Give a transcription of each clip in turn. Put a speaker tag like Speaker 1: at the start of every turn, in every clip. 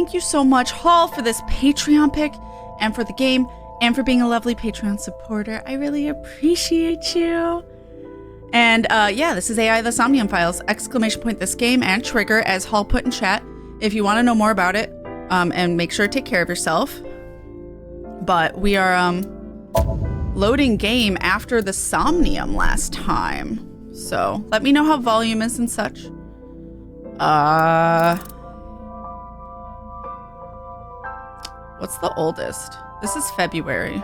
Speaker 1: thank you so much, Hall, for this Patreon pick and for the game and for being a lovely Patreon supporter. I really appreciate you. And yeah, this is AI the Somnium Files, ! This game, and trigger, as Hall put in chat, if you want to know more about it. And make sure to take care of yourself. But we are loading game after the Somnium last time. So let me know how volume is and such. What's the oldest? This is February.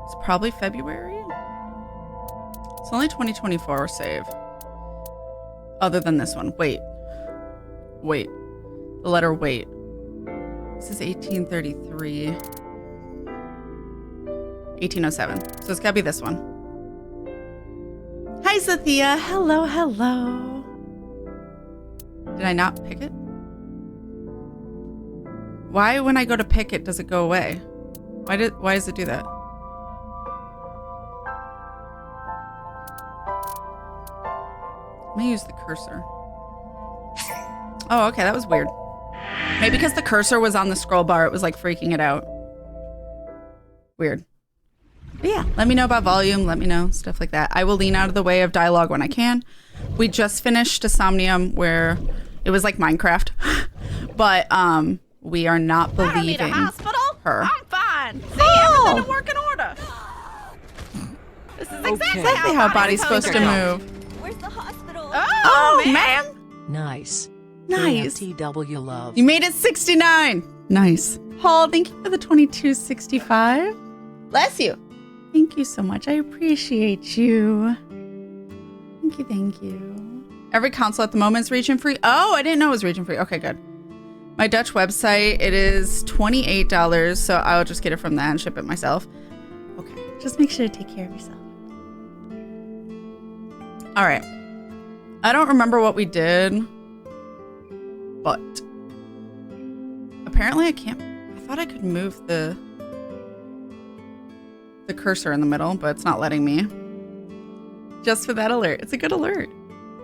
Speaker 1: It's probably February. It's only 2024 save. Other than this one. Wait. The letter wait. This is 1833. 1807. So it's gotta be this one. Hi, Zathia. Hello. Did I not pick it? Why, when I go to pick it, does it go away? Why does it do that? Let me use the cursor. Oh, okay, that was weird. Maybe because the cursor was on the scroll bar, it was like freaking it out. Weird. But yeah, let me know about volume, let me know, stuff like that. I will lean out of the way of dialogue when I can. We just finished a Somnium where it was like Minecraft. But we are not believing
Speaker 2: I don't need a hospital.
Speaker 1: Her.
Speaker 2: I'm fine. See, everything in working order. This is exactly
Speaker 1: how body's supposed to move.
Speaker 2: Where's the hospital?
Speaker 1: Oh, man.
Speaker 3: Nice. KatFTW love.
Speaker 1: You made it 69. Nice. Paul, thank you for the 2265. Bless you. Thank you so much. I appreciate you. Thank you. Every console at the moment is region free. Oh, I didn't know it was region free. Okay, good. My Dutch website, it is $28, so I'll just get it from that and ship it myself. Okay. Just make sure to take care of yourself. All right. I don't remember what we did. But apparently I can't. I thought I could move the cursor in the middle, but it's not letting me. Just for that alert. It's a good alert.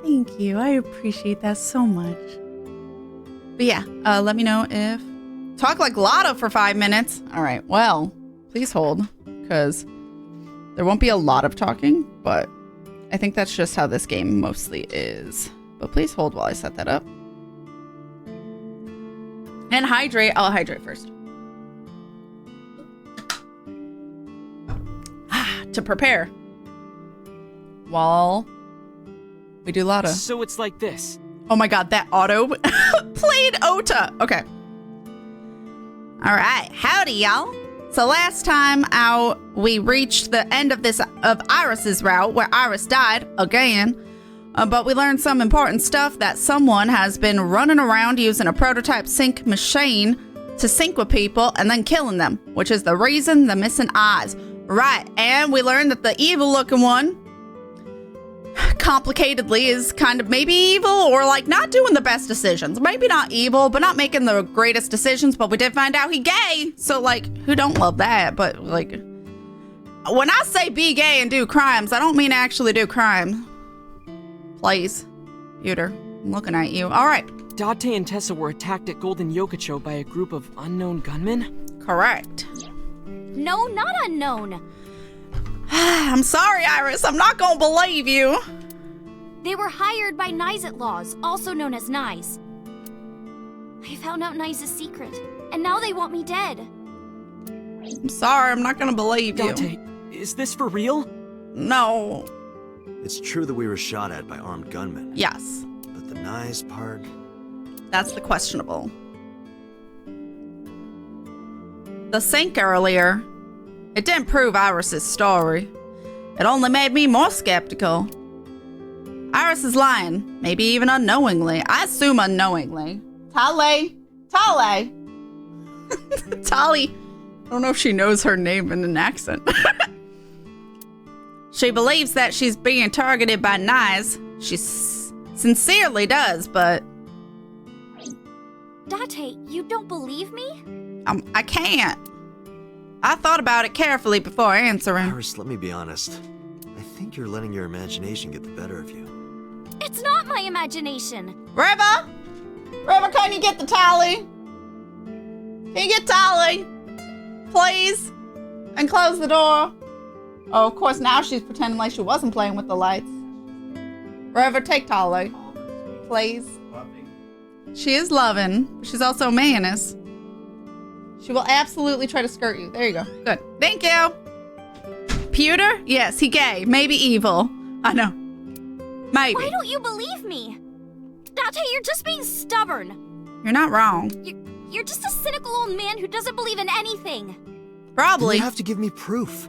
Speaker 1: Thank you. I appreciate that so much. But yeah, let me know if... Talk like Lotto for 5 minutes. All right. Well, please hold, because there won't be a lot of talking, but I think that's just how this game mostly is. But please hold while I set that up. And hydrate. I'll hydrate first. To prepare. While we do Lotto.
Speaker 4: So it's like this.
Speaker 1: Oh my god, that auto played Ota. Okay. Alright, howdy y'all. So last time out, we reached the end of Iris's route, where Iris died again. But we learned some important stuff, that someone has been running around using a prototype sync machine to sync with people and then killing them, which is the reason the missing eyes. Right, and we learned that the evil looking one, complicatedly, is kind of maybe evil or like not doing the best decisions. Maybe not evil, but not making the greatest decisions, but we did find out he gay. So like, who don't love that? But like, when I say be gay and do crimes, I don't mean actually do crime. Please, Uter, I'm looking at you. All right.
Speaker 4: Date and Tessa were attacked at Golden Yokocho by a group of unknown gunmen?
Speaker 1: Correct.
Speaker 2: No, not unknown.
Speaker 1: I'm sorry, Iris. I'm not gonna believe you.
Speaker 2: They were hired by Nyes Outlaws, also known as Nyes. I found out Nyes' secret, and now they want me dead.
Speaker 1: I'm sorry. I'm not gonna believe you.
Speaker 4: Date, is this for real?
Speaker 1: No.
Speaker 5: It's true that we were shot at by armed gunmen.
Speaker 1: Yes.
Speaker 5: But the Nyes part...
Speaker 1: That's the questionable. The sync earlier, it didn't prove Iris's story. It only made me more skeptical. Iris is lying, maybe even unknowingly. I assume unknowingly. Tali! Tali! Tali! I don't know if she knows her name in an accent. She believes that she's being targeted by Nyes. She sincerely does, but...
Speaker 2: Date, you don't believe me?
Speaker 1: I can't. I thought about it carefully before answering.
Speaker 5: Iris, let me be honest. I think you're letting your imagination get the better of you.
Speaker 2: It's not my imagination.
Speaker 1: River! River, can you get the tally? Can you get tally? Please? And close the door. Oh, of course, now she's pretending like she wasn't playing with the lights. River, take tally. Please. She is loving. She's also mayonnaise. She will absolutely try to skirt you. There you go. Good. Thank you. Pewter? Yes, he gay. Maybe evil. I know. Maybe.
Speaker 2: Why don't you believe me? Date, you're just being stubborn.
Speaker 1: You're not wrong.
Speaker 2: You're just a cynical old man who doesn't believe in anything.
Speaker 1: Probably.
Speaker 5: You have to give me proof.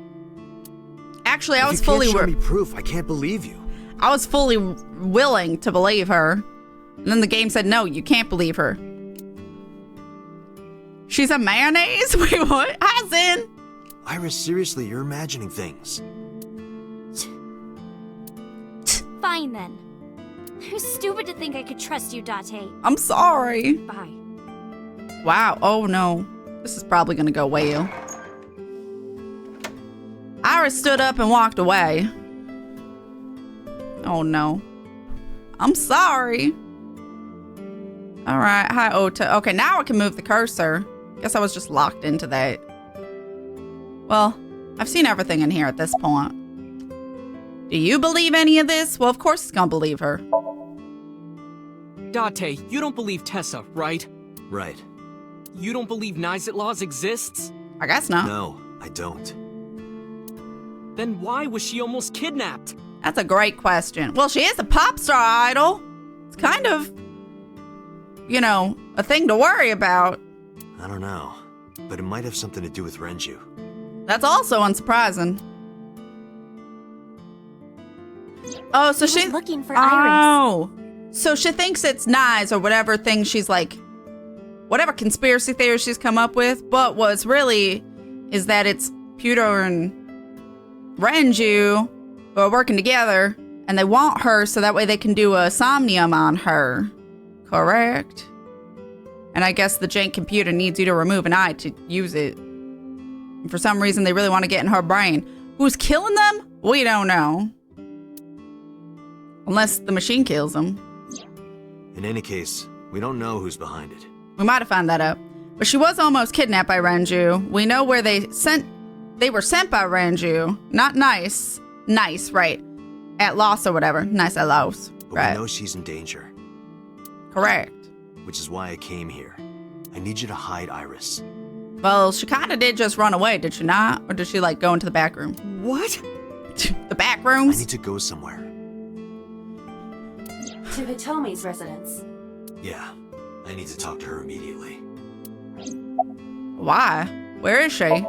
Speaker 1: Actually, I was
Speaker 5: if you
Speaker 1: fully
Speaker 5: can't show me proof, I can't believe you.
Speaker 1: I was fully willing to believe her. And then the game said, no, you can't believe her. She's a mayonnaise? Wait, what? As in?
Speaker 5: Iris, seriously, you're imagining things.
Speaker 2: Fine then. It was stupid to think I could trust you, Date.
Speaker 1: I'm sorry.
Speaker 2: Bye.
Speaker 1: Wow. Oh, no. This is probably going to go well. Iris stood up and walked away. Oh, no. I'm sorry. All right. Hi, Ota. Okay, now I can move the cursor. Guess I was just locked into that. Well, I've seen everything in here at this point. Do you believe any of this? Well, of course he's gonna believe her.
Speaker 4: Date, you don't believe Tessa, right?
Speaker 5: Right.
Speaker 4: You don't believe Niset Laws exists?
Speaker 1: I guess not.
Speaker 5: No, I don't.
Speaker 4: Then why was she almost kidnapped?
Speaker 1: That's a great question. Well, she is a pop star idol. It's kind of, you know, a thing to worry about.
Speaker 5: I don't know, but it might have something to do with Renju.
Speaker 1: That's also unsurprising. Oh, so
Speaker 2: He
Speaker 1: she
Speaker 2: was looking for Iris.
Speaker 1: Oh, so she thinks it's Nice or whatever thing she's like, whatever conspiracy theory she's come up with. But what's really is that it's Pewter and Renju who are working together, and they want her so that way they can do a somnium on her. Correct? And I guess the jank computer needs you to remove an eye to use it. And for some reason, they really want to get in her brain. Who's killing them? We don't know. Unless the machine kills them.
Speaker 5: In any case, we don't know who's behind it.
Speaker 1: We might have found that out. But she was almost kidnapped by Renju. We know where they were sent by Renju. Not Nice. Nice, right. At Los or whatever. Nice at Los.
Speaker 5: But
Speaker 1: Right.
Speaker 5: we know she's in danger,
Speaker 1: Correct.
Speaker 5: which is why I came here. I need you to hide Iris.
Speaker 1: Well, she kind of did just run away, did she not? Or did she, like, go into the back room?
Speaker 4: What?
Speaker 1: The back
Speaker 5: I
Speaker 1: rooms?
Speaker 5: need to go somewhere.
Speaker 6: To Hitomi's residence.
Speaker 5: Yeah, I need to talk to her immediately.
Speaker 1: Why? Where is she?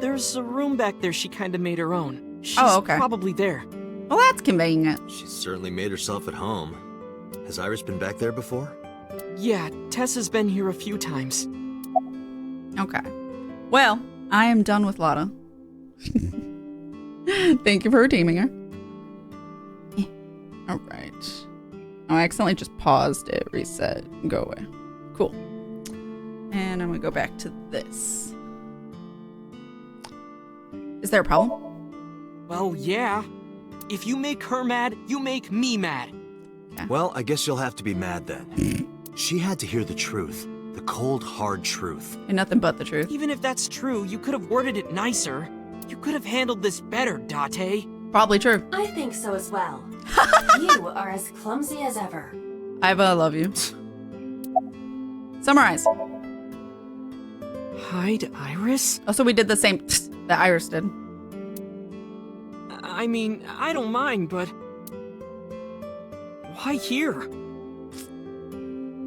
Speaker 4: There's a room back there she kinda made her own. She's
Speaker 1: okay.
Speaker 4: probably there.
Speaker 1: Well, that's convenient.
Speaker 5: She's certainly made herself at home. Has Iris been back there before?
Speaker 4: Yeah, Tessa's been here a few times.
Speaker 1: Okay. Well, I am done with Lotta. Thank you for redeeming her. All right. Oh, I accidentally just paused it, reset, and go away. Cool. And I'm gonna go back to this. Is there a problem?
Speaker 4: Well, yeah. If you make her mad, you make me mad.
Speaker 5: Well, I guess you'll have to be mad then. She had to hear the truth. The cold, hard truth.
Speaker 1: And nothing but the truth.
Speaker 4: Even if that's true, you could have worded it nicer. You could have handled this better, Date.
Speaker 1: Probably true.
Speaker 6: I think so as well. You are as clumsy as ever.
Speaker 1: Iva, I love you. Summarize.
Speaker 4: Hide Iris?
Speaker 1: Also, we did the same that Iris did.
Speaker 4: I mean, I don't mind, but... why here?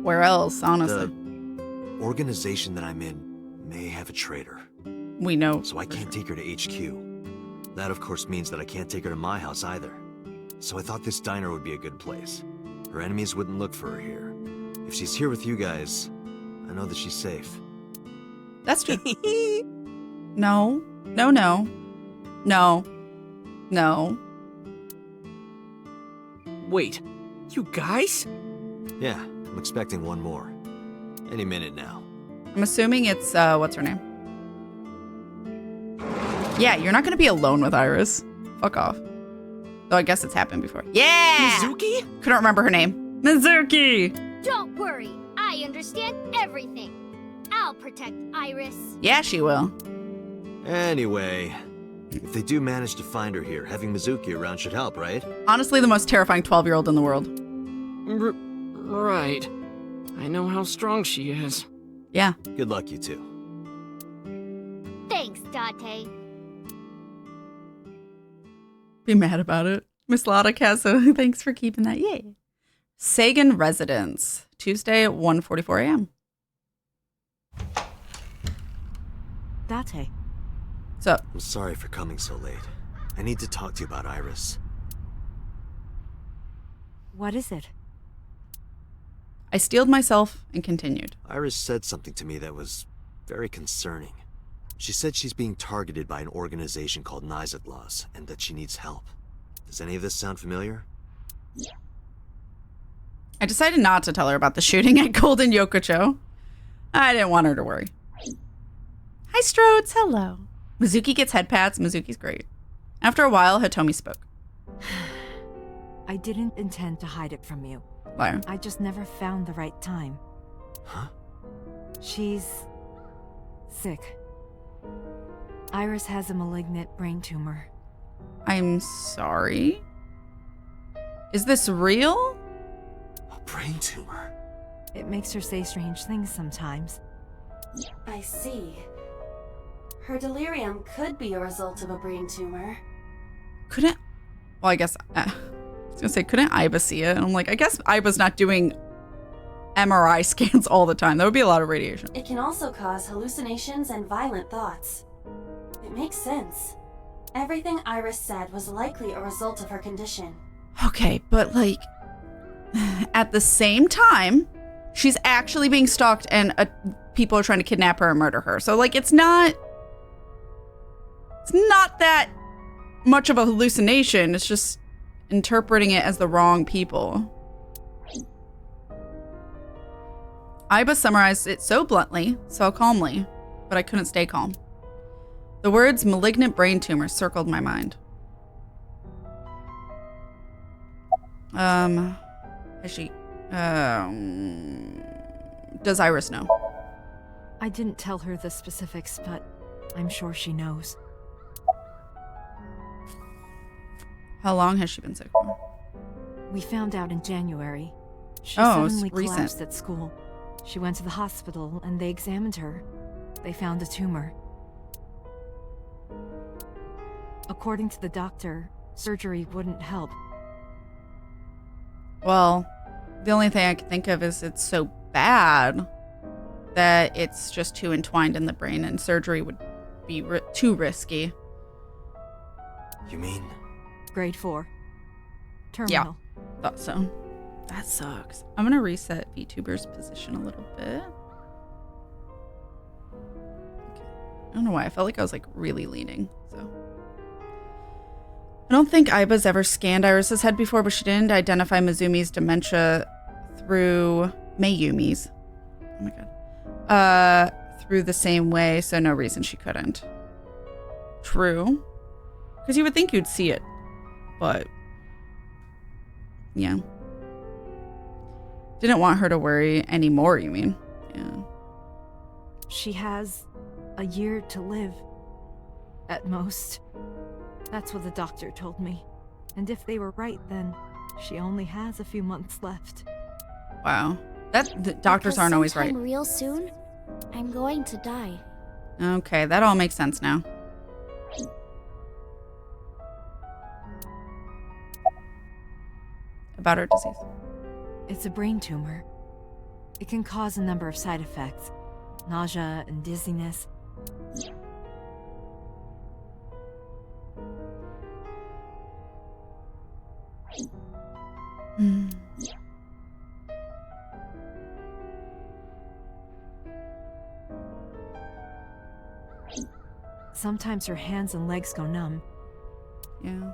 Speaker 1: Where else, honestly?
Speaker 5: The organization that I'm in may have a traitor,
Speaker 1: We know.
Speaker 5: so I can't take her to HQ. That, of course, means that I can't take her to my house either. So I thought this diner would be a good place. Her enemies wouldn't look for her here. If she's here with you guys, I know that she's safe.
Speaker 1: That's true. No. No, no. No. No.
Speaker 4: Wait, you guys?
Speaker 5: Yeah, I'm expecting one more. Any minute now.
Speaker 1: I'm assuming it's, what's her name? Yeah, you're not gonna be alone with Iris. Fuck off. Though I guess it's happened before. Yeah!
Speaker 4: Mizuki?
Speaker 1: Couldn't remember her name. Mizuki!
Speaker 2: Don't worry, I understand everything. I'll protect Iris.
Speaker 1: Yeah, she will.
Speaker 5: Anyway, if they do manage to find her here, having Mizuki around should help, right?
Speaker 1: Honestly, the most terrifying 12-year-old in the world.
Speaker 4: Right. I know how strong she is.
Speaker 1: Yeah.
Speaker 5: Good luck, you two.
Speaker 2: Thanks, Date.
Speaker 1: Be mad about it. Miss Lada so thanks for keeping that. Yay. Sagan Residence, Tuesday at 1:44 a.m.
Speaker 7: Date.
Speaker 1: So,
Speaker 5: I'm sorry for coming so late. I need to talk to you about Iris.
Speaker 7: What is it?
Speaker 1: I steeled myself and continued.
Speaker 5: Iris said something to me that was very concerning. She said she's being targeted by an organization called Laws and that she needs help. Does any of this sound familiar?
Speaker 1: I decided not to tell her about the shooting at Golden Yokocho. I didn't want her to worry. Hi, Strodes. Hello. Mizuki gets head pats. Mizuki's great. After a while, Hitomi spoke.
Speaker 7: I didn't intend to hide it from you.
Speaker 1: Liar.
Speaker 7: I just never found the right time.
Speaker 5: Huh?
Speaker 7: She's sick. Iris has a malignant brain tumor.
Speaker 1: I'm sorry. Is this real?
Speaker 5: A brain tumor?
Speaker 7: It makes her say strange things sometimes.
Speaker 6: I see. Her delirium could be a result of a brain tumor.
Speaker 1: Couldn't... Well, I guess... I was going to say, couldn't Iba see it? And I'm like, I guess Iba's not doing MRI scans all the time. That would be a lot of radiation.
Speaker 6: It can also cause hallucinations and violent thoughts. It makes sense. Everything Iris said was likely a result of her condition.
Speaker 1: Okay, but like... At the same time, she's actually being stalked and people are trying to kidnap her and murder her. So, like, it's not that much of a hallucination. It's just interpreting it as the wrong people. Iba summarized it so bluntly, so calmly, but I couldn't stay calm. The words malignant brain tumor circled my mind. Has she, does Iris know?
Speaker 7: I didn't tell her the specifics, but I'm sure she knows.
Speaker 1: How long has she been sick for?
Speaker 7: We found out in January. She
Speaker 1: Oh, it's
Speaker 7: suddenly
Speaker 1: recent.
Speaker 7: collapsed at school. She went to the hospital and they examined her. They found a tumor. According to the doctor, surgery wouldn't help.
Speaker 1: Well, the only thing I can think of is it's so bad that it's just too entwined in the brain and surgery would be too risky.
Speaker 5: You mean?
Speaker 7: Grade 4. Terminal.
Speaker 1: Thought so. That sucks. I'm going to reset VTuber's position a little bit. Okay. I don't know why. I felt like I was like really leaning. So I don't think Iba's ever scanned Iris's head before, but she didn't identify Mizumi's dementia through Mayumi's. Oh my god. Through the same way, so no reason she couldn't. True. Because you would think you'd see it. But yeah. Didn't want her to worry anymore, you mean? Yeah.
Speaker 7: She has a year to live. At most. That's what the doctor told me. And if they were right, then she only has a few months left.
Speaker 1: Wow. The doctors aren't always right.
Speaker 2: Sometime real soon, I'm going to die.
Speaker 1: Okay, that all makes sense now. About her disease.
Speaker 7: It's a brain tumor. It can cause a number of side effects. Nausea and dizziness.
Speaker 1: Hmm.
Speaker 7: Sometimes her hands and legs go numb.
Speaker 1: Yeah.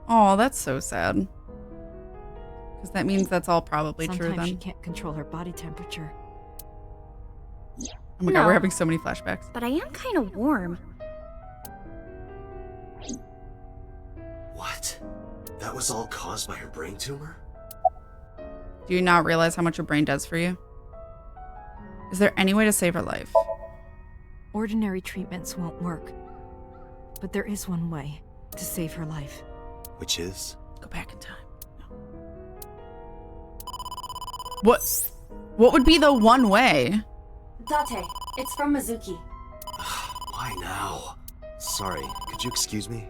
Speaker 1: Oh, that's so sad. Because that means that's all probably true
Speaker 7: Sometimes she
Speaker 1: then.
Speaker 7: can't control her body temperature.
Speaker 1: Oh my god, we're having so many flashbacks.
Speaker 2: But I am kind of warm.
Speaker 5: That was all caused by her brain tumor?
Speaker 1: Do you not realize how much your brain does for you? Is there any way to save her life?
Speaker 7: Ordinary treatments won't work. But there is one way to save her life.
Speaker 5: Which is?
Speaker 1: Go back in time. No. What would be the one way?
Speaker 6: Date, it's from Mizuki.
Speaker 5: Why now? Sorry, could you excuse me?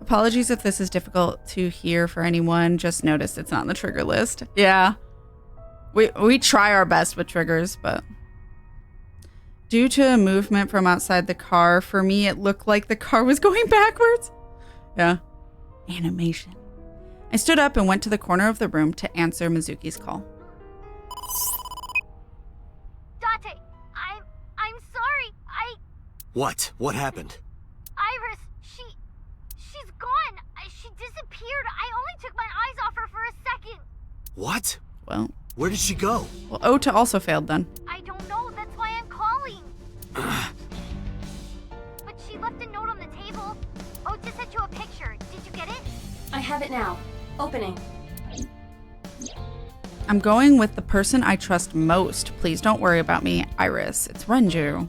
Speaker 1: Apologies if this is difficult to hear for anyone. Just noticed it's not on the trigger list. Yeah. We try our best with triggers, but due to a movement from outside the car, for me it looked like the car was going backwards. Yeah. Animation. I stood up and went to the corner of the room to answer Mizuki's call.
Speaker 2: Date, I'm sorry.
Speaker 5: What? What happened?
Speaker 2: Iris, she's gone. She disappeared. I only took my eyes off her for a second.
Speaker 5: What?
Speaker 1: Well,
Speaker 5: Where did she go?
Speaker 1: Ota also failed then.
Speaker 2: I don't know. That's why I'm calling. But she left a note on the table. Ota sent you a picture. Did you get it?
Speaker 6: I have it now. Opening.
Speaker 1: I'm going with the person I trust most. Please don't worry about me, Iris. It's Renju.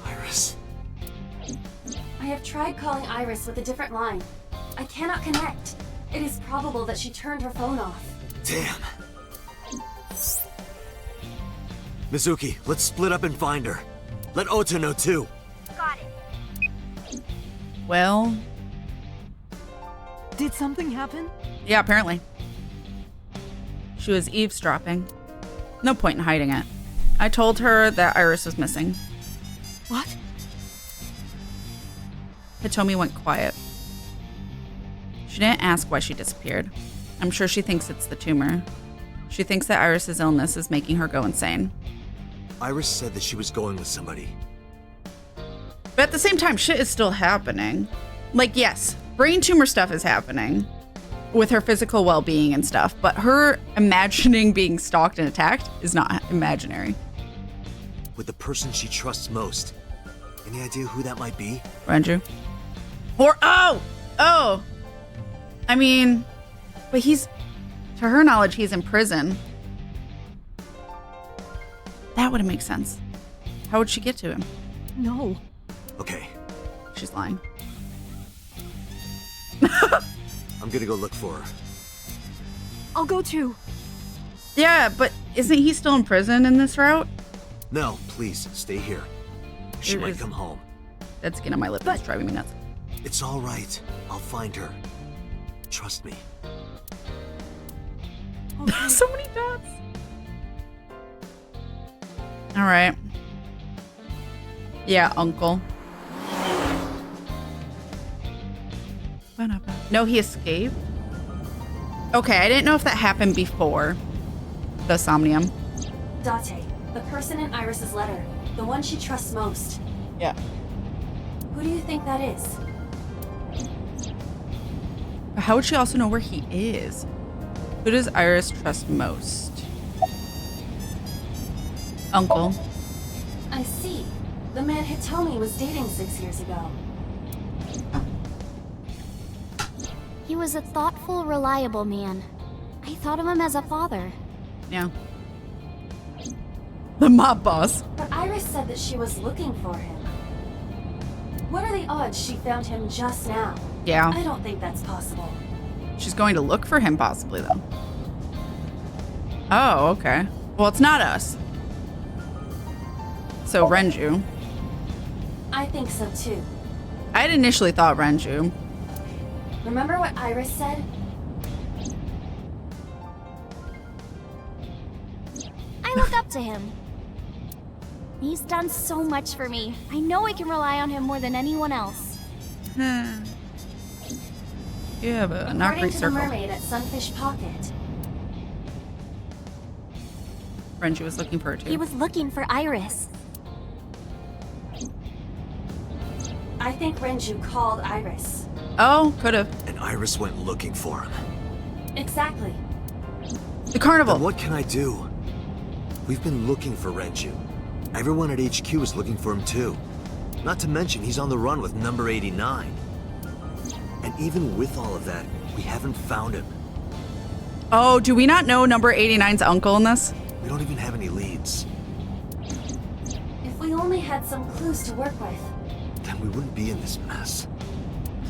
Speaker 5: Iris.
Speaker 6: I have tried calling Iris with a different line. I cannot connect. It is probable that she turned her phone off.
Speaker 5: Damn. Mizuki, let's split up and find her. Let Ota know too.
Speaker 2: Got it.
Speaker 1: Well,
Speaker 7: Did something happen?
Speaker 1: yeah, apparently. She was eavesdropping. No point in hiding it. I told her that Iris was missing.
Speaker 7: What?
Speaker 1: Hitomi went quiet. She didn't ask why she disappeared. I'm sure she thinks it's the tumor. She thinks that Iris's illness is making her go insane.
Speaker 5: Iris said that she was going with somebody.
Speaker 1: But at the same time, shit is still happening. Like, yes, brain tumor stuff is happening with her physical well-being and stuff, but her imagining being stalked and attacked is not imaginary.
Speaker 5: With the person she trusts most. Any idea who that might be?
Speaker 1: Renju? Or, oh! I mean, but he's, to her knowledge, he's in prison. That wouldn't make sense. How would she get to him?
Speaker 7: No.
Speaker 5: Okay,
Speaker 1: She's lying.
Speaker 5: I'm gonna go look for her.
Speaker 7: I'll go too.
Speaker 1: Yeah, but isn't he still in prison in this route?
Speaker 5: No, please, stay here. She
Speaker 1: It
Speaker 5: might
Speaker 1: is-
Speaker 5: come home.
Speaker 1: That skin on my lip is driving me nuts.
Speaker 5: It's all right. I'll find her. Trust me.
Speaker 1: So many dots. All right. Yeah, uncle. No, he escaped? Okay, I didn't know if that happened before the Somnium.
Speaker 6: Date, the person in Iris's letter, the one she trusts most.
Speaker 1: Yeah.
Speaker 6: Who do you think that is?
Speaker 1: But how would she also know where he is? Who does Iris trust most? Uncle.
Speaker 6: I see. The man Hitomi was dating 6 years ago.
Speaker 2: He was a thoughtful, reliable man. I thought of him as a father.
Speaker 1: Yeah. The mob boss.
Speaker 6: But Iris said that she was looking for him. What are the odds she found him just now?
Speaker 1: Yeah.
Speaker 6: I don't think that's possible.
Speaker 1: She's going to look for him possibly though. Oh, okay. Well, it's not us. So Renju.
Speaker 6: I think so too.
Speaker 1: I had initially thought Renju.
Speaker 6: Remember what Iris said?
Speaker 2: I look up to him. He's done so much for me. I know I can rely on him more than anyone else.
Speaker 1: You have a not
Speaker 6: According
Speaker 1: great
Speaker 6: to the
Speaker 1: circle.
Speaker 6: mermaid at Sunfish Pocket,
Speaker 1: Renju was looking for her
Speaker 2: He
Speaker 1: too.
Speaker 2: was looking for Iris.
Speaker 6: I think Renju called Iris.
Speaker 1: Oh, could have.
Speaker 5: And Iris went looking for him.
Speaker 6: Exactly.
Speaker 1: The carnival.
Speaker 5: Then what can I do? We've been looking for Renju. Everyone at HQ is looking for him too. Not to mention he's on the run with number 89. And even with all of that, we haven't found him.
Speaker 1: Oh, do we not know number 89's uncle in this?
Speaker 5: We don't even have any leads.
Speaker 6: If we only had some clues to work with.
Speaker 5: Then we wouldn't be in this mess.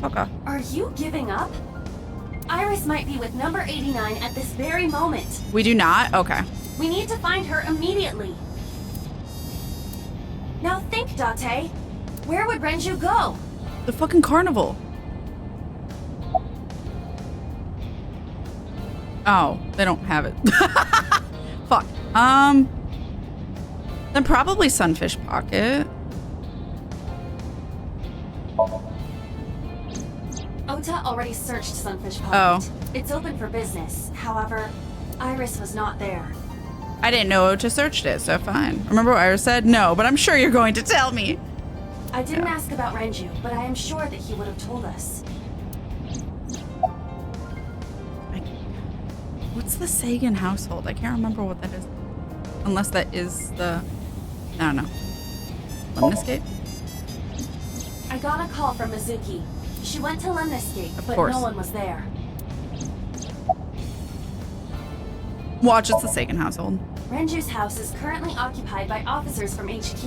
Speaker 1: Fuck off.
Speaker 6: Are you giving up? Iris might be with number 89 at this very moment.
Speaker 1: We do not? Okay.
Speaker 6: We need to find her immediately. Now think, Date. Where would Renju go?
Speaker 1: The fucking carnival. Oh, they don't have it. Fuck. Then probably Sunfish Pocket.
Speaker 6: Ota already searched Sunfish Pocket.
Speaker 1: Oh.
Speaker 6: It's open for business. However, Iris was not there.
Speaker 1: I didn't know Ota searched it, so fine. Remember what Iris said? No, but I'm sure you're going to tell me.
Speaker 6: I didn't ask about Renju, but I am sure that he would have told us.
Speaker 1: What's the Sagan household? I can't remember what that is. Unless that is the... I don't know. Lemniscate?
Speaker 6: I got a call from Mizuki. She went to Lemniscate, but
Speaker 1: course.
Speaker 6: no one was there.
Speaker 1: Watch, it's the Sagan household.
Speaker 6: Renju's house is currently occupied by officers from HQ.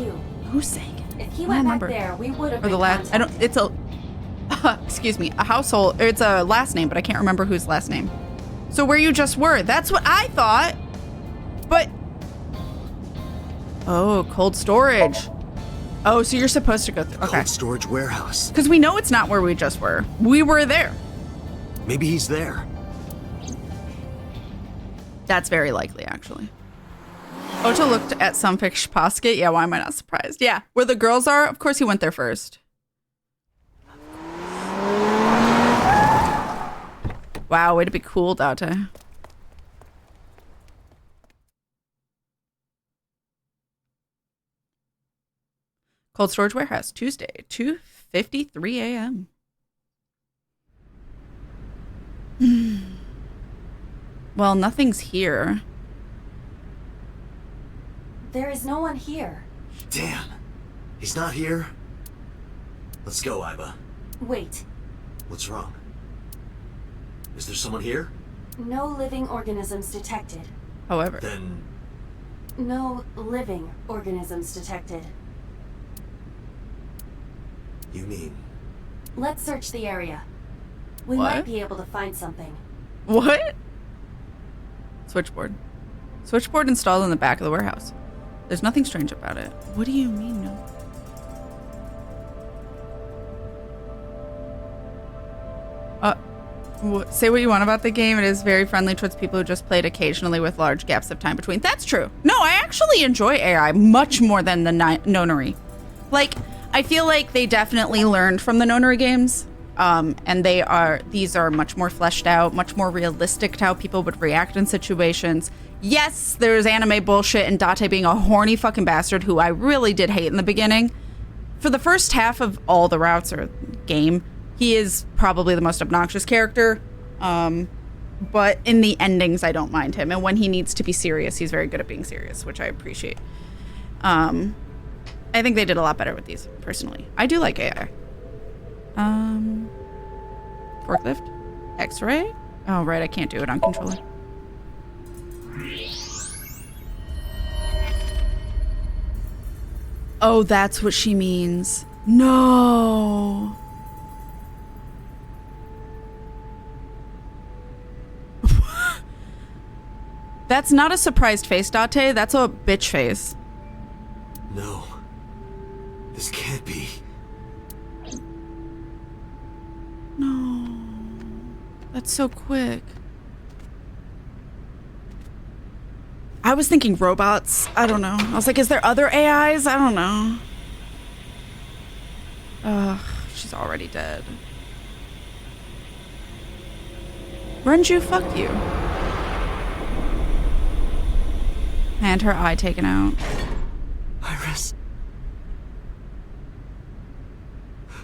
Speaker 1: Who's Sagan?
Speaker 6: If he
Speaker 1: I
Speaker 6: went back
Speaker 1: remember.
Speaker 6: there, we would have
Speaker 1: Or
Speaker 6: been
Speaker 1: the last... I don't... It's a... excuse me. A household... It's a last name, but I can't remember whose last name. So where you just were. That's what I thought. But... Oh, cold storage. Oh, so you're supposed to go through... Okay.
Speaker 5: Cold storage warehouse.
Speaker 1: Because we know it's not where we just were. We were there.
Speaker 5: Maybe he's there.
Speaker 1: That's very likely, actually. Ota looked at Sunfish Pocket. Yeah, why am I not surprised? Yeah, where the girls are, of course he went there first. Wow, way to be cool, Date. Cold storage warehouse, Tuesday, 2:53 a.m. Well, nothing's here.
Speaker 6: There is no one here.
Speaker 5: Damn. He's not here? Let's go, Iba.
Speaker 6: Wait.
Speaker 5: What's wrong? Is there someone here?
Speaker 6: No living organisms detected.
Speaker 1: However,
Speaker 5: Then...
Speaker 6: No living organisms detected.
Speaker 5: You mean...
Speaker 6: Let's search the area. We
Speaker 1: What?
Speaker 6: might be able to find something.
Speaker 1: what? Switchboard. Switchboard installed in the back of the warehouse. There's nothing strange about it. What do you mean, no? Say what you want about the game. It is very friendly towards people who just played occasionally with large gaps of time between. That's true. No, I actually enjoy AI much more than the Nonary. Like, I feel like they definitely learned from the Nonary games. And these are much more fleshed out, much more realistic to how people would react in situations. Yes, there's anime bullshit and Date being a horny fucking bastard who I really did hate in the beginning. For the first half of all the routes or game, he is probably the most obnoxious character. But in the endings, I don't mind him. And when he needs to be serious, he's very good at being serious, which I appreciate. I think they did a lot better with these, personally. I do like AI. Forklift? X-ray? Oh, right, I can't do it on controller. Oh, that's what she means. No. That's not a surprised face, Date. That's a bitch face.
Speaker 5: No. This can't be.
Speaker 1: No. That's so quick. I was thinking robots. I don't know. I was like, is there other AIs? I don't know. Ugh, she's already dead. Renju, fuck you. And her eye taken out.
Speaker 5: Iris.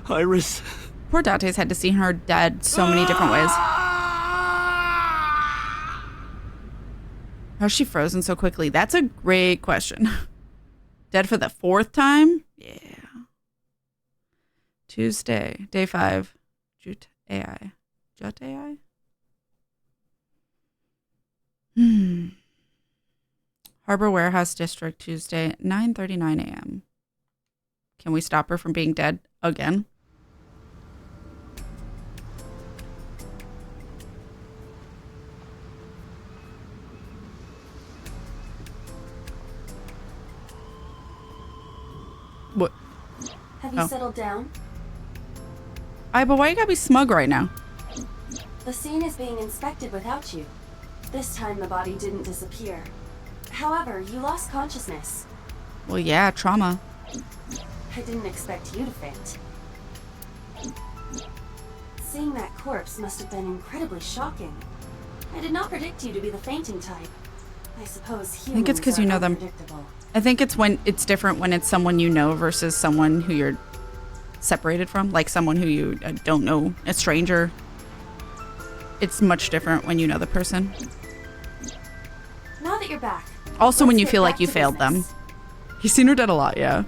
Speaker 5: Iris.
Speaker 1: Poor Date's had to see her dead so many different ways. How's she frozen so quickly? That's a great question. Dead for the 4th time? Yeah. Tuesday, day 5. Jut AI. Jut AI? Harbor Warehouse District, Tuesday, 9:39 a.m. Can we stop her from being dead again? What?
Speaker 6: Have you
Speaker 1: Oh.
Speaker 6: settled down?
Speaker 1: But why you gotta be smug right now?
Speaker 6: The scene is being inspected without you. This time the body didn't disappear. However, you lost consciousness.
Speaker 1: Well, yeah, trauma.
Speaker 6: I didn't expect you to faint. Seeing that corpse must have been incredibly shocking. I did not predict you to be the fainting type. I suppose humans
Speaker 1: think it's 'cause you
Speaker 6: are
Speaker 1: know them.
Speaker 6: unpredictable.
Speaker 1: I think it's when it's different when it's someone you know versus someone who you're separated from, like someone who you don't know, a stranger. It's much different when you know the person.
Speaker 6: Now that you're back.
Speaker 1: Also, when
Speaker 6: let's
Speaker 1: you
Speaker 6: get
Speaker 1: feel
Speaker 6: back
Speaker 1: like you
Speaker 6: to
Speaker 1: failed them.
Speaker 6: business.
Speaker 1: He's seen her dead a lot, yeah.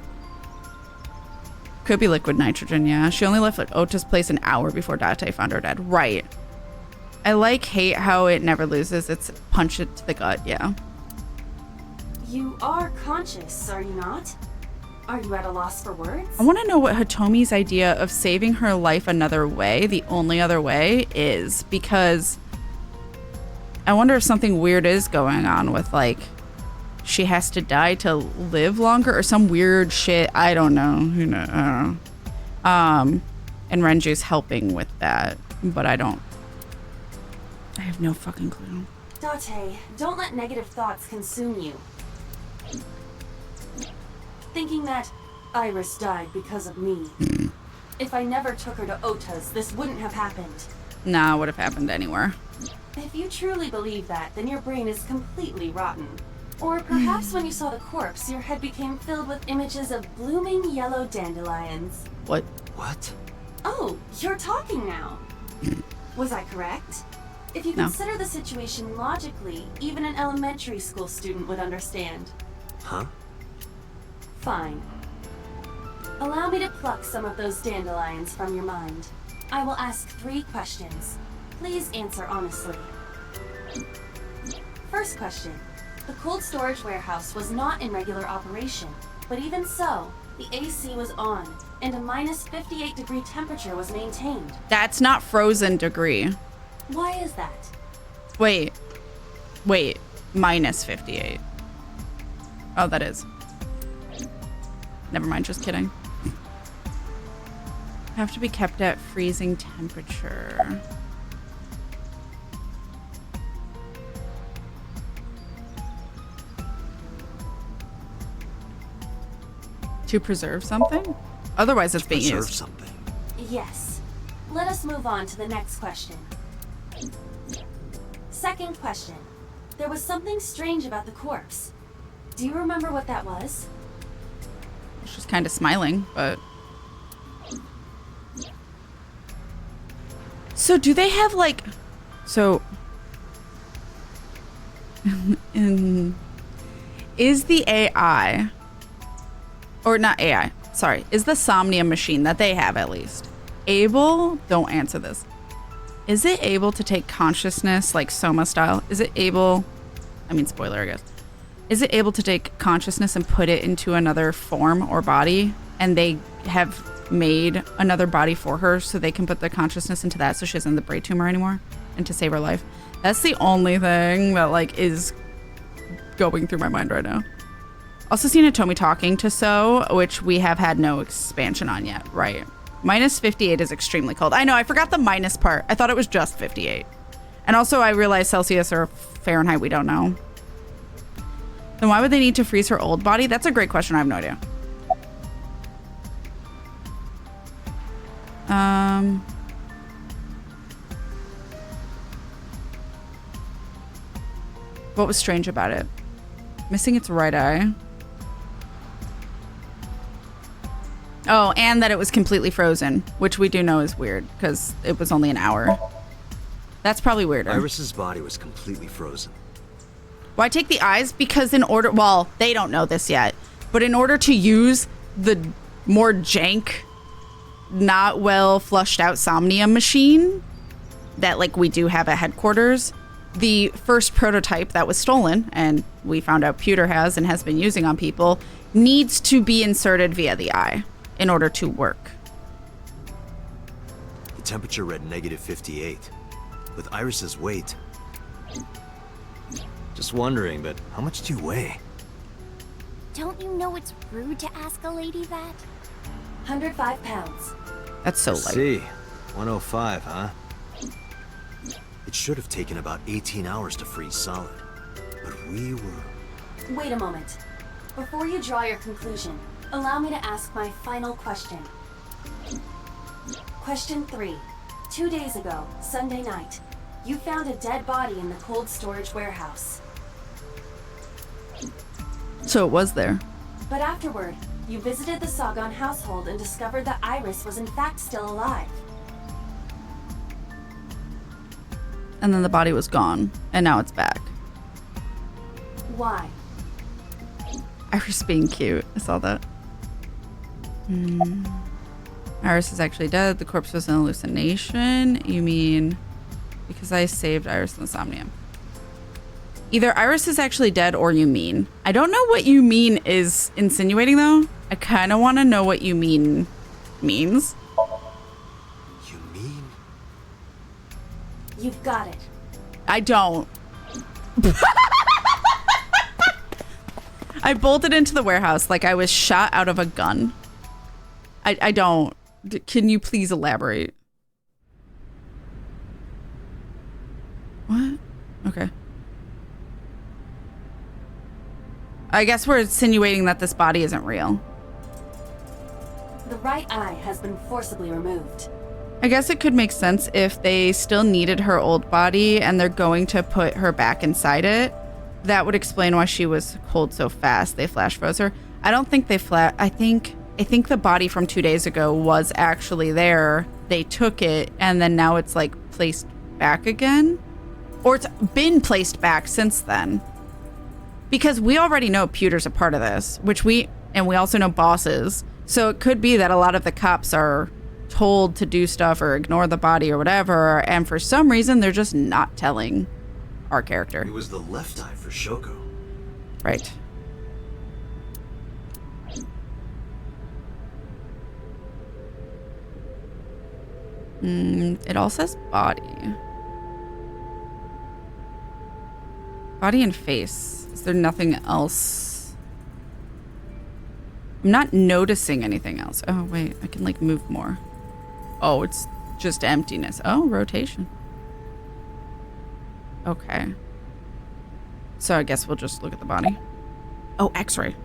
Speaker 1: Could be liquid nitrogen, yeah. She only left Ota's place an hour before Date found her dead. Right. I hate how it never loses its punch it to the gut, yeah.
Speaker 6: You are conscious, are you not? Are you at a loss for words?
Speaker 1: I want to know what Hitomi's idea of saving her life another way, the only other way, is. Because I wonder if something weird is going on with, like, she has to die to live longer or some weird shit. I don't know. Who knows? I don't know. And Renju's helping with that, but I have no fucking clue.
Speaker 6: Date, don't let negative thoughts consume you. Thinking that Iris died because of me. If I never took her to Ota's, this wouldn't have happened.
Speaker 1: Nah, would have happened anywhere.
Speaker 6: If you truly believe that, then your brain is completely rotten. Or perhaps when you saw the corpse, your head became filled with images of blooming yellow dandelions.
Speaker 1: What?
Speaker 5: What?
Speaker 6: Oh, you're talking now. Was I correct? If you
Speaker 1: No.
Speaker 6: consider the situation logically, even an elementary school student would understand.
Speaker 5: Huh?
Speaker 6: Fine. Allow me to pluck some of those dandelions from your mind. I will ask 3 questions. Please answer honestly. First question. The cold storage warehouse was not in regular operation, but even so, the AC was on, and a minus 58-degree temperature was maintained.
Speaker 1: That's not frozen degree.
Speaker 6: Why is that?
Speaker 1: Wait. Minus 58. Oh, that is. Never mind, just kidding. Have to be kept at freezing temperature. To preserve something? Otherwise it's being
Speaker 5: Preserve
Speaker 1: used.
Speaker 5: something.
Speaker 6: Yes. Let us move on to the next question. Second question. There was something strange about the corpse. Do you remember what that was?
Speaker 1: She's kind of smiling, but... So do they have like... So... Is the AI... Or not AI, sorry. Is the Somnium machine that they have at least able... Don't answer this. Is it able to take consciousness like Soma style? Is it able... I mean, spoiler, I guess. Is it able to take consciousness and put it into another form or body? And they have made another body for her so they can put the consciousness into that so she isn't the brain tumor anymore and to save her life. That's the only thing that like is going through my mind right now. Also seen Hitomi talking to So, which we have had no expansion on yet, right? Minus 58 is extremely cold. I know, I forgot the minus part. I thought it was just 58. And also I realized Celsius or Fahrenheit, we don't know. Then why would they need to freeze her old body? That's a great question. I have no idea. What was strange about it? Missing its right eye. Oh, and that it was completely frozen, which we do know is weird because it was only an hour. That's probably weirder.
Speaker 5: Iris's body was completely frozen.
Speaker 1: Why take the eyes? Because in order, well, they don't know this yet. But in order to use the more jank, not well flushed out Somnium machine that like we do have at headquarters, the first prototype that was stolen, and we found out Pewter has and has been using on people, needs to be inserted via the eye in order to work.
Speaker 5: The temperature read -58. With Iris's weight... Just wondering, but how much do you weigh?
Speaker 2: Don't you know it's rude to ask a lady that?
Speaker 6: 105 pounds.
Speaker 1: That's so
Speaker 5: I
Speaker 1: light.
Speaker 5: see. 105, huh? It should have taken about 18 hours to freeze solid. But we were...
Speaker 6: Wait a moment. Before you draw your conclusion, allow me to ask my final question. Question 3. 2 days ago, Sunday night, you found a dead body in the cold storage warehouse.
Speaker 1: So it was there.
Speaker 6: But afterward, you visited the Sagan household and discovered that Iris was in fact still alive.
Speaker 1: And then the body was gone, and now it's back.
Speaker 6: Why?
Speaker 1: Iris being cute. I saw that. Iris is actually dead. The corpse was an hallucination. You mean because I saved Iris in the Somnium? Either Iris is actually dead or you mean. I don't know what you mean is insinuating, though. I kind of want to know what you mean means.
Speaker 5: You mean?
Speaker 6: You've got it.
Speaker 1: I don't. I bolted into the warehouse like I was shot out of a gun. I don't. Can you please elaborate? What? Okay. I guess we're insinuating that this body isn't real.
Speaker 6: The right eye has been forcibly removed.
Speaker 1: I guess it could make sense if they still needed her old body and they're going to put her back inside it. That would explain why she was cold so fast. They flash froze her. I don't think they I think the body from 2 days ago was actually there. They took it and then now it's like placed back again. Or it's been placed back since then. Because we already know Pewter's a part of this, and we also know bosses. So it could be that a lot of the cops are told to do stuff or ignore the body or whatever, and for some reason they're just not telling our character.
Speaker 5: It was the left eye for Shoko.
Speaker 1: Right. It all says body. Body and face. Is there nothing else? I'm not noticing anything else. Oh, wait. I can, like, move more. Oh, it's just emptiness. Oh, rotation. Okay. So I guess we'll just look at the body. Oh, X-ray.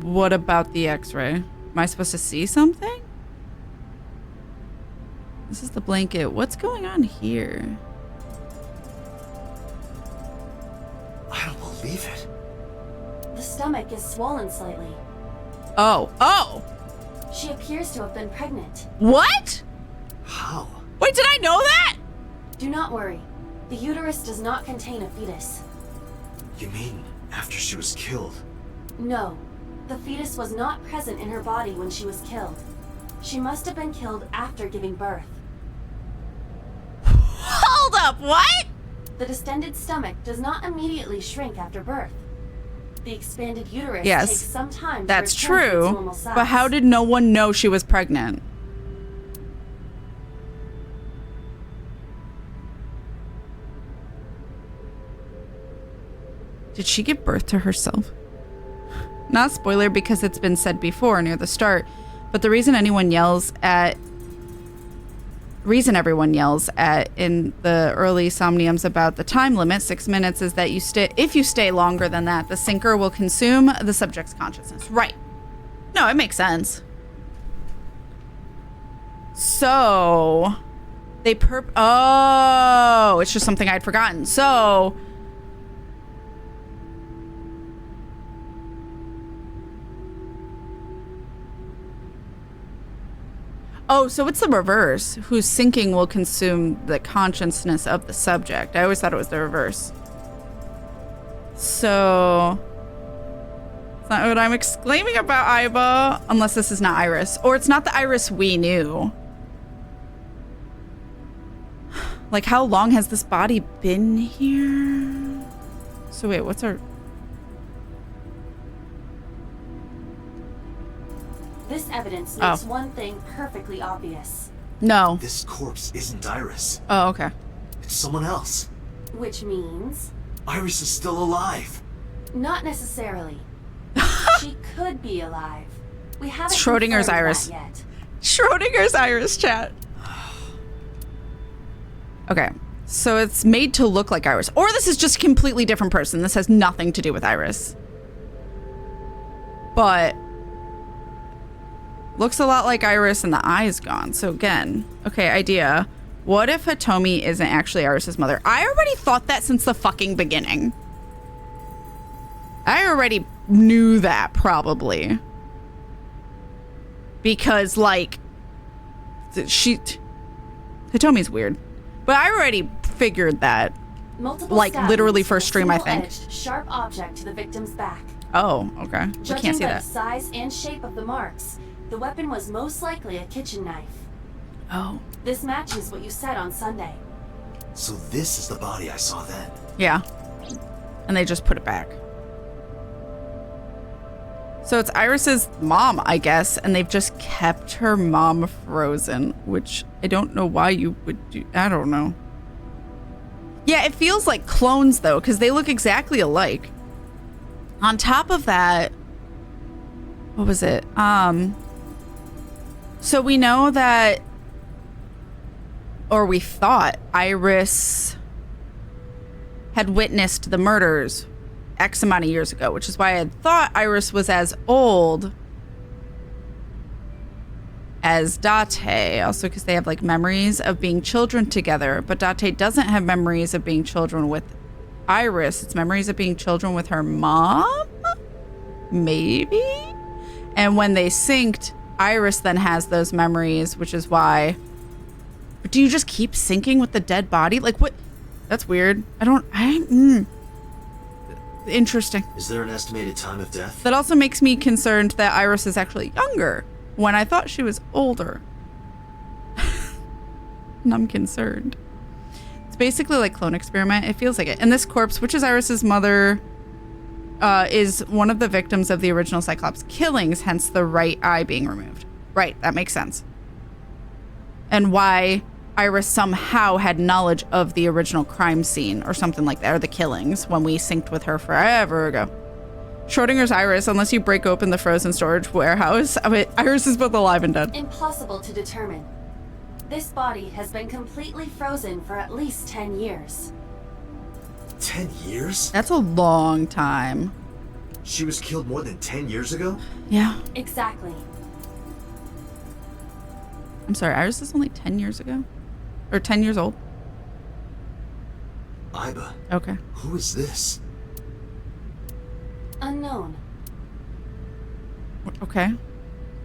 Speaker 1: What about the X-ray? Am I supposed to see something? This is the blanket. What's going on here?
Speaker 5: I don't believe it.
Speaker 6: The stomach is swollen slightly.
Speaker 1: Oh!
Speaker 6: She appears to have been pregnant.
Speaker 1: What?
Speaker 5: How?
Speaker 1: Wait, did I know that?
Speaker 6: Do not worry. The uterus does not contain a fetus.
Speaker 5: You mean after she was killed?
Speaker 6: No. The fetus was not present in her body when she was killed. She must have been killed after giving birth.
Speaker 1: Hold up, what?
Speaker 6: The distended stomach does not immediately shrink after birth. The expanded uterus
Speaker 1: Yes,
Speaker 6: takes some time
Speaker 1: that's
Speaker 6: to return to its
Speaker 1: true.
Speaker 6: normal size.
Speaker 1: But how did no one know she was pregnant? Did she give birth to herself? Not spoiler because it's been said before near the start, but the reason everyone yells at in the early Somniums about the time limit, 6 minutes, is that if you stay longer than that, the sinker will consume the subject's consciousness. Right. No, it makes sense. So they oh, it's just something I'd forgotten. So Oh, so it's the reverse. Whose sinking will consume the consciousness of the subject. I always thought it was the reverse. So... It's not what I'm exclaiming about Aiba. Unless this is not Iris. Or it's not the Iris we knew. Like, how long has this body been here? So wait, what's our...
Speaker 6: This evidence makes one thing perfectly obvious.
Speaker 1: No.
Speaker 5: This corpse isn't Iris.
Speaker 1: Oh, okay.
Speaker 5: It's someone else.
Speaker 6: Which means...
Speaker 5: Iris is still alive.
Speaker 6: Not necessarily. She could be alive. We haven't
Speaker 1: Schrodinger's
Speaker 6: confirmed
Speaker 1: Iris.
Speaker 6: that yet.
Speaker 1: Schrodinger's Iris, chat. Okay. So it's made to look like Iris. Or this is just a completely different person. This has nothing to do with Iris. But... looks a lot like Iris and the eye's gone. So again, okay, idea. What if Hitomi isn't actually Iris's mother? I already thought that since the fucking beginning. I already knew that, probably. Because, like, Hitomi's weird. But I already figured that.
Speaker 6: Multiple
Speaker 1: like,
Speaker 6: stabbings
Speaker 1: literally
Speaker 6: with
Speaker 1: first
Speaker 6: a
Speaker 1: stream, I think.
Speaker 6: single-edged, sharp object to the victim's back.
Speaker 1: Oh, okay. We
Speaker 6: Judging
Speaker 1: can't see
Speaker 6: by
Speaker 1: that.
Speaker 6: the size and shape of the marks, the weapon was most likely a kitchen knife.
Speaker 1: Oh.
Speaker 6: This matches what you said on Sunday.
Speaker 5: So this is the body I saw then.
Speaker 1: Yeah. And they just put it back. So it's Iris's mom, I guess, and they've just kept her mom frozen, which I don't know why you would do. I don't know. Yeah, it feels like clones, though, because they look exactly alike. On top of that, what was it? So we know that, or we thought Iris had witnessed the murders X amount of years ago, which is why I had thought Iris was as old as Date, also because they have like memories of being children together, but Date doesn't have memories of being children with Iris. It's memories of being children with her mom, maybe. And when they synced, Iris then has those memories, which is why. But do you just keep syncing with the dead body? Like, what? That's weird. Interesting.
Speaker 5: Is there an estimated time of death?
Speaker 1: That also makes me concerned that Iris is actually younger when I thought she was older. And I'm concerned. It's basically like clone experiment. It feels like it. And this corpse, which is Iris's mother, is one of the victims of the original Cyclops killings, hence the right eye being removed. Right, that makes sense. And why Iris somehow had knowledge of the original crime scene or something like that, or the killings, when we synced with her forever ago. Schrodinger's Iris, unless you break open the frozen storage warehouse. I mean, Iris is both alive and dead.
Speaker 6: Impossible to determine. This body has been completely frozen for at least 10 years.
Speaker 5: 10 years?
Speaker 1: That's a long time.
Speaker 5: She was killed more than 10 years ago?
Speaker 1: Yeah.
Speaker 6: Exactly.
Speaker 1: I'm sorry, Iris is only 10 years ago? Or 10 years old?
Speaker 5: Aiba.
Speaker 1: Okay.
Speaker 5: Who is this?
Speaker 6: Unknown.
Speaker 1: Okay.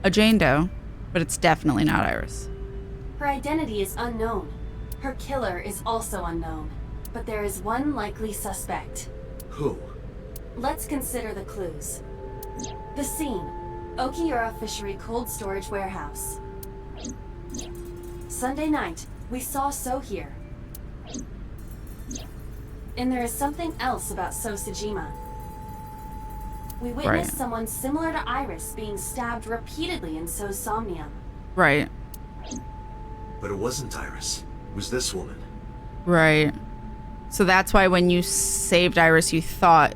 Speaker 1: A Jane Doe, but it's definitely not Iris.
Speaker 6: Her identity is unknown. Her killer is also unknown. But there is one likely suspect.
Speaker 5: Who?
Speaker 6: Let's consider the clues. The scene. Okiura Fishery Cold Storage Warehouse. Sunday night, we saw So here. And there is something else about So Sejima. We witnessed someone similar to Iris being stabbed repeatedly in So's Somnium.
Speaker 1: Right.
Speaker 5: But it wasn't Iris. It was this woman.
Speaker 1: Right. So that's why when you saved Iris, you thought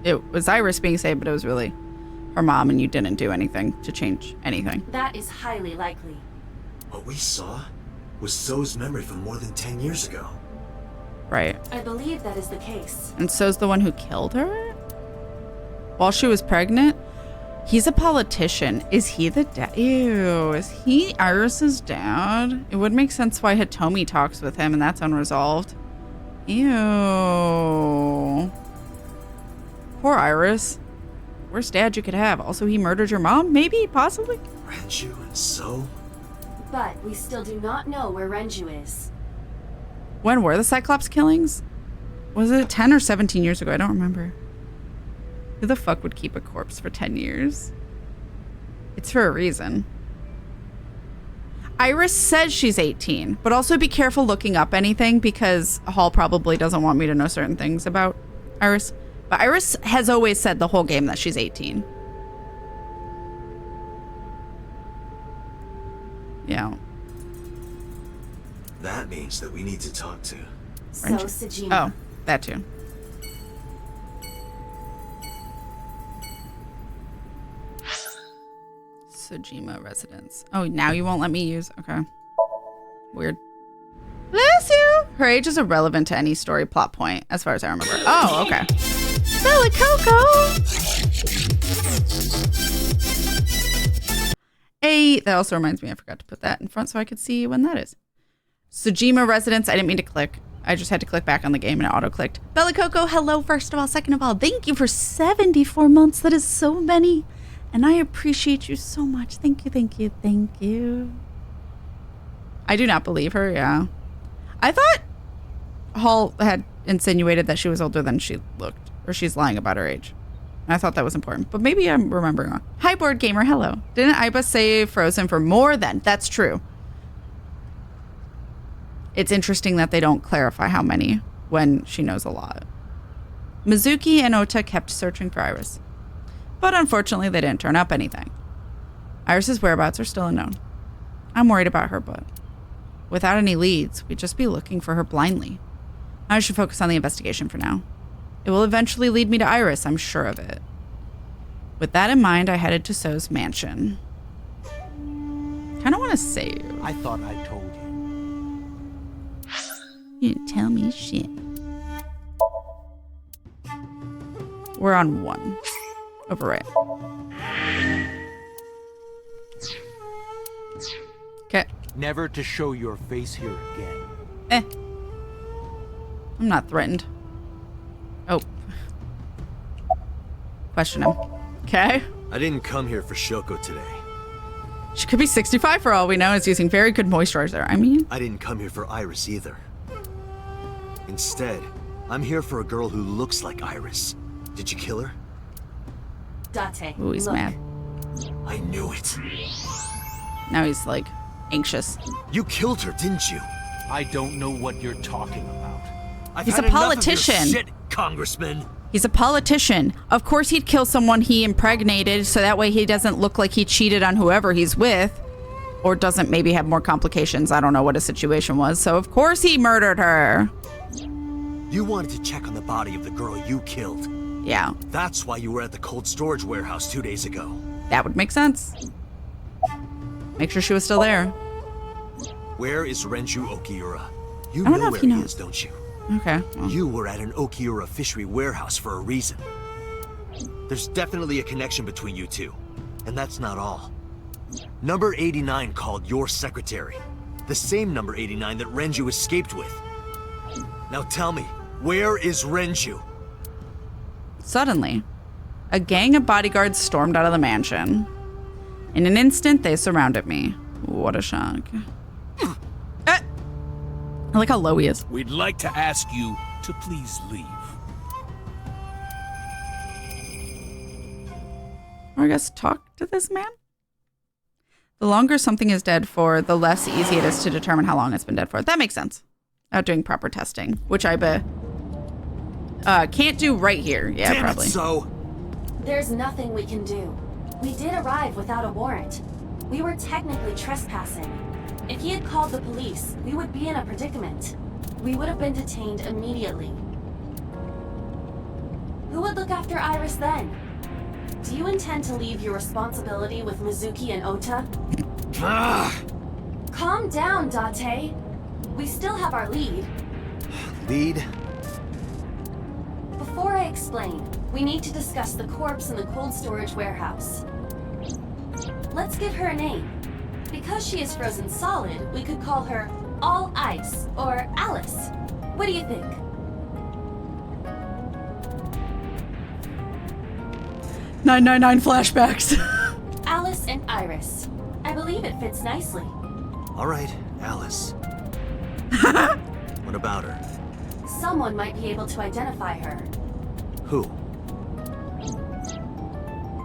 Speaker 1: it was Iris being saved, but it was really her mom, and you didn't do anything to change anything.
Speaker 6: That is highly likely.
Speaker 5: What we saw was So's memory from more than 10 years ago.
Speaker 1: Right.
Speaker 6: I believe that is the case.
Speaker 1: And So's the one who killed her? While she was pregnant? He's a politician. Is he the dad? Ew. Is he Iris's dad? It would make sense why Hitomi talks with him and that's unresolved. Ew. Poor Iris. Worst dad you could have. Also, he murdered your mom? Maybe? Possibly?
Speaker 5: Ranju and So?
Speaker 6: But we still do not know where Renju is.
Speaker 1: When were the Cyclops killings? Was it 10 or 17 years ago? I don't remember. Who the fuck would keep a corpse for 10 years? It's for a reason. Iris says she's 18, but also be careful looking up anything because Hall probably doesn't want me to know certain things about Iris. But Iris has always said the whole game that she's 18. Yeah.
Speaker 5: That means that we need to talk to.
Speaker 6: So,
Speaker 1: Renju.
Speaker 6: Sejima.
Speaker 1: Oh, that too. Sojima residence. Oh, now you won't let me use. Okay. Weird. Bless you. Her age is irrelevant to any story plot point, as far as I remember. Oh, okay. Bella Coco. Hey, that also reminds me, I forgot to put that in front so I could see when that is. Sojima residence. I didn't mean to click. I just had to click back on the game and it auto-clicked. Bella Coco, hello, first of all. Second of all, thank you for 74 months. That is so many. And I appreciate you so much. Thank you, thank you, thank you. I do not believe her, yeah. I thought Hall had insinuated that she was older than she looked. Or she's lying about her age. I thought that was important. But maybe I'm remembering wrong. Hi, Board Gamer, hello. Didn't Iba say Frozen for more than? That's true. It's interesting that they don't clarify how many when she knows a lot. Mizuki and Ota kept searching for Iris. But unfortunately, they didn't turn up anything. Iris's whereabouts are still unknown. I'm worried about her, but without any leads, we'd just be looking for her blindly. I should focus on the investigation for now. It will eventually lead me to Iris, I'm sure of it. With that in mind, I headed to So's mansion. Kinda want to save.
Speaker 8: I thought I told you.
Speaker 1: You didn't tell me shit. We're on 1. Overwrite. Okay.
Speaker 8: Never to show your face here again.
Speaker 1: I'm not threatened. Oh. Question him. Okay.
Speaker 5: I didn't come here for Shoko today.
Speaker 1: She could be 65 for all we know. Is using very good moisturizer. I mean.
Speaker 5: I didn't come here for Iris either. Instead, I'm here for a girl who looks like Iris. Did you kill her?
Speaker 6: Date,
Speaker 1: Ooh, he's
Speaker 6: look.
Speaker 1: mad.
Speaker 5: I knew it.
Speaker 1: Now he's like anxious.
Speaker 5: You killed her, didn't you?
Speaker 8: I don't know what you're talking about.
Speaker 5: I've
Speaker 1: He's
Speaker 5: had
Speaker 1: a
Speaker 5: enough of your
Speaker 1: politician.
Speaker 5: shit, Congressman.
Speaker 1: He's a politician. Of course he'd kill someone he impregnated so that way he doesn't look like he cheated on whoever he's with. Or doesn't maybe have more complications. I don't know what his situation was. So of course he murdered her.
Speaker 5: You wanted to check on the body of the girl you killed.
Speaker 1: Yeah,
Speaker 5: That's why you were at the cold storage warehouse 2 days ago.
Speaker 1: that would make sense. Make sure she was still there.
Speaker 5: Where is Renju Okiura? You
Speaker 1: I don't
Speaker 5: know
Speaker 1: know if
Speaker 5: where
Speaker 1: he
Speaker 5: he
Speaker 1: knows.
Speaker 5: is, don't you?
Speaker 1: Okay. Well,
Speaker 5: You were at an Okiura fishery warehouse for a reason. There's definitely a connection between you two. And that's not all. Number 89 called your secretary. The same number 89 that Renju escaped with. Now tell me, where is Renju?
Speaker 1: suddenly, a gang of bodyguards stormed out of the mansion. In an instant, they surrounded me. What a shock. I like how low he is.
Speaker 8: We'd like to ask you to please leave.
Speaker 1: Or I guess talk to this man? The longer something is dead for, the less easy it is to determine how long it's been dead for. That makes sense. Without doing proper testing, which I bet can't do right here. Yeah,
Speaker 5: Damn
Speaker 1: probably.
Speaker 5: It, so
Speaker 6: There's nothing we can do. We did arrive without a warrant. We were technically trespassing. If he had called the police, we would be in a predicament. We would have been detained immediately. Who would look after Iris then? Do you intend to leave your responsibility with Mizuki and Ota? Calm down, Date. We still have our lead.
Speaker 5: lead?
Speaker 6: Before I explain, we need to discuss the corpse in the cold storage warehouse. Let's give her a name. Because she is frozen solid, we could call her All Ice or Alice. What do you think?
Speaker 1: $999 flashbacks.
Speaker 6: Alice and Iris. I believe it fits nicely.
Speaker 5: All right, Alice. What about her?
Speaker 6: Someone might be able to identify her.
Speaker 5: Who?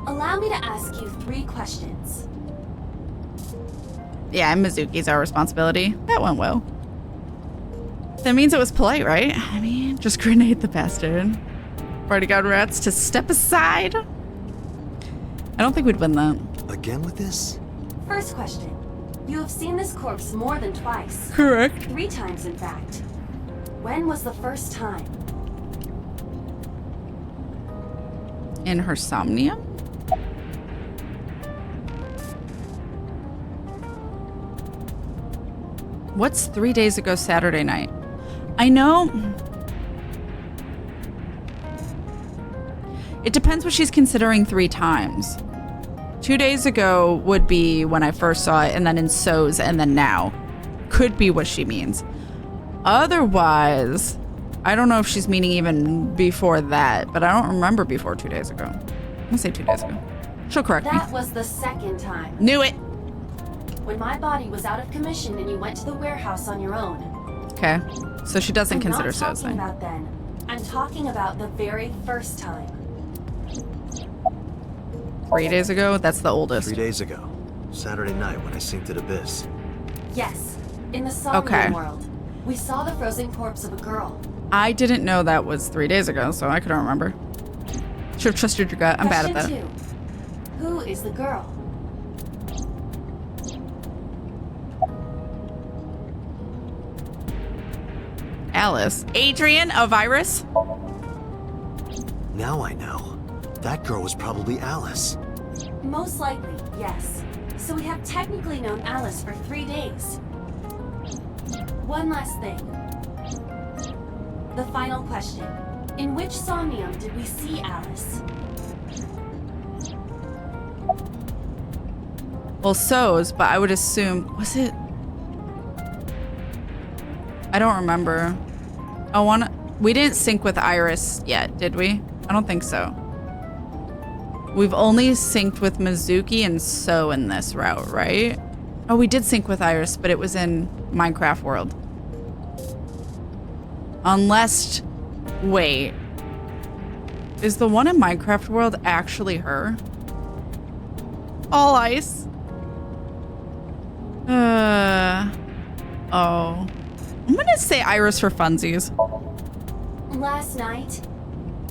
Speaker 6: Allow me to ask you 3 questions.
Speaker 1: Yeah, Mizuki's our responsibility. That went well. That means it was polite, right? I mean, just grenade the bastard. Already got rats to step aside. I don't think we'd win that.
Speaker 5: Again with this?
Speaker 6: First question. You have seen this corpse more than twice.
Speaker 1: Correct.
Speaker 6: 3 times, in fact. When was the first time?
Speaker 1: In her somnium? What's 3 days ago Saturday night? I know. It depends what she's considering 3 times. 2 days ago would be when I first saw it, and then in So's, and then now. Could be what she means. Otherwise, I don't know if she's meaning even before that, but I don't remember before 2 days ago. I'm gonna say 2 days ago. She'll correct me.
Speaker 6: That was the second time.
Speaker 1: Knew it.
Speaker 6: When my body was out of commission and you went to the warehouse on your own.
Speaker 1: Okay, so she doesn't consider
Speaker 6: I'm
Speaker 1: So's
Speaker 6: not talking
Speaker 1: then.
Speaker 6: about then. I'm talking about the very first time.
Speaker 1: 3 days ago? That's the oldest.
Speaker 5: 3 days ago. Saturday night when I synced at Abyss.
Speaker 6: Yes, in the Somnium
Speaker 1: Okay.
Speaker 6: world. We saw the frozen corpse of a girl.
Speaker 1: I didn't know that was 3 days ago, so I couldn't remember. Should've trusted your gut. I'm bad at that.
Speaker 6: Question 2. Who is the girl?
Speaker 1: Alice. Adrian of Iris?
Speaker 5: Now I know. That girl was probably Alice.
Speaker 6: Most likely, yes. So we have technically known Alice for 3 days. One last thing. The final question. In which Somnium did we see Alice?
Speaker 1: Well, So's, but I would assume... Was it... I don't remember. We didn't sync with Iris yet, did we? I don't think so. We've only synced with Mizuki and So in this route, right? Oh, we did sync with Iris, but it was in Minecraft world. Unless... Wait. Is the one in Minecraft world actually her? All ice. Oh. I'm gonna say Iris for funsies.
Speaker 6: Last night,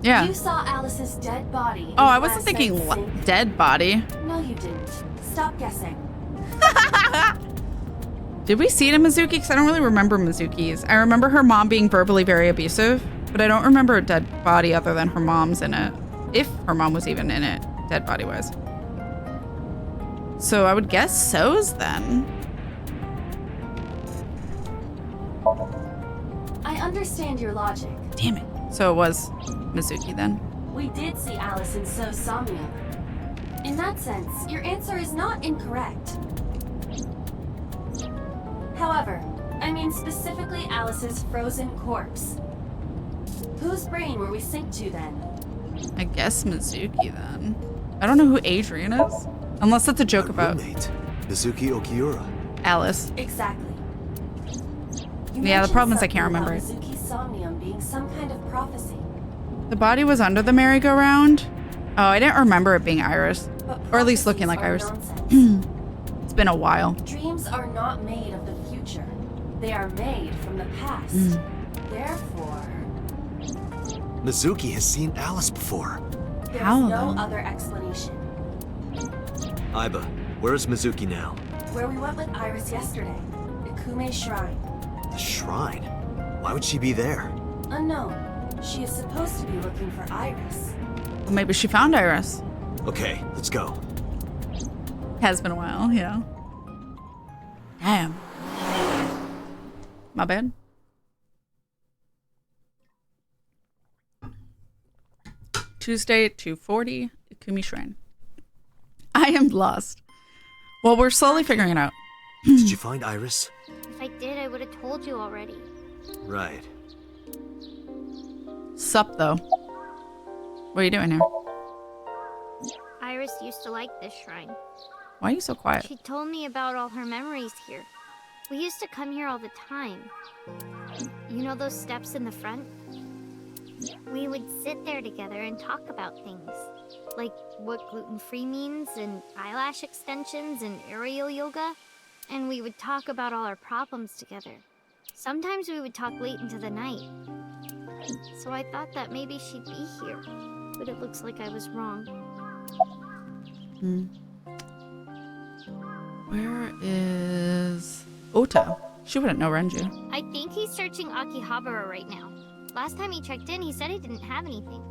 Speaker 1: Yeah.
Speaker 6: you saw Alice's dead body.
Speaker 1: Oh,
Speaker 6: in
Speaker 1: I wasn't
Speaker 6: last
Speaker 1: thinking
Speaker 6: night's sink.
Speaker 1: dead body.
Speaker 6: No, you didn't. Stop guessing.
Speaker 1: Did we see it in Mizuki? Because I don't really remember Mizuki's. I remember her mom being verbally very abusive, but I don't remember a dead body other than her mom's in it. If her mom was even in it, dead body wise. So I would guess So's then.
Speaker 6: I understand your logic.
Speaker 1: Damn it. So it was Mizuki then.
Speaker 6: We did see Alice in So Somnium. In that sense, your answer is not incorrect. However, I mean specifically Alice's frozen corpse. Whose brain were we synced to then?
Speaker 1: I guess Mizuki then. I don't know who Adrian is. Unless that's a joke
Speaker 5: My
Speaker 1: about
Speaker 5: roommate, Mizuki Okiura.
Speaker 1: Alice.
Speaker 6: Exactly. You
Speaker 1: Yeah, the
Speaker 6: mentioned
Speaker 1: problem is I
Speaker 6: something
Speaker 1: can't remember
Speaker 6: about
Speaker 1: it.
Speaker 6: Mizuki's Somnium being some kind of prophecy.
Speaker 1: The body was under the merry-go-round. Oh, I didn't remember it being Iris.
Speaker 6: But
Speaker 1: Or at least looking
Speaker 6: prophecies
Speaker 1: like
Speaker 6: are
Speaker 1: Iris.
Speaker 6: nonsense.
Speaker 1: It's been a while.
Speaker 6: Dreams are not made of the future. They are made from the past. Therefore,
Speaker 5: Mizuki has seen Alice before.
Speaker 6: there's
Speaker 1: How,
Speaker 6: no
Speaker 1: though?
Speaker 6: other explanation.
Speaker 5: Aiba, where is Mizuki now?
Speaker 6: Where we went with Iris yesterday, the Kume Shrine.
Speaker 5: The shrine? Why would she be there?
Speaker 6: Unknown. She is supposed to be looking for Iris.
Speaker 1: Well, maybe she found Iris.
Speaker 5: Okay, let's go.
Speaker 1: Has been a while, yeah. Damn. My bad. Tuesday, 2:40, Ikumi Shrine. I am lost. Well, we're slowly figuring it out.
Speaker 5: Did you find Iris?
Speaker 2: If I did, I would have told you already.
Speaker 5: Right.
Speaker 1: Sup, though. What are you doing here?
Speaker 2: Iris used to like this shrine.
Speaker 1: Why are you so quiet?
Speaker 2: She told me about all her memories here. We used to come here all the time. You know those steps in the front? We would sit there together and talk about things. Like what gluten-free means, and eyelash extensions, and aerial yoga. And we would talk about all our problems together. Sometimes we would talk late into the night. So I thought that maybe she'd be here. But it looks like I was wrong.
Speaker 1: Where is Ota? She wouldn't know Renju.
Speaker 2: I think he's searching Akihabara right now. Last time he checked in, he said he didn't have anything.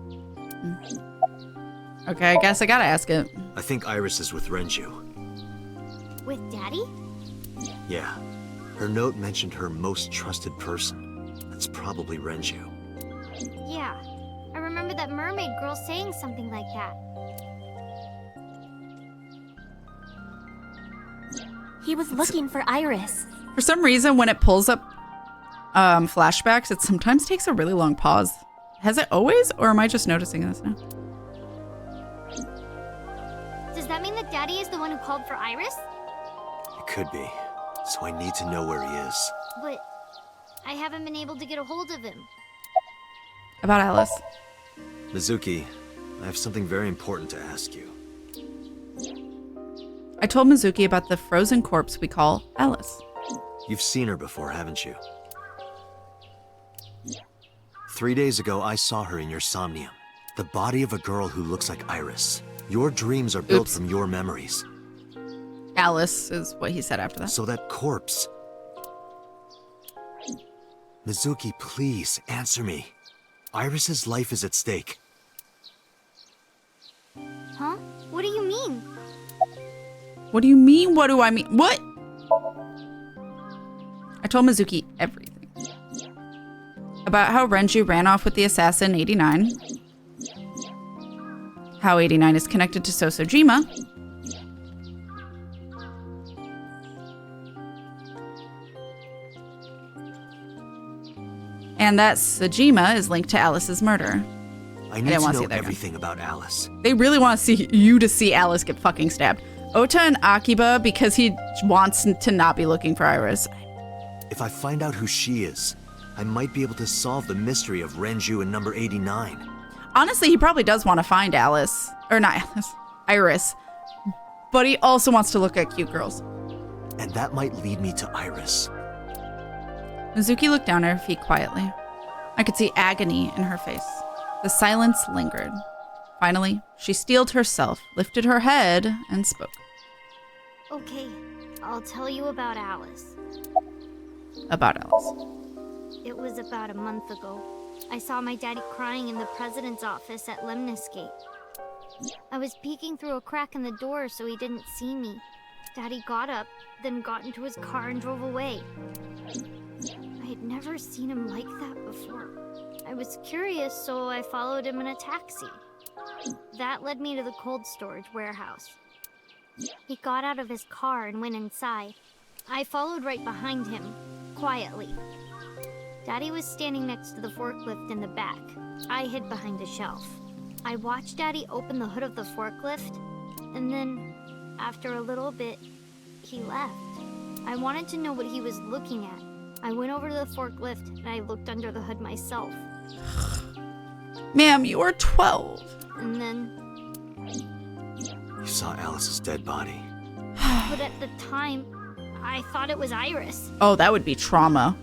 Speaker 1: Okay, I guess I gotta ask it.
Speaker 5: I think Iris is with Renju.
Speaker 2: With Daddy?
Speaker 5: Yeah. Her note mentioned her most trusted person. That's probably Renju.
Speaker 2: Yeah. I remember that mermaid girl saying something like that.
Speaker 9: He was looking for Iris.
Speaker 1: For some reason, when it pulls up flashbacks, it sometimes takes a really long pause. Has it always, or am I just noticing this now?
Speaker 2: Does that mean that Daddy is the one who called for Iris?
Speaker 5: It could be. So I need to know where he is.
Speaker 2: But I haven't been able to get a hold of him.
Speaker 1: About Alice.
Speaker 5: Mizuki, I have something very important to ask you.
Speaker 1: I told Mizuki about the frozen corpse we call Alice.
Speaker 5: You've seen her before, haven't you? 3 days ago, I saw her in your Somnium. The body of a girl who looks like Iris. Your dreams are built from your memories.
Speaker 1: Alice is what he said after that.
Speaker 5: So that corpse... Mizuki, please, answer me. Iris's life is at stake.
Speaker 2: Huh? What do you mean?
Speaker 1: What do you mean? What do I mean? What? I told Mizuki everything. About how Renju ran off with the assassin 89. How 89 is connected to Sosojima. And that Sojima is linked to Alice's murder.
Speaker 5: I need to know everything about Alice.
Speaker 1: They really want to see you to see Alice get fucking stabbed. Ota and Akiba because he wants to not be looking for Iris.
Speaker 5: If I find out who she is, I might be able to solve the mystery of Renju and number 89.
Speaker 1: Honestly, he probably does want to find Alice. Or not Alice, Iris. But he also wants to look at cute girls.
Speaker 5: And that might lead me to Iris.
Speaker 1: Mizuki looked down at her feet quietly. I could see agony in her face. The silence lingered. Finally, she steeled herself, lifted her head, and spoke.
Speaker 2: Okay, I'll tell you about Alice.
Speaker 1: About Alice.
Speaker 2: It was about a month ago. I saw my daddy crying in the president's office at Lemnis Gate. I was peeking through a crack in the door so he didn't see me. Daddy got up, then got into his car and drove away. I had never seen him like that before. I was curious, so I followed him in a taxi. That led me to the cold storage warehouse. He got out of his car and went inside. I followed right behind him, quietly. Daddy was standing next to the forklift in the back. I hid behind a shelf. I watched Daddy open the hood of the forklift, and then, after a little bit, he left. I wanted to know what he was looking at. I went over to the forklift, and I looked under the hood myself.
Speaker 1: Ma'am, you are 12.
Speaker 2: And then...
Speaker 5: You saw Alice's dead body.
Speaker 2: But at the time, I thought it was Iris.
Speaker 1: Oh, that would be trauma.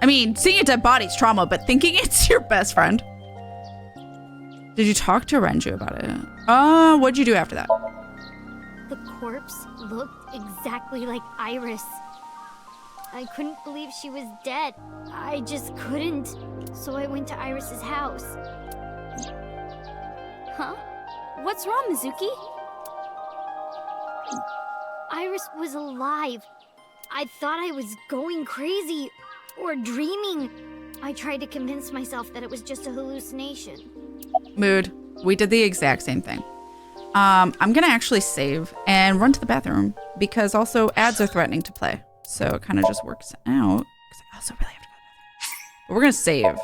Speaker 1: I mean, seeing a dead body's trauma, but thinking it's your best friend. Did you talk to Renju about it? What'd you do after that?
Speaker 2: The corpse looked exactly like Iris. I couldn't believe she was dead. I just couldn't. So I went to Iris's house.
Speaker 9: Huh? What's wrong, Mizuki?
Speaker 2: Iris was alive. I thought I was going crazy or dreaming. I tried to convince myself that it was just a hallucination.
Speaker 1: Mood. We did the exact same thing. I'm gonna actually save and run to the bathroom because also ads are threatening to play. So it kind of just works out. Because I also really have to go to the bathroom. But we're gonna save.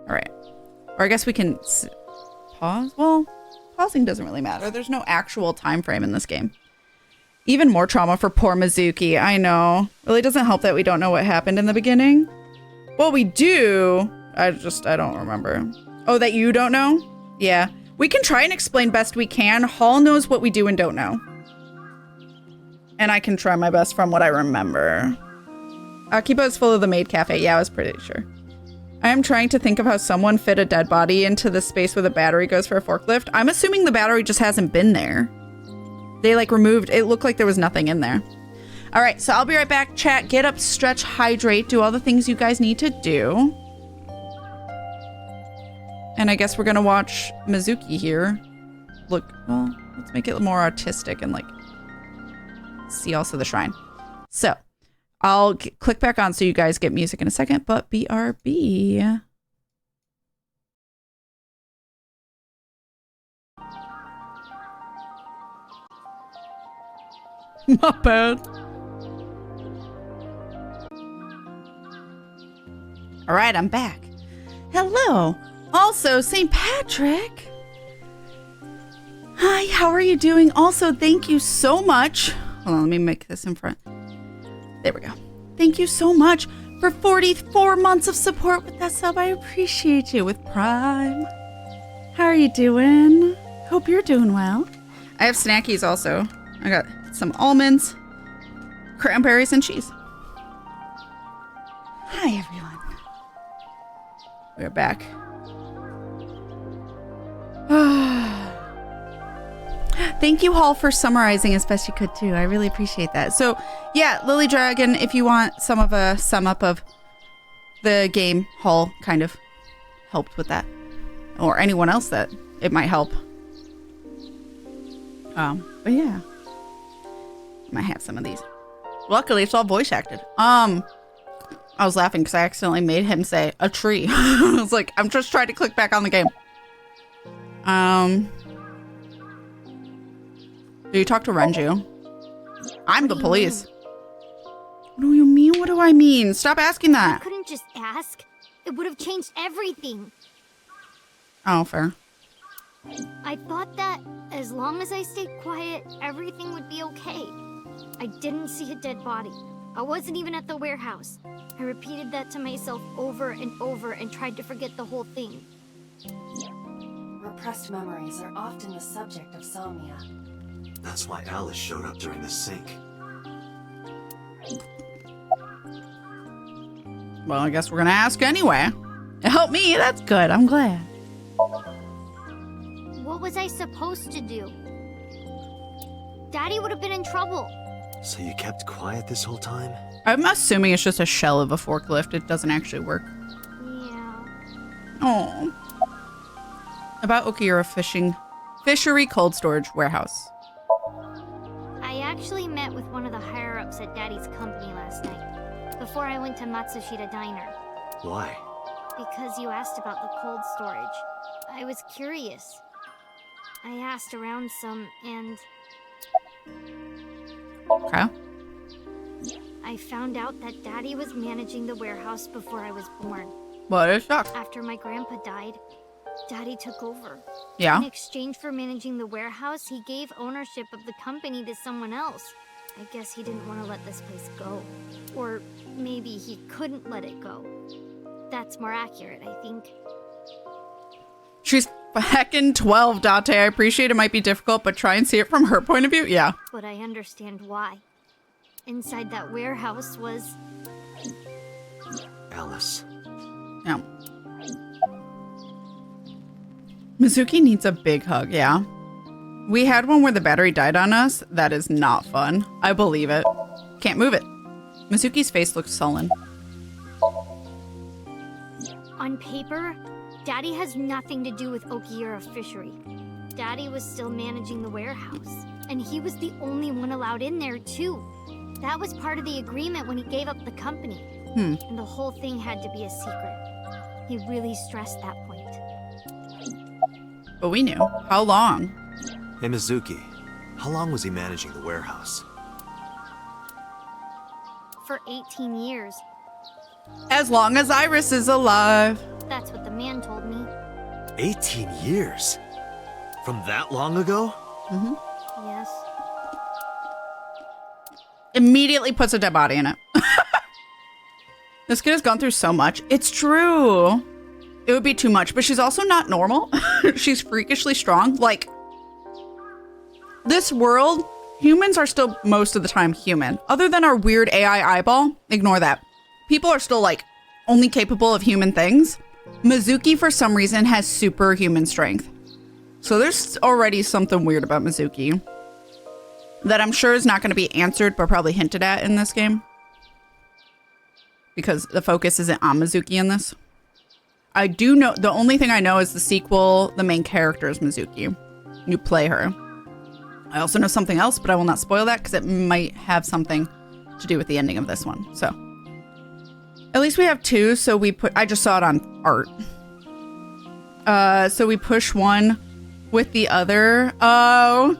Speaker 1: All right. Or I guess we can pause. Well, Pausing doesn't really matter. There's no actual time frame in this game. Even more trauma for poor Mizuki. I know. Really doesn't help that we don't know what happened in the beginning. Well, we do. I don't remember. Oh, that you don't know? Yeah. We can try and explain best we can. Hall knows what we do and don't know. And I can try my best from what I remember. Akiba is full of the maid cafe. Yeah, I was pretty sure. I am trying to think of how someone fit a dead body into the space where the battery goes for a forklift. I'm assuming the battery just hasn't been there. They like removed, it looked like there was nothing in there. All right, so I'll be right back. Chat, get up, stretch, hydrate, do all the things you guys need to do. And I guess we're gonna watch Mizuki here. Look, well, let's make it more artistic and like see also the shrine. So I'll click back on so you guys get music in a second, but BRB. My bad. All right, I'm back. Hello. Also, St. Patrick. Hi, how are you doing? Also, thank you so much. Hold on, let me make this in front. There we go. Thank you so much for 44 months of support with that sub. I appreciate you with Prime. How are you doing? Hope you're doing well. I have snackies also. I got some almonds, cranberries, and cheese. Hi, everyone. We're back. Thank you, Hall, for summarizing as best you could, too. I really appreciate that. So, yeah, Lily Dragon, if you want some of a sum up of the game, Hall kind of helped with that. Or anyone else that it might help. But yeah. Might have some of these. Luckily, it's all voice acted. I was laughing because I accidentally made him say a tree. I was like, I'm just trying to click back on the game. Do you talk to Renju? I'm the police. What do you mean? What do I mean? Stop asking that.
Speaker 2: I couldn't just ask. It would have changed everything.
Speaker 1: Oh, fair.
Speaker 2: I thought that as long as I stayed quiet, everything would be okay. I didn't see a dead body. I wasn't even at the warehouse. I repeated that to myself over and over and tried to forget the whole thing.
Speaker 6: Repressed memories are often the subject of somnia.
Speaker 5: That's why Alice showed up during the sync.
Speaker 1: Well, I guess we're gonna ask anyway. It helped me. That's good. I'm glad.
Speaker 2: What was I supposed to do? Daddy would have been in trouble.
Speaker 5: So you kept quiet this whole time?
Speaker 1: I'm assuming it's just a shell of a forklift. It doesn't actually work.
Speaker 2: Yeah.
Speaker 1: Oh. About Okiura Fishery Cold Storage Warehouse.
Speaker 2: I actually met with one of the higher-ups at Daddy's company last night, before I went to Matsushita Diner.
Speaker 5: Why?
Speaker 2: Because you asked about the cold storage. I was curious. I asked around some, and
Speaker 1: Okay.
Speaker 2: I found out that Daddy was managing the warehouse before I was born.
Speaker 1: What a shock.
Speaker 2: After my grandpa died, Daddy took over.
Speaker 1: Yeah.
Speaker 2: In exchange for managing the warehouse, he gave ownership of the company to someone else. I guess he didn't want to let this place go. Or maybe he couldn't let it go. That's more accurate, I think.
Speaker 1: She's heckin' 12, Dante. I appreciate it might be difficult, but try and see it from her point of view. Yeah.
Speaker 2: But I understand why. Inside that warehouse was...
Speaker 5: Alice.
Speaker 1: Yeah. Mizuki needs a big hug, yeah. We had one where the battery died on us. That is not fun. I believe it. Can't move it. Mizuki's face looks sullen.
Speaker 2: On paper, Daddy has nothing to do with Okiura Fishery. Daddy was still managing the warehouse, and he was the only one allowed in there, too. That was part of the agreement when he gave up the company. And the whole thing had to be a secret. He really stressed that point.
Speaker 1: But we knew. How long?
Speaker 5: Hey, Mizuki. How long was he managing the warehouse?
Speaker 2: For 18 years.
Speaker 1: As long as Iris is alive.
Speaker 2: That's what the man told me.
Speaker 5: 18 years? From that long ago?
Speaker 2: Yes.
Speaker 1: Immediately puts a dead body in it. This kid has gone through so much. It's true. It would be too much, but she's also not normal. She's freakishly strong. Like, this world, humans are still most of the time human. Other than our weird AI eyeball, ignore that. People are still like only capable of human things. Mizuki, for some reason, has superhuman strength. So there's already something weird about Mizuki that I'm sure is not going to be answered, but probably hinted at in this game. Because the focus isn't on Mizuki in this. I do know, the only thing I know is the sequel, the main character is Mizuki. You play her. I also know something else, but I will not spoil that because it might have something to do with the ending of this one. So at least we have two. So we put, I just saw it on art. So we push one with the other. Oh,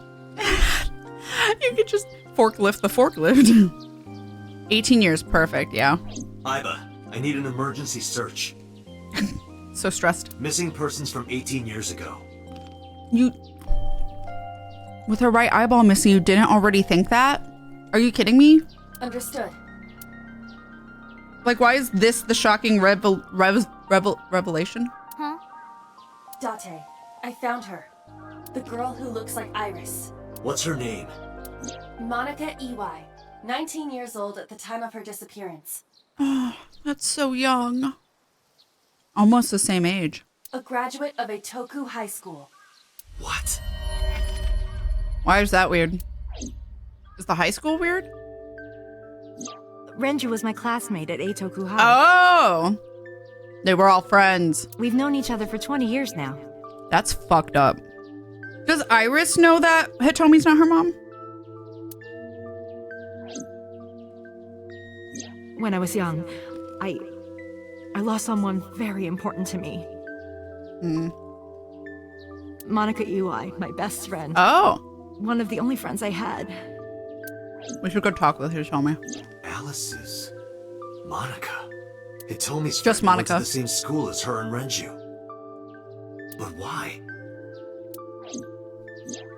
Speaker 1: you could just forklift the forklift. 18 years. Perfect. Yeah.
Speaker 5: Iba, I need an emergency search.
Speaker 1: So stressed.
Speaker 5: Missing persons from 18 years ago.
Speaker 1: You, with her right eyeball missing, you didn't already think that? Are you kidding me?
Speaker 6: Understood.
Speaker 1: Like, why is this the shocking revelation?
Speaker 2: Huh?
Speaker 6: Date, I found her. The girl who looks like Iris.
Speaker 5: What's her name?
Speaker 6: Monica Ey, 19 years old at the time of her disappearance.
Speaker 1: Oh, that's so young. Almost the same age.
Speaker 6: A graduate of a Toku high school.
Speaker 5: What?
Speaker 1: Why is that weird? Is the high school weird?
Speaker 7: Renju was my classmate at Eitoku High.
Speaker 1: Oh! They were all friends.
Speaker 7: We've known each other for 20 years now.
Speaker 1: That's fucked up. Does Iris know that Hitomi's not her mom?
Speaker 7: When I was young, I lost someone very important to me. Monica Ey, my best friend.
Speaker 1: Oh.
Speaker 7: One of the only friends I had.
Speaker 1: We should go talk with Hitomi.
Speaker 5: Alice's Monica. Hitomi's
Speaker 1: Just
Speaker 5: friend went
Speaker 1: Monica.
Speaker 5: to the same school as her and Renju. But why?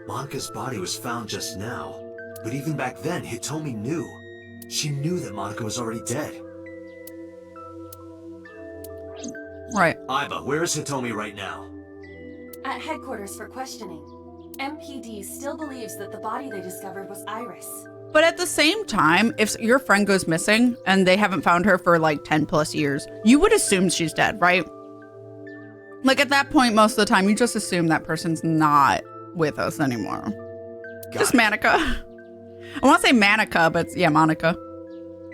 Speaker 5: Monica's body was found just now. But even back then, Hitomi knew. She knew that Monica was already dead.
Speaker 1: Right.
Speaker 5: Iba, where is Hitomi right now?
Speaker 6: At headquarters for questioning. MPD still believes that the body they discovered was Iris.
Speaker 1: But at the same time, if your friend goes missing and they haven't found her for like 10 plus years, you would assume she's dead, right? Like at that point, most of the time, you just assume that person's not with us anymore. Just Monica. I want to say Manica, but yeah, Monica.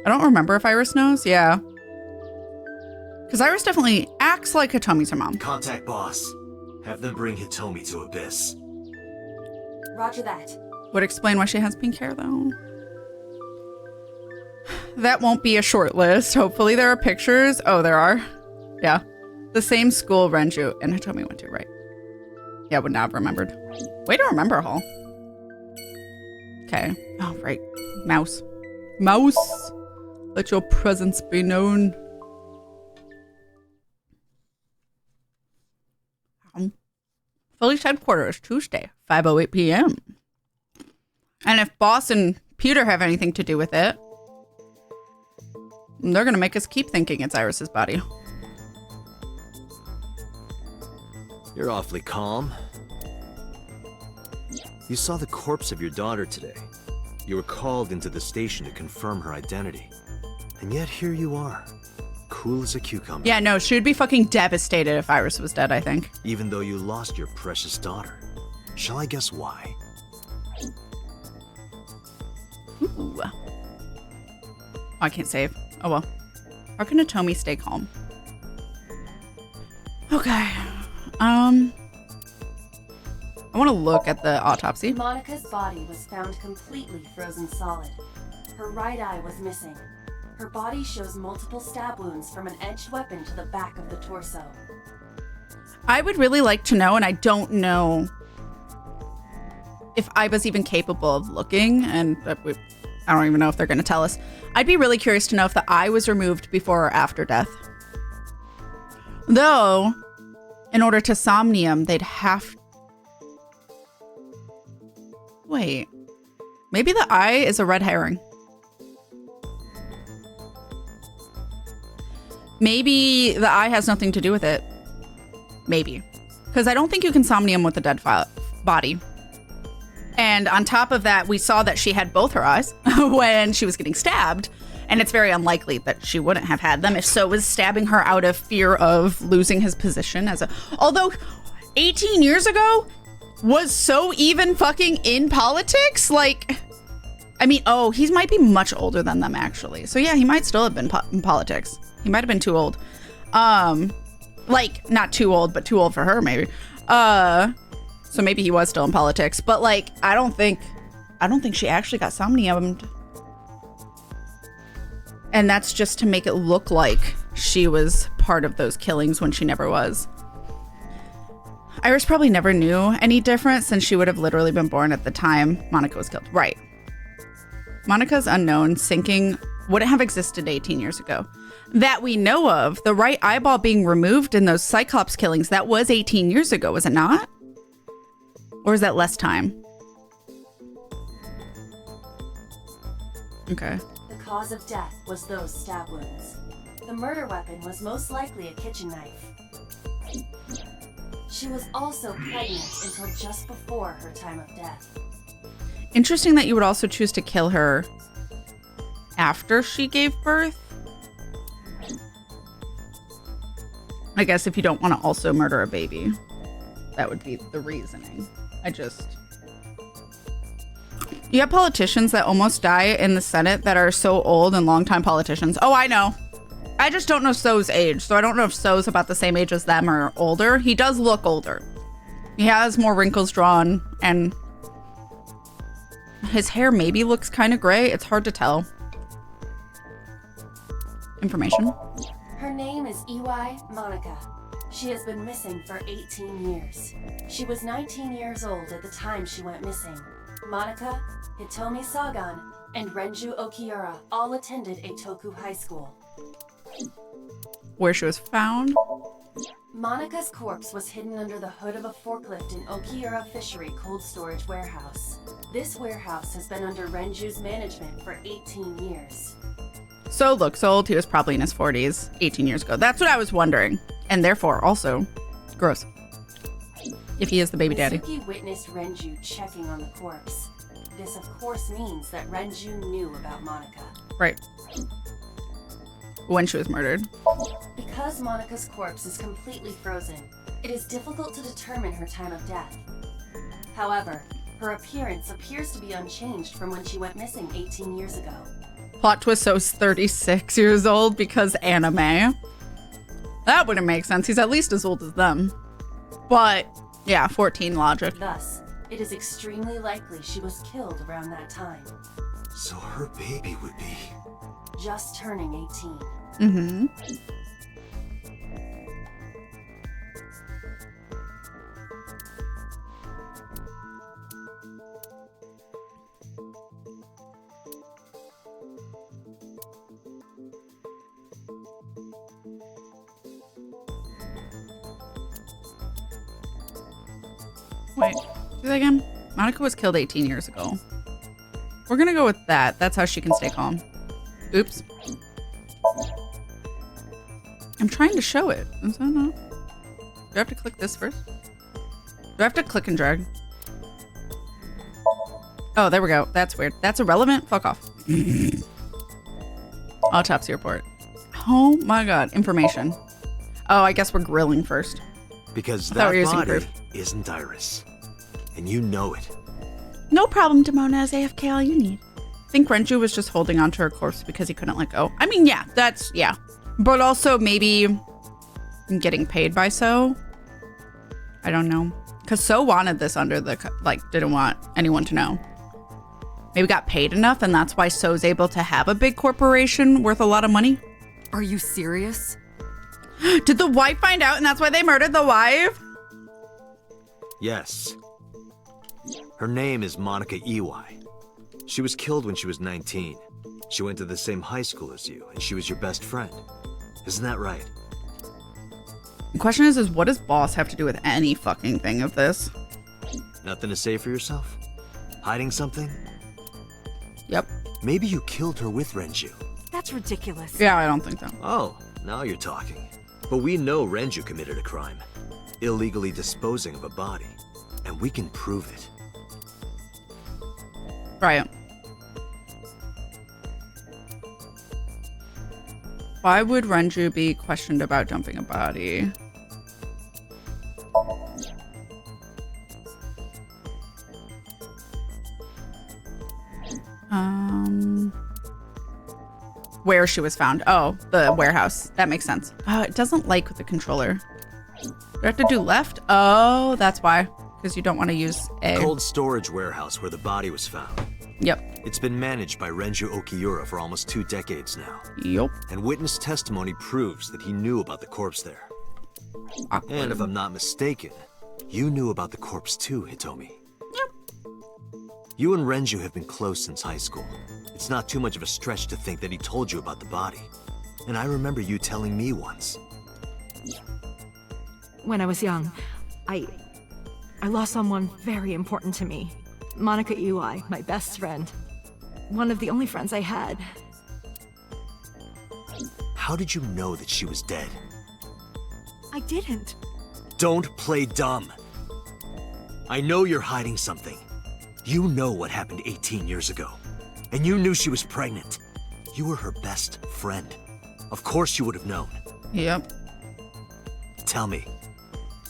Speaker 1: I don't remember if Iris knows. Yeah. Because Iris definitely acts like Hitomi's her mom.
Speaker 5: Contact boss. Have them bring Hitomi to Abyss.
Speaker 6: Roger that.
Speaker 1: Would explain why she has pink hair, though. That won't be a short list. Hopefully there are pictures. Oh, there are. Yeah. The same school Renju and Hitomi went to, right? Yeah, would not have remembered. Way to remember, Hall. Okay. Oh, right. Mouse. Mouse. Let your presence be known. Police headquarters, Tuesday, 5:08 p.m. And if Boss and Peter have anything to do with it, they're going to make us keep thinking it's Iris's body.
Speaker 5: You're awfully calm. You saw the corpse of your daughter today. You were called into the station to confirm her identity. And yet here you are, cool as a cucumber.
Speaker 1: Yeah, no, she would be fucking devastated if Iris was dead, I think.
Speaker 5: Even though you lost your precious daughter. Shall I guess why?
Speaker 1: Ooh. Oh, I can't save. Oh well. How can Hitomi stay calm? Okay. I want to look at the autopsy.
Speaker 6: Monica's body was found completely frozen solid. Her right eye was missing. Her body shows multiple stab wounds from an edged weapon to the back of the torso.
Speaker 1: I would really like to know, and I don't know if Iba's even capable of looking, and I don't even know if they're going to tell us. I'd be really curious to know if the eye was removed before or after death. Though, in order to Somnium, they'd have Wait. Maybe the eye is a red herring. Maybe the eye has nothing to do with it. Maybe. Because I don't think you can somnium with a dead body. And on top of that, we saw that she had both her eyes when she was getting stabbed. And it's very unlikely that she wouldn't have had them if So was stabbing her out of fear of losing his position as a... Although 18 years ago, was So even fucking in politics? Like, I mean, oh, he might be much older than them, actually. So yeah, he might still have been in politics. He might have been too old. Like, not too old, but too old for her, maybe. So maybe he was still in politics. But, like, I don't think she actually got somniumed. And that's just to make it look like she was part of those killings when she never was. Iris probably never knew any different since she would have literally been born at the time Monica was killed. Right. Monica's unknown sinking wouldn't have existed 18 years ago. That we know of, the right eyeball being removed in those Cyclops killings, that was 18 years ago, was it not? Or is that less time? Okay.
Speaker 6: The cause of death was those stab wounds. The murder weapon was most likely a kitchen knife. She was also pregnant until just before her time of death.
Speaker 1: Interesting that you would also choose to kill her after she gave birth. I guess if you don't want to also murder a baby, that would be the reasoning. You have politicians that almost die in the Senate that are so old and longtime politicians. Oh, I know. I just don't know So's age, so I don't know if So's about the same age as them or older. He does look older. He has more wrinkles drawn, and his hair maybe looks kind of gray. It's hard to tell. Information.
Speaker 6: Her name is Iwai Monica. She has been missing for 18 years. She was 19 years old at the time she went missing. Monica, Hitomi Sagan, and Renju Okiura all attended Eitoku High School.
Speaker 1: Where she was found?
Speaker 6: Monica's corpse was hidden under the hood of a forklift in Okiura Fishery cold storage warehouse. This warehouse has been under Renju's management for 18 years.
Speaker 1: So looks old. He was probably in his 40s 18 years ago. That's what I was wondering. And therefore, also, gross. If he is the baby daddy.
Speaker 6: Mizuki witnessed Renju checking on the corpse. This, of course, means that Renju knew about Monica.
Speaker 1: Right. When she was murdered.
Speaker 6: Because Monica's corpse is completely frozen, it is difficult to determine her time of death. However, her appearance appears to be unchanged from when she went missing 18 years ago.
Speaker 1: Plot twist, So's 36 years old because anime. That wouldn't make sense. He's at least as old as them. But, yeah, 14 logic.
Speaker 6: Thus, it is extremely likely she was killed around that time.
Speaker 5: So her baby would be...
Speaker 6: just turning 18.
Speaker 1: Mm-hmm. Wait, do that again? Monica was killed 18 years ago. We're gonna go with that. That's how she can stay calm. Oops. I'm trying to show it. Is that not? Do I have to click this first? Do I have to click and drag? Oh, there we go. That's weird. That's irrelevant. Fuck off. Autopsy report. Oh my god. Information. Oh, I guess we're grilling first.
Speaker 5: Because
Speaker 1: I thought we were
Speaker 5: that
Speaker 1: using
Speaker 5: body
Speaker 1: proof.
Speaker 5: isn't Iris. And you know it.
Speaker 1: No problem, Demona is AFK all you need. I think Renju was just holding onto her corpse because he couldn't let go. I mean, yeah, yeah. But also maybe getting paid by So. I don't know. Because So wanted this under the, didn't want anyone to know. Maybe got paid enough and that's why So's able to have a big corporation worth a lot of money.
Speaker 7: Are you serious?
Speaker 1: Did the wife find out and that's why they murdered the wife?
Speaker 5: Yes. Her name is Monica Iwai. She was killed when she was 19. She went to the same high school as you, and she was your best friend. Isn't that right?
Speaker 1: The question is what does boss have to do with any fucking thing of this?
Speaker 5: Nothing to say for yourself? Hiding something?
Speaker 1: Yep.
Speaker 5: Maybe you killed her with Renju.
Speaker 7: That's ridiculous.
Speaker 1: Yeah, I don't think so.
Speaker 5: Oh, now you're talking. But we know Renju committed a crime. Illegally disposing of a body. And we can prove it.
Speaker 1: Right. Why would Renju be questioned about dumping a body? Where she was found. Oh, the warehouse. That makes sense. Oh, it doesn't like with the controller. Do I have to do left? Oh, that's why. Because you don't want to use A.
Speaker 5: Cold storage warehouse where the body was found.
Speaker 1: Yep.
Speaker 5: It's been managed by Renju Okiura for almost 2 decades now.
Speaker 1: Yep.
Speaker 5: And witness testimony proves that he knew about the corpse there. And if I'm not mistaken, you knew about the corpse too, Hitomi.
Speaker 1: Yep.
Speaker 5: You and Renju have been close since high school. It's not too much of a stretch to think that he told you about the body. And I remember you telling me once.
Speaker 7: When I was young, I lost someone very important to me. Monica Iwai, my best friend. One of the only friends I had.
Speaker 5: How did you know that she was dead?
Speaker 7: I didn't.
Speaker 5: Don't play dumb. I know you're hiding something. You know what happened 18 years ago. And you knew she was pregnant. You were her best friend. Of course you would have known.
Speaker 1: Yep.
Speaker 5: Tell me.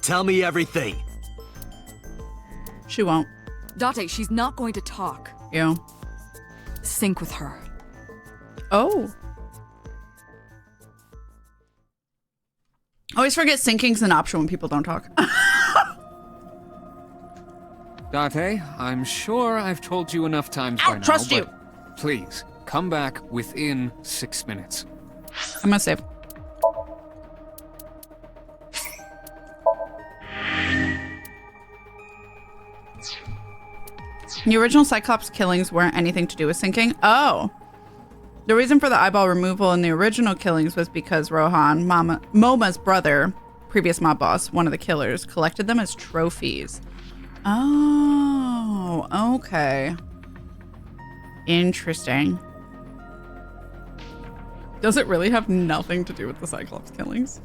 Speaker 5: Tell me everything.
Speaker 1: She won't.
Speaker 10: Date, she's not going to talk.
Speaker 1: Yeah.
Speaker 10: Sync with her.
Speaker 1: Oh. Always forget syncing's an option when people don't talk.
Speaker 11: Date, I'm sure I've told you enough times by now.
Speaker 1: Trust you.
Speaker 11: Please, come back within 6 minutes.
Speaker 1: I'm gonna save. The original Cyclops killings weren't anything to do with syncing. Oh. The reason for the eyeball removal in the original killings was because Rohan, Moma's brother, previous mob boss, one of the killers, collected them as trophies. Oh, okay. Interesting. Does it really have nothing to do with the Cyclops killings?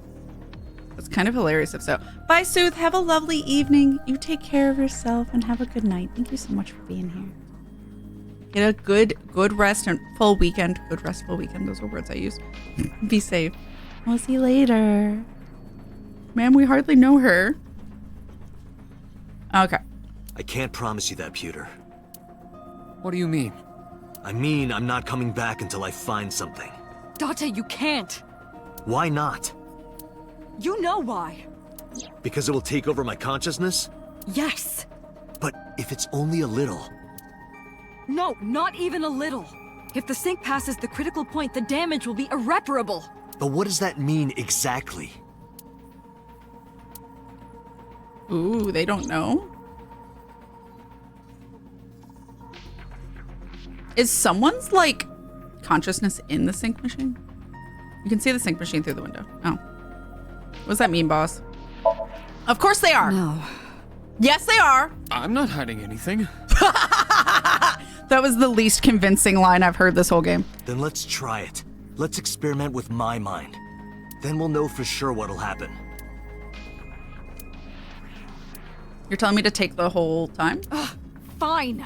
Speaker 1: It's kind of hilarious if so. Bye, Sooth. Have a lovely evening. You take care of yourself and have a good night. Thank you so much for being here. Get a good rest and full weekend. Good restful weekend. Those are words I use. Be safe. We'll see you later. Ma'am, we hardly know her. Okay.
Speaker 5: I can't promise you that, Pewter.
Speaker 11: What do you mean?
Speaker 5: I mean, I'm not coming back until I find something.
Speaker 10: Date, you can't.
Speaker 5: Why not?
Speaker 10: You know why.
Speaker 5: Because it will take over my consciousness?
Speaker 10: Yes.
Speaker 5: But if it's only a little...
Speaker 10: No, not even a little. If the sync passes the critical point, the damage will be irreparable.
Speaker 5: But what does that mean exactly?
Speaker 1: Ooh, they don't know. Is someone's, like, consciousness in the sync machine? You can see the sync machine through the window. Oh. What does that mean, boss? Of course they are.
Speaker 10: No.
Speaker 1: Yes, they are.
Speaker 11: I'm not hiding anything.
Speaker 1: That was the least convincing line I've heard this whole game.
Speaker 5: Then let's try it. Let's experiment with my mind. Then we'll know for sure what'll happen.
Speaker 1: You're telling me to take the whole time?
Speaker 10: Fine.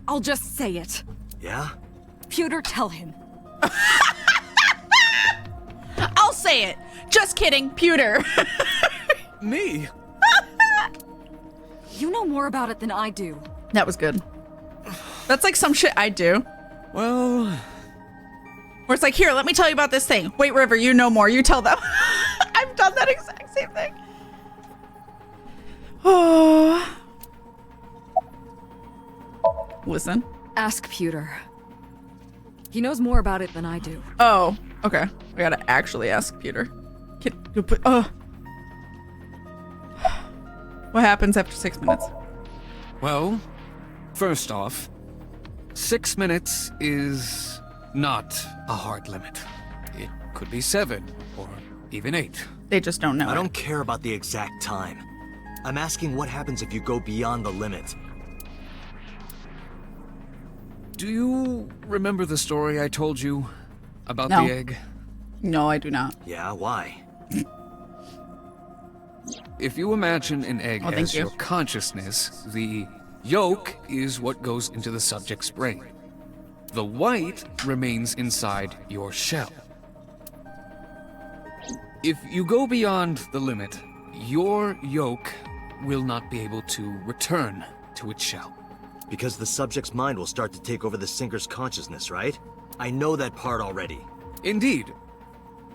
Speaker 10: I'll just say it.
Speaker 5: Yeah?
Speaker 10: Pewter, tell him.
Speaker 1: I'll say it. Just kidding, Pewter.
Speaker 11: Me?
Speaker 10: You know more about it than I do.
Speaker 1: That was good. That's like some shit I do.
Speaker 11: Well...
Speaker 1: Where it's like, here, let me tell you about this thing. Wait, River, you know more. You tell them. I've done that exact same thing. Oh. Listen.
Speaker 10: Ask Pewter. He knows more about it than I do.
Speaker 1: Oh, okay. I gotta actually ask Pewter. What happens after 6 minutes?
Speaker 11: Well, first off, 6 minutes is not a hard limit. It could be 7 or even 8.
Speaker 1: They just don't know.
Speaker 5: I don't care about the exact time. I'm asking what happens if you go beyond the limit.
Speaker 11: Do you remember the story I told you about
Speaker 1: No.
Speaker 11: the egg?
Speaker 1: No, I do not.
Speaker 5: Yeah, why?
Speaker 11: If you imagine an egg
Speaker 1: Oh, thank
Speaker 11: as
Speaker 1: you.
Speaker 11: your consciousness, the yolk is what goes into the subject's brain. The white remains inside your shell. If you go beyond the limit, your yolk will not be able to return to its shell.
Speaker 5: Because the subject's mind will start to take over the sinker's consciousness, right? I know that part already.
Speaker 11: Indeed.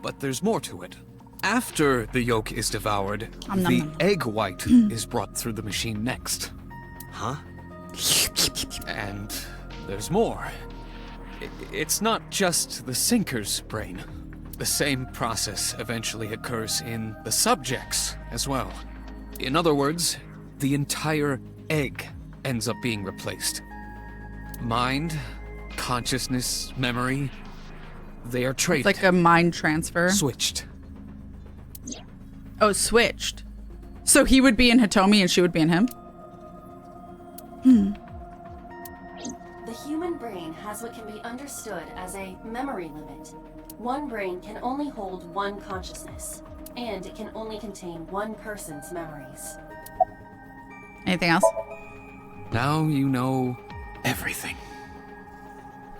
Speaker 11: But there's more to it. After the yolk is devoured, the egg white is brought through the machine next.
Speaker 5: Huh?
Speaker 11: And there's more. It's not just the sinker's brain. The same process eventually occurs in the subject's as well. In other words, the entire egg ends up being replaced. Mind, consciousness, memory, they are traded.
Speaker 1: It's like a mind transfer.
Speaker 11: Switched.
Speaker 1: Oh, switched. So he would be in Hitomi and she would be in him?
Speaker 6: The human brain has what can be understood as a memory limit. One brain can only hold one consciousness, and it can only contain one person's memories.
Speaker 1: Anything else?
Speaker 11: Now you know everything.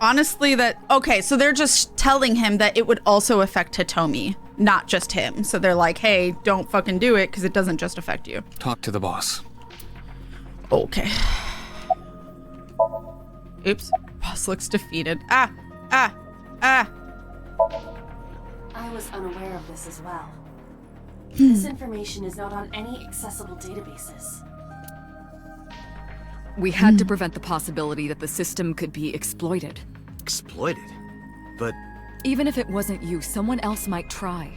Speaker 1: Honestly, okay, so they're just telling him that it would also affect Hitomi, not just him. So they're like, hey, don't fucking do it because it doesn't just affect you.
Speaker 11: Talk to the boss.
Speaker 1: Okay. Oops. Boss looks defeated. Ah!
Speaker 6: I was unaware of this as well. This information is not on any accessible databases.
Speaker 10: We had to prevent the possibility that the system could be exploited.
Speaker 5: Exploited? But
Speaker 10: Even if it wasn't you, someone else might try.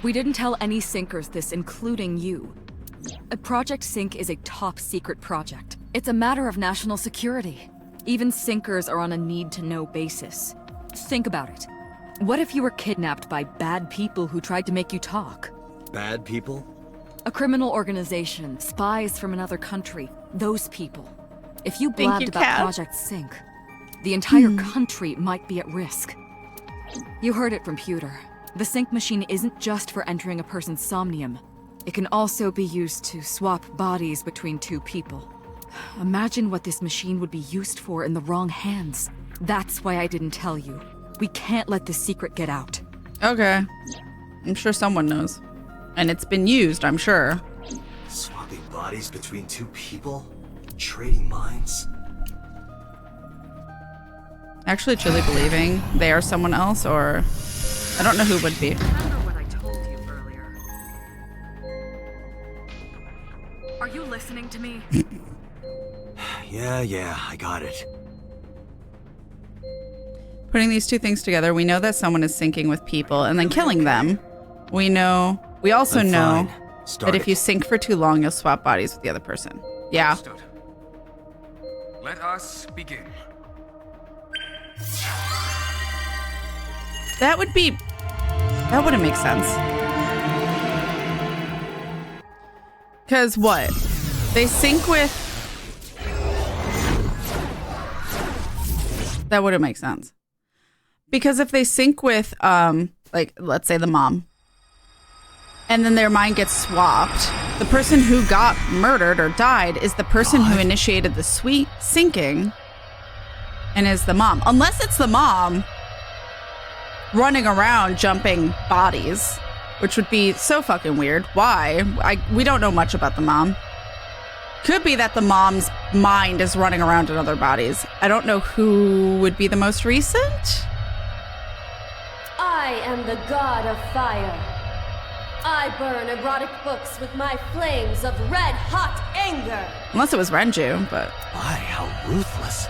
Speaker 10: We didn't tell any sinkers this, including you. Project Sync is a top-secret project. It's a matter of national security. Even sinkers are on a need-to-know basis. Think about it. What if you were kidnapped by bad people who tried to make you talk?
Speaker 5: bad people?
Speaker 10: A criminal organization, spies from another country, those people. If you blabbed about Project Sync, the entire country might be at risk. You heard it from Pewter. The sync machine isn't just for entering a person's somnium. It can also be used to swap bodies between two people. Imagine what this machine would be used for in the wrong hands. That's why I didn't tell you. We can't let this secret get out.
Speaker 1: Okay. I'm sure someone knows. And it's been used, I'm sure.
Speaker 5: Swapping bodies between two people? Trading minds?
Speaker 1: Actually truly believing they are someone else, or I don't know who would be.
Speaker 10: Remember what I told you earlier. Are you listening to me?
Speaker 5: Yeah, I got it.
Speaker 1: Putting these two things together, we know that someone is syncing with people and then killing them. We also know that if you sync for too long, you'll swap bodies with the other person. Yeah.
Speaker 11: Understood. Let us begin.
Speaker 1: That wouldn't make sense. Because what? They sync with... That wouldn't make sense. Because if they sync with, like, let's say the mom, and then their mind gets swapped, the person who got murdered or died is the person who initiated the syncing and is the mom. Unless it's the mom running around jumping bodies, which would be so fucking weird. Why? We don't know much about the mom. Could be that the mom's mind is running around in other bodies. I don't know who would be the most recent.
Speaker 12: I am the god of fire. I burn erotic books with my flames of red-hot anger.
Speaker 1: Unless it was Renju, but...
Speaker 5: Why? How ruthless.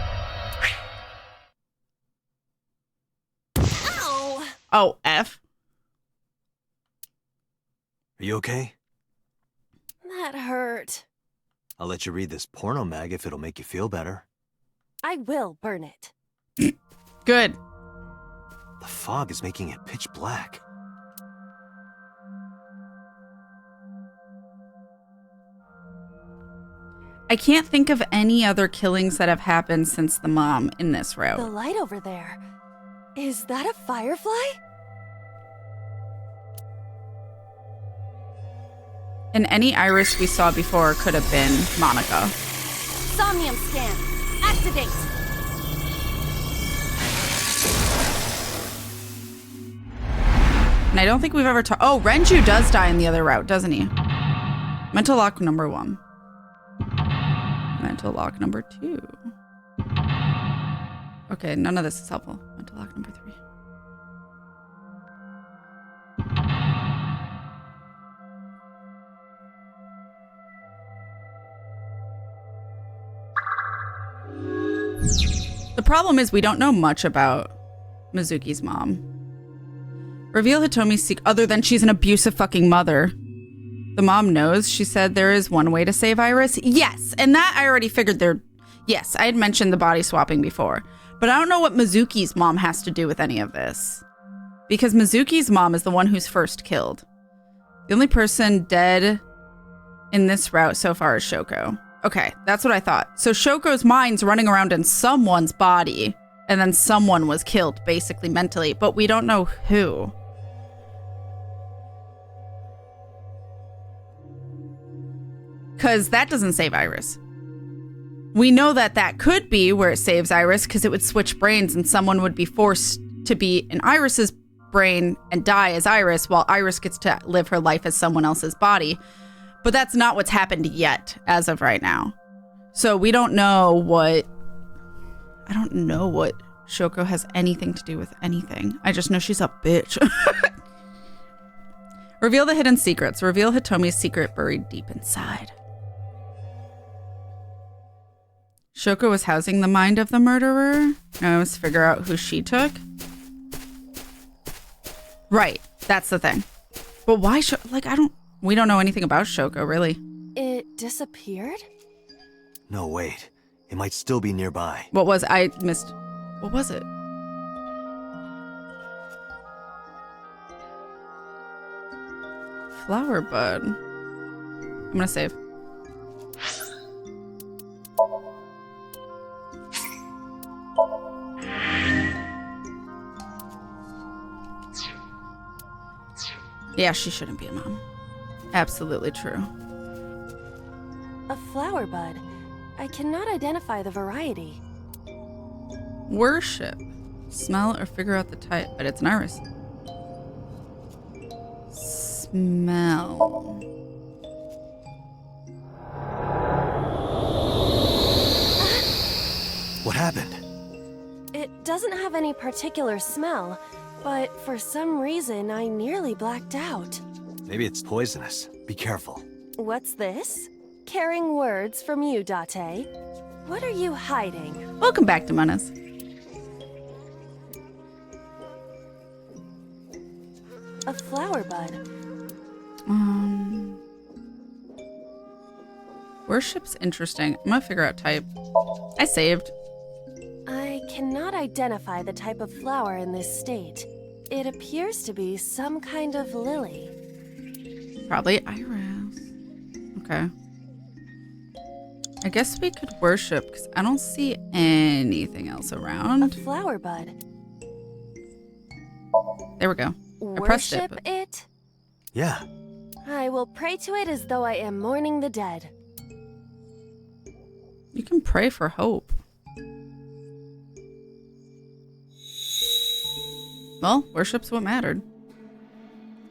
Speaker 12: Ow!
Speaker 1: Oh, F.
Speaker 5: Are you okay?
Speaker 12: That hurt.
Speaker 5: I'll let you read this porno mag if it'll make you feel better.
Speaker 12: I will burn it.
Speaker 1: Good.
Speaker 5: The fog is making it pitch black.
Speaker 1: I can't think of any other killings that have happened since the mom in this route.
Speaker 12: The light over there. Is that a firefly?
Speaker 1: And any iris we saw before could have been Monica.
Speaker 12: Somnium scan. Activate.
Speaker 1: And I don't think we've ever talked. Oh, Renju does die in the other route, doesn't he? Mental lock number 1. Mental lock number 2. Okay, none of this is helpful. Mental lock number 3. The problem is we don't know much about Mizuki's mom. Reveal Hitomi's secret other than she's an abusive fucking mother. The mom knows. She said there is one way to save Iris. Yes, and that I already figured there. Yes, I had mentioned the body swapping before. But I don't know what Mizuki's mom has to do with any of this. Because Mizuki's mom is the one who's first killed. The only person dead in this route so far is Shoko. Okay, that's what I thought. So Shoko's mind's running around in someone's body, and then someone was killed, basically mentally, but we don't know who. Because that doesn't save Iris. We know that that could be where it saves Iris, because it would switch brains and someone would be forced to be in Iris's brain and die as Iris, while Iris gets to live her life as someone else's body. But that's not what's happened yet, as of right now. So we don't know what... I don't know what Shoko has anything to do with anything. I just know she's a bitch. Reveal the hidden secrets. Reveal Hitomi's secret buried deep inside. Shoko was housing the mind of the murderer. Now let's figure out who she took. Right, that's the thing. But why we don't know anything about Shoko, really.
Speaker 12: It disappeared?
Speaker 5: No, wait. It might still be nearby.
Speaker 1: What was I missed? What was it? Flower bud. I'm gonna save. Yeah, she shouldn't be a mom. Absolutely true.
Speaker 12: A flower bud. I cannot identify the variety.
Speaker 1: Worship. Smell or figure out the type, but it's an iris. Smell.
Speaker 5: What happened?
Speaker 12: It doesn't have any particular smell, but for some reason I nearly blacked out.
Speaker 5: Maybe it's poisonous. Be careful.
Speaker 12: What's this? Caring words from you, Date. What are you hiding?
Speaker 1: Welcome back to Manas.
Speaker 12: A flower bud.
Speaker 1: Worship's interesting. I'm gonna figure out type. I saved.
Speaker 12: I cannot identify the type of flower in this state. It appears to be some kind of lily.
Speaker 1: Probably iris. Okay. I guess we could worship because I don't see anything else around.
Speaker 12: A flower bud.
Speaker 1: There we go. I pressed it.
Speaker 12: Worship it?
Speaker 5: Yeah.
Speaker 12: I will pray to it as though I am mourning the dead.
Speaker 1: You can pray for hope. Well, worship's what mattered.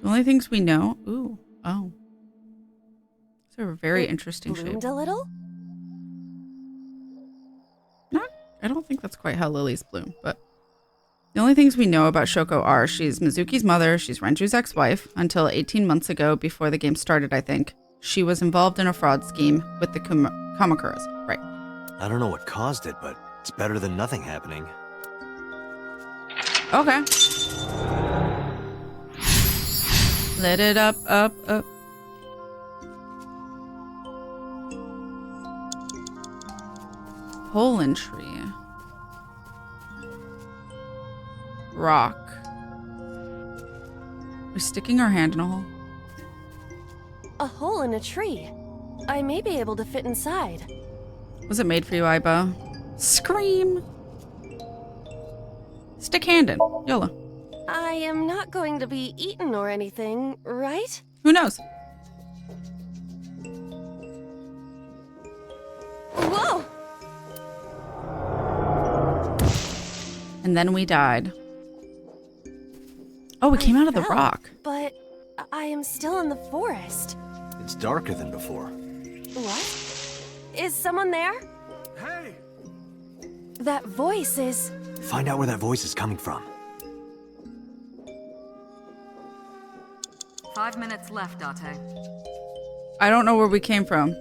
Speaker 1: The only things we know... Ooh. Oh. These are very interesting shapes.
Speaker 12: Bloomed a little?
Speaker 1: I don't think that's quite how lilies bloom, but... The only things we know about Shoko are she's Mizuki's mother, she's Renju's ex-wife, until 18 months ago, before the game started, I think. She was involved in a fraud scheme with the Kamakuras. Right.
Speaker 5: I don't know what caused it, but it's better than nothing happening.
Speaker 1: Okay. Let it up, up, up. Pollen tree. Rock. We're sticking our hand in a hole.
Speaker 12: A hole in a tree. I may be able to fit inside.
Speaker 1: Was it made for you, Iba? Scream. Stick hand in. YOLO.
Speaker 12: I am not going to be eaten or anything, right?
Speaker 1: Who knows?
Speaker 12: Whoa!
Speaker 1: And then we died. Oh, we came out of the rock.
Speaker 12: But I am still in the forest.
Speaker 5: It's darker than before.
Speaker 12: What? Is someone there?
Speaker 5: Hey!
Speaker 12: That voice is...
Speaker 5: Find out where that voice is coming from.
Speaker 10: 5 minutes left, Date.
Speaker 1: I don't know where we came from.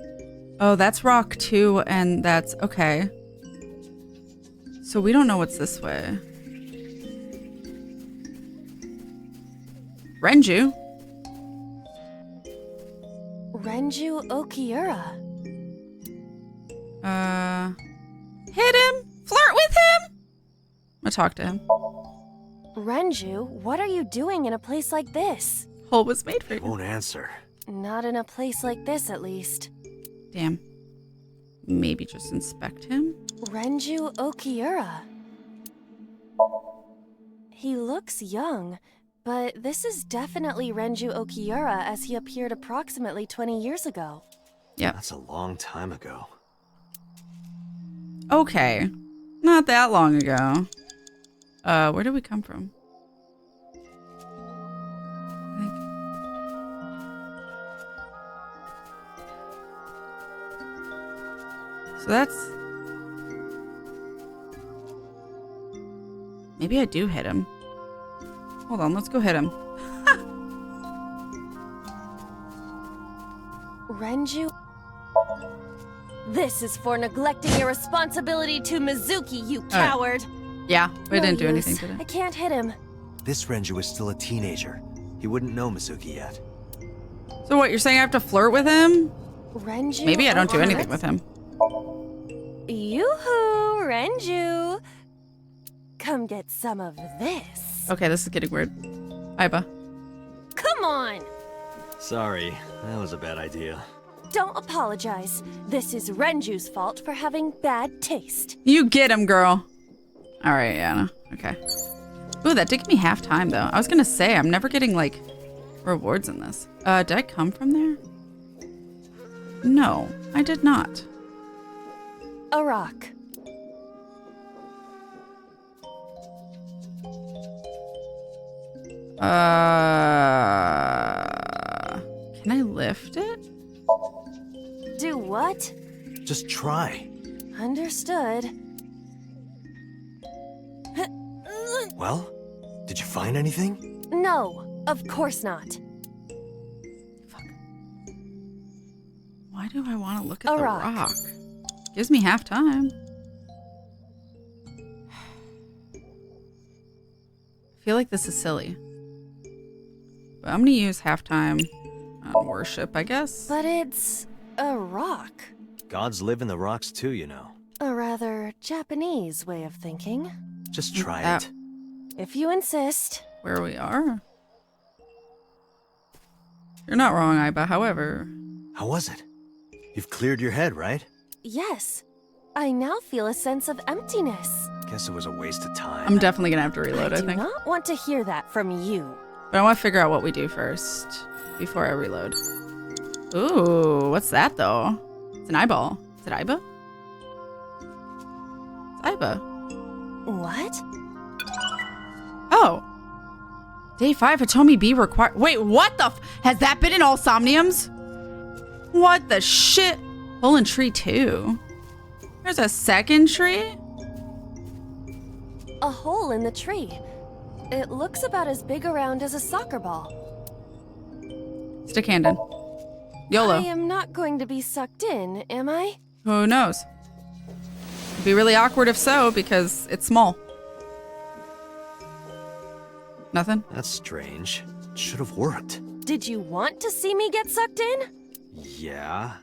Speaker 1: Oh, that's rock too, and that's okay. So we don't know what's this way. Renju?
Speaker 12: Renju Okiura.
Speaker 1: Hit him? Flirt with him? I'm gonna talk to him.
Speaker 12: Renju, what are you doing in a place like this?
Speaker 1: Hole was made for you.
Speaker 5: He won't answer.
Speaker 12: Not in a place like this, at least.
Speaker 1: Damn. Maybe just inspect him?
Speaker 12: Renju Okiura. He looks young, but this is definitely Renju Okiura as he appeared approximately 20 years ago.
Speaker 1: Yeah.
Speaker 5: That's a long time ago.
Speaker 1: Okay. Not that long ago. Where did we come from? I think. So that's... Maybe I do hit him. Hold on, let's go hit him.
Speaker 12: Renju? This is for neglecting your responsibility to Mizuki, you coward!
Speaker 1: Yeah, we
Speaker 12: No
Speaker 1: didn't do
Speaker 12: use.
Speaker 1: anything today.
Speaker 12: I can't hit him.
Speaker 5: This Renju is still a teenager. He wouldn't know Mizuki yet.
Speaker 1: So what, you're saying I have to flirt with him?
Speaker 12: Renju?
Speaker 1: Maybe I don't do
Speaker 12: Okiura?
Speaker 1: anything with him.
Speaker 12: Yoo-hoo, Renju! Come get some of this.
Speaker 1: Okay, this is getting weird. Iba.
Speaker 12: Come on!
Speaker 5: Sorry, that was a bad idea.
Speaker 12: Don't apologize. This is Renju's fault for having bad taste.
Speaker 1: You get him, girl. All right, Yana. Okay. Ooh, that did give me half time, though. I was going to say, I'm never getting, like, rewards in this. Did I come from there? No, I did not.
Speaker 12: A rock.
Speaker 1: Can I lift it?
Speaker 12: Do what?
Speaker 5: Just try.
Speaker 12: Understood.
Speaker 5: Well, did you find anything?
Speaker 12: No, of course not.
Speaker 1: Fuck. Why do I want to look at
Speaker 12: A
Speaker 1: the
Speaker 12: rock.
Speaker 1: rock? Gives me half time. I feel like this is silly. But I'm gonna use halftime on worship, I guess.
Speaker 12: But it's a rock.
Speaker 5: Gods live in the rocks too, you know.
Speaker 12: A rather Japanese way of thinking.
Speaker 5: Just try
Speaker 1: That-
Speaker 5: it.
Speaker 12: If you insist.
Speaker 1: Where we are. You're not wrong, Iba. However,
Speaker 5: How was it? You've cleared your head, right?
Speaker 12: Yes. I now feel a sense of emptiness.
Speaker 5: Guess it was a waste of time.
Speaker 1: I'm definitely gonna have to reload, I
Speaker 12: do
Speaker 1: think.
Speaker 12: not want to hear that from you.
Speaker 1: But I want to figure out what we do first before I reload. Ooh, what's that though? It's an eyeball. Is it Iba? It's Iba.
Speaker 12: What?
Speaker 1: Oh. Day 5, Hitomi B required. Wait, what the has that been in all Somniums? What the shit? Hole in tree 2. There's a second tree?
Speaker 12: A hole in the tree. It looks about as big around as a soccer ball.
Speaker 1: Stick hand in. YOLO.
Speaker 12: I am not going to be sucked in, am I?
Speaker 1: Who knows? It'd be really awkward if so, because it's small. Nothing?
Speaker 5: That's strange. It should have worked.
Speaker 12: Did you want to see me get sucked in?
Speaker 5: Yeah.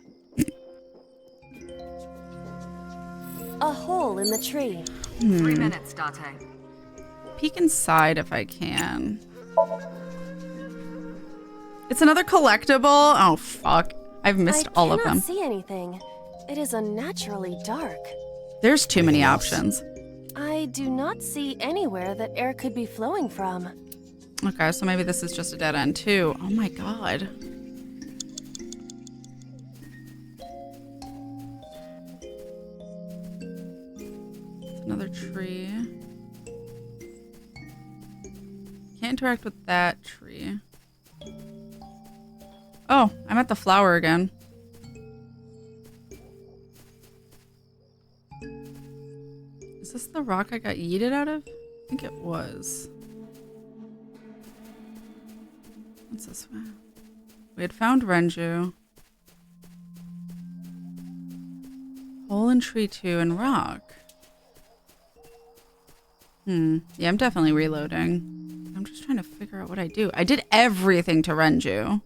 Speaker 12: A hole in the tree.
Speaker 10: 3 minutes, Date.
Speaker 1: Peek inside if I can. It's another collectible. Oh, fuck. I've missed all of
Speaker 12: I
Speaker 1: them.
Speaker 12: cannot see anything. It is unnaturally dark.
Speaker 1: There's too many options.
Speaker 12: I do not see anywhere that air could be flowing from.
Speaker 1: Okay, so maybe this is just a dead end too. Oh my god. It's another tree. Can't interact with that tree. Oh, I'm at the flower again. Is this the rock I got yeeted out of? I think it was. What's this way? We had found Renju. Hole in tree 2 and rock. Yeah, I'm definitely reloading. I'm just trying to figure out what I do. I did everything to Renju.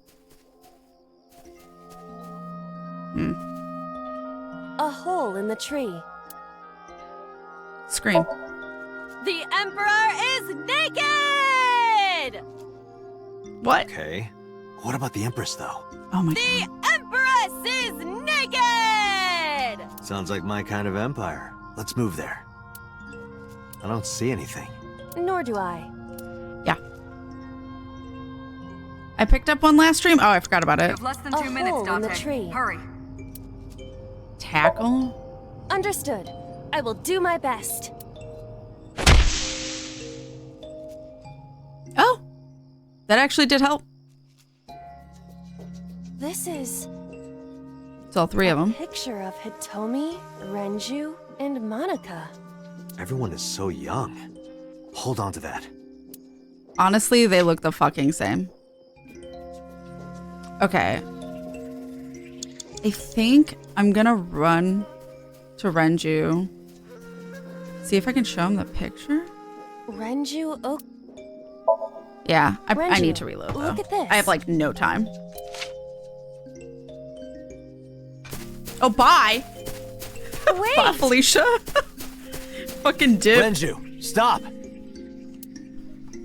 Speaker 12: A hole in the tree.
Speaker 1: Scream.
Speaker 12: The Emperor is naked!
Speaker 1: What?
Speaker 5: Okay. What about the Empress, though?
Speaker 1: Oh my
Speaker 12: The Empress is naked!
Speaker 5: Sounds like my kind of empire. Let's move there. I don't see anything.
Speaker 12: Nor do I.
Speaker 1: Yeah. I picked up one last stream. Oh, I forgot about it.
Speaker 10: You have less than 2 minutes,
Speaker 12: hole in the
Speaker 10: Dante.
Speaker 12: tree.
Speaker 10: Hurry.
Speaker 1: Tackle?
Speaker 12: Understood. I will do my best.
Speaker 1: Oh! That actually did help.
Speaker 12: This is
Speaker 1: It's all three of them.
Speaker 12: picture of Hitomi, Renju, and Monica.
Speaker 5: Everyone is so young. Hold on to that.
Speaker 1: Honestly, they look the fucking same. Okay. I think I'm gonna run to Renju. See if I can show him the picture.
Speaker 12: Renju
Speaker 1: Yeah, I
Speaker 12: Renju,
Speaker 1: need to reload though.
Speaker 12: look at this.
Speaker 1: I have like no time. Oh, bye.
Speaker 12: Wait!
Speaker 1: Bye, Felicia. Fucking dip.
Speaker 5: Renju, stop!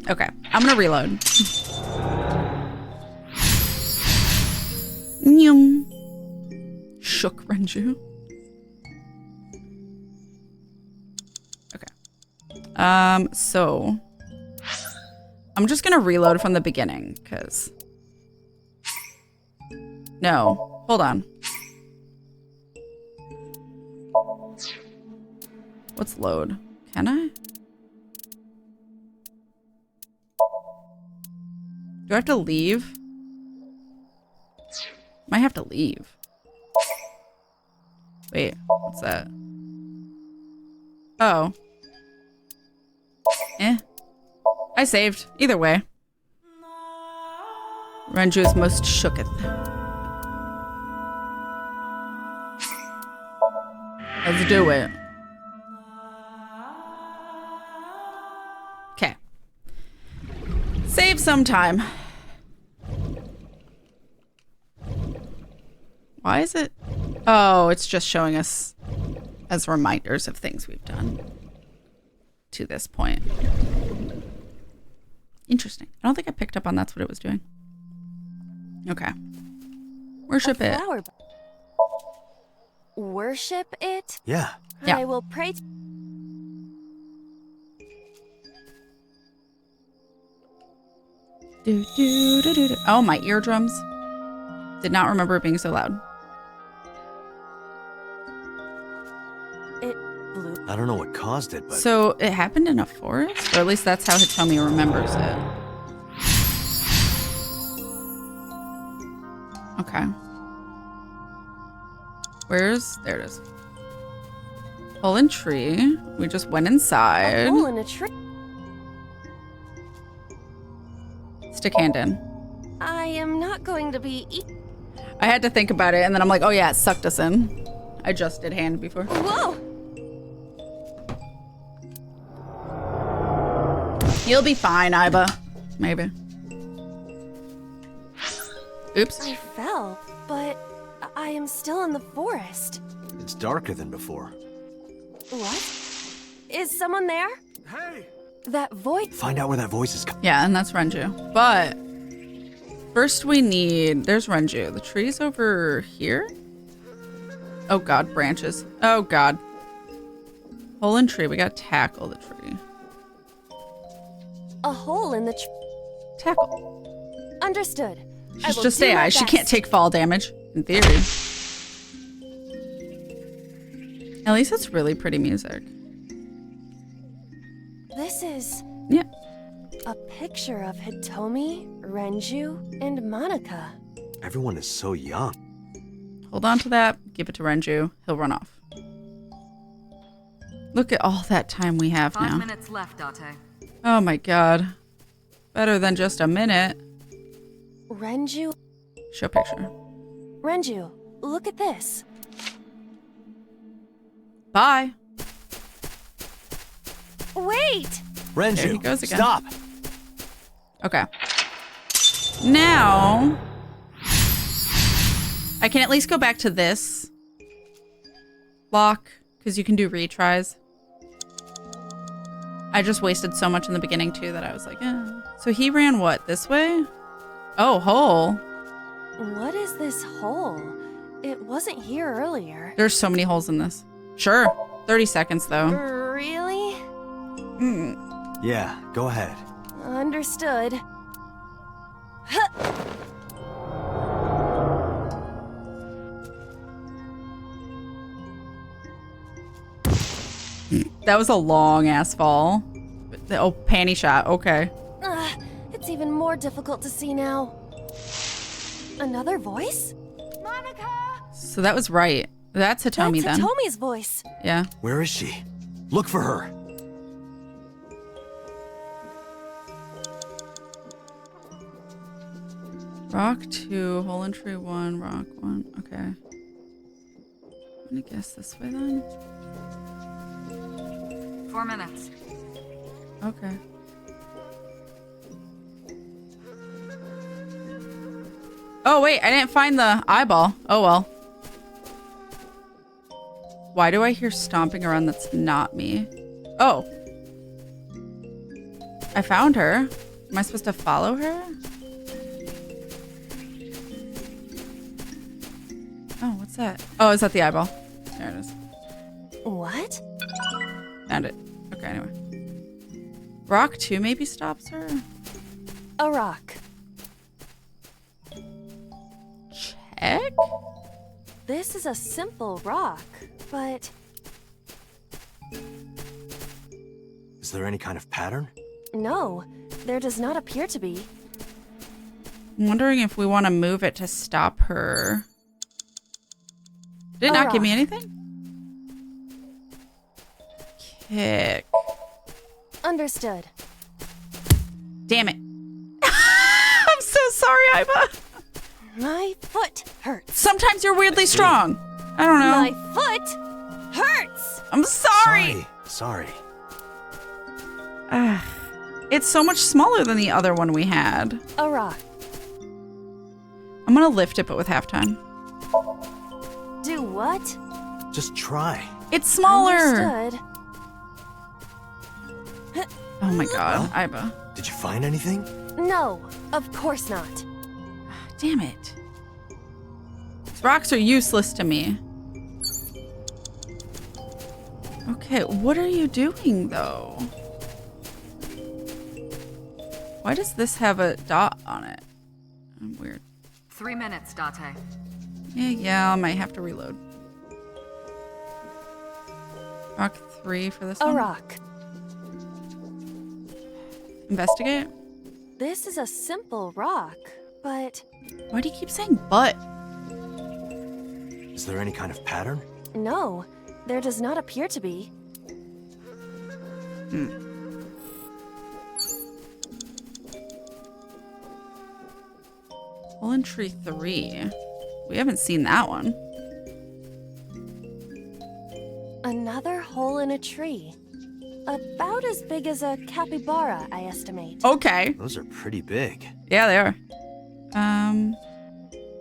Speaker 1: Okay, I'm gonna reload. Nyum. Shook Renju. Okay. So I'm just gonna reload from the beginning, because no, hold on. What's load? Can I? Do I have to leave? Might have to leave. Wait, what's that? Oh. I saved. Either way. Renju is most shooketh. Let's do it. Okay. Save some time. Why is it? Oh, it's just showing us as reminders of things we've done to this point. Interesting. I don't think I picked up on that's what it was doing. Okay. Worship it.
Speaker 12: Worship it?
Speaker 5: Yeah.
Speaker 12: I will pray.
Speaker 1: Do, do, do, do, do. Oh, my eardrums. Did not remember it being so loud.
Speaker 12: It blew.
Speaker 5: I don't know what caused it, but...
Speaker 1: So it happened in a forest? Or at least that's how Hitomi remembers it. Okay. There it is. Hole in tree. We just went inside.
Speaker 12: A hole in a tree.
Speaker 1: Stick hand in.
Speaker 12: I am not going to be
Speaker 1: I had to think about it, and then I'm like, oh yeah, it sucked us in. I just did hand before.
Speaker 12: Whoa!
Speaker 1: You'll be fine, Iba. Maybe. Oops.
Speaker 12: I fell, but I am still in the forest.
Speaker 5: It's darker than before.
Speaker 12: What? Is someone there?
Speaker 8: Hey!
Speaker 12: That voice.
Speaker 5: Find out where that voice is coming.
Speaker 1: Yeah, and that's Renju. But first we need... There's Renju. The tree's over here? Oh god, branches. Oh god. Hole in tree. We gotta tackle the tree.
Speaker 12: A hole in the
Speaker 1: Tackle.
Speaker 12: Understood.
Speaker 1: She's just AI. She can't take fall damage, in theory. At least it's really pretty music.
Speaker 12: This is...
Speaker 1: Yeah.
Speaker 12: A picture of Hitomi, Renju, and Monica.
Speaker 5: Everyone is so young.
Speaker 1: Hold on to that. Give it to Renju. He'll run off. Look at all that time we have now.
Speaker 10: 5 minutes left, Date.
Speaker 1: Oh my god. Better than just a minute.
Speaker 12: Renju...
Speaker 1: Show picture.
Speaker 12: Renju, look at this.
Speaker 1: Bye.
Speaker 12: Wait!
Speaker 5: Renju,
Speaker 1: there he goes again.
Speaker 5: Stop!
Speaker 1: Okay. Now... I can at least go back to this lock, because you can do retries. I just wasted so much in the beginning, too, that I was like, eh. So he ran what? This way? Oh, hole.
Speaker 12: What is this hole? It wasn't here earlier.
Speaker 1: There's so many holes in this. Sure. 30 seconds, though.
Speaker 12: Really?
Speaker 5: Yeah, go ahead.
Speaker 12: Understood.
Speaker 1: That was a long-ass fall. Oh, panty shot. Okay.
Speaker 12: It's even more difficult to see now. Another voice? Monica!
Speaker 1: So that was right. That's Hitomi then.
Speaker 12: That's Hitomi's voice.
Speaker 1: Yeah.
Speaker 5: Where is she? Look for her.
Speaker 1: Rock 2, hole in tree 1, rock 1. Okay. I'm gonna guess this way then.
Speaker 10: 4 minutes.
Speaker 1: Okay. Oh wait, I didn't find the eyeball. Oh well. Why do I hear stomping around that's not me? Oh. I found her. Am I supposed to follow her? Oh, what's that? Oh, is that the eyeball? There it is.
Speaker 12: What?
Speaker 1: Found it. Okay, anyway. Rock 2 maybe stops her?
Speaker 12: A rock.
Speaker 1: Check?
Speaker 12: This is a simple rock, but...
Speaker 5: Is there any kind of pattern?
Speaker 12: No, there does not appear to be.
Speaker 1: I'm wondering if we want to move it to stop her. Did it not give me anything? Kick.
Speaker 12: Understood.
Speaker 1: Damn it. I'm so sorry, Iva.
Speaker 12: My foot hurts.
Speaker 1: Sometimes you're weirdly strong. I don't know.
Speaker 12: My foot hurts.
Speaker 1: I'm sorry.
Speaker 5: Sorry.
Speaker 1: It's so much smaller than the other one we had.
Speaker 12: A rock.
Speaker 1: I'm gonna lift it, but with halftime.
Speaker 12: Do what?
Speaker 5: Just try.
Speaker 1: It's smaller.
Speaker 12: Understood.
Speaker 1: Oh my god,
Speaker 5: Well,
Speaker 1: Iva.
Speaker 5: Did you find anything?
Speaker 12: No, of course not.
Speaker 1: Damn it. These rocks are useless to me. Okay, what are you doing though? Why does this have a dot on it? Weird.
Speaker 10: 3 minutes, Date.
Speaker 1: Yeah, I might have to reload. Rock 3 for this one?
Speaker 12: A rock.
Speaker 1: Investigate?
Speaker 12: This is a simple rock, but...
Speaker 1: Why do you keep saying but?
Speaker 5: Is there any kind of pattern?
Speaker 12: No, there does not appear to be.
Speaker 1: Hole in tree 3. We haven't seen that one.
Speaker 12: Another hole in a tree. About as big as a capybara, I estimate.
Speaker 1: Okay.
Speaker 5: Those are pretty big.
Speaker 1: Yeah, they are.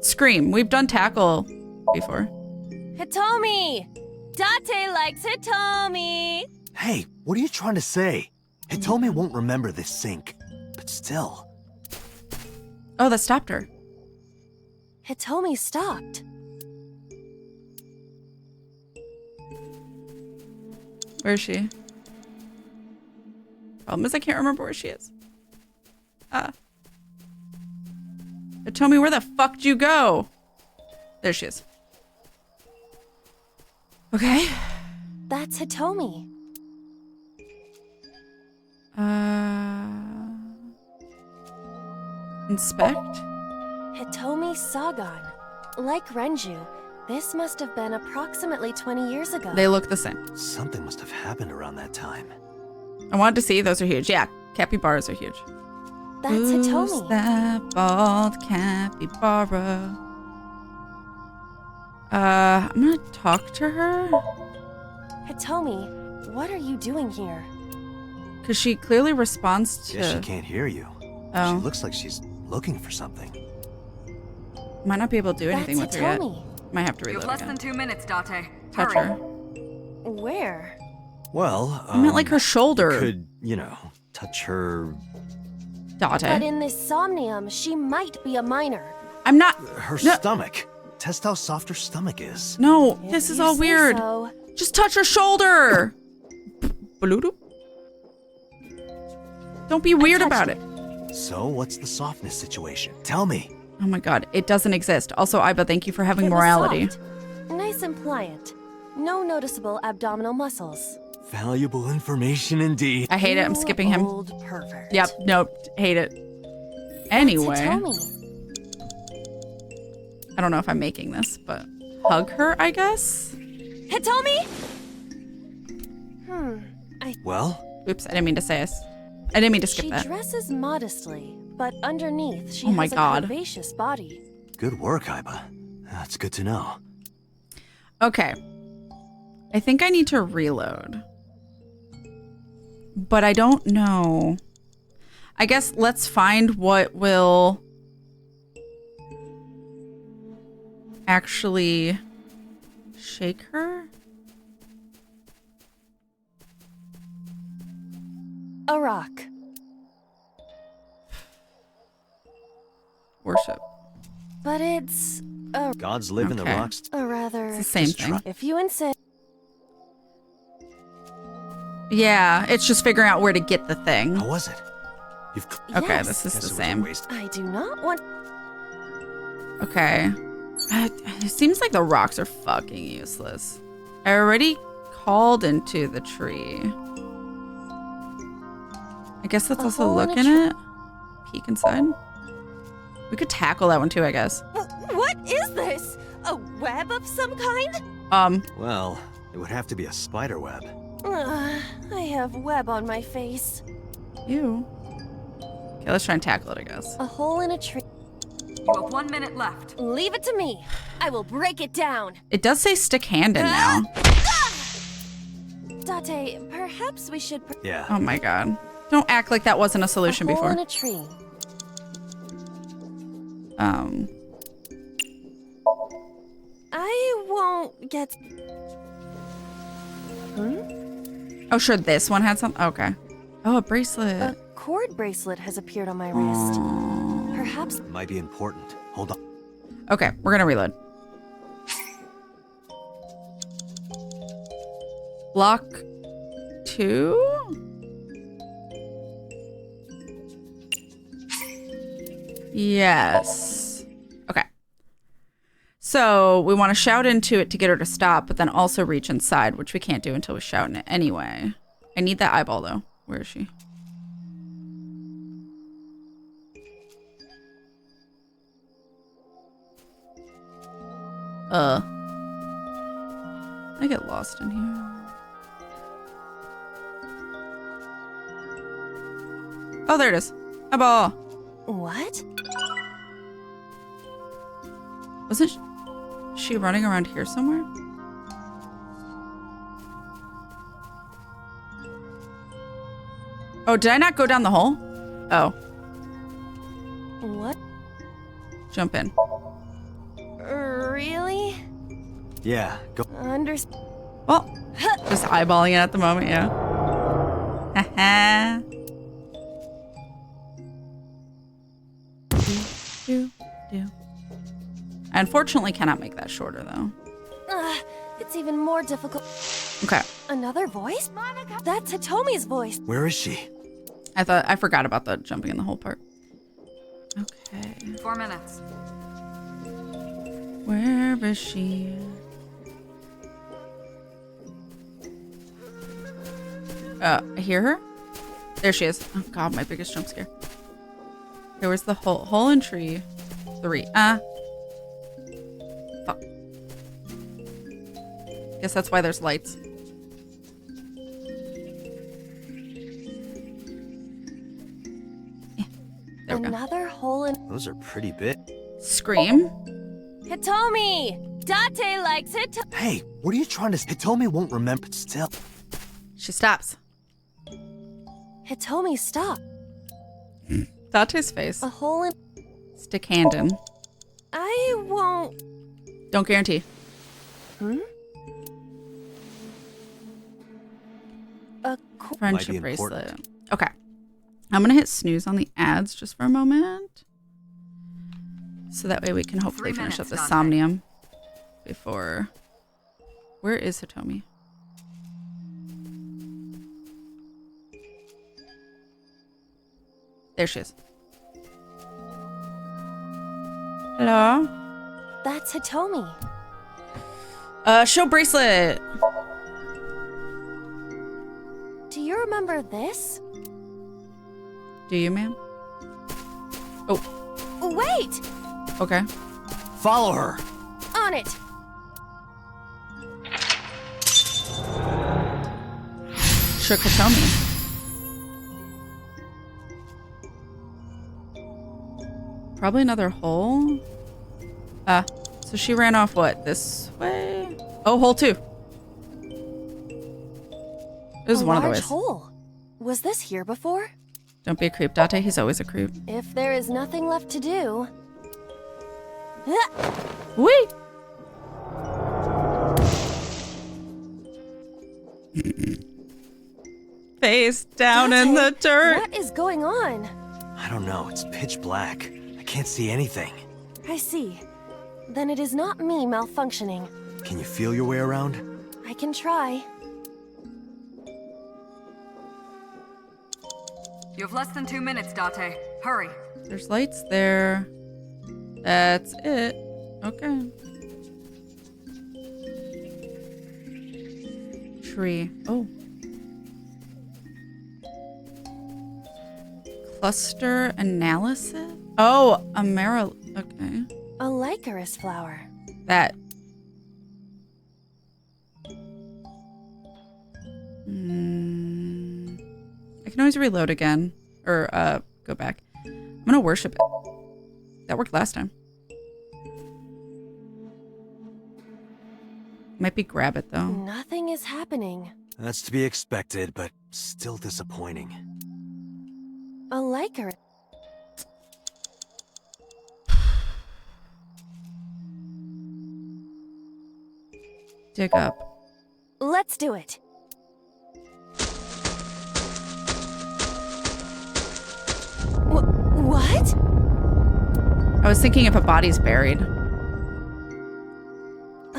Speaker 1: Scream. We've done tackle before.
Speaker 12: Hitomi! Date likes Hitomi!
Speaker 5: Hey, what are you trying to say? Hitomi won't remember this sink, but still.
Speaker 1: Oh, that stopped her.
Speaker 12: Hitomi stopped.
Speaker 1: Where is she? Problem is I can't remember where she is. Tell me, where the fuck did you go? There she is. Okay.
Speaker 12: That's Hitomi.
Speaker 1: Inspect?
Speaker 12: Hitomi Sagan. Like Renju, this must have been approximately 20 years ago.
Speaker 1: They look the same.
Speaker 5: Something must have happened around that time.
Speaker 1: I wanted to see. Those are huge. Yeah, capybaras are huge.
Speaker 12: That's
Speaker 1: Who's
Speaker 12: Hitomi.
Speaker 1: that bald capybara? I'm gonna talk to her.
Speaker 12: Hitomi, what are you doing here?
Speaker 1: Because she clearly responds to...
Speaker 5: Guess she can't hear you.
Speaker 1: Oh.
Speaker 5: She looks like she's looking for something.
Speaker 1: Might not be able to do anything with her yet.
Speaker 12: Hitomi.
Speaker 1: Might have to
Speaker 10: You
Speaker 1: reload
Speaker 10: have less
Speaker 1: again.
Speaker 10: than 2 minutes, Date.
Speaker 1: Touch
Speaker 10: Hurry.
Speaker 1: her.
Speaker 12: Where?
Speaker 5: Well,
Speaker 1: I meant like her shoulder.
Speaker 5: Could, touch her...
Speaker 12: But
Speaker 1: Date.
Speaker 12: in this Somnium, she might be a minor.
Speaker 1: I'm not...
Speaker 5: Her
Speaker 1: No.
Speaker 5: stomach. Test how soft her stomach is.
Speaker 1: No,
Speaker 12: If
Speaker 1: this is
Speaker 12: you
Speaker 1: all
Speaker 12: say
Speaker 1: weird.
Speaker 12: so.
Speaker 1: Just touch her shoulder. Bloop. Don't be weird about it.
Speaker 5: So, what's the softness situation? Tell me.
Speaker 1: Oh my god, it doesn't exist. Also, Iba, thank you for having
Speaker 12: It was
Speaker 1: morality.
Speaker 12: soft. Nice and pliant. No noticeable abdominal muscles.
Speaker 5: Valuable information indeed.
Speaker 1: I hate it. I'm
Speaker 12: You
Speaker 1: skipping him.
Speaker 12: old pervert.
Speaker 1: Yep, nope, hate it. Anyway,
Speaker 12: Hitomi.
Speaker 1: I don't know if I'm making this, but hug her, I guess?
Speaker 12: Hitomi?
Speaker 5: Well,
Speaker 1: Oops, I didn't mean to say us. I didn't mean to skip
Speaker 12: She
Speaker 1: that.
Speaker 12: dresses modestly, but underneath she
Speaker 1: Oh my
Speaker 12: has a
Speaker 1: God.
Speaker 12: curvaceous body.
Speaker 5: good work, Iba. That's good to know.
Speaker 1: Okay. I think I need to reload. But I don't know. I guess let's find what will actually shake her.
Speaker 12: A rock.
Speaker 1: Worship.
Speaker 12: But it's a
Speaker 5: Gods live in the
Speaker 1: Okay.
Speaker 5: rocks.
Speaker 12: rather...
Speaker 1: It's the same
Speaker 5: Just
Speaker 1: thing.
Speaker 5: try-
Speaker 12: If you insist...
Speaker 1: Yeah, it's just figuring out where to get the thing.
Speaker 5: How was it? You've...
Speaker 1: Okay,
Speaker 12: Yes.
Speaker 1: this is
Speaker 5: Guess
Speaker 1: the
Speaker 5: it was a
Speaker 1: same.
Speaker 5: waste.
Speaker 12: I do not want...
Speaker 1: Okay. It seems like the rocks are fucking useless. I already called into the tree. I guess let's
Speaker 12: A
Speaker 1: also
Speaker 12: hole in
Speaker 1: look
Speaker 12: a
Speaker 1: in
Speaker 12: tree.
Speaker 1: it. Peek inside. We could tackle that one too, I guess.
Speaker 12: What is this? A web of some kind?
Speaker 5: Well, it would have to be a spider web.
Speaker 12: I have web on my face.
Speaker 1: Ew. Okay, let's try and tackle it, I guess.
Speaker 12: A hole in a tree.
Speaker 10: You have 1 minute left.
Speaker 12: Leave it to me. I will break it down.
Speaker 1: It does say stick hand in now.
Speaker 12: Date, perhaps we should...
Speaker 5: Yeah.
Speaker 1: Oh my god. Don't act like that wasn't a solution
Speaker 12: a hole
Speaker 1: before.
Speaker 12: in a tree. I won't get...
Speaker 1: Oh, sure, this one had something. Okay. Oh, a bracelet.
Speaker 12: A cord bracelet has appeared on my wrist. Perhaps...
Speaker 5: Might be important. Hold on.
Speaker 1: Okay, we're gonna reload. Block 2? Yes. Okay. So we want to shout into it to get her to stop, but then also reach inside, which we can't do until we shout in it anyway. I need that eyeball though. Where is she? I get lost in here. Oh, there it is. Eyeball.
Speaker 12: What?
Speaker 1: Wasn't she running around here somewhere? Oh, did I not go down the hole? Oh,
Speaker 12: What?
Speaker 1: jump in.
Speaker 12: Really?
Speaker 5: Yeah, go.
Speaker 1: Well, just eyeballing it at the moment, yeah. Haha. do. I unfortunately cannot make that shorter, though.
Speaker 12: It's even more difficult.
Speaker 1: Okay.
Speaker 12: Another voice? That's Hitomi's voice.
Speaker 5: Where is she?
Speaker 1: I forgot about the jumping in the hole part. Okay.
Speaker 10: 4 minutes.
Speaker 1: Where is she? I hear her. There she is. Oh god, my biggest jump scare. Okay, where's the hole? Hole in tree. 3. Fuck. Guess that's why there's lights. There we go.
Speaker 12: Another hole in.
Speaker 5: Those are pretty big.
Speaker 1: Scream.
Speaker 12: Hitomi! Date likes it.
Speaker 5: Hey, what are you trying to... Hitomi won't remember still.
Speaker 1: She stops.
Speaker 12: Hitomi, stop.
Speaker 1: Date's face.
Speaker 12: A hole in.
Speaker 1: Stick hand in.
Speaker 12: I won't.
Speaker 1: Don't guarantee.
Speaker 12: A
Speaker 1: friendship bracelet. Okay. I'm going to hit snooze on the ads just for a moment. So that way we can hopefully finish up the Somnium before... Where is Hitomi? There she is. Hello?
Speaker 12: That's Hitomi.
Speaker 1: Show bracelet.
Speaker 12: Do you remember this?
Speaker 1: Do you, ma'am? Oh.
Speaker 12: Wait!
Speaker 1: Okay.
Speaker 5: Follow her.
Speaker 12: On it.
Speaker 1: Shook Hitomi. Probably another hole. So she ran off what? This way? Oh, hole 2. This is one of the ways.
Speaker 12: Hole. Was this here before?
Speaker 1: Don't be a creep, Date. He's always a creep.
Speaker 12: If there is nothing left to do.
Speaker 1: Wait. Face down in the dirt.
Speaker 12: What is going on?
Speaker 5: I don't know. It's pitch black. I can't see anything.
Speaker 12: I see. Then it is not me malfunctioning.
Speaker 5: Can you feel your way around?
Speaker 12: I can try.
Speaker 10: You have less than 2 minutes, Date. Hurry.
Speaker 1: There's lights there. That's it. Okay. Tree. Oh. Cluster analysis? Oh, okay.
Speaker 12: A licorice flower.
Speaker 1: That. I can always reload again. Or, go back. I'm gonna worship it. That worked last time. Might be grab it, though.
Speaker 12: Nothing is happening.
Speaker 5: That's to be expected, but still disappointing.
Speaker 12: A licorice.
Speaker 1: Dig up.
Speaker 12: Let's do it. What?
Speaker 1: I was thinking if a body's buried.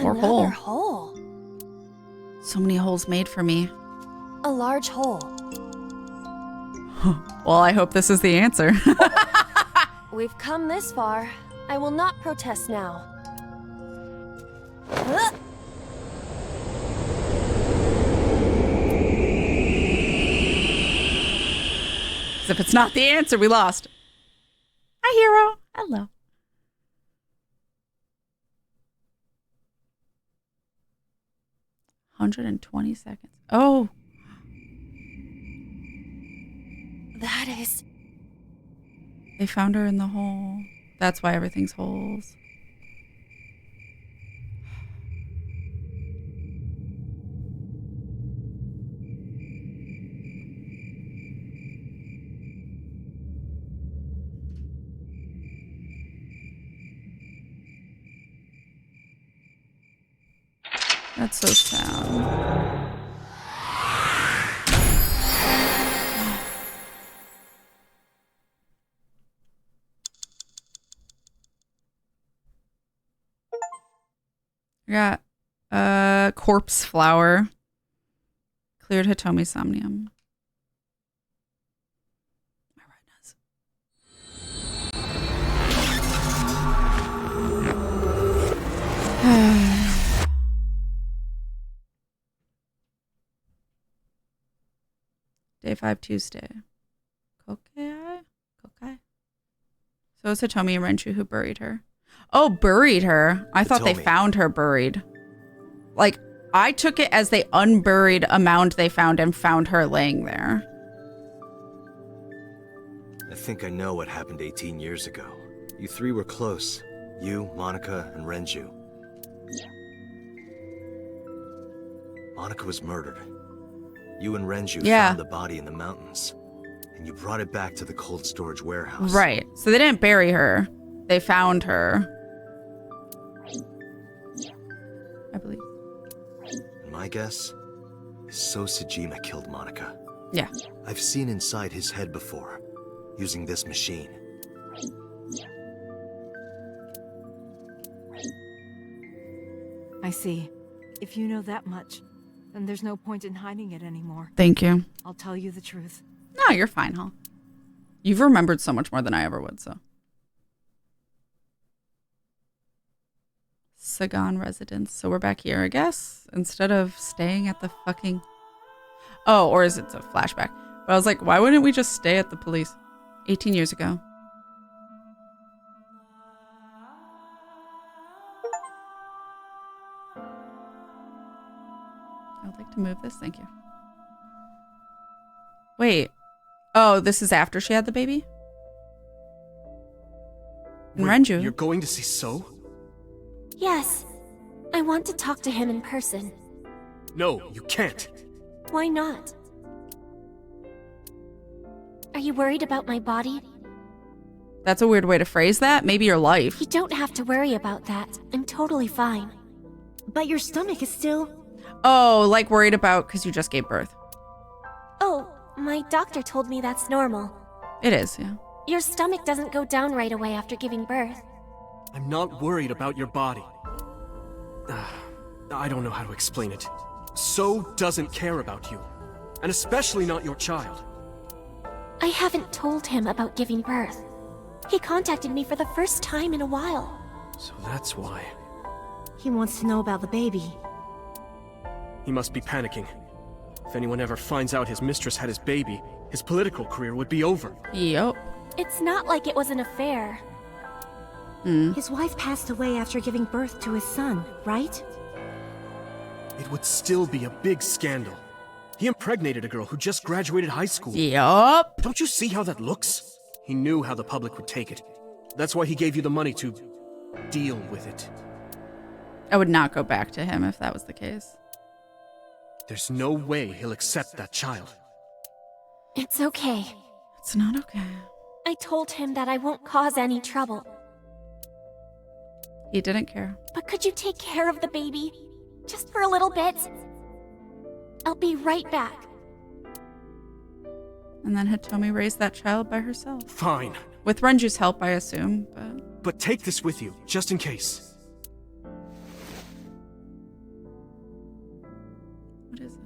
Speaker 1: Or
Speaker 12: Another
Speaker 1: hole.
Speaker 12: hole.
Speaker 1: So many holes made for me.
Speaker 12: A large hole.
Speaker 1: Well, I hope this is the answer.
Speaker 12: We've come this far. I will not protest now.
Speaker 1: If it's not the answer, we lost. Hi, hero. Hello. $120 seconds. Oh.
Speaker 12: That is...
Speaker 1: They found her in the hole. That's why everything's holes. That's so sad. I got corpse flower. Cleared Hitomi's somnium. My retinas. Day 5, Tuesday. Kokai? So it's Hitomi and Renju who buried her. Oh, buried her. I thought they found her buried. Like, I took it as they unburied a mound they found and found her laying there.
Speaker 5: I think I know what happened 18 years ago. You three were close. You, Monica, and Renju. Monica was murdered. You and Renju found the body in the mountains. And you brought it back to the cold storage warehouse.
Speaker 1: Right. So they didn't bury her. They found her. I believe.
Speaker 5: And my guess is So Sejima killed Monica.
Speaker 1: Yeah.
Speaker 5: I've seen inside his head before, using this machine.
Speaker 7: I see. If you know that much, then there's no point in hiding it anymore.
Speaker 1: Thank you.
Speaker 7: I'll tell you the truth.
Speaker 1: No, you're fine, huh? You've remembered so much more than I ever would, so. Sagan residence. So we're back here, I guess, instead of staying at the fucking... Oh, or is it a flashback? But I was like, why wouldn't we just stay at the police? 18 years ago. I would like to move this. Thank you. Wait. Oh, this is after she had the baby? And Renju.
Speaker 13: You're going to see So?
Speaker 9: Yes. I want to talk to him in person.
Speaker 13: No, you can't.
Speaker 9: Why not? Are you worried about my body?
Speaker 1: That's a weird way to phrase that. Maybe your life.
Speaker 9: You don't have to worry about that. I'm totally fine.
Speaker 14: But your stomach is still...
Speaker 1: Oh, like worried about because you just gave birth.
Speaker 9: Oh, my doctor told me that's normal.
Speaker 1: It is, yeah.
Speaker 9: Your stomach doesn't go down right away after giving birth.
Speaker 13: I'm not worried about your body. I don't know how to explain it. So doesn't care about you. And especially not your child.
Speaker 9: I haven't told him about giving birth. He contacted me for the first time in a while.
Speaker 13: So that's why.
Speaker 14: He wants to know about the baby.
Speaker 13: He must be panicking. If anyone ever finds out his mistress had his baby, his political career would be over.
Speaker 1: Yup.
Speaker 9: It's not like it was an affair.
Speaker 14: His wife passed away after giving birth to his son, right?
Speaker 13: It would still be a big scandal. He impregnated a girl who just graduated high school.
Speaker 1: Yup.
Speaker 13: Don't you see how that looks? He knew how the public would take it. That's why he gave you the money to deal with it.
Speaker 1: I would not go back to him if that was the case.
Speaker 13: There's no way he'll accept that child.
Speaker 9: It's okay.
Speaker 1: It's not okay.
Speaker 9: I told him that I won't cause any trouble.
Speaker 1: He didn't care.
Speaker 9: But could you take care of the baby? Just for a little bit? I'll be right back.
Speaker 1: And then Hitomi raised that child by herself.
Speaker 13: Fine.
Speaker 1: With Renju's help, I assume, but...
Speaker 13: But take this with you, just in case.
Speaker 1: What is it?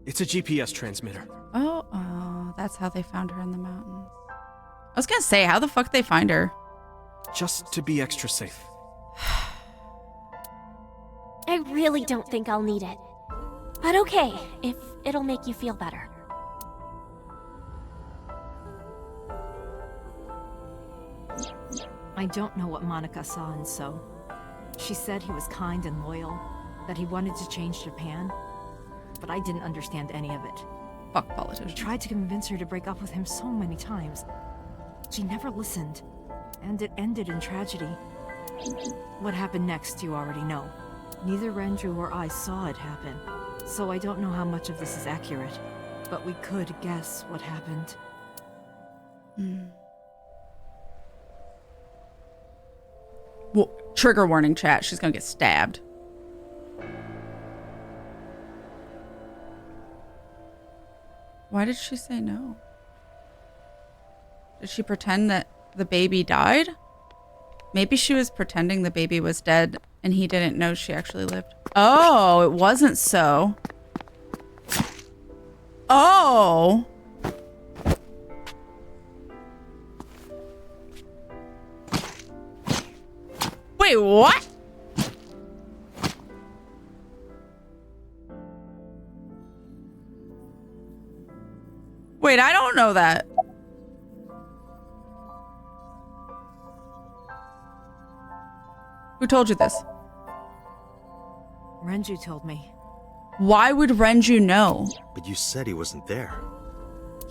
Speaker 13: It's a GPS transmitter.
Speaker 1: Oh, that's how they found her in the mountains. I was gonna say, how the fuck they find her?
Speaker 13: Just to be extra safe.
Speaker 9: I really don't think I'll need it. But okay, if it'll make you feel better.
Speaker 7: I don't know what Monica saw in So. She said he was kind and loyal, that he wanted to change Japan, but I didn't understand any of it.
Speaker 1: Fuck politicians.
Speaker 7: I tried to convince her to break up with him so many times. She never listened, and it ended in tragedy. What happened next, you already know. Neither Renju or I saw it happen, so I don't know how much of this is accurate, but we could guess what happened.
Speaker 1: Well, trigger warning, chat. She's gonna get stabbed. Why did she say no? Did she pretend that the baby died? Maybe she was pretending the baby was dead And he didn't know she actually lived. Oh, it wasn't so. Oh. Wait, what? Wait, I don't know that. Who told you this?
Speaker 7: Renju told me.
Speaker 1: Why would Renju know?
Speaker 5: But you said he wasn't there.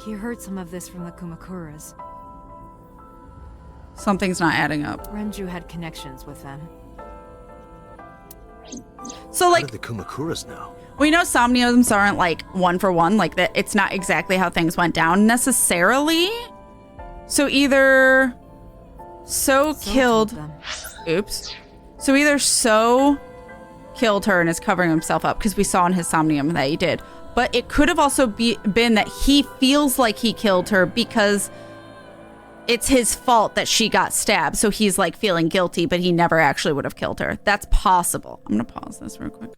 Speaker 7: He heard some of this from the Kumakuras.
Speaker 1: Something's not adding up.
Speaker 7: Renju had connections with them.
Speaker 1: So, like,
Speaker 5: how did the Kumakuras know?
Speaker 1: We know Somniums aren't like one for one, like that. It's not exactly how things went down necessarily. So either So killed. Oops. So either So killed her and is covering himself up because we saw in his Somnium that he did. But it could have also been that he feels like he killed her because it's his fault that she got stabbed. So he's like feeling guilty, but he never actually would have killed her. That's possible. I'm going to pause this real quick.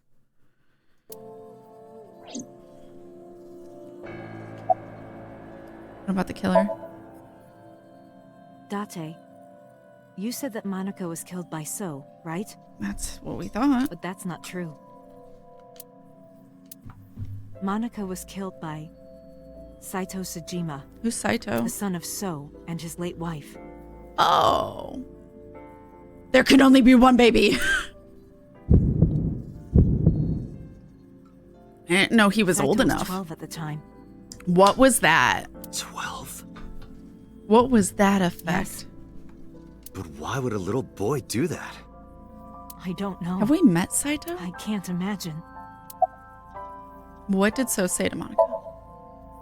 Speaker 1: What about the killer?
Speaker 7: Date, you said that Monica was killed by So, right?
Speaker 1: That's what we thought.
Speaker 7: But that's not true. Monica was killed by Saito Sejima.
Speaker 1: Who's Saito?
Speaker 7: The son of So and his late wife.
Speaker 1: Oh. There can only be one baby. No, he was
Speaker 7: Saito
Speaker 1: old enough.
Speaker 7: Was 12 at the time.
Speaker 1: What was that?
Speaker 5: 12?
Speaker 1: What was that effect?
Speaker 7: Yes.
Speaker 5: But why would a little boy do that?
Speaker 7: I don't know.
Speaker 1: Have we met Saito?
Speaker 7: I can't imagine.
Speaker 1: What did So say to Monica?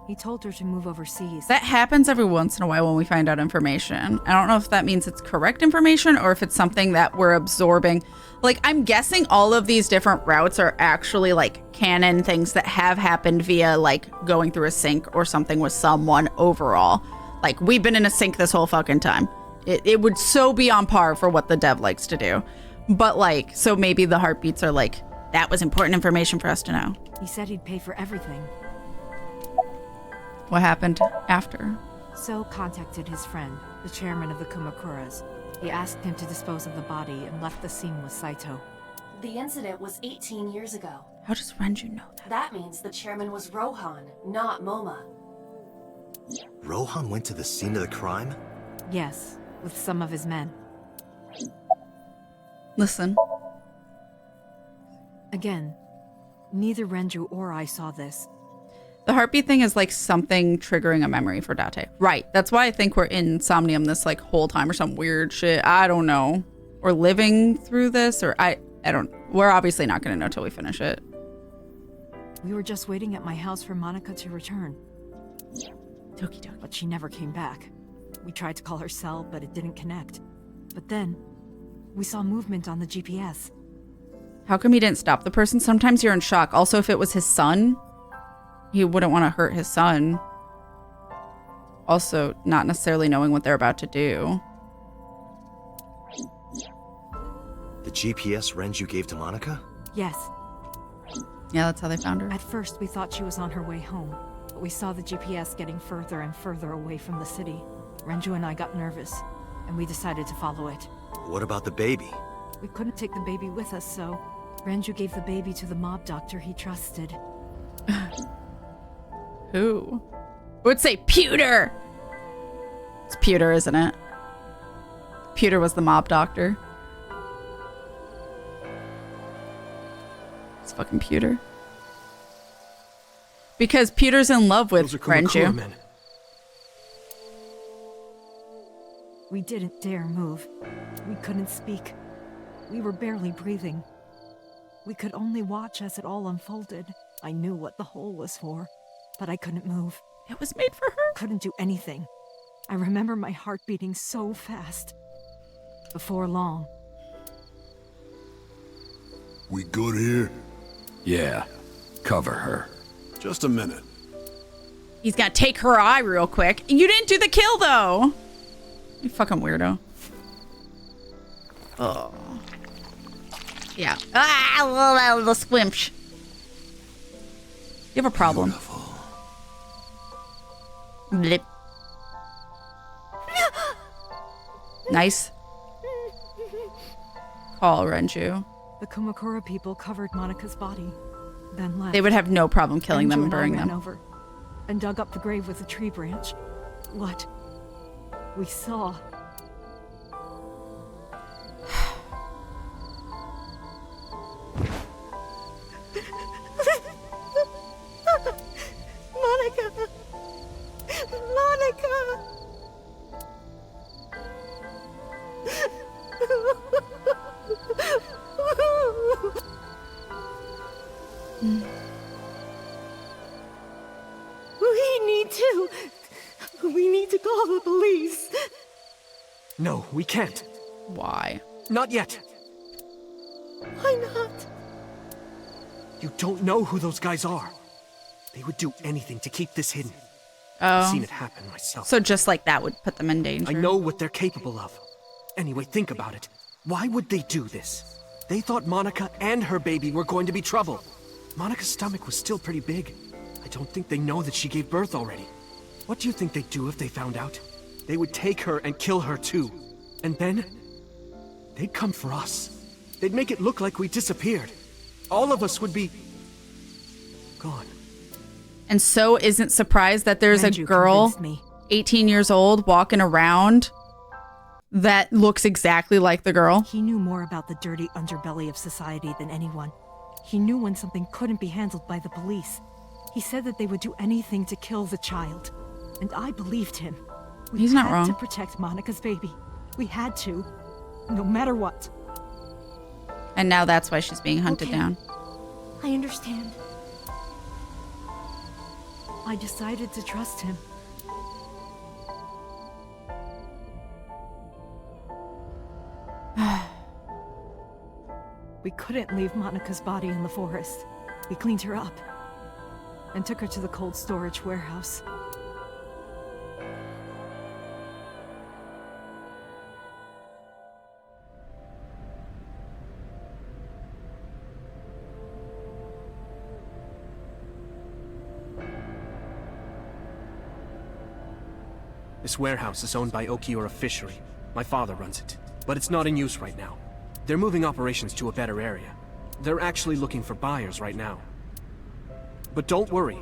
Speaker 7: He told her to move overseas.
Speaker 1: That happens every once in a while when we find out information. I don't know if that means it's correct information or if it's something that we're absorbing. Like, I'm guessing all of these different routes are actually like canon things that have happened via like going through a sink or something with someone overall. Like, we've been in a sink this whole fucking time. It would so be on par for what the dev likes to do. But like, so maybe the heartbeats are like, that was important information for us to know.
Speaker 7: He said he'd pay for everything.
Speaker 1: What happened after?
Speaker 7: So contacted his friend, the chairman of the Kumakuras. He asked him to dispose of the body and left the scene with Saito.
Speaker 6: The incident was 18 years ago.
Speaker 1: How does Renju know that?
Speaker 6: That means the chairman was Rohan, not Moma.
Speaker 5: Rohan went to the scene of the crime?
Speaker 7: Yes, with some of his men.
Speaker 1: Listen.
Speaker 7: Again, neither Renju or I saw this.
Speaker 1: The heartbeat thing is like something triggering a memory for Date. Right. That's why I think we're in Somnium this like whole time or some weird shit. I don't know. Or living through this or I don't. We're obviously not going to know till we finish it.
Speaker 7: We were just waiting at my house for Monica to return.
Speaker 1: Doki doki.
Speaker 7: But she never came back. We tried to call her cell, but it didn't connect. But then, we saw movement on the GPS.
Speaker 1: How come he didn't stop the person? Sometimes you're in shock. Also, if it was his son, he wouldn't want to hurt his son. Also, not necessarily knowing what they're about to do.
Speaker 5: The GPS Renju gave to Monica?
Speaker 7: Yes.
Speaker 1: Yeah, that's how they found her.
Speaker 7: At first, we thought she was on her way home. But we saw the GPS getting further and further away from the city. Renju and I got nervous, and we decided to follow it.
Speaker 5: What about the baby?
Speaker 7: We couldn't take the baby with us, so Renju gave the baby to the mob doctor he trusted.
Speaker 1: Who? I would say Pewter. It's Pewter, isn't it? Pewter was the mob doctor. It's fucking Pewter. Because Pewter's in love with Renju.
Speaker 13: Men.
Speaker 7: We didn't dare move. We couldn't speak. We were barely breathing. We could only watch as it all unfolded. I knew what the hole was for, but I couldn't move.
Speaker 1: It was made for her?
Speaker 7: Couldn't do anything. I remember my heart beating so fast. Before long.
Speaker 15: We good here?
Speaker 16: Yeah. Cover her.
Speaker 15: Just a minute.
Speaker 1: He's gonna take her eye real quick. You didn't do the kill, though. You fucking weirdo. Oh. Yeah. Ah, the squimch. You have a problem. Blip. Nice. Call, Renju.
Speaker 7: The Kumakura people covered Monika's body, then left.
Speaker 1: They would have no problem killing them and
Speaker 7: Renju
Speaker 1: burying
Speaker 7: and I ran
Speaker 1: them.
Speaker 7: over and dug up the grave with a tree branch. What we saw.
Speaker 14: Monica! Monica! We need to call the police.
Speaker 13: No, we can't.
Speaker 1: Why?
Speaker 13: Not yet.
Speaker 14: Why not?
Speaker 13: You don't know who those guys are. They would do anything to keep this hidden.
Speaker 1: Oh.
Speaker 13: I've seen it happen myself.
Speaker 1: So just like that would put them in danger.
Speaker 13: I know what they're capable of. Anyway, think about it. Why would they do this? They thought Monica and her baby were going to be trouble. Monica's stomach was still pretty big. I don't think they know that she gave birth already. What do you think they'd do if they found out? They would take her and kill her too. And then, they'd come for us. They'd make it look like we disappeared. All of us would be gone.
Speaker 1: And so isn't surprised that there's a girl, 18 years old, walking around that looks exactly like the girl.
Speaker 7: He knew more about the dirty underbelly of society than anyone. He knew when something couldn't be handled by the police. He said that they would do anything to kill the child. And I believed him.
Speaker 1: He's not wrong.
Speaker 7: We had to protect Monica's baby. We had to. No matter what.
Speaker 1: And now that's why she's being hunted down.
Speaker 14: I understand.
Speaker 7: I decided to trust him. We couldn't leave Monica's body in the forest. We cleaned her up and took her to the cold storage warehouse.
Speaker 13: This warehouse is owned by Okiura Fishery. My father runs it, but it's not in use right now. They're moving operations to a better area. They're actually looking for buyers right now. But don't worry,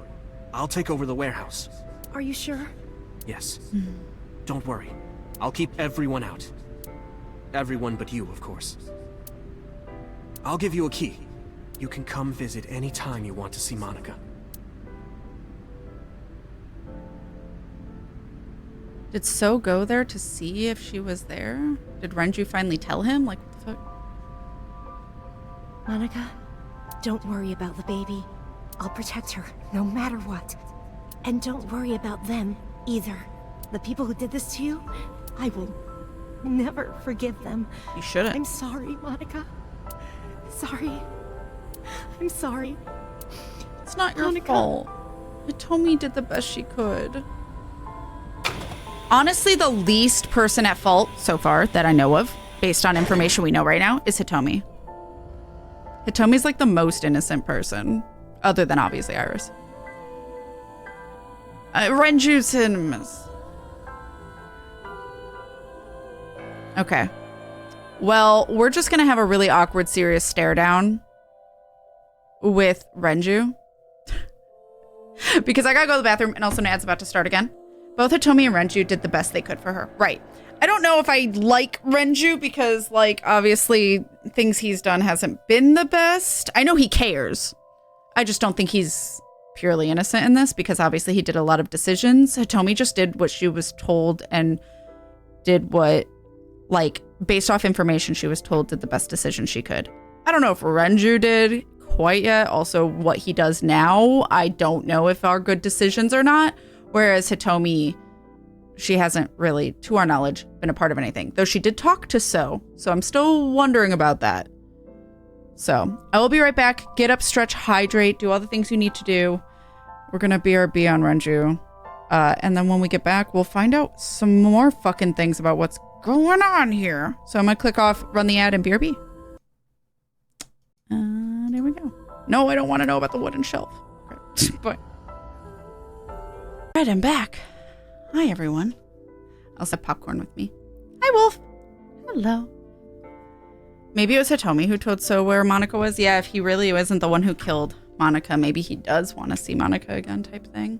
Speaker 13: I'll take over the warehouse.
Speaker 14: Are you sure?
Speaker 13: Yes. Don't worry, I'll keep everyone out. Everyone but you, of course. I'll give you a key. You can come visit any time you want to see Monica.
Speaker 1: Did So go there to see if she was there? Did Renju finally tell him? Like, what the fuck?
Speaker 14: Monica, don't worry about the baby. I'll protect her, no matter what. And don't worry about them, either. The people who did this to you, I will never forgive them.
Speaker 1: You shouldn't.
Speaker 14: I'm sorry, Monica. Sorry. I'm sorry.
Speaker 1: It's not your
Speaker 14: Monica.
Speaker 1: fault. Hitomi did the best she could. Honestly, the least person at fault so far that I know of, based on information we know right now, is Hitomi. Hitomi's like the most innocent person, other than obviously Iris. Renju's enemies. Okay. Well, we're just gonna have a really awkward, serious stare down with Renju. Because I gotta go to the bathroom and also Nad's about to start again. Both Hitomi and Renju did the best they could for her. Right. I don't know if I like Renju because, like, obviously things he's done hasn't been the best. I know he cares. I just don't think he's purely innocent in this because obviously he did a lot of decisions. Hitomi just did what she was told and did what, like, based off information she was told, did the best decision she could. I don't know if Renju did quite yet. Also, what he does now, I don't know if are good decisions or not. Whereas Hitomi, she hasn't really, to our knowledge, been a part of anything. Though she did talk to So I'm still wondering about that. So, I will be right back. Get up, stretch, hydrate, do all the things you need to do. We're going to BRB on Renju. And then when we get back, we'll find out some more fucking things about what's going on here. So I'm going to click off, run the ad, and BRB. No, I don't want to know about the wooden shelf. Okay. But right, I'm back. Hi, everyone. I also have popcorn with me. Hi, Wolf. Hello. Maybe it was Hitomi who told So where Monica was. Yeah, if he really wasn't the one who killed Monica, maybe he does want to see Monica again type thing.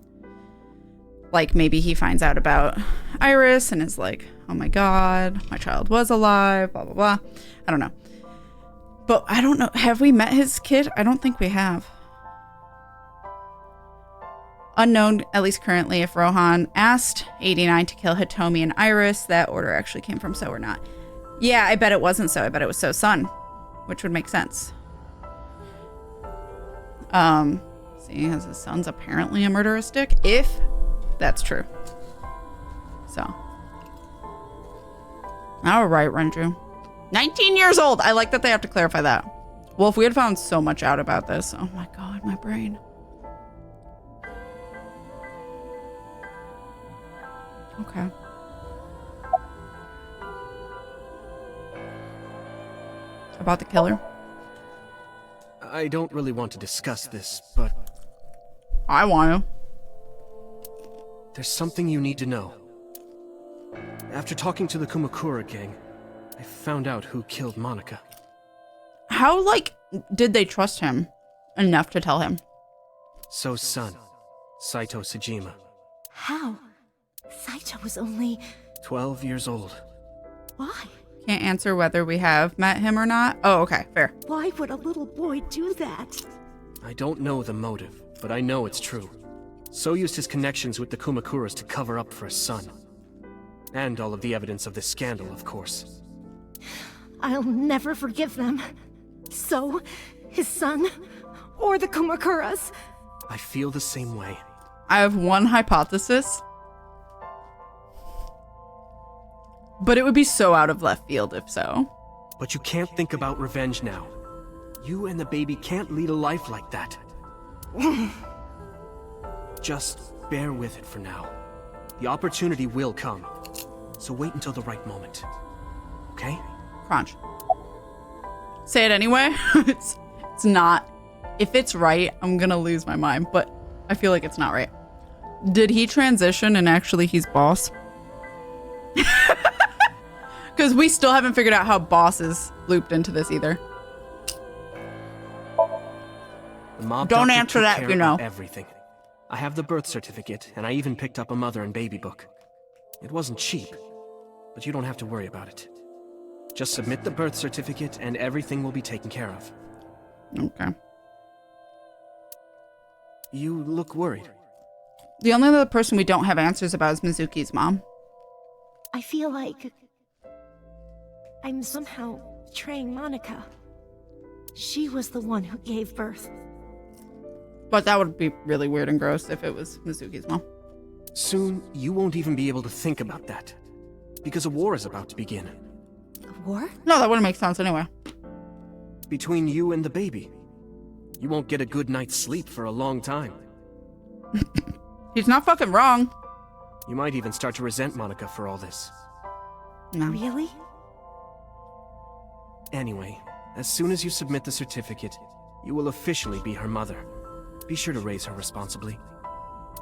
Speaker 1: Like, maybe he finds out about Iris and is like, oh my god, my child was alive, blah, blah, blah. I don't know. But I don't know. Have we met his kid? I don't think we have. Unknown, at least currently, if Rohan asked 89 to kill Hitomi and Iris, that order actually came from So or not. Yeah, I bet it wasn't So. I bet it was So's son, which would make sense. Seeing as his son's apparently a murderous dick, if that's true. So. All right, Renju. 19 years old. I like that they have to clarify that. Well, if we had found so much out about this. Oh my god, my brain. Okay. About the killer?
Speaker 13: I don't really want to discuss this, but...
Speaker 1: I want to.
Speaker 13: There's something you need to know. After talking to the Kumakura gang, I found out who killed Monica.
Speaker 1: How, like, did they trust him enough to tell him?
Speaker 13: So's son, Saito Sejima.
Speaker 14: How? Saito was only...
Speaker 13: 12 years old.
Speaker 14: Why?
Speaker 1: Can't answer whether we have met him or not. Oh, okay, fair.
Speaker 14: Why would a little boy do that?
Speaker 13: I don't know the motive, but I know it's true. So used his connections with the Kumakuras to cover up for his son. And all of the evidence of this scandal, of course.
Speaker 14: I'll never forgive them. So, his son, or the Kumakuras.
Speaker 13: I feel the same way.
Speaker 1: I have one hypothesis. But it would be so out of left field if so.
Speaker 13: But you can't think about revenge now. You and the baby can't lead a life like that. Just bear with it for now. The opportunity will come. So wait until the right moment. Okay?
Speaker 1: Crunch. Say it anyway. It's not. If it's right, I'm gonna lose my mind, but I feel like it's not right. Did he transition and actually he's boss? Because we still haven't figured out how boss is looped into this either.
Speaker 13: The mob
Speaker 1: Don't
Speaker 13: doctor
Speaker 1: answer
Speaker 13: took
Speaker 1: that
Speaker 13: care
Speaker 1: if you know.
Speaker 13: of everything. I have the birth certificate, and I even picked up a mother and baby book. It wasn't cheap, but you don't have to worry about it. Just submit the birth certificate, and everything will be taken care of.
Speaker 1: Okay.
Speaker 13: You look worried.
Speaker 1: The only other person we don't have answers about is Mizuki's mom.
Speaker 14: I feel like I'm somehow betraying Monica. She was the one who gave birth.
Speaker 1: But that would be really weird and gross if it was Mizuki's mom.
Speaker 13: Soon, you won't even be able to think about that. Because a war is about to begin.
Speaker 14: A war?
Speaker 1: No, that wouldn't make sense anyway.
Speaker 13: Between you and the baby. You won't get a good night's sleep for a long time.
Speaker 1: He's not fucking wrong.
Speaker 13: You might even start to resent Monica for all this.
Speaker 1: No.
Speaker 14: Really?
Speaker 13: Anyway, as soon as you submit the certificate, you will officially be her mother. Be sure to raise her responsibly.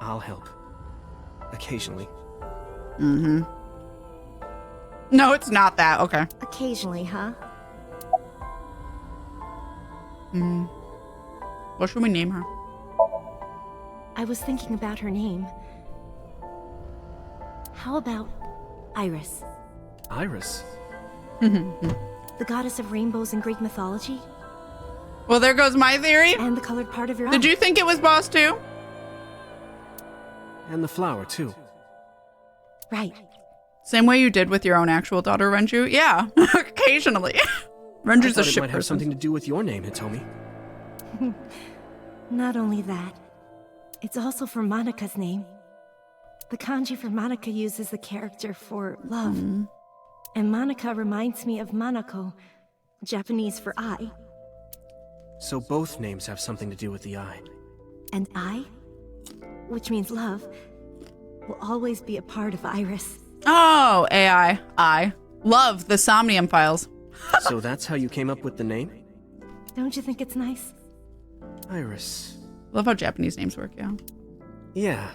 Speaker 13: I'll help. Occasionally.
Speaker 1: Mm-hmm. No, it's not that. Okay.
Speaker 14: Occasionally, huh?
Speaker 1: Hmm. What should we name her?
Speaker 14: I was thinking about her name. How about Iris?
Speaker 13: Iris?
Speaker 14: The goddess of rainbows in Greek mythology?
Speaker 1: Well, there goes my theory.
Speaker 14: And the colored part of your eye.
Speaker 1: Did you think it was boss too?
Speaker 13: And the flower, too.
Speaker 14: Right.
Speaker 1: Same way you did with your own actual daughter, Renju? Yeah, occasionally. Renju's a
Speaker 13: it
Speaker 1: shit
Speaker 13: might have
Speaker 1: person.
Speaker 13: something to do with your name, Hitomi.
Speaker 14: Not only that, it's also for Monica's name. The kanji for Monica uses the character for love. And Monica reminds me of Manako, Japanese for eye.
Speaker 13: So both names have something to do with the eye.
Speaker 14: And I, which means love, will always be a part of Iris.
Speaker 1: Oh, AI. I love the Somnium Files.
Speaker 13: So that's how you came up with the name?
Speaker 14: Don't you think it's nice?
Speaker 13: Iris.
Speaker 1: Love how Japanese names work, yeah.
Speaker 13: Yeah,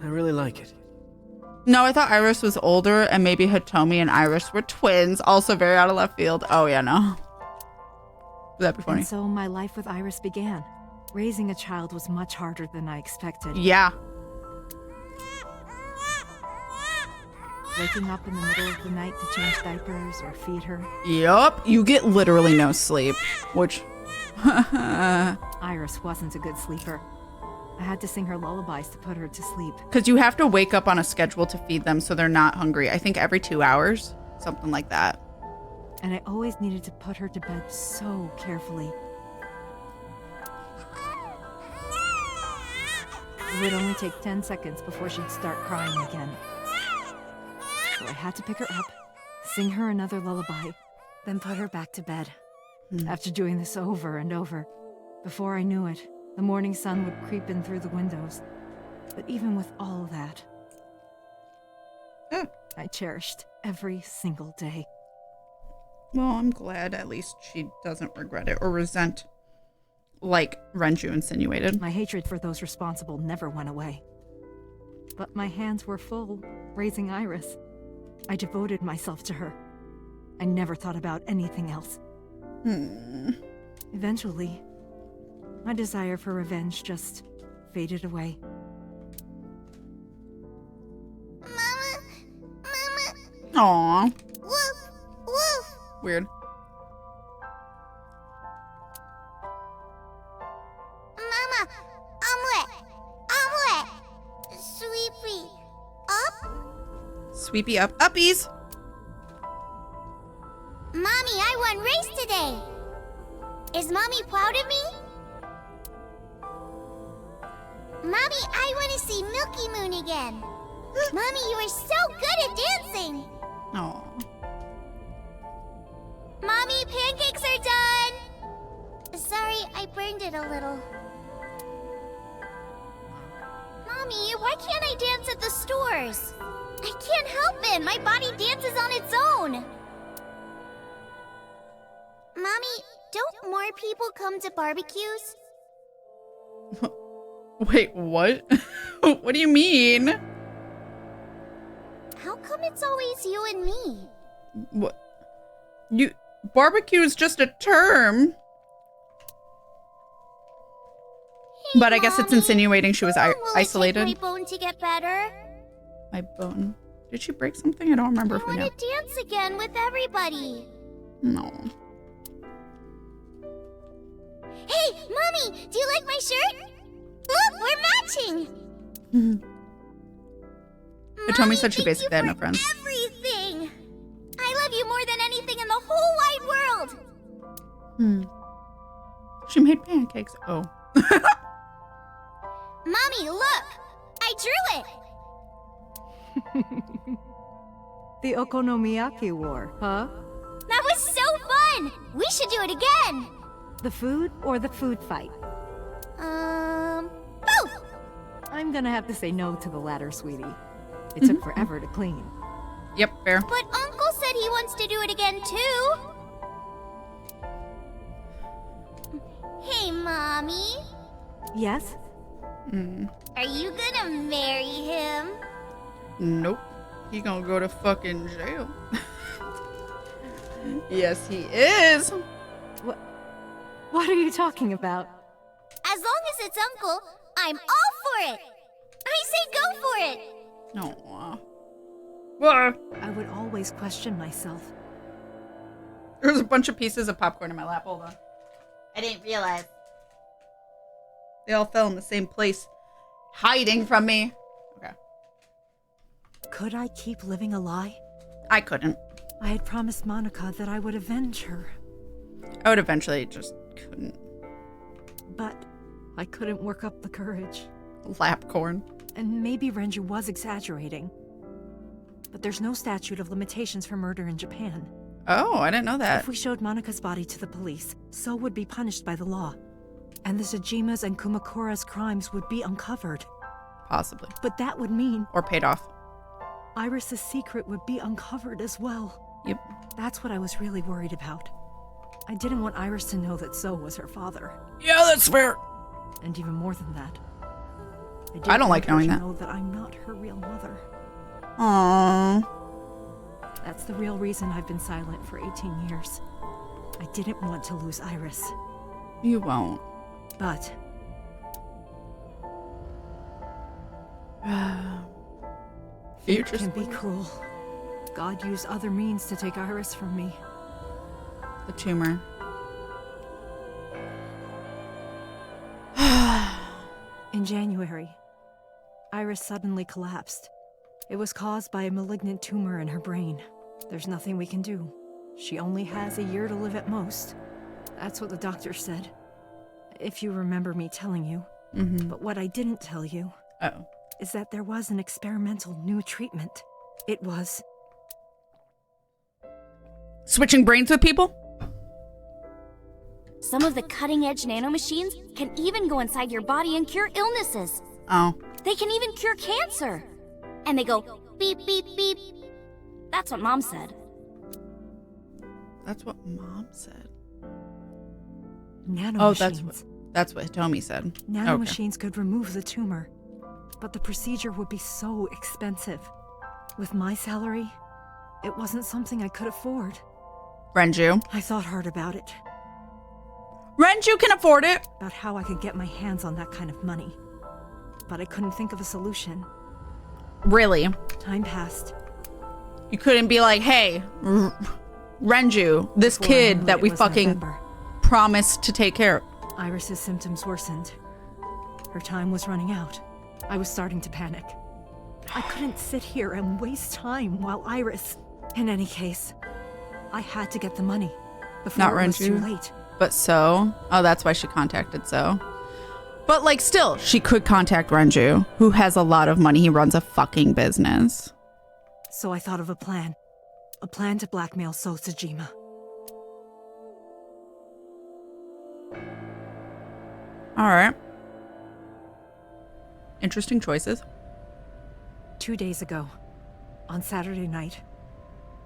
Speaker 13: I really like it.
Speaker 1: No, I thought Iris was older and maybe Hitomi and Iris were twins. Also very out of left field. Oh, yeah, no. That'd be funny.
Speaker 7: And so my life with Iris began. Raising a child was much harder than I expected.
Speaker 1: Yeah.
Speaker 7: Waking up in the middle of the night to change diapers or feed her.
Speaker 1: Yup. You get literally no sleep, which...
Speaker 7: Iris wasn't a good sleeper. I had to sing her lullabies to put her to sleep.
Speaker 1: Because you have to wake up on a schedule to feed them so they're not hungry. I think every 2 hours, something like that.
Speaker 7: And I always needed to put her to bed so carefully. It would only take 10 seconds before she'd start crying again. So I had to pick her up, sing her another lullaby, then put her back to bed. After doing this over and over, before I knew it, the morning sun would creep in through the windows. But even with all that, I cherished every single day.
Speaker 1: Well, I'm glad at least she doesn't regret it or resent, like Renju insinuated.
Speaker 7: My hatred for those responsible never went away. But my hands were full, raising Iris. I devoted myself to her. I never thought about anything else. Eventually, my desire for revenge just faded away.
Speaker 1: Aww.
Speaker 2: Woof, woof.
Speaker 1: Weird.
Speaker 2: Mama, I'm wet. Sweepy, up?
Speaker 1: Sweepy up. Uppies!
Speaker 2: Mommy, I won race today. Is Mommy proud of me? Mommy, I want to see Milky Moon again. Mommy, you are so good at dancing.
Speaker 1: Aww.
Speaker 2: Mommy, pancakes are done. Sorry, I burned it a little. Mommy, why can't I dance at the stores? I can't help it. My body dances on its own. Mommy, don't more people come to barbecues?
Speaker 1: Wait, what? What do you mean?
Speaker 2: How come it's always you and me?
Speaker 1: What? Barbecue is just a term.
Speaker 2: Hey,
Speaker 1: but I guess it's insinuating she was isolated.
Speaker 2: My bone to get better.
Speaker 1: My bone? Did she break something? I don't remember if we know.
Speaker 2: I want to dance again with everybody.
Speaker 1: No.
Speaker 2: Hey, Mommy, do you like my shirt? Look, we're matching.
Speaker 1: Hitomi said she basically had no friends.
Speaker 2: Everything. I love you more than anything in the whole wide world.
Speaker 1: She made pancakes. Oh.
Speaker 2: Mommy, look. I drew it.
Speaker 7: The Okonomiyaki War, huh?
Speaker 2: That was so fun. We should do it again.
Speaker 7: The food or the food fight?
Speaker 2: Both.
Speaker 7: I'm gonna have to say no to the latter, sweetie. It took forever to clean.
Speaker 1: Yep, fair.
Speaker 2: But Uncle said he wants to do it again too. Hey, Mommy.
Speaker 7: Yes?
Speaker 2: Are you gonna marry him?
Speaker 1: Nope. He gonna go to fucking jail. Yes, he is.
Speaker 7: What are you talking about?
Speaker 2: As long as it's Uncle, I'm all for it. I say go for it.
Speaker 1: No.
Speaker 7: I would always question myself.
Speaker 1: There's a bunch of pieces of popcorn in my lap. Hold on. I didn't realize. They all fell in the same place, hiding from me. Okay.
Speaker 7: Could I keep living a lie?
Speaker 1: I couldn't.
Speaker 7: I had promised Monica that I would avenge her.
Speaker 1: I would eventually, just couldn't.
Speaker 7: But I couldn't work up the courage.
Speaker 1: Lapcorn.
Speaker 7: And maybe Renju was exaggerating. But there's no statute of limitations for murder in Japan.
Speaker 1: Oh, I didn't know that.
Speaker 7: If we showed Monica's body to the police, so would be punished by the law. And the Tsujima's and Kumakura's crimes would be uncovered.
Speaker 1: Possibly.
Speaker 7: But that would mean...
Speaker 1: Or paid off.
Speaker 7: Iris's secret would be uncovered as well.
Speaker 1: Yep.
Speaker 7: That's what I was really worried about. I didn't want Iris to know that So was her father.
Speaker 1: Yeah, that's fair.
Speaker 7: And even more than that,
Speaker 1: I don't like knowing that.
Speaker 7: Know that I'm not her real mother.
Speaker 1: Aww.
Speaker 7: That's the real reason I've been silent for 18 years. I didn't want to lose Iris.
Speaker 1: You won't.
Speaker 7: But... Fate can be cruel. God used other means to take Iris from me.
Speaker 1: The tumor.
Speaker 7: In January, Iris suddenly collapsed. It was caused by a malignant tumor in her brain. There's nothing we can do. She only has a year to live at most. That's what the doctor said. If you remember me telling you.
Speaker 1: Mm-hmm.
Speaker 7: But what I didn't tell you is that there was an experimental new treatment. It was...
Speaker 1: switching brains with people?
Speaker 17: Some of the cutting-edge nanomachines can even go inside your body and cure illnesses.
Speaker 1: Oh.
Speaker 17: They can even cure cancer. And they go beep, beep, beep. That's what Mom said.
Speaker 1: That's what Mom said.
Speaker 7: Nanomachines.
Speaker 1: Oh, that's what Hitomi said.
Speaker 7: Nanomachines could remove the tumor, but the procedure would be so expensive. With my salary, it wasn't something I could afford.
Speaker 1: Renju.
Speaker 7: I thought hard about it.
Speaker 1: Renju can afford it.
Speaker 7: About how I could get my hands on that kind of money. But I couldn't think of a solution.
Speaker 1: Really?
Speaker 7: Time passed.
Speaker 1: You couldn't be like, hey, Renju, this kid that we fucking promised to take care of.
Speaker 7: Iris's symptoms worsened. Her time was running out. I was starting to panic. I couldn't sit here and waste time while Iris... In any case, I had to get the money before it was too late.
Speaker 1: But So? Oh, that's why she contacted So. But like still, she could contact Renju, who has a lot of money. He runs a fucking business.
Speaker 7: So I thought of a plan. A plan to blackmail So Tsujima.
Speaker 1: Alright. Interesting choices.
Speaker 7: 2 days ago, on Saturday night,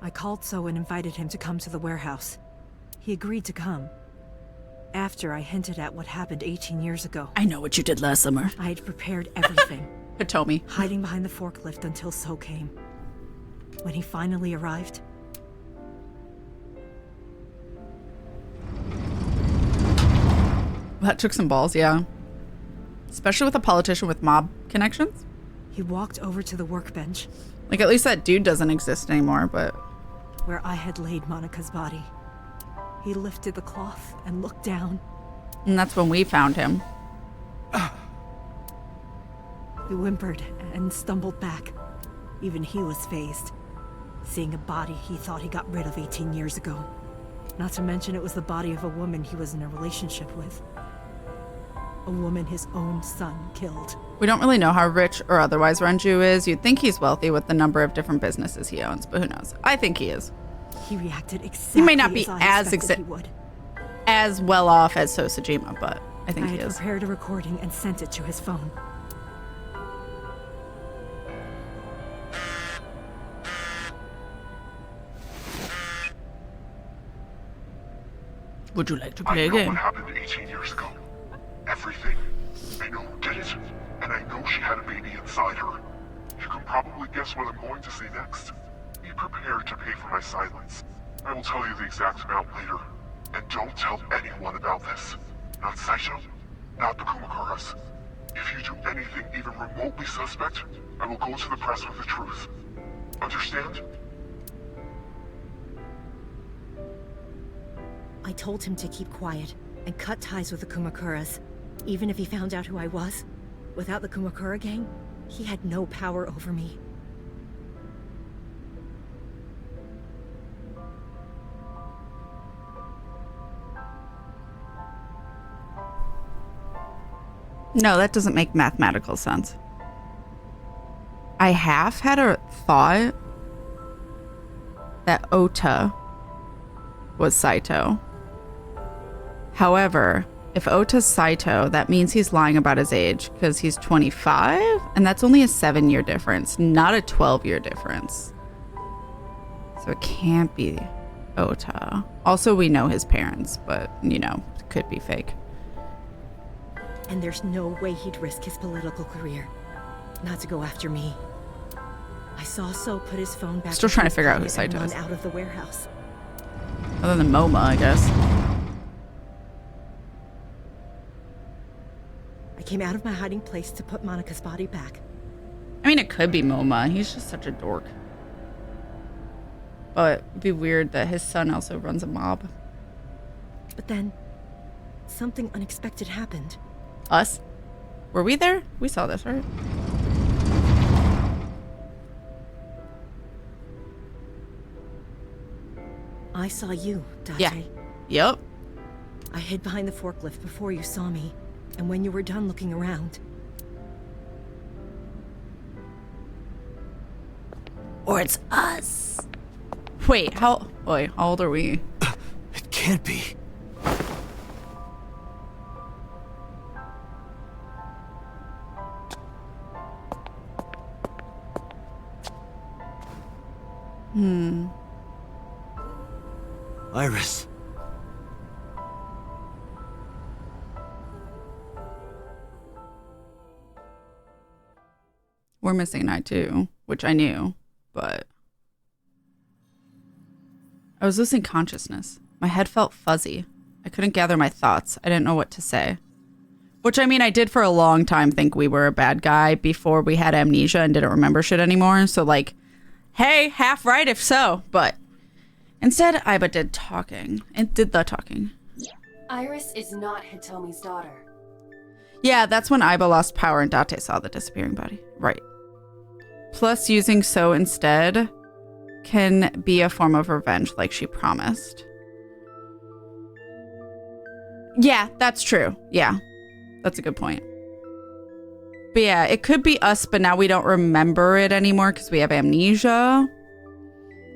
Speaker 7: I called So and invited him to come to the warehouse. He agreed to come. After I hinted at what happened 18 years ago.
Speaker 1: I know what you did last summer.
Speaker 7: I had prepared everything.
Speaker 1: Hitomi.
Speaker 7: Hiding behind the forklift until So came. When he finally arrived...
Speaker 1: That took some balls, yeah. Especially with a politician with mob connections.
Speaker 7: He walked over to the workbench.
Speaker 1: Like, at least that dude doesn't exist anymore, but...
Speaker 7: Where I had laid Monika's body. He lifted the cloth and looked down.
Speaker 1: And that's when we found him.
Speaker 7: He whimpered and stumbled back. Even he was fazed. Seeing a body he thought he got rid of 18 years ago. Not to mention it was the body of a woman he was in a relationship with. A woman his own son killed.
Speaker 1: We don't really know how rich or otherwise Renju is. You'd think he's wealthy with the number of different businesses he owns, but who knows? I think he is.
Speaker 7: He reacted exactly
Speaker 1: he may not be
Speaker 7: as
Speaker 1: well off as So Tsujima, but I think he is.
Speaker 7: I had prepared a recording and sent it to his phone.
Speaker 1: Would you like to play a game?
Speaker 18: I know what happened 18 years ago. Everything. I know who did it, and I know she had a baby inside her. You can probably guess what I'm going to say next. Be prepared to pay for my silence. I will tell you the exact amount later. And don't tell anyone about this. Not Saito, not the Kumakuras. If you do anything even remotely suspect, I will go to the press with the truth. Understand?
Speaker 14: I told him to keep quiet and cut ties with the Kumakuras. Even if he found out who I was, without the Kumakura gang, he had no power over me.
Speaker 1: No, that doesn't make mathematical sense. I half had a thought that Ota was Saito. However, if Ota's Saito, that means he's lying about his age because he's 25, and that's only a 7-year difference, not a 12-year difference. So it can't be Ota. Also, we know his parents, but, you know, it could be fake.
Speaker 14: And there's no way he'd risk his political career. Not to go after me. I saw So put his phone back.
Speaker 1: Still trying to figure out who Saito is.
Speaker 14: Out of the warehouse.
Speaker 1: Other than MoMA, I guess.
Speaker 14: I came out of my hiding place to put Monika's body back.
Speaker 1: I mean, it could be MoMA. He's just such a dork. But it'd be weird that his son also runs a mob.
Speaker 14: But then, something unexpected happened.
Speaker 1: Us? Were we there? We saw this, right?
Speaker 14: I saw you, Date.
Speaker 1: Yeah. Yep.
Speaker 14: I hid behind the forklift before you saw me, and when you were done looking around.
Speaker 1: Or it's us. Wait, how old are we?
Speaker 5: It can't be. Iris.
Speaker 1: We're missing an eye too, which I knew, but I was losing consciousness. My head felt fuzzy. I couldn't gather my thoughts. I didn't know what to say. Which, I mean, I did for a long time think we were a bad guy before we had amnesia and didn't remember shit anymore. So, like, hey, half right if so. But instead, Aiba did talking. And did the talking.
Speaker 6: Iris is not Hitomi's daughter.
Speaker 1: Yeah, that's when Aiba lost power and Date saw the disappearing body. Right. Plus, using So instead can be a form of revenge like she promised. Yeah, that's true. Yeah, that's a good point. But yeah, it could be us, but now we don't remember it anymore because we have amnesia.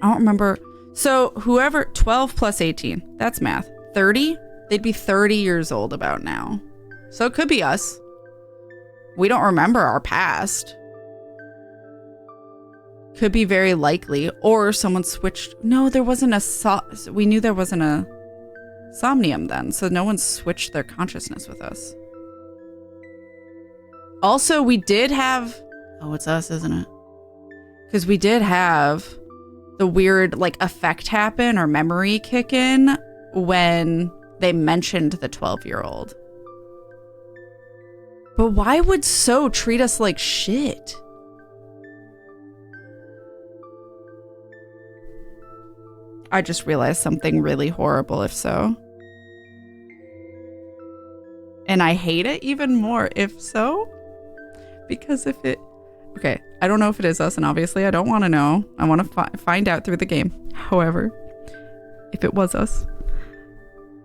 Speaker 1: I don't remember. So whoever, 12 plus 18, that's math. 30? They'd be 30 years old about now. So it could be us. We don't remember our past. Could be very likely. Or someone switched. No, there wasn't a... We knew there wasn't a Somnium then. So no one switched their consciousness with us. Also, we did have... Oh, it's us, isn't it? Because we did have the weird like effect happen or memory kick in when they mentioned the 12-year-old. But why would So treat us like shit? I just realized something really horrible if So. And I hate it even more if so. Because if it... Okay, I don't know if it is us, and obviously I don't want to know. I want to find out through the game. However, if it was us,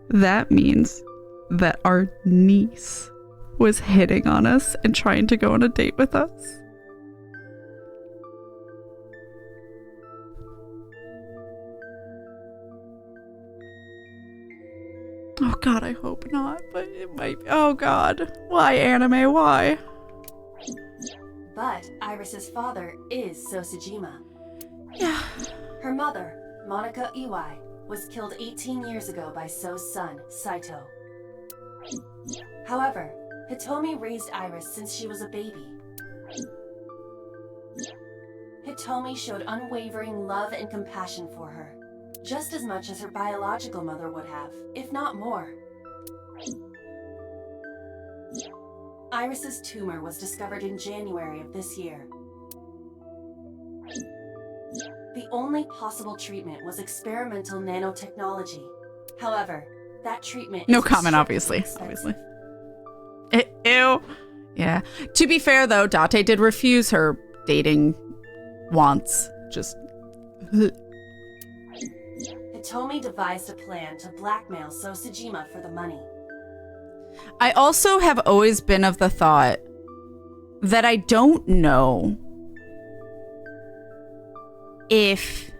Speaker 1: that means that our niece was hitting on us and trying to go on a date with us. Oh god, I hope not, but it might be. Oh god. Why, anime? Why?
Speaker 6: But Iris's father is Sosajima.
Speaker 1: Yeah.
Speaker 6: Her mother, Monika Iwai, was killed 18 years ago by So's son, Saito. However, Hitomi raised Iris since she was a baby. Hitomi showed unwavering love and compassion for her, just as much as her biological mother would have, if not more. Iris's tumor was discovered in January of this year. The only possible treatment was experimental nanotechnology. However, that treatment
Speaker 1: no
Speaker 6: is
Speaker 1: comment, obviously. Ew. Yeah. To be fair, though, Date did refuse her dating wants. Just...
Speaker 6: Hitomi devised a plan to blackmail Sosajima for the money.
Speaker 1: I also have always been of the thought that I don't know if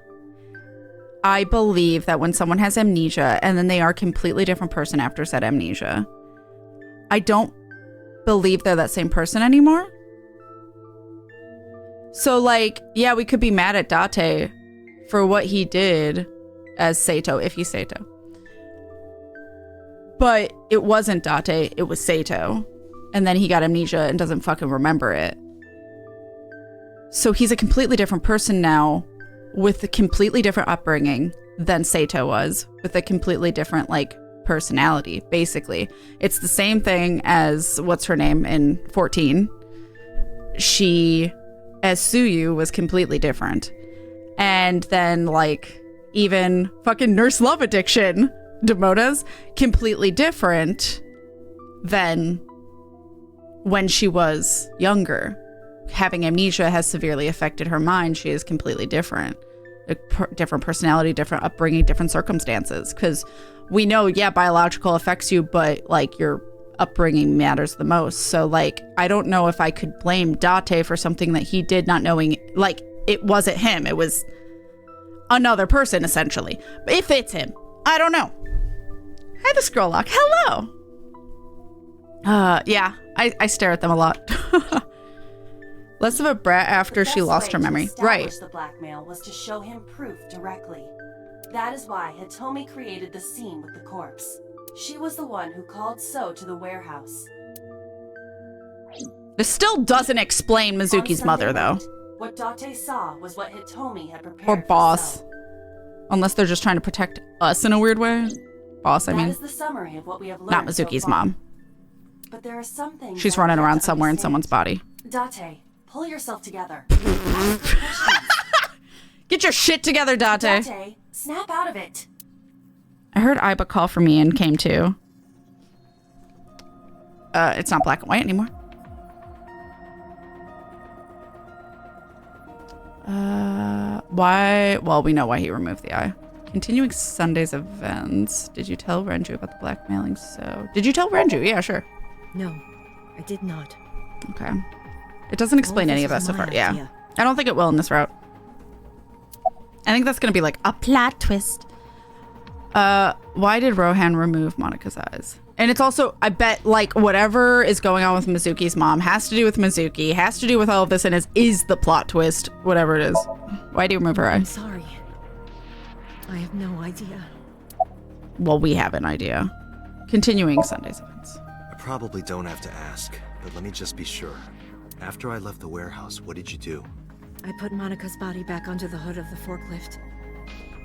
Speaker 1: I believe that when someone has amnesia and then they are a completely different person after said amnesia, I don't believe they're that same person anymore. So like, yeah, we could be mad at Date for what he did, as Sato, if he's Sato. But it wasn't Date, it was Sato. And then he got amnesia and doesn't fucking remember it. So he's a completely different person now with a completely different upbringing than Sato was, with a completely different, like, personality, basically. It's the same thing as, what's her name in 14? She, as Suyu, was completely different. And then, like, even fucking Nurse Love Addiction, Demota's, completely different than when she was younger. Having amnesia has severely affected her mind. She is completely different. A different personality, different upbringing, different circumstances. Because we know, yeah, biological affects you, but, like, your upbringing matters the most. So, like, I don't know if I could blame Date for something that he did, not knowing, like, it wasn't him. It was another person, essentially. But if it's him, I don't know. Hi, the Scroll Lock. Hello. Yeah, I stare at them a lot. Less of a brat after she lost her memory. Right.
Speaker 6: The blackmail was to show him proof directly. That is why Hitomi created the scene with the corpse. She was the one who called So to the warehouse.
Speaker 1: This still doesn't explain Mizuki's mother, though.
Speaker 6: What Date saw was what Hitomi had prepared.
Speaker 1: Or Boss.
Speaker 6: For
Speaker 1: Unless they're just trying to protect us in a weird way. Boss, I mean.
Speaker 6: That is the summary of what we have learned.
Speaker 1: Not Mizuki's mom.
Speaker 6: But there are some things.
Speaker 1: She's running around somewhere in someone's body.
Speaker 6: Date, pull yourself together.
Speaker 1: Get your shit together, Date.
Speaker 6: Date, snap out of it.
Speaker 1: I heard Iba call for me and came too. It's not black and white anymore. Why? Well, we know why he removed the eye. Continuing Sunday's events. Did you tell Renju about the blackmailing? So, did you tell Renju? Yeah, sure.
Speaker 14: No, I did not.
Speaker 1: Okay. It doesn't explain any of that so far. Yeah. I don't think it will in this route. I think that's going to be like a plot twist. Why did Rohan remove Monika's eyes? And it's also, I bet, like, whatever is going on with Mizuki's mom has to do with Mizuki, has to do with all of this, and is the plot twist, whatever it is. Why do you remove her eyes?
Speaker 14: I'm sorry. I have no idea.
Speaker 1: Well, we have an idea. Continuing Sunday's events.
Speaker 5: I probably don't have to ask, but let me just be sure. After I left the warehouse, what did you do?
Speaker 14: I put Monika's body back onto the hood of the forklift.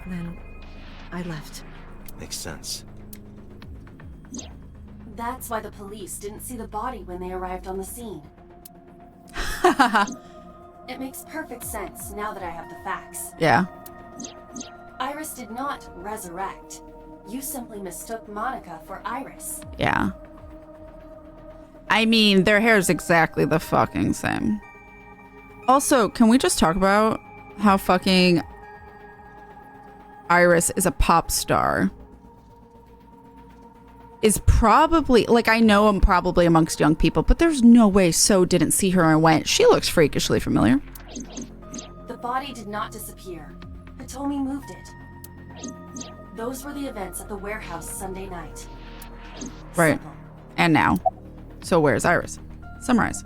Speaker 14: Then I left.
Speaker 5: Makes sense.
Speaker 6: That's why the police didn't see the body when they arrived on the scene. It makes perfect sense now that I have the facts.
Speaker 1: Yeah.
Speaker 6: Iris did not resurrect. You simply mistook Monica for Iris.
Speaker 1: Yeah. I mean, their hair is exactly the fucking same. Also, can we just talk about how fucking Iris is a pop star? Is probably, like, I know I'm probably amongst young people, but there's no way So didn't see her and went, she looks freakishly familiar.
Speaker 6: The body did not disappear. Hitomi moved it. Those were the events at the warehouse Sunday night.
Speaker 1: Right. And now. So where's Iris? Summarize.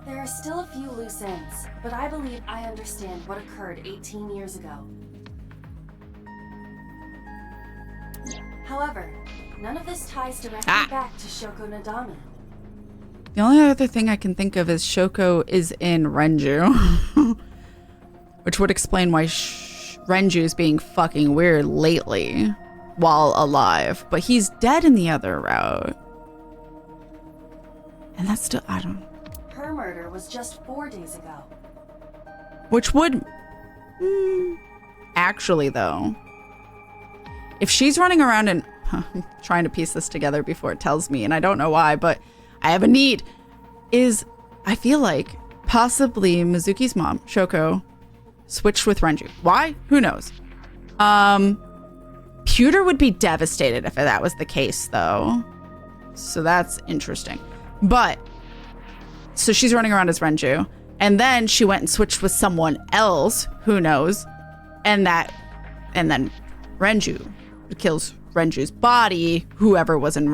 Speaker 6: There are still a few loose ends, but I believe I understand what occurred 18 years ago. However, none of this ties directly back to Shoko Nadami.
Speaker 1: The only other thing I can think of is Shoko is in Renju. Which would explain why Renju's being fucking weird lately while alive. But he's dead in the other route. And that's still, I don't know.
Speaker 6: Her murder was just 4 days ago.
Speaker 1: Which would... actually, though. If she's running around and... I'm trying to piece this together before it tells me, and I don't know why, but I have a need. I feel like possibly Mizuki's mom, Shoko, switched with Renju. Why? Who knows? Pewter would be devastated if that was the case, though. So that's interesting. But, so she's running around as Renju, and then she went and switched with someone else, who knows, and then Renju kills Renju's body, whoever was in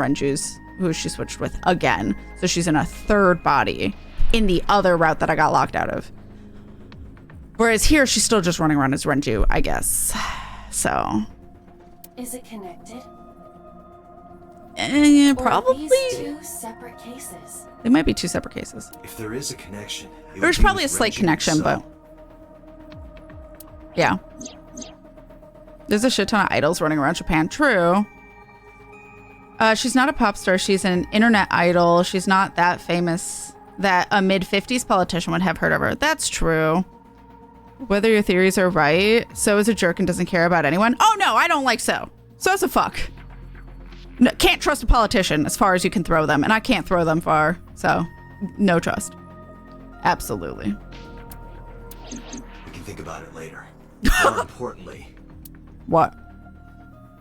Speaker 1: who she switched with again. So she's in a third body in the other route that I got locked out of. Whereas here, she's still just running around as Renju, I guess. so.
Speaker 6: Is it connected?
Speaker 1: Probably.
Speaker 6: Or are these two separate cases?
Speaker 1: They might be two separate cases.
Speaker 5: If there is a connection,
Speaker 1: There's probably a slight connection, but yeah. There's a shit ton of idols running around Japan. True. She's not a pop star. She's an internet idol. She's not that famous that a mid-50s politician would have heard of her. That's true. Whether your theories are right, So is a jerk and doesn't care about anyone. Oh no, I don't like So. So's a fuck. No, can't trust a politician as far as you can throw them, and I can't throw them far, so no trust. Absolutely.
Speaker 5: We can think about it later. More importantly.
Speaker 1: What?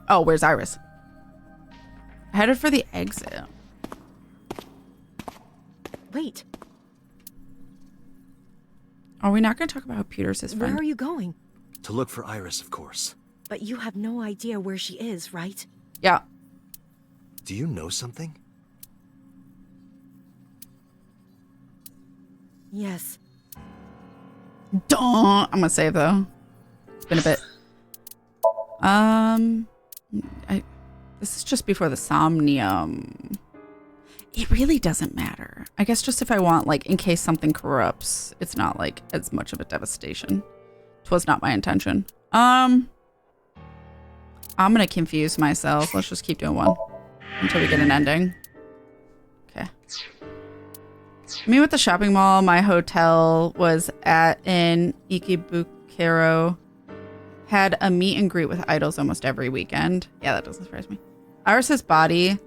Speaker 1: Oh, where's Iris? Headed for the exit.
Speaker 14: Wait.
Speaker 1: Are we not going to talk about how Peter's his friend?
Speaker 14: Where are you going?
Speaker 5: To look for Iris, of course.
Speaker 14: But you have no idea where she is, right?
Speaker 1: Yeah.
Speaker 5: Do you know something?
Speaker 14: Yes.
Speaker 1: I'm gonna save though. It's been a bit. This is just before the Somnium. It really doesn't matter. I guess just if I want, like, in case something corrupts, it's not like as much of a devastation. 'Twas not my intention. I'm gonna confuse myself. Let's just keep doing one until we get an ending. Okay. Me with the shopping mall. My hotel was at in Ikebukuro. Had a meet and greet with idols almost every weekend. Yeah, that doesn't surprise me. Iris's body.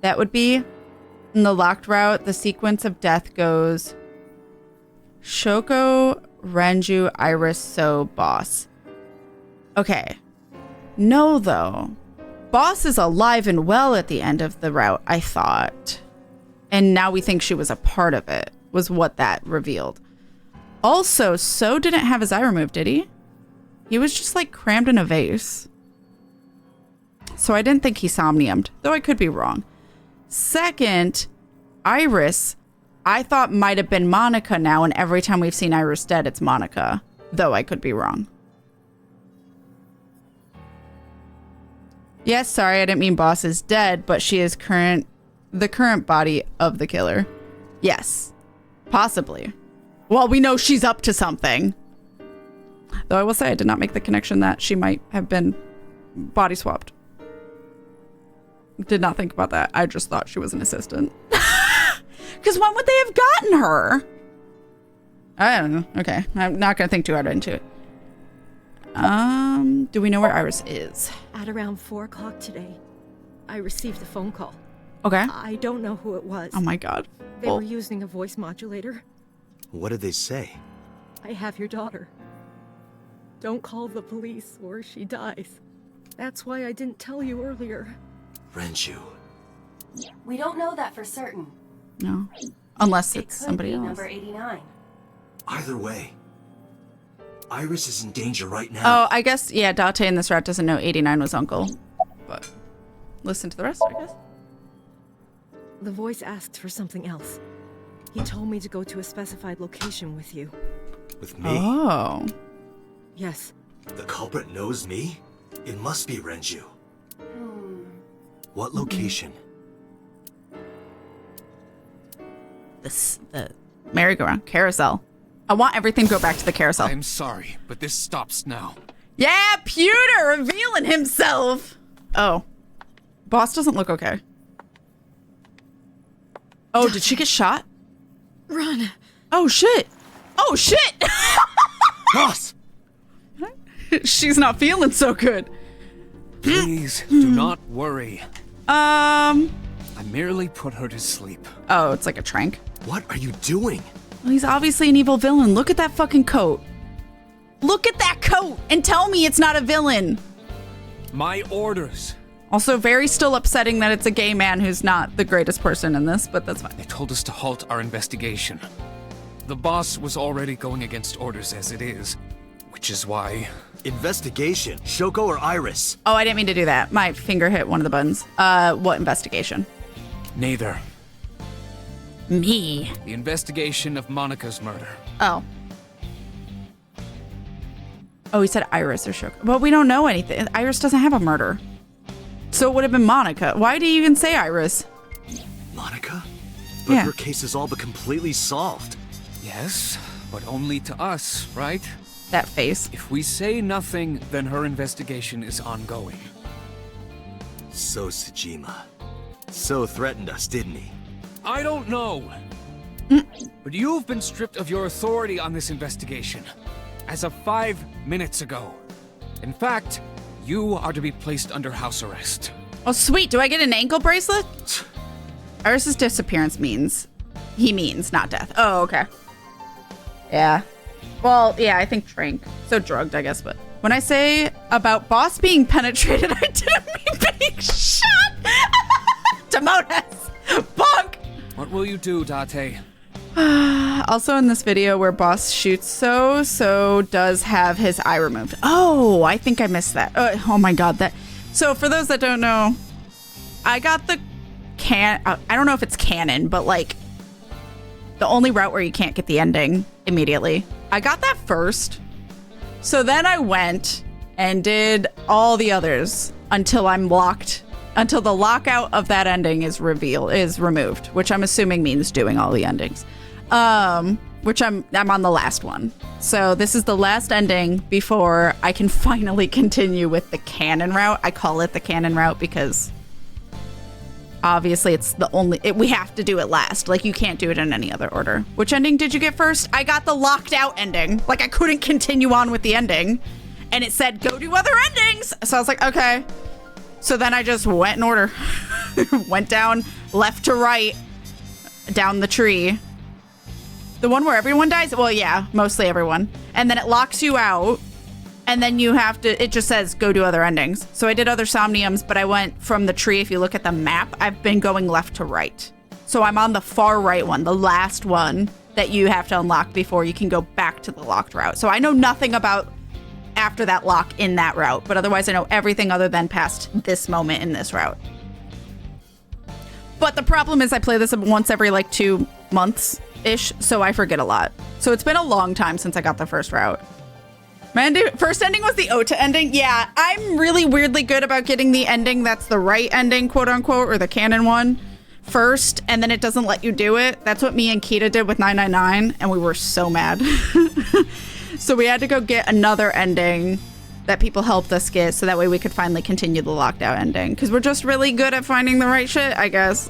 Speaker 1: That would be in the locked route. The sequence of death goes Shoko, Renju, Iris, So, Boss. Okay. No, though. Boss is alive and well at the end of the route, I thought. And now we think she was a part of it, was what that revealed. Also, So didn't have his eye removed, did he? He was just like crammed in a vase. So I didn't think he somniumed, though I could be wrong. Second, Iris, I thought might have been Monica now, and every time we've seen Iris dead, it's Monica, though I could be wrong. Yes, sorry, I didn't mean Boss is dead, but she is the current body of the killer. Yes, possibly. Well, we know she's up to something. Though I will say I did not make the connection that she might have been body swapped. Did not think about that. I just thought she was an assistant. Because when would they have gotten her? I don't know. Okay, I'm not going to think too hard into it. Do we know where Iris is?
Speaker 14: At around 4 o'clock today, I received a phone call.
Speaker 1: Okay.
Speaker 14: I don't know who it was.
Speaker 1: Oh my god.
Speaker 14: They were using a voice modulator.
Speaker 5: What did they say?
Speaker 14: I have your daughter. Don't call the police or she dies. That's why I didn't tell you earlier.
Speaker 5: Renju.
Speaker 6: We don't know that for certain.
Speaker 1: No. Unless it's somebody else.
Speaker 6: Number 89.
Speaker 5: Either way, Iris is in danger right now.
Speaker 1: Oh, I guess, yeah, Date in this route doesn't know 89 was uncle. But listen to the rest, I guess.
Speaker 14: The voice asked for something else. He told me to go to a specified location with you.
Speaker 5: With me?
Speaker 1: Oh.
Speaker 14: Yes.
Speaker 5: The culprit knows me? It must be Renju. What location?
Speaker 1: The merry-go-round carousel. I want everything to go back to the carousel.
Speaker 11: I'm sorry, but this stops now.
Speaker 1: Yeah, Pewter revealing himself. Oh. Boss doesn't look okay. Oh, did she get shot?
Speaker 14: Run.
Speaker 1: Oh, shit. Oh, shit.
Speaker 5: Boss!
Speaker 1: She's not feeling so good.
Speaker 11: Please, do not worry. I merely put her to sleep.
Speaker 1: Oh, it's like a trank.
Speaker 5: What are you doing?
Speaker 1: Well, he's obviously an evil villain. Look at that fucking coat. Look at that coat and tell me it's not a villain.
Speaker 11: My orders.
Speaker 1: Also, very still upsetting that it's a gay man who's not the greatest person in this, but that's fine.
Speaker 11: They told us to halt our investigation. The boss was already going against orders as it is, which is why...
Speaker 5: Investigation? Shoko or Iris?
Speaker 1: Oh, I didn't mean to do that. My finger hit one of the buttons. What investigation?
Speaker 11: Neither.
Speaker 1: Me.
Speaker 11: The investigation of Monica's murder.
Speaker 1: Oh. Oh, he said Iris or Shoko. Well, we don't know anything. Iris doesn't have a murder. So it would have been Monica. Why do you even say Iris?
Speaker 5: Monica? But her case is all but completely solved.
Speaker 11: Yes, but only to us, right?
Speaker 1: That face.
Speaker 11: If we say nothing, then her investigation is ongoing.
Speaker 5: So Tsujima. So threatened us, didn't he?
Speaker 11: I don't know. But you've been stripped of your authority on this investigation as of 5 minutes ago. In fact, you are to be placed under house arrest.
Speaker 1: Oh, sweet. Do I get an ankle bracelet? Iris's disappearance means not death. Oh, okay. Yeah. Well, yeah, I think drink. So drugged, I guess. But when I say about boss being penetrated, I didn't mean being shot. Demones. Punk.
Speaker 11: What will you do, Date?
Speaker 1: Also in this video where boss shoots so does have his eye removed. Oh, I think I missed that. Oh my god, that. So for those that don't know, I got the I don't know if it's canon, but like the only route where you can't get the ending immediately. I got that first. So then I went and did all the others until the lockout of that ending is removed, which I'm assuming means doing all the endings. Which I'm on the last one. So this is the last ending before I can finally continue with the canon route. I call it the canon route because obviously it's the only, we have to do it last. Like you can't do it in any other order. Which ending did you get first? I got the locked out ending. Like I couldn't continue on with the ending and it said go do other endings. So I was like, okay. So then I just went in order. Went down left to right down the tree. The one where everyone dies? Well, yeah, mostly everyone. And then it locks you out. And then you have to, it just says go do other endings. So I did other Somniums, but I went from the tree. If you look at the map, I've been going left to right. So I'm on the far right one, the last one that you have to unlock before you can go back to the locked route. So I know nothing about after that lock in that route, but otherwise I know everything other than past this moment in this route. But the problem is I play this once every like 2 months-ish, so I forget a lot. So it's been a long time since I got the first route. Man, dude, first ending was the Ota ending. Yeah, I'm really weirdly good about getting the ending that's the right ending, quote unquote, or the canon one first, and then it doesn't let you do it. That's what me and Kita did with 999, and we were so mad. So we had to go get another ending that people helped us get so that way we could finally continue the locked out ending. Because we're just really good at finding the right shit, I guess.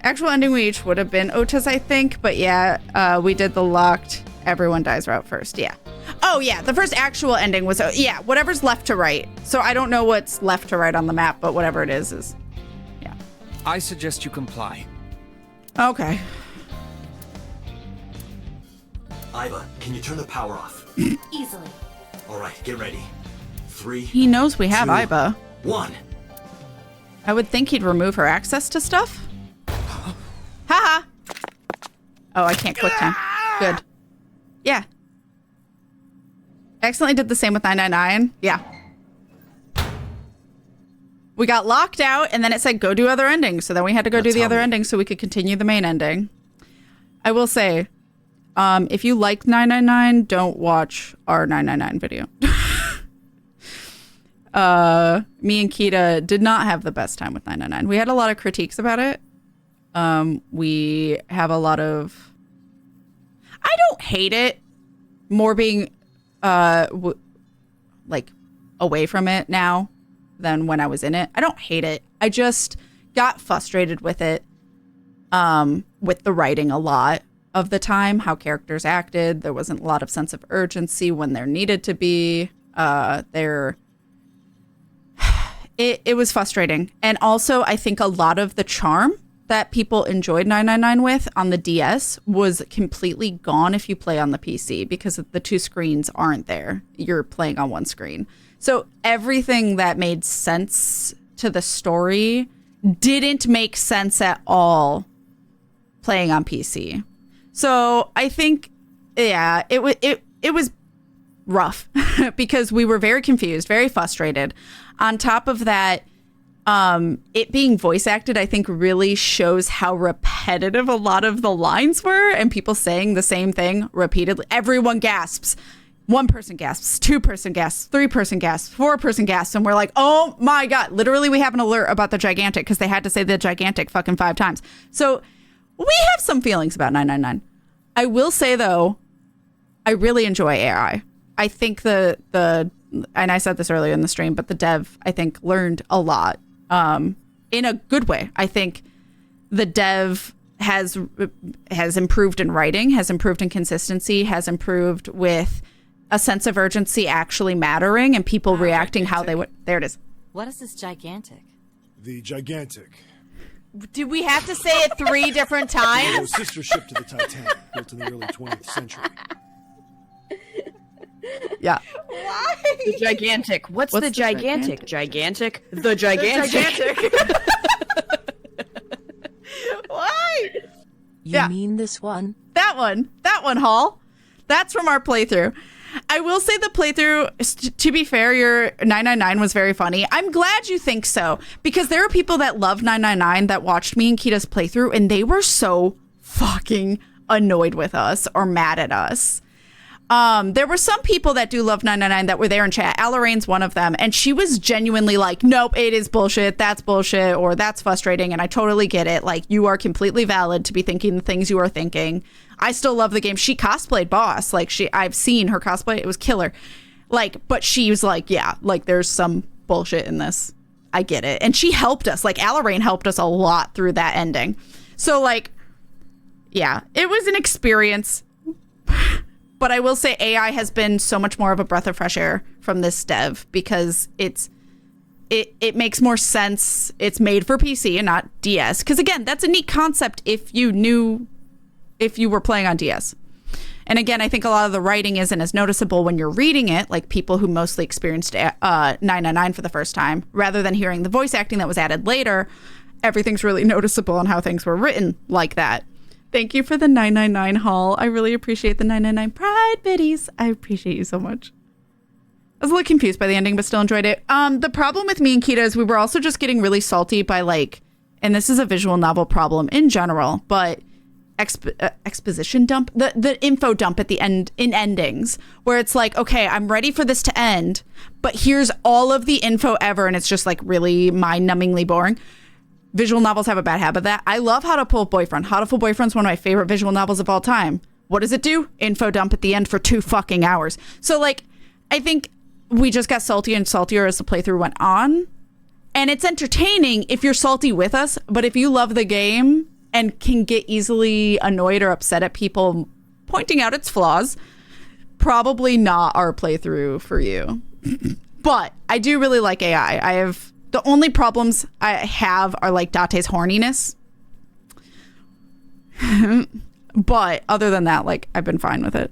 Speaker 1: Actual ending we each would have been Ota's, I think. But yeah, we did the locked everyone dies route first. Yeah. Oh yeah, the first actual ending was, yeah, whatever's left to right. So I don't know what's left to right on the map, but whatever it is, yeah.
Speaker 11: I suggest you comply.
Speaker 1: Okay.
Speaker 5: Iva, can you turn the power off?
Speaker 6: Easily.
Speaker 5: All right, get ready. 3.
Speaker 1: He knows we have
Speaker 5: 2,
Speaker 1: Iva.
Speaker 5: 1.
Speaker 1: I would think he'd remove her access to stuff. Haha. Oh, I can't quick time. Good. Yeah. I accidentally did the same with 999. Yeah. We got locked out and then it said go do other endings. So then we had to go do the other ending so we could continue the main ending. I will say, if you like 999, don't watch our 999 video. Me and Kita did not have the best time with 999. We had a lot of critiques about it. We have a lot of... I don't hate it. More being like away from it now than when I was in it. I don't hate it. I just got frustrated with it. With the writing a lot of the time, how characters acted. There wasn't a lot of sense of urgency when there needed to be. It was frustrating. And also, I think a lot of the charm that people enjoyed 999 with on the DS was completely gone if you play on the PC because the 2 screens aren't there. You're playing on 1 screen. So everything that made sense to the story didn't make sense at all playing on PC. So I think, yeah, it was rough because we were very confused, very frustrated. On top of that, it being voice acted, I think really shows how repetitive a lot of the lines were and people saying the same thing repeatedly. Everyone gasps one person gasps, two-person gasps, three-person gasps, four-person gasps, and we're like, oh my God. Literally, we have an alert about the gigantic because they had to say the gigantic fucking 5 times. So we have some feelings about 999. I will say, though, I really enjoy AI. I think the and I said this earlier in the stream, but the dev, I think, learned a lot in a good way. I think the dev has improved in writing, has improved in consistency, has improved with a sense of urgency actually mattering and people reacting how they would. There it is.
Speaker 19: What is this gigantic?
Speaker 15: The gigantic.
Speaker 20: Do we have to say it 3 different times?
Speaker 15: It was sister ship to the Titanic, built in the early 20th century.
Speaker 1: Yeah.
Speaker 20: Why?
Speaker 4: The gigantic. What's the gigantic? Gigantic? The gigantic.
Speaker 20: Why?
Speaker 3: You mean this one?
Speaker 1: That one, Hall. That's from our playthrough. I will say the playthrough, to be fair, your 999 was very funny. I'm glad you think so, because there are people that love 999 that watched me and Kita's playthrough, and they were so fucking annoyed with us or mad at us. There were some people that do love 999 that were there in chat. Alarain's one of them, and she was genuinely like, nope, it is bullshit, that's bullshit, or that's frustrating, and I totally get it. Like, you are completely valid to be thinking the things you are thinking. I still love the game. She cosplayed Boss. Like, I've seen her cosplay. It was killer. Like, but she was like, yeah, like, there's some bullshit in this. I get it. And she helped us. Like, Alarain helped us a lot through that ending. So, like, yeah, it was an experience. But I will say AI has been so much more of a breath of fresh air from this dev because it makes more sense. It's made for PC and not DS. Because again, that's a neat concept if you were playing on DS. And again, I think a lot of the writing isn't as noticeable when you're reading it, like people who mostly experienced 999 for the first time, rather than hearing the voice acting that was added later. Everything's really noticeable on how things were written like that. Thank you for the 999 haul. I really appreciate the 999 pride biddies. I appreciate you so much. I was a little confused by the ending, but still enjoyed it. The problem with me and Kita is we were also just getting really salty by like, and this is a visual novel problem in general, but exposition dump, the info dump at the end in endings, where it's like, okay, I'm ready for this to end, but here's all of the info ever, and it's just like really mind-numbingly boring. Visual novels have a bad habit of that. I love How to Pull Boyfriend. How to Pull Boyfriend's one of my favorite visual novels of all time. What does it do? Info dump at the end for 2 fucking hours. So like, I think we just got saltier and saltier as the playthrough went on. And it's entertaining if you're salty with us, but if you love the game and can get easily annoyed or upset at people pointing out its flaws, probably not our playthrough for you. But I do really like AI. The only problems I have are like Date's horniness. But other than that, like, I've been fine with it.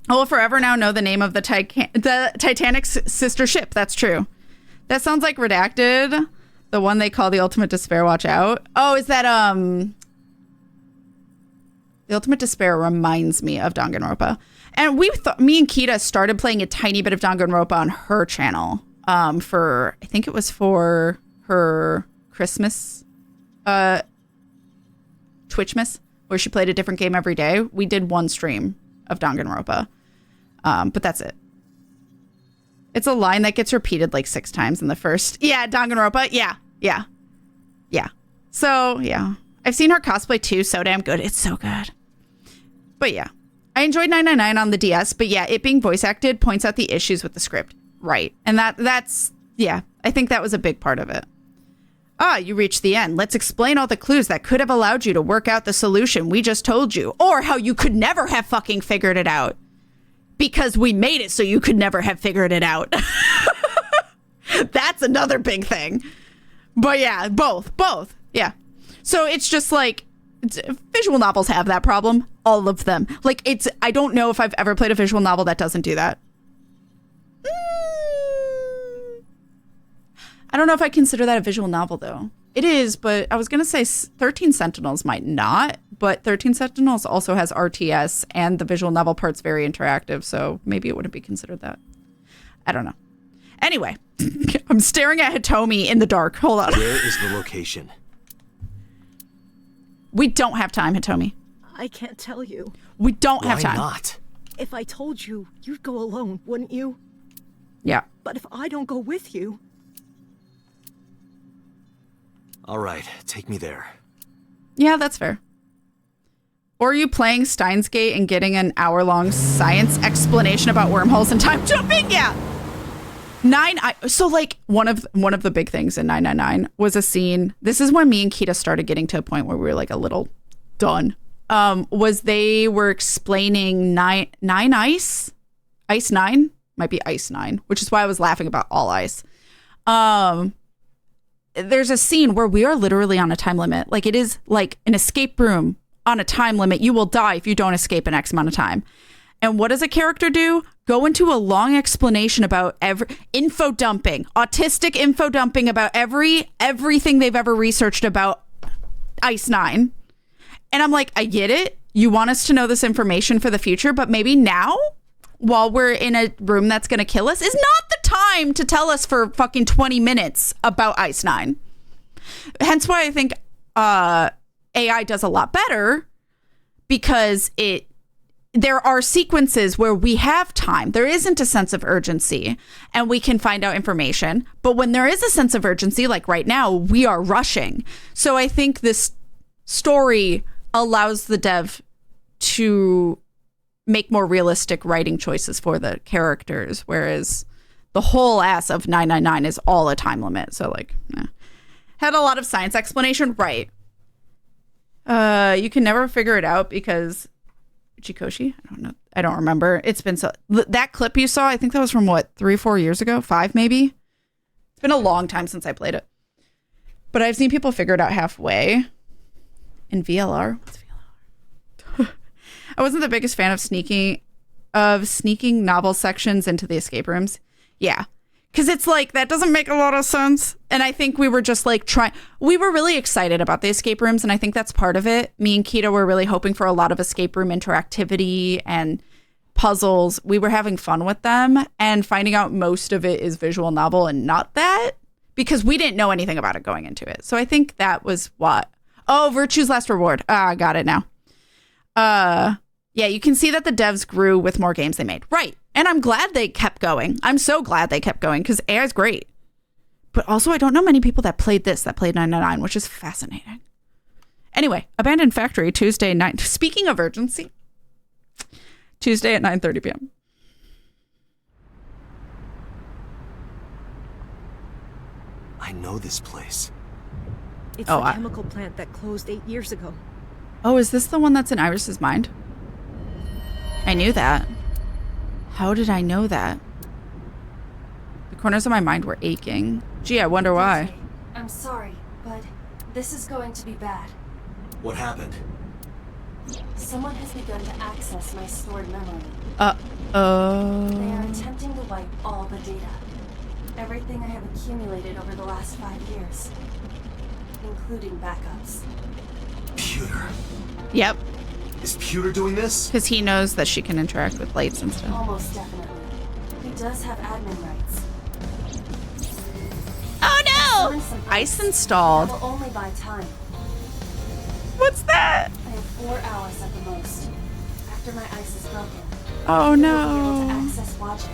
Speaker 1: I will forever now know the name of the Titanic's sister ship. That's true. That sounds like Redacted. The one they call the Ultimate Despair. Watch out. Oh, is that the Ultimate Despair reminds me of Danganronpa. And me and Kita started playing a tiny bit of Danganronpa on her channel. I think it was for her Christmas, Twitchmas, where she played a different game every day. We did one stream of Danganronpa, but that's it. It's a line that gets repeated like 6 times in the first. Yeah, Danganronpa. Yeah. So yeah, I've seen her cosplay too. So damn good. It's so good. But yeah, I enjoyed 999 on the DS. But yeah, it being voice acted points out the issues with the script. Right. And that's, yeah, I think that was a big part of it. You reached the end. Let's explain all the clues that could have allowed you to work out the solution we just told you, or how you could never have fucking figured it out. Because we made it so you could never have figured it out. That's another big thing. But yeah, both. Yeah. So it's just like, visual novels have that problem. All of them. Like, I don't know if I've ever played a visual novel that doesn't do that. I don't know if I consider that a visual novel, though. It is, but I was going to say 13 Sentinels might not, but 13 Sentinels also has RTS, and the visual novel part's very interactive, so maybe it wouldn't be considered that. I don't know. Anyway, I'm staring at Hitomi in the dark. Hold on.
Speaker 5: Where is the location?
Speaker 1: We don't have time, Hitomi.
Speaker 7: I can't tell you.
Speaker 1: We don't have time.
Speaker 5: Why not?
Speaker 14: If I told you, you'd go alone, wouldn't you?
Speaker 1: Yeah.
Speaker 14: But if I don't go with you...
Speaker 5: All right, take me there.
Speaker 1: Yeah, that's fair. Or are you playing Steins Gate and getting an hour-long science explanation about wormholes and time jumping? Yeah. So like one of the big things in 999 was a scene. This is when me and Kita started getting to a point where we were like a little done. Was they were explaining nine ice 9 might be ice 9, which is why I was laughing about all ice. There's a scene where we are literally on a time limit. like it is like an escape room on a time limit. You will die if you don't escape in X amount of time. And what does a character do? Go into a long explanation about info dumping, autistic info dumping about everything they've ever researched about Ice 9. And I'm like, I get it. You want us to know this information for the future, but maybe now, while we're in a room that's going to kill us, is not the time to tell us for fucking 20 minutes about Ice 9. Hence why I think AI does a lot better, because there are sequences where we have time. There isn't a sense of urgency and we can find out information. But when there is a sense of urgency, like right now, we are rushing. So I think this story allows the dev to make more realistic writing choices for the characters, whereas the whole ass of 999 is all a time limit. So like, had a lot of science explanation, right? You can never figure it out because Chikoshi? I don't know. I don't remember. It's been so... That clip you saw, I think that was from what, 3 or 4 years ago? 5 maybe? It's been a long time since I played it. But I've seen people figure it out halfway. In VLR. What's VLR? I wasn't the biggest fan of sneaking novel sections into the escape rooms. Yeah. Because it's like, that doesn't make a lot of sense. And I think we were just like we were really excited about the escape rooms. And I think that's part of it. Me and Kita were really hoping for a lot of escape room interactivity and puzzles. We were having fun with them and finding out most of it is visual novel and not that, because we didn't know anything about it going into it. So I think that was what. Oh, Virtue's Last Reward. I got it now. Yeah, you can see that the devs grew with more games they made. Right. And I'm glad they kept going. I'm so glad they kept going because AI is great. But also, I don't know many people that played 999, which is fascinating. Anyway, Abandoned Factory, Tuesday night. Speaking of urgency, Tuesday at 9:30 p.m.
Speaker 5: I know this place.
Speaker 14: It's the chemical plant that closed 8 years ago.
Speaker 1: Oh, is this the one that's in Iris's mind? I knew that. How did I know that? The corners of my mind were aching. Gee, I wonder why.
Speaker 6: I'm sorry, but this is going to be bad.
Speaker 5: What happened?
Speaker 6: Someone has begun to access my stored memory.
Speaker 1: Uh-oh.
Speaker 6: They are attempting to wipe all the data. Everything I have accumulated over the last 5 years. Including backups.
Speaker 5: Pewter.
Speaker 1: Yep.
Speaker 5: Is Pewter doing this?
Speaker 1: Because he knows that she can interact with lights and stuff.
Speaker 6: Almost definitely. He does have admin rights.
Speaker 1: Oh no! Ice installed.
Speaker 6: I will only buy time.
Speaker 1: What's that?
Speaker 6: I have 4 hours at the most. After my ice is broken.
Speaker 1: Oh no.
Speaker 6: I will be able to access Watch It,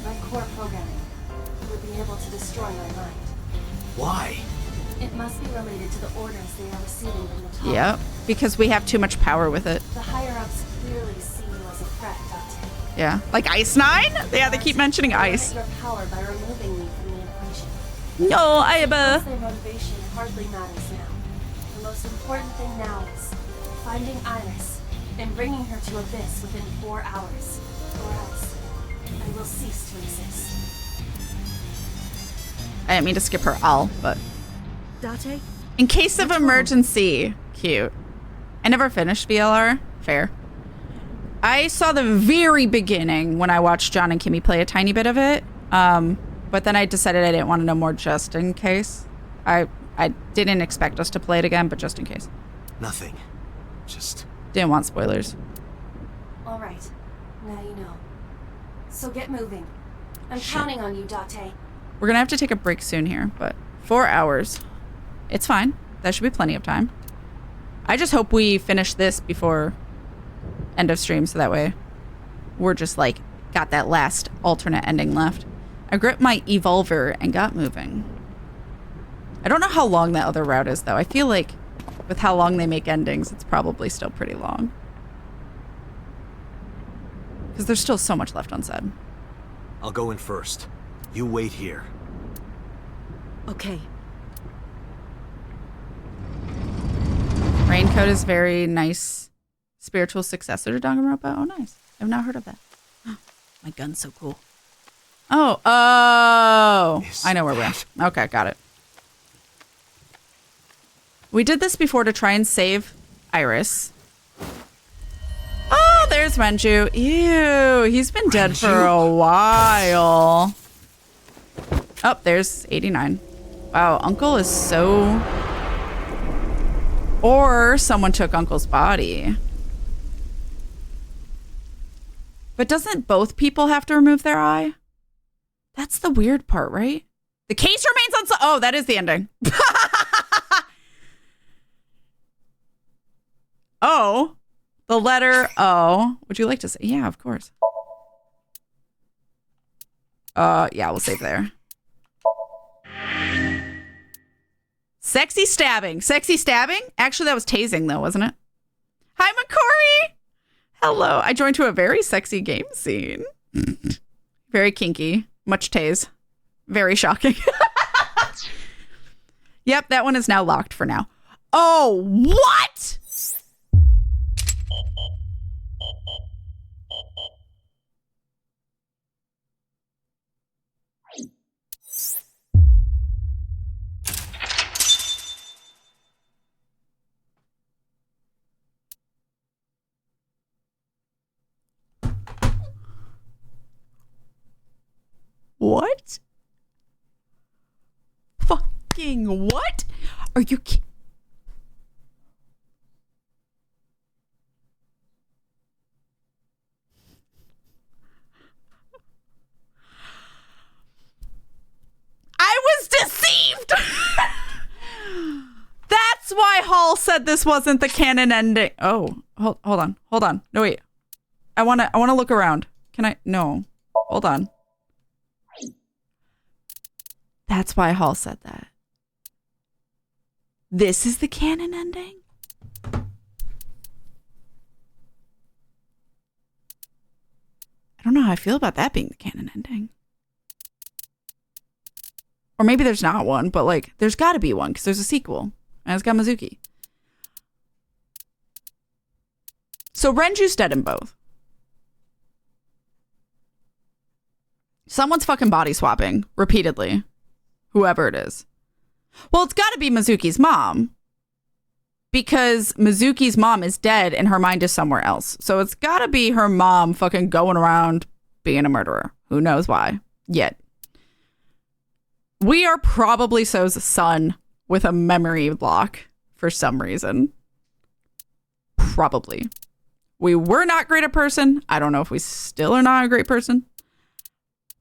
Speaker 6: my core programming. He would be able to destroy my mind.
Speaker 5: Why?
Speaker 6: It must be related to the orders they are receiving from the top.
Speaker 1: Yep, because we have too much power with it.
Speaker 6: The higher-ups clearly see you as a threat, Date.
Speaker 1: Yeah, like Ice 9? Yeah, they keep mentioning Ice.
Speaker 6: Your power by removing me from the equation.
Speaker 1: No, I have a...
Speaker 6: Their motivation hardly matters now. The most important thing now is finding Iris and bringing her to Abyss within 4 hours, or else I will cease to exist.
Speaker 1: I didn't mean to skip her all, but...
Speaker 14: Date?
Speaker 1: In case of emergency. Cute. I never finished VLR. Fair. I saw the very beginning when I watched John and Kimmy play a tiny bit of it. But then I decided I didn't want to know more just in case. I didn't expect us to play it again, but just in case.
Speaker 5: Nothing. Just...
Speaker 1: Didn't want spoilers.
Speaker 6: All right. Now you know. So get moving. I'm counting on you, Date.
Speaker 1: We're going to have to take a break soon here, but 4 hours. It's fine. That should be plenty of time. I just hope we finish this before end of stream, so that way we're just like, got that last alternate ending left. I gripped my evolver and got moving. I don't know how long that other route is, though. I feel like with how long they make endings, it's probably still pretty long. Because there's still so much left unsaid.
Speaker 5: I'll go in first. You wait here.
Speaker 7: Okay.
Speaker 1: Raincoat is very nice spiritual successor to Danganronpa. Oh, nice. I've not heard of that. My gun's so cool. Oh, I know where we're at. Okay, got it. We did this before to try and save Iris. Oh, there's Renju. Ew, he's been dead for a while. Oh, there's 89. Wow, Uncle is so... Or someone took Uncle's body. But doesn't both people have to remove their eye? That's the weird part, right? The case remains unsolved. Oh, that is the ending. Oh, the letter O. Would you like to say? Yeah, of course. Yeah, we'll save there. Sexy stabbing. Sexy stabbing? Actually, that was tasing, though, wasn't it? Hi, Makori. Hello. I joined to a very sexy game scene. Very kinky. Much tase. Very shocking. Yep, that one is now locked for now. Oh, what? What? Fucking what? Are you kidding? I was deceived! That's why Hall said this wasn't the canon ending. Oh, hold on. No, wait. I wanna look around. Can I? No. Hold on. That's why Hall said that. This is the canon ending? I don't know how I feel about that being the canon ending. Or maybe there's not one, but like, there's got to be one because there's a sequel. And it's got Mizuki. So Renju's dead in both. Someone's fucking body swapping repeatedly. Whoever it is. Well, it's got to be Mizuki's mom. Because Mizuki's mom is dead and her mind is somewhere else. So it's got to be her mom fucking going around being a murderer. Who knows why? Yet. We are probably So's son with a memory block for some reason. Probably. We were not great at person. I don't know if we still are not a great person.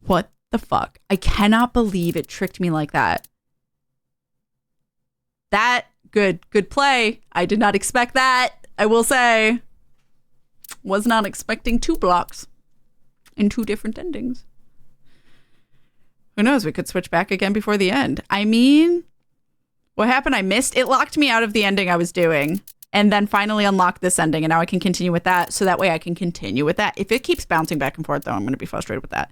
Speaker 1: What the fuck? I cannot believe it tricked me like that. That, good play. I did not expect that. I will say. Was not expecting 2 blocks in 2 different endings. Who knows? We could switch back again before the end. I mean, what happened? I missed. It locked me out of the ending I was doing and then finally unlocked this ending. And now I can continue with that. So that way I can continue with that. If it keeps bouncing back and forth, though, I'm going to be frustrated with that.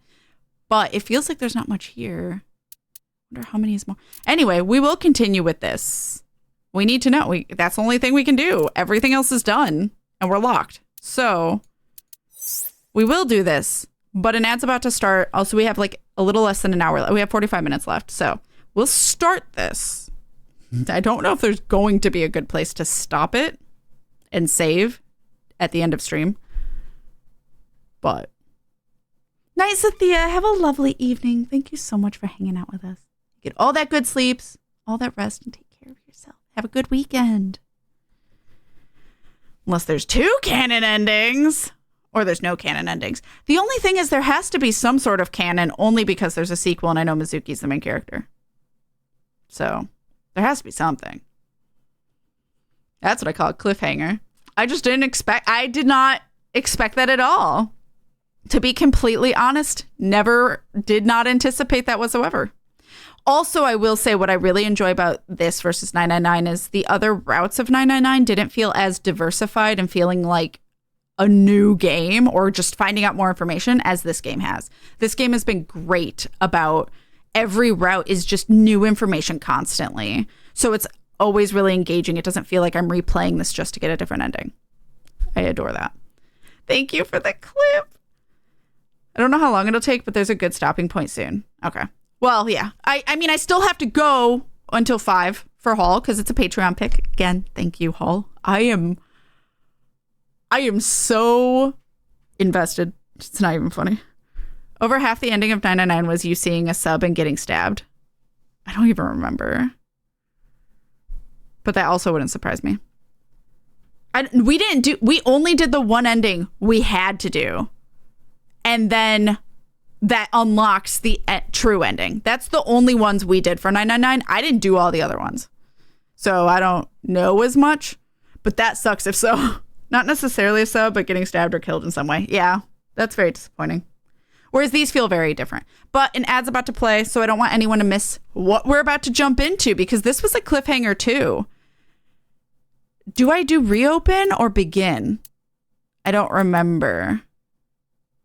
Speaker 1: But it feels like there's not much here. I wonder how many is more. Anyway, we will continue with this. We need to know. That's the only thing we can do. Everything else is done and we're locked. So we will do this. But an ad's about to start. Also, we have like a little less than an hour. We have 45 minutes left. So we'll start this. I don't know if there's going to be a good place to stop it and save at the end of stream. But night, Sathia. Have a lovely evening. Thank you so much for hanging out with us. Get all that good sleeps, all that rest, and take care of yourself. Have a good weekend. Unless there's 2 canon endings. Or there's no canon endings. The only thing is there has to be some sort of canon only because there's a sequel and I know Mizuki's the main character. So there has to be something. That's what I call a cliffhanger. I did not expect that at all. To be completely honest, did not anticipate that whatsoever. Also, I will say what I really enjoy about this versus 999 is the other routes of 999 didn't feel as diversified and feeling like a new game or just finding out more information as this game has. This game has been great about every route is just new information constantly. So it's always really engaging. It doesn't feel like I'm replaying this just to get a different ending. I adore that. Thank you for the clip. I don't know how long it'll take, but there's a good stopping point soon. Okay. Well, yeah. I mean, I still have to go until 5 for Hall because it's a Patreon pick. Again, thank you, Hall. I am so invested. It's not even funny. Over half the ending of 999 was you seeing a sub and getting stabbed. I don't even remember. But that also wouldn't surprise me. We only did the one ending we had to do. And then that unlocks the true ending. That's the only ones we did for 999. I didn't do all the other ones. So I don't know as much, but that sucks if so. Not necessarily a sub, but getting stabbed or killed in some way. Yeah, that's very disappointing. Whereas these feel very different. But an ad's about to play, so I don't want anyone to miss what we're about to jump into because this was a cliffhanger too. Do I do reopen or begin? I don't remember.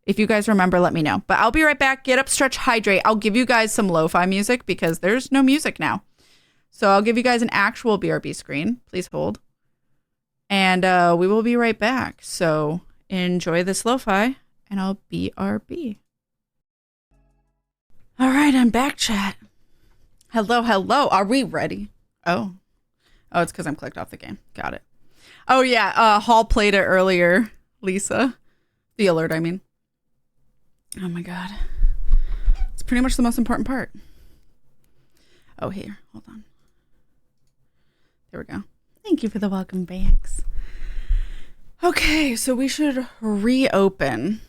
Speaker 1: If you guys remember, let me know. But I'll be right back. Get up, stretch, hydrate. I'll give you guys some lo-fi music because there's no music now. So I'll give you guys an actual BRB screen. Please hold. And we will be right back. So enjoy this lo-fi and I'll BRB. All right, I'm back, chat. Hello, hello. Are we ready? Oh, it's because I'm clicked off the game. Got it. Oh, yeah. Hall played it earlier, Lisa. The alert, I mean. Oh my god. It's pretty much the most important part. Oh, here. Hold on. There we go. Thank you for the welcome backs. Okay, so we should reopen.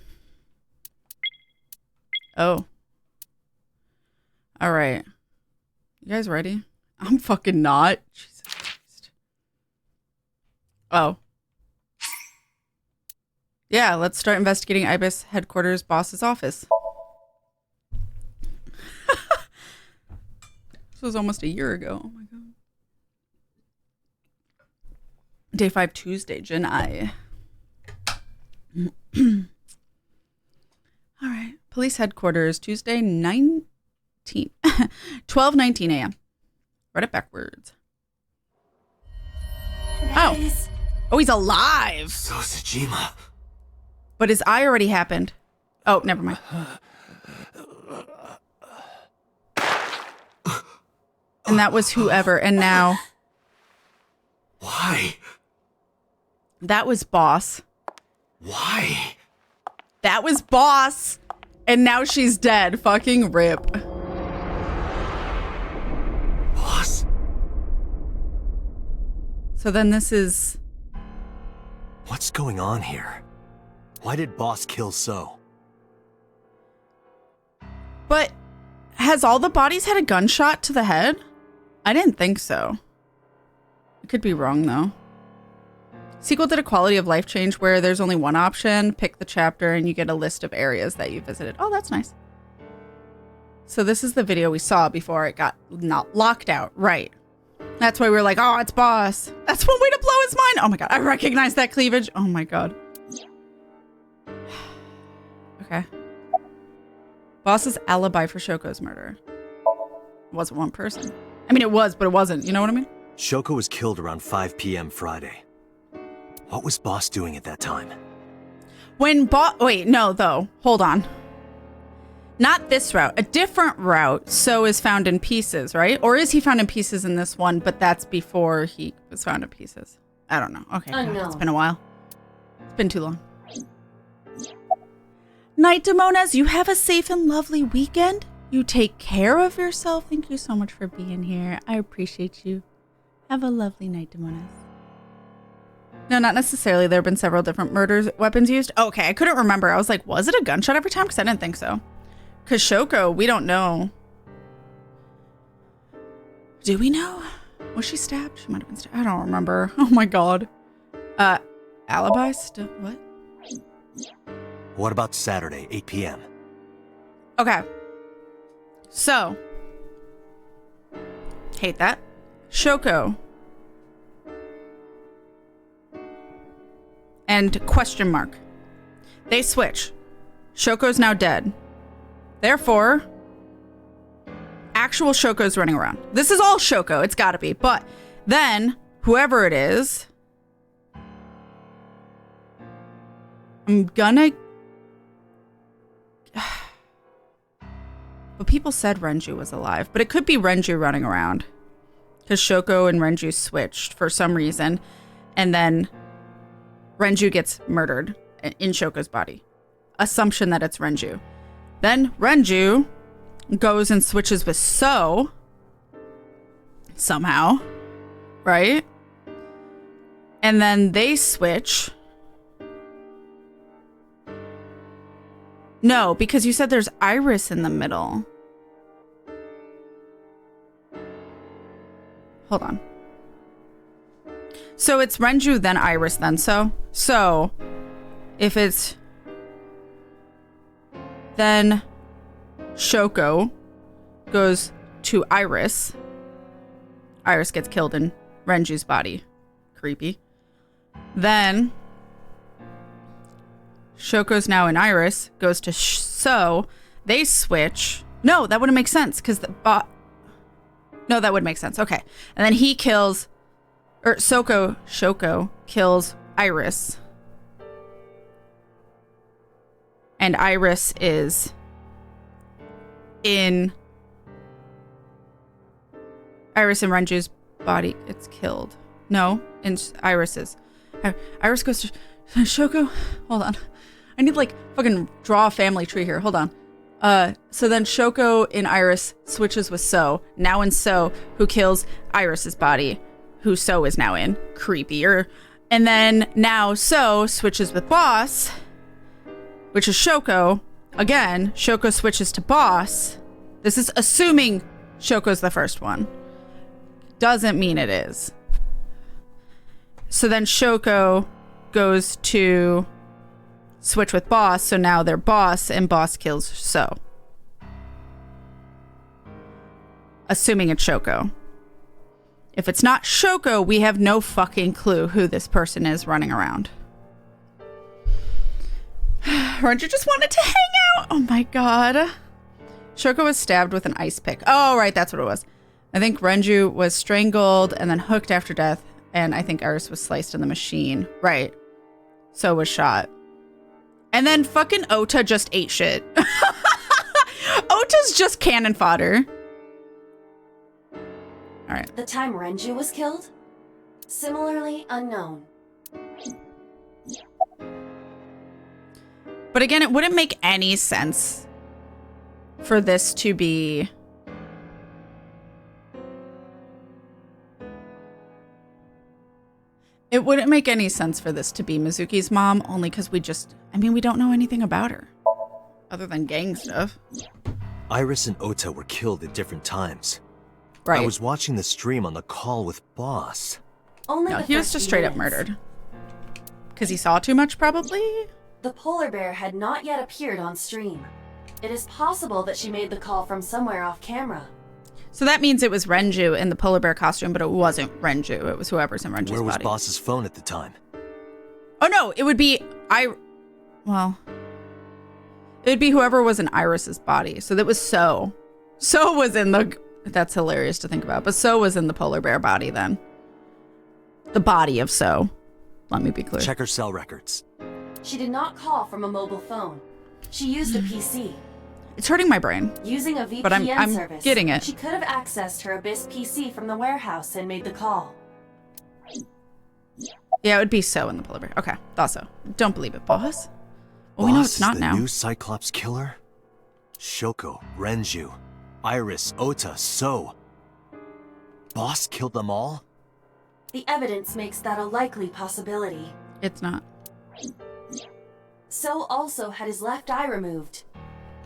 Speaker 1: Oh. All right. You guys ready? I'm fucking not. Jesus Christ. Oh. Yeah, let's start investigating IBIS headquarters boss's office. This was almost a year ago. Oh my god. Day 5 Tuesday, July. All right. Police headquarters, Tuesday 12:19 a.m. Read it backwards. Oh. Oh, he's alive.
Speaker 5: So Sejima.
Speaker 1: But his eye already happened. Oh, never mind. And that was whoever. And now.
Speaker 5: Why?
Speaker 1: That was Boss.
Speaker 5: Why?
Speaker 1: That was Boss. And now she's dead. Fucking rip.
Speaker 5: Boss?
Speaker 1: So then this is...
Speaker 5: What's going on here? Why did Boss kill So?
Speaker 1: But has all the bodies had a gunshot to the head? I didn't think so. I could be wrong though. Sequel did a quality of life change where there's only one option, pick the chapter, and you get a list of areas that you visited. Oh, that's nice. So this is the video we saw before it got not locked out. Right. That's why we were like, oh, it's Boss. That's one way to blow his mind. Oh my god, I recognize that cleavage. Oh my god. Okay. Boss's alibi for Shoko's murder. It wasn't one person. I mean, it was, but it wasn't. You know what I mean?
Speaker 5: Shoko was killed around 5 p.m. Friday. What was Boss doing at that time?
Speaker 1: When wait, no, though. Hold on. Not this route. A different route. So is found in pieces, right? Or is he found in pieces in this one, but that's before he was found in pieces? I don't know. Okay, God, it's been a while. It's been too long. Night Demonas, you have a safe and lovely weekend. You take care of yourself. Thank you so much for being here. I appreciate you. Have a lovely night, Demonas. No, not necessarily. There have been several different weapons used. Oh, okay, I couldn't remember. I was like, was it a gunshot every time? Because I didn't think so. Because Shoko, we don't know. Do we know? Was she stabbed? She might have been stabbed. I don't remember. Oh my god. Alibi? What?
Speaker 5: What about Saturday, 8 p.m.?
Speaker 1: Okay. So. Hate that. Shoko. And question mark. They switch. Shoko's now dead. Therefore, actual Shoko's running around. This is all Shoko. It's gotta be. But then, whoever it is, I'm gonna... But people said Renju was alive. But it could be Renju running around. Because Shoko and Renju switched for some reason. And then Renju gets murdered in Shoko's body. Assumption that it's Renju. Then Renju goes and switches with So. Somehow. Right? And then they switch. No, because you said there's Iris in the middle. Hold on. So it's Renju, then Iris, then So. So, if it's... Then Shoko goes to Iris. Iris gets killed in Renju's body. Creepy. Then Shoko's now in Iris, goes to So. They switch. No, that wouldn't make sense because the No, that would make sense. Okay. And then he kills, or Shoko kills Iris. And Iris is in Iris and Renju's body. It's killed. No, in Iris's. Iris goes to Shoko. Hold on. I need like fucking draw a family tree here. Hold on. So then Shoko in Iris switches with So. Now in So, who kills Iris's body, who So is now in. Creepier. And then now So switches with Boss, which is Shoko. Again, Shoko switches to Boss. This is assuming Shoko's the first one. Doesn't mean it is. So then Shoko goes to switch with Boss, so now they're Boss, and Boss kills So. Assuming it's Shoko. If it's not Shoko, we have no fucking clue who this person is running around. Renju just wanted to hang out. Oh my god. Shoko was stabbed with an ice pick. Oh, right, that's what it was. I think Renju was strangled and then hooked after death, and I think Iris was sliced in the machine. Right. So was shot. And then fucking Ota just ate shit. Ota's just cannon fodder. All right.
Speaker 6: The time Renju was killed? Similarly unknown.
Speaker 1: But again, it wouldn't make any sense for this to be... It wouldn't make any sense for this to be Mizuki's mom, only because we don't know anything about her. Other than gang stuff.
Speaker 5: Iris and Ota were killed at different times.
Speaker 1: Right.
Speaker 5: I was watching the stream on the call with Boss.
Speaker 1: No, he was just straight up murdered. Because he saw too much, probably?
Speaker 6: The polar bear had not yet appeared on stream. It is possible that she made the call from somewhere off camera.
Speaker 1: So that means it was Renju in the polar bear costume, but it wasn't Renju. It was whoever's in Renju's body.
Speaker 5: Where was Boss's phone at the time?
Speaker 1: Oh no, it would be it would be whoever was in Iris's body. So that was So. So was in the... That's hilarious to think about. But So was in the polar bear body then. The body of So. Let me be clear.
Speaker 5: Check her cell records.
Speaker 6: She did not call from a mobile phone. She used a PC.
Speaker 1: It's hurting my brain.
Speaker 6: Using a VPN
Speaker 1: but I'm
Speaker 6: service.
Speaker 1: Getting it.
Speaker 6: She could have accessed her Abyss PC from the warehouse and made the call.
Speaker 1: Yeah, it would be So in the polar bear. Okay, thought so. Don't believe it, Boss. Well,
Speaker 5: Boss
Speaker 1: we know it's not
Speaker 5: is the
Speaker 1: now.
Speaker 5: new Cyclops killer? Shoko, Renju, Iris, Ota, So. Boss killed them all?
Speaker 6: The evidence makes that a likely possibility.
Speaker 1: It's not.
Speaker 6: So also had his left eye removed.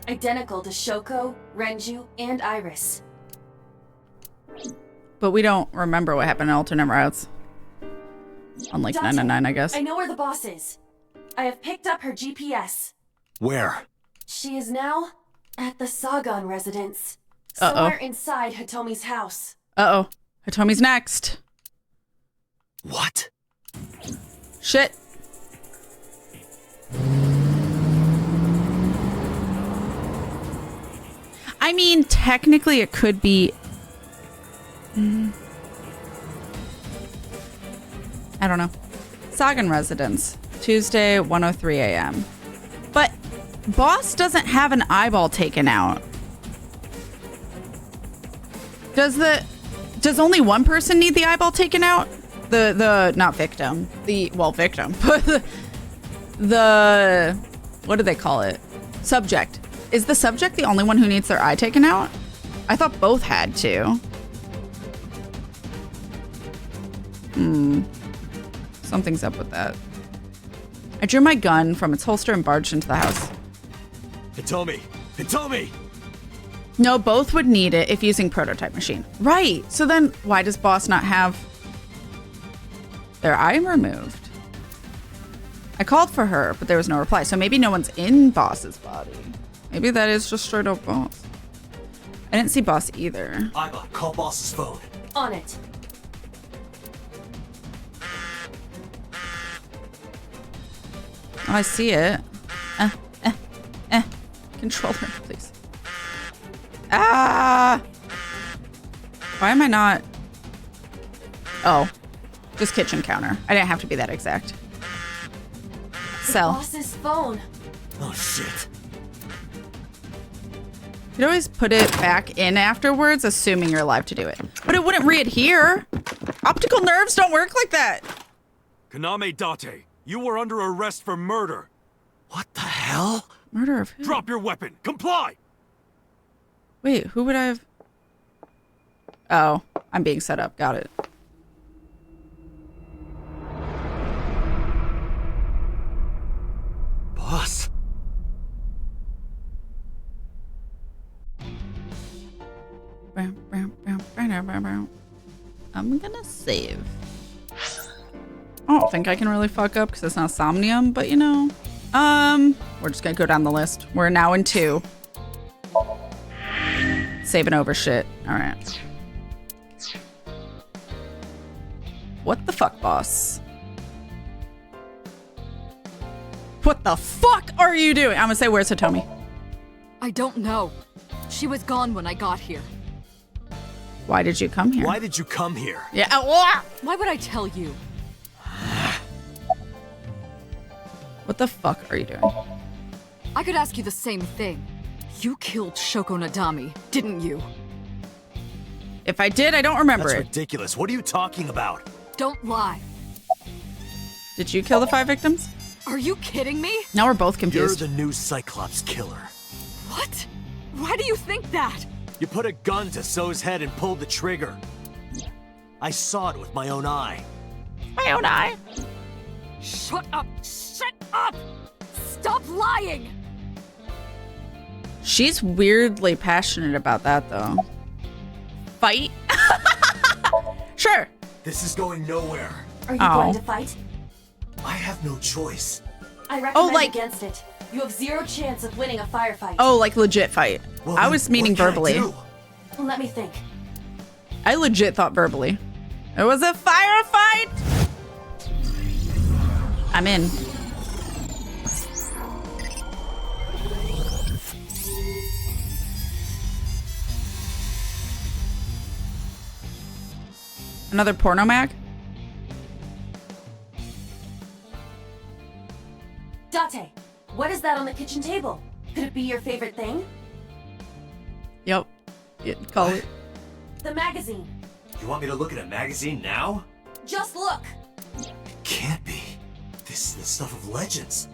Speaker 6: Identical to Shoko, Renju, and Iris.
Speaker 1: But we don't remember what happened in alternate routes. Unlike
Speaker 6: Dante,
Speaker 1: 999, I guess.
Speaker 6: I know where the boss is. I have picked up her GPS.
Speaker 5: Where?
Speaker 6: She is now at the Sagan residence.
Speaker 1: Uh-oh.
Speaker 6: Somewhere inside Hitomi's house.
Speaker 1: Uh-oh. Hitomi's next.
Speaker 5: What?
Speaker 1: Shit. I mean, technically it could be... I don't know. Sagan residence. Tuesday, 1:03 a.m. But boss doesn't have an eyeball taken out. Does only one person need the eyeball taken out? The not victim. Victim. The what do they call it? Subject. Is the subject the only one who needs their eye taken out? I thought both had to. Something's up with that. I drew my gun from its holster and barged into the house.
Speaker 5: Hitomi! Hitomi!
Speaker 1: No, both would need it if using prototype machine. Right. So then why does boss not have their eye removed? I called for her, but there was no reply. So maybe no one's in boss's body. Maybe that is just straight up boss. I didn't see boss either.
Speaker 5: Aiba, call boss's phone.
Speaker 6: On it.
Speaker 1: Oh, I see it. Controller, please. Ah! Why am I not? Oh, just kitchen counter. I didn't have to be that exact. Cell.
Speaker 6: Boss's phone.
Speaker 5: Oh shit.
Speaker 1: You'd always put it back in afterwards, assuming you're alive to do it. But it wouldn't readhere. Optical nerves don't work like that.
Speaker 21: Kaname Date, you were under arrest for murder.
Speaker 5: What the hell?
Speaker 1: Murder of who?
Speaker 21: Drop your weapon. Comply!
Speaker 1: Wait, who would I have? Oh, I'm being set up. Got it.
Speaker 5: Boss.
Speaker 1: I'm gonna save. I don't think I can really fuck up because it's not Somnium, but you know. We're just gonna go down the list. We're now in 2. Saving over shit. Alright. What the fuck, boss? What the fuck are you doing? I'm gonna say, where's Hitomi?
Speaker 10: I don't know. She was gone when I got here.
Speaker 1: Why did you come here?
Speaker 5: Why did you come here?
Speaker 1: Yeah.
Speaker 10: Why would I tell you?
Speaker 1: What the fuck are you doing?
Speaker 10: I could ask you the same thing. You killed Shoko Nadami, didn't you?
Speaker 1: If I did, I don't remember
Speaker 5: That's
Speaker 1: it.
Speaker 5: ridiculous. What are you talking about?
Speaker 10: Don't lie.
Speaker 1: Did you kill the 5 victims?
Speaker 10: Are you kidding me?
Speaker 1: Now we're both confused.
Speaker 5: You're the new Cyclops killer.
Speaker 10: What? Why do you think that?
Speaker 5: You put a gun to So's head and pulled the trigger. I saw it with my own eye.
Speaker 1: My own eye?
Speaker 10: Shut up! Shut up! Stop lying!
Speaker 1: She's weirdly passionate about that, though. Fight? Sure.
Speaker 5: This is going nowhere.
Speaker 6: Are you going to fight?
Speaker 5: I have no choice.
Speaker 6: I recommend against it. You have 0 chance of winning a firefight.
Speaker 1: Oh, like legit fight.
Speaker 5: Well,
Speaker 1: I was meaning verbally.
Speaker 6: Let me think.
Speaker 1: I legit thought verbally. It was a firefight! I'm in. Another porno mag?
Speaker 6: Date, what is that on the kitchen table? Could it be your favorite thing?
Speaker 1: Yep. Call it.
Speaker 6: The magazine.
Speaker 5: You want me to look at a magazine now?
Speaker 6: Just look.
Speaker 5: Can't be. This is the stuff of legends.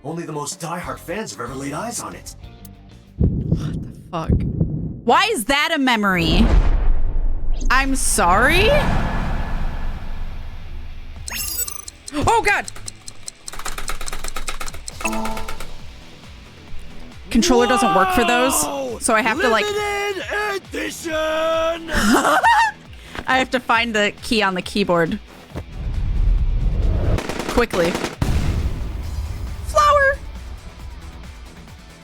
Speaker 5: Only the most diehard fans have ever laid eyes on it.
Speaker 1: What the fuck? Why is that a memory? I'm sorry? Oh god! Controller doesn't work for those, so I have to like...
Speaker 21: Edition!
Speaker 1: I have to find the key on the keyboard. Quickly. Flower!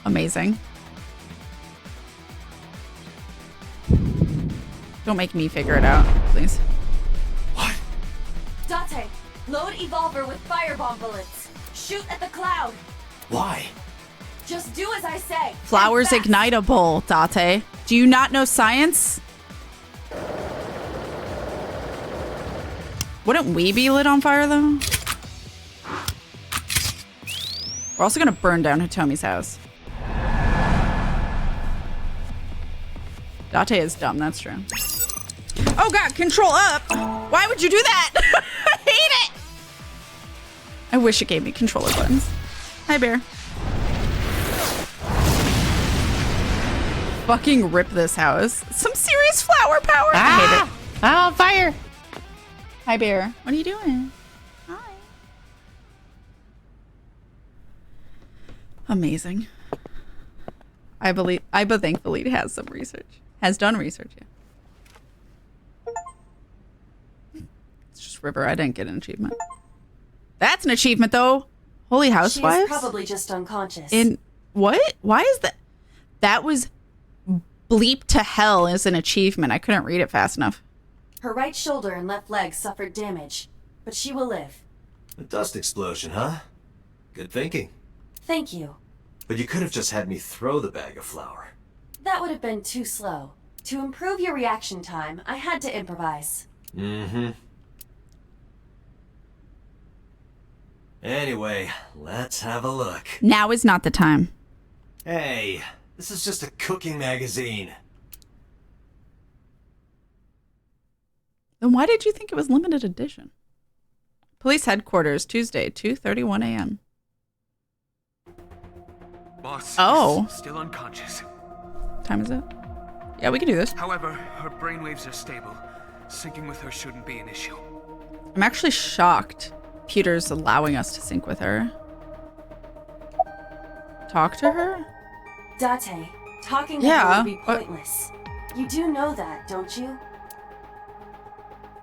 Speaker 1: Amazing. Don't make me figure it out, please.
Speaker 6: Date, load Evolver with firebomb bullets. Shoot at the cloud.
Speaker 13: Why?
Speaker 6: Just do as I say.
Speaker 1: Flowers ignitable, Date. Do you not know science? Wouldn't we be lit on fire, though? We're also gonna burn down Hitomi's house. Date is dumb, that's true. Oh god, control up! Why would you do that? I hate it! I wish it gave me controller buttons. Hi, Bear. Fucking rip this house. Some serious flower power. I hate it.
Speaker 20: Oh, fire!
Speaker 1: Hi, Bear. What are you doing? Hi. Amazing. I thankfully it has some research. Has done research, yeah. It's just River. I didn't get an achievement. That's an achievement, though. Holy Housewives.
Speaker 6: She's probably just unconscious.
Speaker 1: In what? Why is that? That was bleep to hell as an achievement. I couldn't read it fast enough.
Speaker 6: Her right shoulder and left leg suffered damage, but she will live.
Speaker 5: A dust explosion, huh? Good thinking.
Speaker 6: Thank you.
Speaker 5: But you could have just had me throw the bag of flour.
Speaker 6: That would have been too slow. To improve your reaction time, I had to improvise.
Speaker 5: Mm-hmm. Anyway, let's have a look.
Speaker 1: Now is not the time.
Speaker 5: Hey, this is just a cooking magazine.
Speaker 1: Then why did you think it was limited edition? Police headquarters, Tuesday, 2:31 a.m.
Speaker 21: Boss
Speaker 1: is
Speaker 21: still unconscious.
Speaker 1: What time is it? Yeah, we can do this.
Speaker 21: However, her brainwaves are stable. Syncing with her shouldn't be an issue.
Speaker 1: I'm actually shocked Peter's allowing us to sync with her. Talk to her?
Speaker 6: Date, talking to her would be pointless. You do know that, don't you?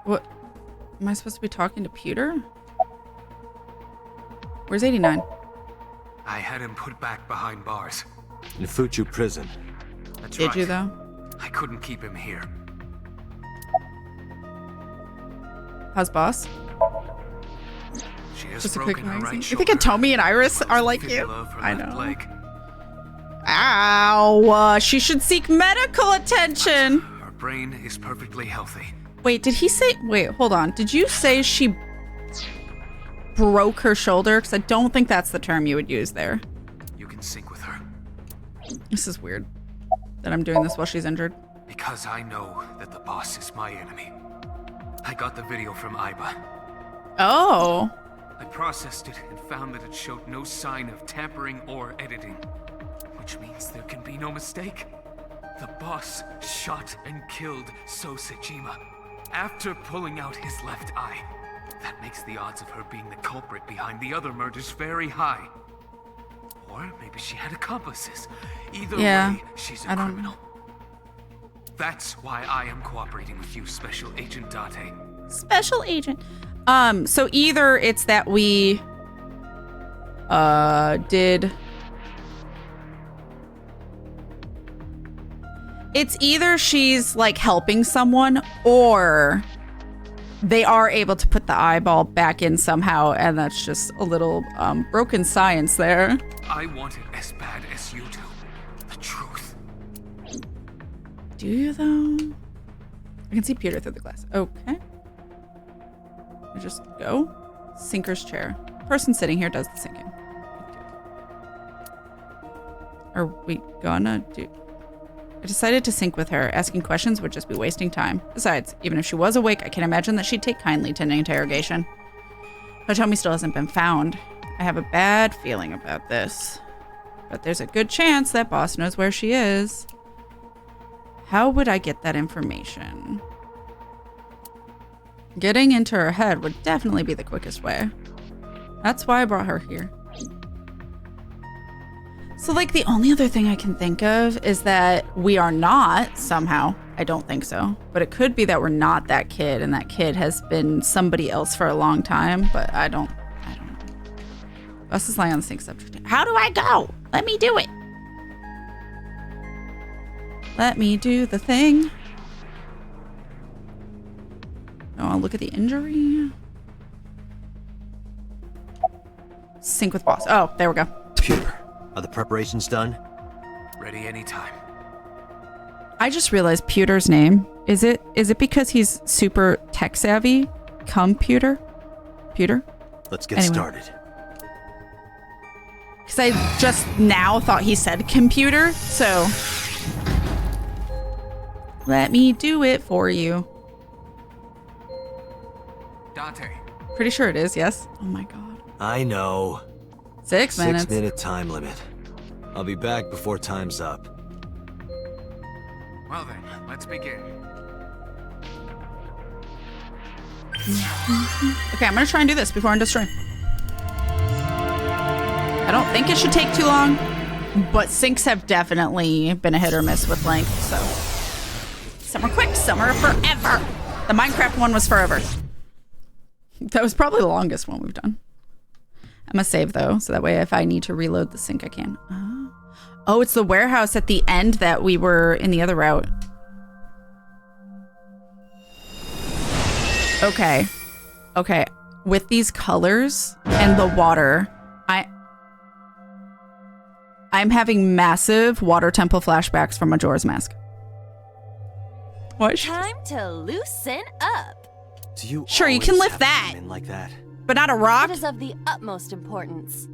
Speaker 1: What? Am I supposed to be talking to Peter? Where's 89?
Speaker 21: I had him put back behind bars.
Speaker 5: In Fuchu prison.
Speaker 21: That's
Speaker 1: Did
Speaker 21: right.
Speaker 1: you, though?
Speaker 21: I couldn't keep him here.
Speaker 1: How's boss?
Speaker 21: She has
Speaker 1: Just a quick
Speaker 21: broken her right
Speaker 1: You
Speaker 21: shoulder.
Speaker 1: think Hitomi and Iris are like you?
Speaker 21: Fibula of her
Speaker 1: I
Speaker 21: left
Speaker 1: know.
Speaker 21: leg.
Speaker 1: Ow! She should seek medical attention.
Speaker 21: Her brain is perfectly healthy.
Speaker 1: Wait, did he say... Wait, hold on. Did you say she broke her shoulder? Because I don't think that's the term you would use there.
Speaker 21: You can sync with her.
Speaker 1: This is weird that I'm doing this while she's injured.
Speaker 21: Because I know that the boss is my enemy. I got the video from Aiba.
Speaker 1: Oh.
Speaker 21: I processed it and found that it showed no sign of tampering or editing. Which means there can be no mistake. The boss shot and killed So Sejima after pulling out his left eye. That makes the odds of her being the culprit behind the other murders very high. Or maybe she had accomplices. Either way, she's a criminal. That's why I am cooperating with you, Special Agent Date.
Speaker 1: Special Agent. So either it's that we did... It's either she's like helping someone or they are able to put the eyeball back in somehow, and that's just a little broken science there.
Speaker 21: I want it as bad as you do. The truth.
Speaker 1: Do you though? I can see Peter through the glass. Okay. I just go. Sinker's chair. Person sitting here does the sinking. Are we gonna do... I decided to sync with her. Asking questions would just be wasting time. Besides, even if she was awake, I can't imagine that she'd take kindly to an interrogation. Hitomi still hasn't been found. I have a bad feeling about this. But there's a good chance that boss knows where she is. How would I get that information? Getting into her head would definitely be the quickest way. That's why I brought her here. So, like, the only other thing I can think of is that we are not, somehow, I don't think so, but it could be that we're not that kid and that kid has been somebody else for a long time, but I don't know. Bus is lying on the sink subject. How do I go? Let me do it. Let me do the thing. Oh, I'll look at the injury. Sync with boss. Oh, there we go.
Speaker 5: Pewter, are the preparations done?
Speaker 21: Ready anytime.
Speaker 1: I just realized Pewter's name. Is it because he's super tech savvy? Computer? Pewter?
Speaker 5: Let's get started.
Speaker 1: Because I just now thought he said computer, so let me do it for you.
Speaker 21: Dante.
Speaker 1: Pretty sure it is, yes. Oh my god.
Speaker 5: I know.
Speaker 1: 6 minutes.
Speaker 5: 6-minute time limit. I'll be back before time's up.
Speaker 21: Well then, let's begin.
Speaker 1: Okay, I'm gonna try and do this before I destroy. I don't think it should take too long, but syncs have definitely been a hit or miss with length, so. Some are quick, some are forever. The Minecraft one was forever. That was probably the longest one we've done. I'm gonna save though, so that way if I need to reload the sync, I can. Oh, it's the warehouse at the end that we were in the other route. Okay. Okay. With these colors and the water, I'm having massive water temple flashbacks from Majora's Mask. What?
Speaker 12: Time to loosen up.
Speaker 5: Do you
Speaker 1: Sure, you can lift that.
Speaker 5: Like that?
Speaker 1: But not a rock?
Speaker 12: It is of the utmost importance.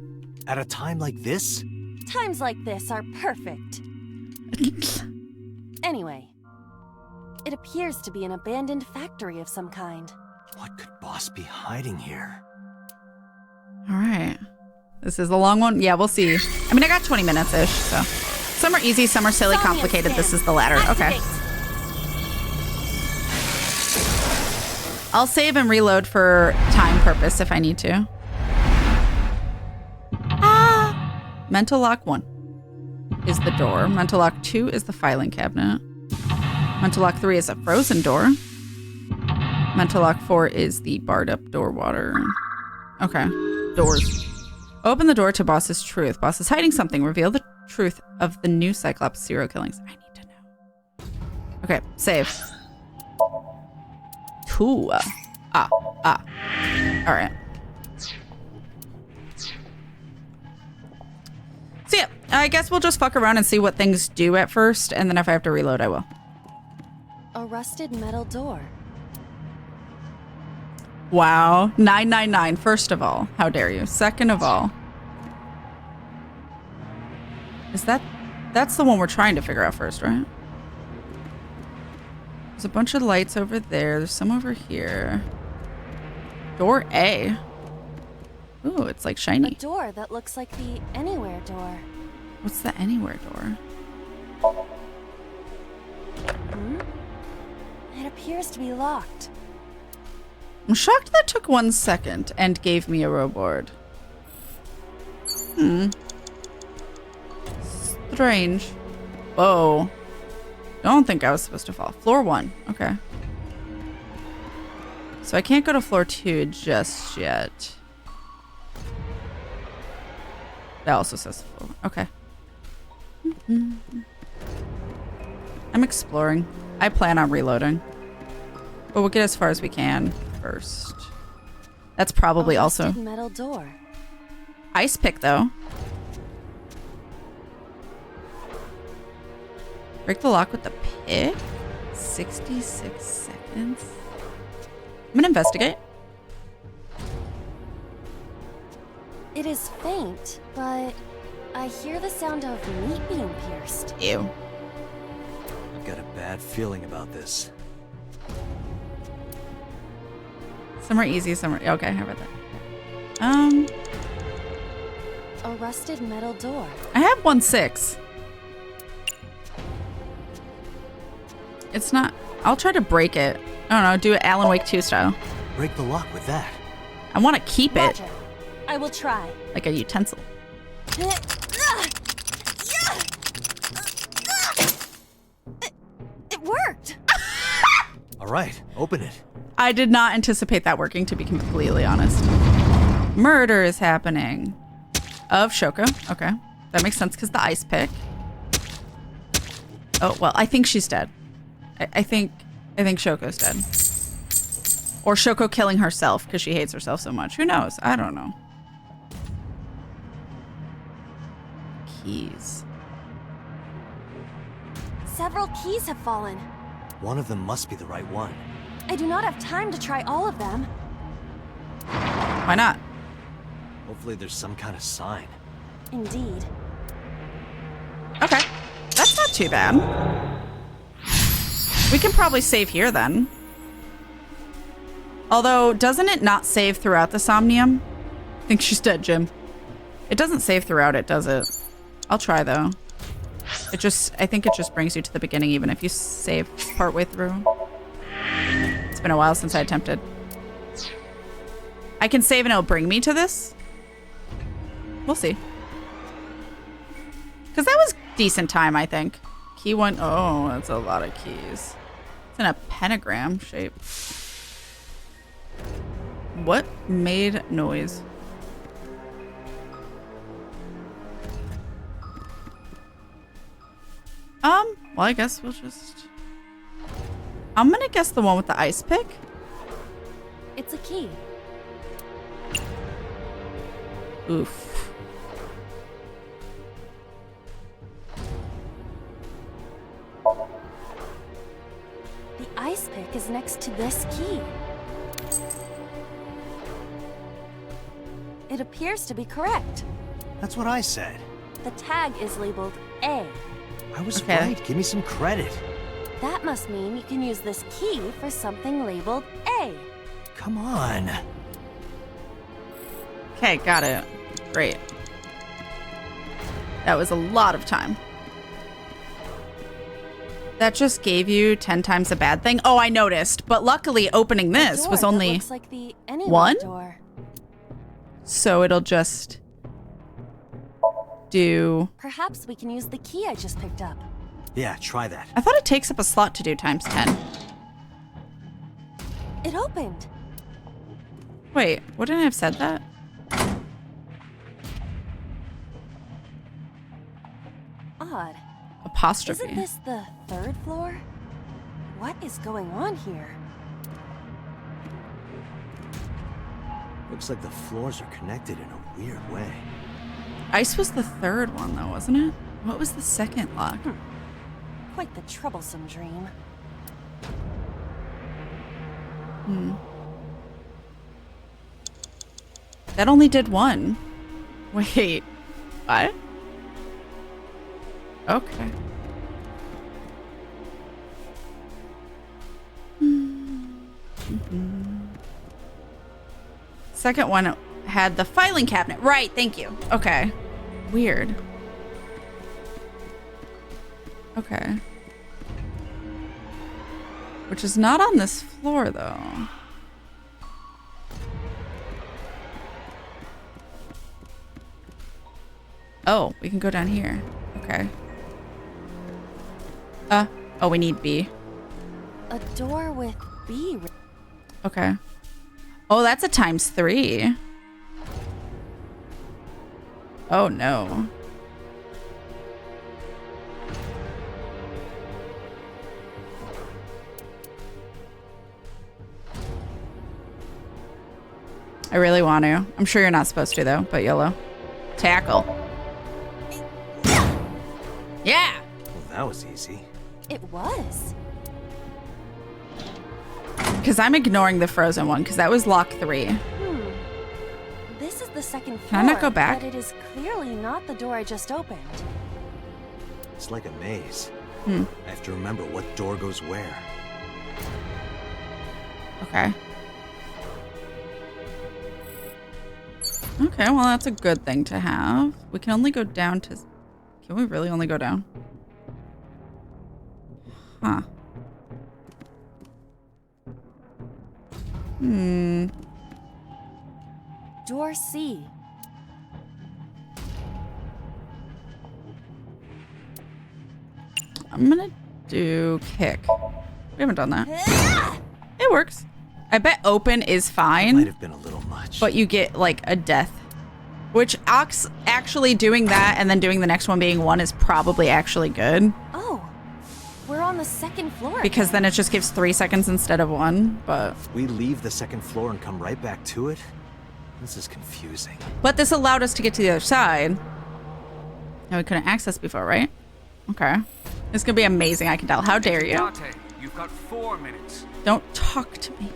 Speaker 5: At a time like this?
Speaker 12: Times like this are perfect. Anyway, it appears to be an abandoned factory of some kind.
Speaker 5: What could Boss be hiding here?
Speaker 1: All right. This is a long one. Yeah, we'll see. I mean, I got 20 minutes-ish, so. Some are easy, some are silly, complicated. This is the latter. Okay. I'll save and reload for time purpose if I need to. Mental lock 1 is the door. Mental lock 2 is the filing cabinet. Mental lock 3 is a frozen door. Mental lock 4 is the barred up door water. Okay. Doors. Open the door to Boss's truth. Boss is hiding something. Reveal the truth of the new Cyclops serial killings. I need to know. Okay, save. Cool. All right. So yeah, I guess we'll just fuck around and see what things do at first, and then if I have to reload, I will.
Speaker 12: A rusted metal door.
Speaker 1: Wow. 999. First of all, how dare you? Second of all, is that's the one we're trying to figure out first, right? There's a bunch of lights over there. There's some over here. Door A. Ooh, it's like shiny.
Speaker 12: A door that looks like the anywhere door.
Speaker 1: What's the anywhere door?
Speaker 12: It appears to be locked.
Speaker 1: I'm shocked that took 1 second and gave me a reward. Strange. Whoa. Don't think I was supposed to fall. Floor 1. Okay. So I can't go to floor 2 just yet. That also says floor. Okay. I'm exploring. I plan on reloading. But we'll get as far as we can first. That's probably also
Speaker 12: metal door.
Speaker 1: Ice pick though. Break the lock with the pick. 66 seconds. I'm gonna investigate.
Speaker 12: It is faint, but I hear the sound of meat being pierced.
Speaker 1: Ew.
Speaker 5: I've got a bad feeling about this.
Speaker 1: Some are easy, some are... Okay, how about that?
Speaker 12: A rusted metal door.
Speaker 1: I have 1-6. It's not... I'll try to break it. I don't know, do it Alan Wake 2 style.
Speaker 5: Break the lock with that.
Speaker 1: I want to keep it.
Speaker 12: I will try.
Speaker 1: Like a utensil.
Speaker 12: It worked!
Speaker 5: All right, open it.
Speaker 1: I did not anticipate that working, to be completely honest. Murder is happening. Of Shoko. Okay. That makes sense because the ice pick. Oh, well, I think she's dead. I think Shoko's dead. Or Shoko killing herself because she hates herself so much. Who knows? I don't know. Keys.
Speaker 12: Several keys have fallen.
Speaker 5: One of them must be the right one.
Speaker 12: I do not have time to try all of them.
Speaker 1: Why not?
Speaker 5: Hopefully there's some kind of sign.
Speaker 12: Indeed.
Speaker 1: Okay. That's not too bad. We can probably save here then. Although, doesn't it not save throughout the Somnium? I think she's dead, Jim. It doesn't save throughout it, does it? I'll try though. I think it just brings you to the beginning even if you save partway through. It's been a while since I attempted. I can save and it'll bring me to this? We'll see. Because that was decent time, I think. Key 1. Oh, that's a lot of keys. It's in a pentagram shape. What made noise? Well, I guess we'll just... I'm gonna guess the one with the ice pick.
Speaker 12: It's a key.
Speaker 1: Oof.
Speaker 12: The ice pick is next to this key. It appears to be correct.
Speaker 5: That's what I said.
Speaker 12: The tag is labeled A.
Speaker 5: I was right. Give me some credit.
Speaker 12: That must mean you can use this key for something labeled A.
Speaker 5: Come on.
Speaker 1: Okay, got it. Great. That was a lot of time. That just gave you 10 times a bad thing. Oh, I noticed. But luckily, opening this was only
Speaker 12: looks like the
Speaker 1: one.
Speaker 12: Door.
Speaker 1: So it'll just do...
Speaker 12: Perhaps we can use the key I just picked up.
Speaker 5: Yeah, try that.
Speaker 1: I thought it takes up a slot to do times 10.
Speaker 12: It opened.
Speaker 1: Wait, wouldn't I have said that?
Speaker 12: Odd.
Speaker 1: Apostrophe.
Speaker 12: Isn't this the 3rd floor? What is going on here?
Speaker 5: Looks like the floors are connected in a weird way.
Speaker 1: Ice was the 3rd one, though, wasn't it? What was the 2nd lock?
Speaker 12: Quite the troublesome dream.
Speaker 1: That only did 1. Wait. What? Okay. Second one had the filing cabinet. Right, thank you. Okay. Weird. Okay. Which is not on this floor, though. Oh, we can go down here. Okay. Oh, we need B.
Speaker 12: A door with B.
Speaker 1: Okay. Oh, that's a times 3. Oh, no. I really want to. I'm sure you're not supposed to, though, but YOLO. Tackle. Yeah!
Speaker 5: Well, that was easy.
Speaker 12: It was.
Speaker 1: Because I'm ignoring the frozen one, because that was lock 3.
Speaker 12: This is the 2nd floor.
Speaker 1: Can I not go back?
Speaker 12: But it is clearly not the door I just opened.
Speaker 5: It's like a maze.
Speaker 1: I
Speaker 5: have to remember what door goes where.
Speaker 1: Okay. Okay, well, that's a good thing to have. We can only go down to... Can we really only go down? Huh.
Speaker 12: Door C.
Speaker 1: I'm gonna do kick. We haven't done that. It works. I bet open is fine.
Speaker 5: Might have been a little much.
Speaker 1: But you get like a death. Which actually doing that and then doing the next one being 1 is probably actually good.
Speaker 12: Oh, on the second floor?
Speaker 1: Because then it just gives 3 seconds instead of 1, but...
Speaker 5: If we leave the second floor and come right back to it? This is confusing.
Speaker 1: But this allowed us to get to the other side. And we couldn't access before, right? Okay. This is gonna be amazing, I can tell. How dare you?
Speaker 21: Date, you've got 4 minutes.
Speaker 1: Don't talk to me.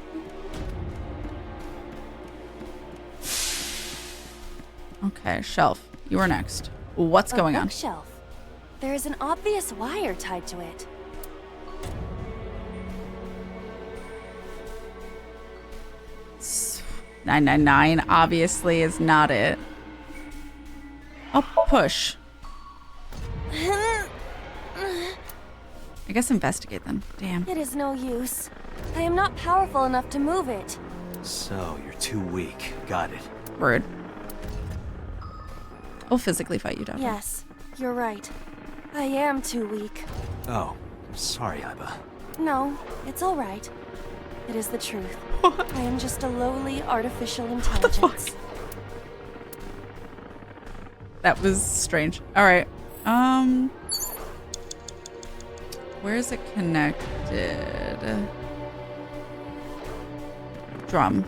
Speaker 1: Okay, Shelf. You are next. What's going on?
Speaker 12: Bookshelf. There is an obvious wire tied to it.
Speaker 1: It's 999 obviously is not it. I'll push. I guess investigate then. Damn.
Speaker 12: It is no use. I am not powerful enough to move it.
Speaker 5: So, you're too weak. Got it.
Speaker 1: Rude. I'll physically fight you, Doctor.
Speaker 12: Yes, you're right. I am too weak.
Speaker 5: Oh, I'm sorry, Iba.
Speaker 12: No, it's all right. It is the truth. I am just a lowly artificial intelligence.
Speaker 1: That was strange. All right. Where is it connected? Drum.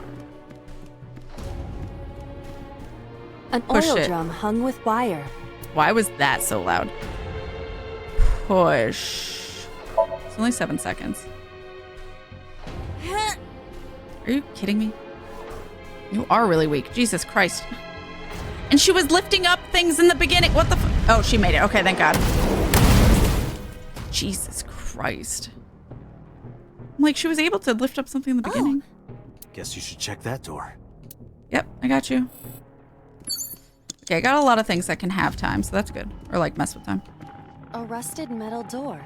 Speaker 12: An
Speaker 1: Push
Speaker 12: oil
Speaker 1: it.
Speaker 12: drum hung with wire.
Speaker 1: Why was that so loud? Push. It's only 7 seconds. Are you kidding me? You are really weak. Jesus Christ. And she was lifting up things in the beginning. What the Oh, she made it. Okay, thank God. Jesus Christ. I'm like, she was able to lift up something in the beginning.
Speaker 5: Guess you should check that door.
Speaker 1: Yep, I got you. Okay, I got a lot of things that can have time, so that's good. Or like mess with time.
Speaker 12: A rusted metal door.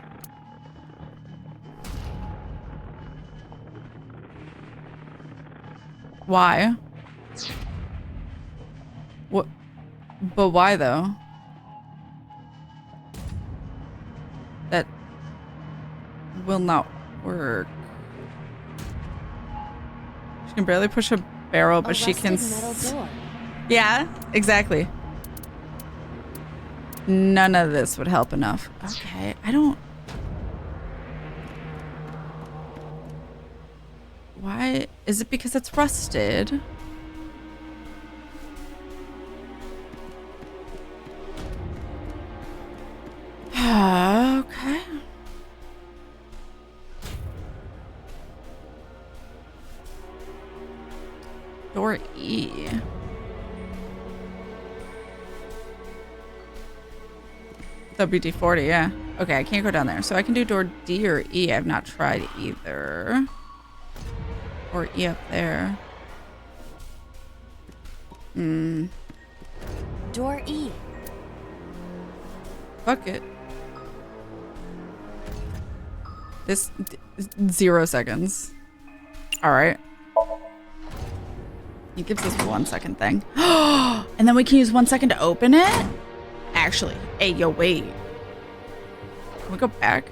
Speaker 1: Why? What? But why though? That will not work. She can barely push a barrel, but she can.
Speaker 12: Metal door.
Speaker 1: Yeah, exactly. None of this would help enough. Okay, I don't. Why? Is it because it's rusted? Okay. Door E. WD-40, yeah. Okay, I can't go down there. So I can do door D or E. I've not tried either. Or E up there.
Speaker 12: Door E.
Speaker 1: Fuck it. This 0 seconds. Alright. He gives us 1 second thing. And then we can use 1 second to open it? Actually. Hey, yo, wait. Can we go back?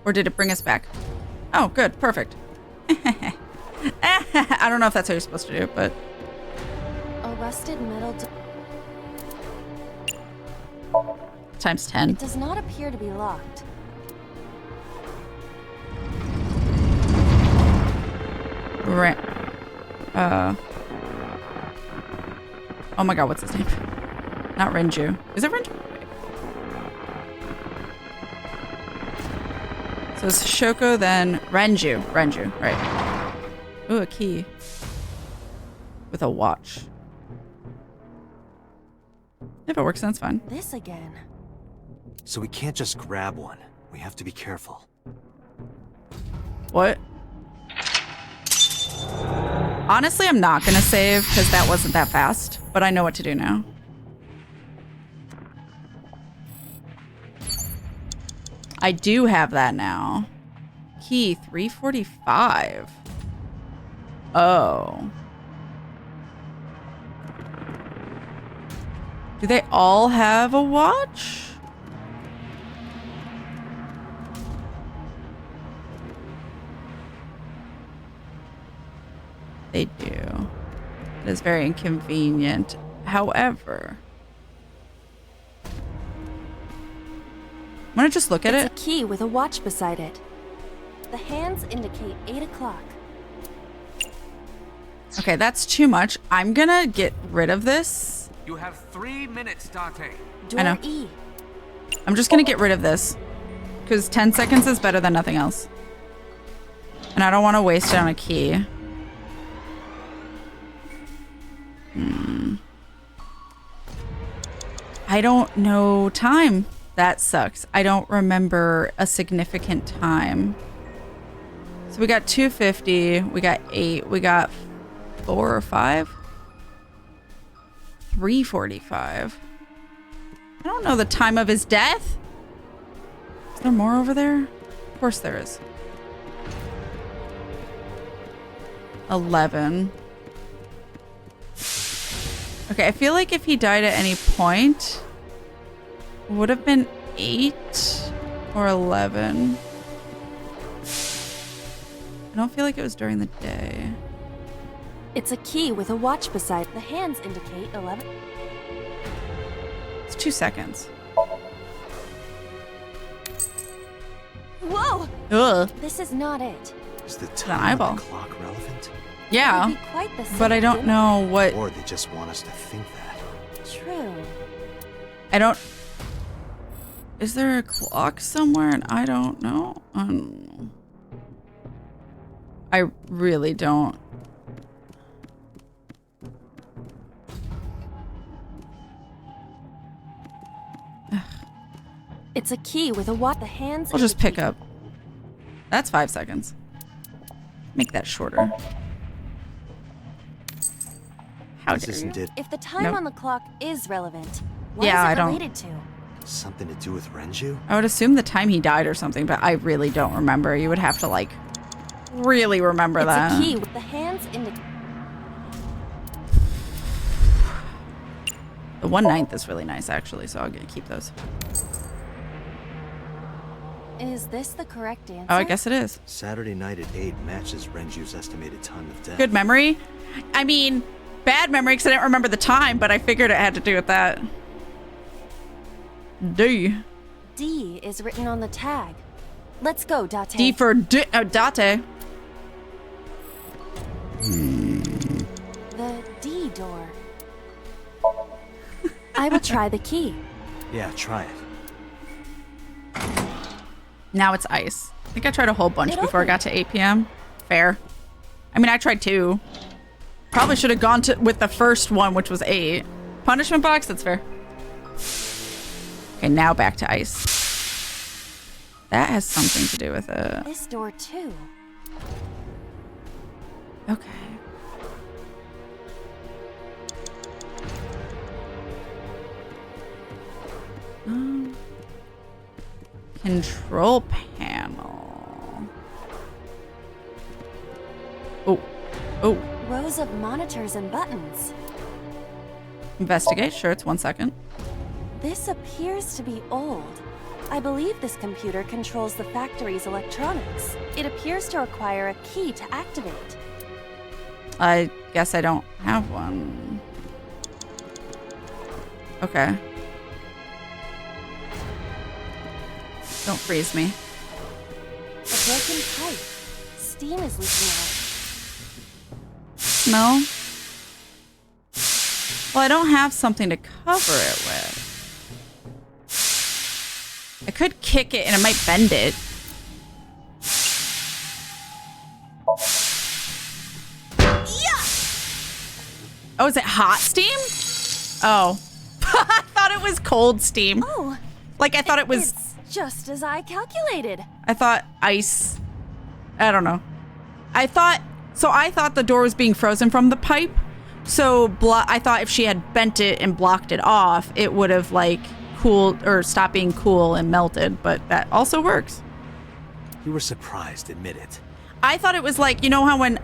Speaker 1: Or did it bring us back? Oh, good. Perfect. I don't know if that's how you're supposed to do it, but...
Speaker 12: A rusted metal
Speaker 1: Times 10.
Speaker 12: It does not appear to be locked.
Speaker 1: Right. Oh my god, what's his name? Not Renju. Is it Renju? So it's Shoko, then Renju. Renju, right. Ooh, a key. With a watch. If it works, then it's fine.
Speaker 12: This again.
Speaker 5: So we can't just grab one. We have to be careful.
Speaker 1: What? Honestly, I'm not gonna save because that wasn't that fast, but I know what to do now. I do have that now. Key 345. Oh. Do they all have a watch? They do. It is very inconvenient. However, I'm gonna just look at it.
Speaker 6: It's a key with a watch beside it. The hands indicate 8 o'clock.
Speaker 1: Okay, that's too much. I'm gonna get rid of this.
Speaker 21: You have 3 minutes, Date.
Speaker 1: I know. I'm just gonna get rid of this. Because 10 seconds is better than nothing else. And I don't want to waste it on a key. I don't know time. That sucks. I don't remember a significant time. So we got 250. We got 8. We got 4 or 5. 3:45. I don't know the time of his death. Is there more over there? Of course there is. 11. Okay, I feel like if he died at any point, it would have been 8 or 11. I don't feel like it was during the day.
Speaker 6: It's a key with a watch beside. The hands indicate 11.
Speaker 1: It's 2 seconds.
Speaker 6: Whoa!
Speaker 1: Ugh.
Speaker 6: This is not it.
Speaker 5: Is the
Speaker 1: An
Speaker 5: time
Speaker 1: eyeball.
Speaker 5: on the clock relevant?
Speaker 1: Yeah,
Speaker 6: It would be quite the
Speaker 1: but I
Speaker 6: same,
Speaker 1: don't
Speaker 6: didn't
Speaker 1: know what.
Speaker 5: Or they just want us to think that.
Speaker 6: True.
Speaker 1: I don't. Is there a clock somewhere and I don't know? I really don't.
Speaker 6: It's a key with a watch. The hands.
Speaker 1: I'll just pick up. That's 5 seconds. Make that shorter. How
Speaker 5: This
Speaker 1: dare
Speaker 5: isn't
Speaker 1: you?
Speaker 5: it.
Speaker 6: If the time
Speaker 1: Nope.
Speaker 6: on the clock is relevant, what
Speaker 1: Yeah,
Speaker 6: is it
Speaker 1: I don't-
Speaker 6: related to?
Speaker 5: Something to do with Renju?
Speaker 1: I would assume the time he died or something, but I really don't remember. You would have to like really remember
Speaker 6: It's
Speaker 1: that.
Speaker 6: a key with the hands indicate.
Speaker 1: The 1/9 is really nice actually, so I'll keep those.
Speaker 6: Is this the correct answer?
Speaker 1: Oh, I guess it is.
Speaker 5: Saturday night at 8 matches Renju's estimated time of death.
Speaker 1: Good memory. I mean, bad memory because I didn't remember the time, but I figured it had to do with that. D.
Speaker 6: D is written on the tag. Let's go, Date.
Speaker 1: D for Date.
Speaker 6: The D door. I will try the key.
Speaker 5: Yeah, try it.
Speaker 1: Now it's ice. I think I tried a whole bunch
Speaker 6: It
Speaker 1: before I got to 8 p.m. Fair. I mean, I tried 2. Probably should have gone with the first one, which was 8. Punishment box, that's fair. Okay, now back to ice. That has something to do with it.
Speaker 6: This door too.
Speaker 1: Okay. Control panel. Oh. Oh.
Speaker 6: Rows of monitors and buttons.
Speaker 1: Investigate. Sure, it's 1 second.
Speaker 6: This appears to be old. I believe this computer controls the factory's electronics. It appears to require a key to activate.
Speaker 1: I guess I don't have one. Okay. Don't freeze me.
Speaker 6: A broken pipe. Steam is leaking out.
Speaker 1: Smell? Well, I don't have something to cover it with. I could kick it and it might bend it. Oh, is it hot steam? Oh. I thought it was cold steam.
Speaker 6: Oh.
Speaker 1: Like, I thought it was...
Speaker 6: It's just as I calculated.
Speaker 1: I thought ice... I don't know. I thought the door was being frozen from the pipe. So I thought if she had bent it and blocked it off, it would have, like, cooled or stopped being cool and melted. But that also works.
Speaker 5: You were surprised, admit it.
Speaker 1: I thought it was like, you know how when,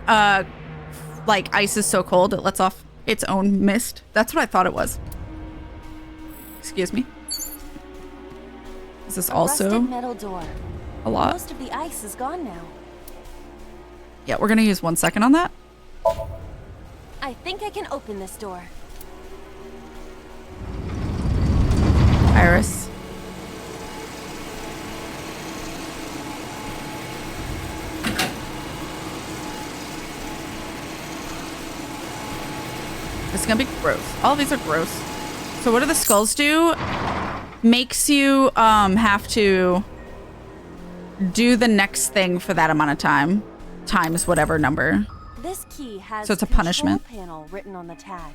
Speaker 1: like, ice is so cold, it lets off its own mist? That's what I thought it was. Excuse me. Is this also
Speaker 6: Rusted metal door.
Speaker 1: a lot?
Speaker 6: Most of the ice is gone now.
Speaker 1: Yeah, we're going to use 1 second on that.
Speaker 6: I think I can open this door.
Speaker 1: Iris. This is gonna be gross. All of these are gross. So what do the skulls do? Makes you have to do the next thing for that amount of time, times whatever number.
Speaker 12: This key has
Speaker 1: So it's a punishment.
Speaker 12: panel written on the tag.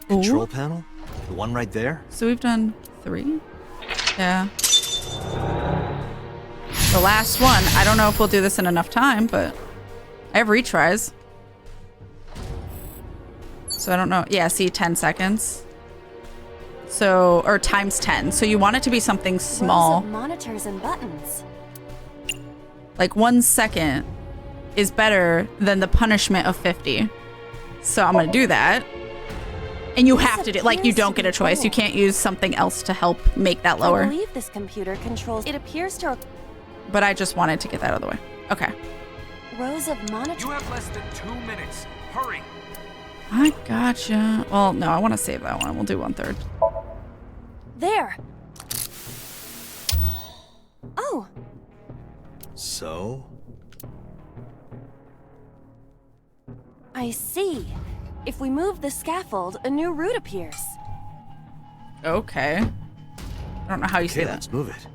Speaker 5: Control
Speaker 1: Ooh.
Speaker 5: panel? The one right there?
Speaker 1: So we've done 3. Yeah. The last one. I don't know if we'll do this in enough time, but I have retries. So I don't know. Yeah, see, 10 seconds. So, or times 10. So you want it to be something small.
Speaker 12: Rows of monitors and buttons.
Speaker 1: Like 1 second is better than the punishment of 50. So I'm gonna do that. And you have to do, like, you don't get a choice. You can't use something else to help make that
Speaker 12: I
Speaker 1: lower.
Speaker 12: believe this computer controls. It appears to.
Speaker 1: But I just wanted to get that out of the way. Okay.
Speaker 12: Rows of monitors.
Speaker 21: You have less than 2 minutes. Hurry.
Speaker 1: I gotcha. Well, no, I want to save that one. We'll do 1/3.
Speaker 12: There. Oh.
Speaker 5: So?
Speaker 12: I see. If we move the scaffold, a new route appears.
Speaker 1: Okay. I don't know how you say that.
Speaker 5: Let's move it.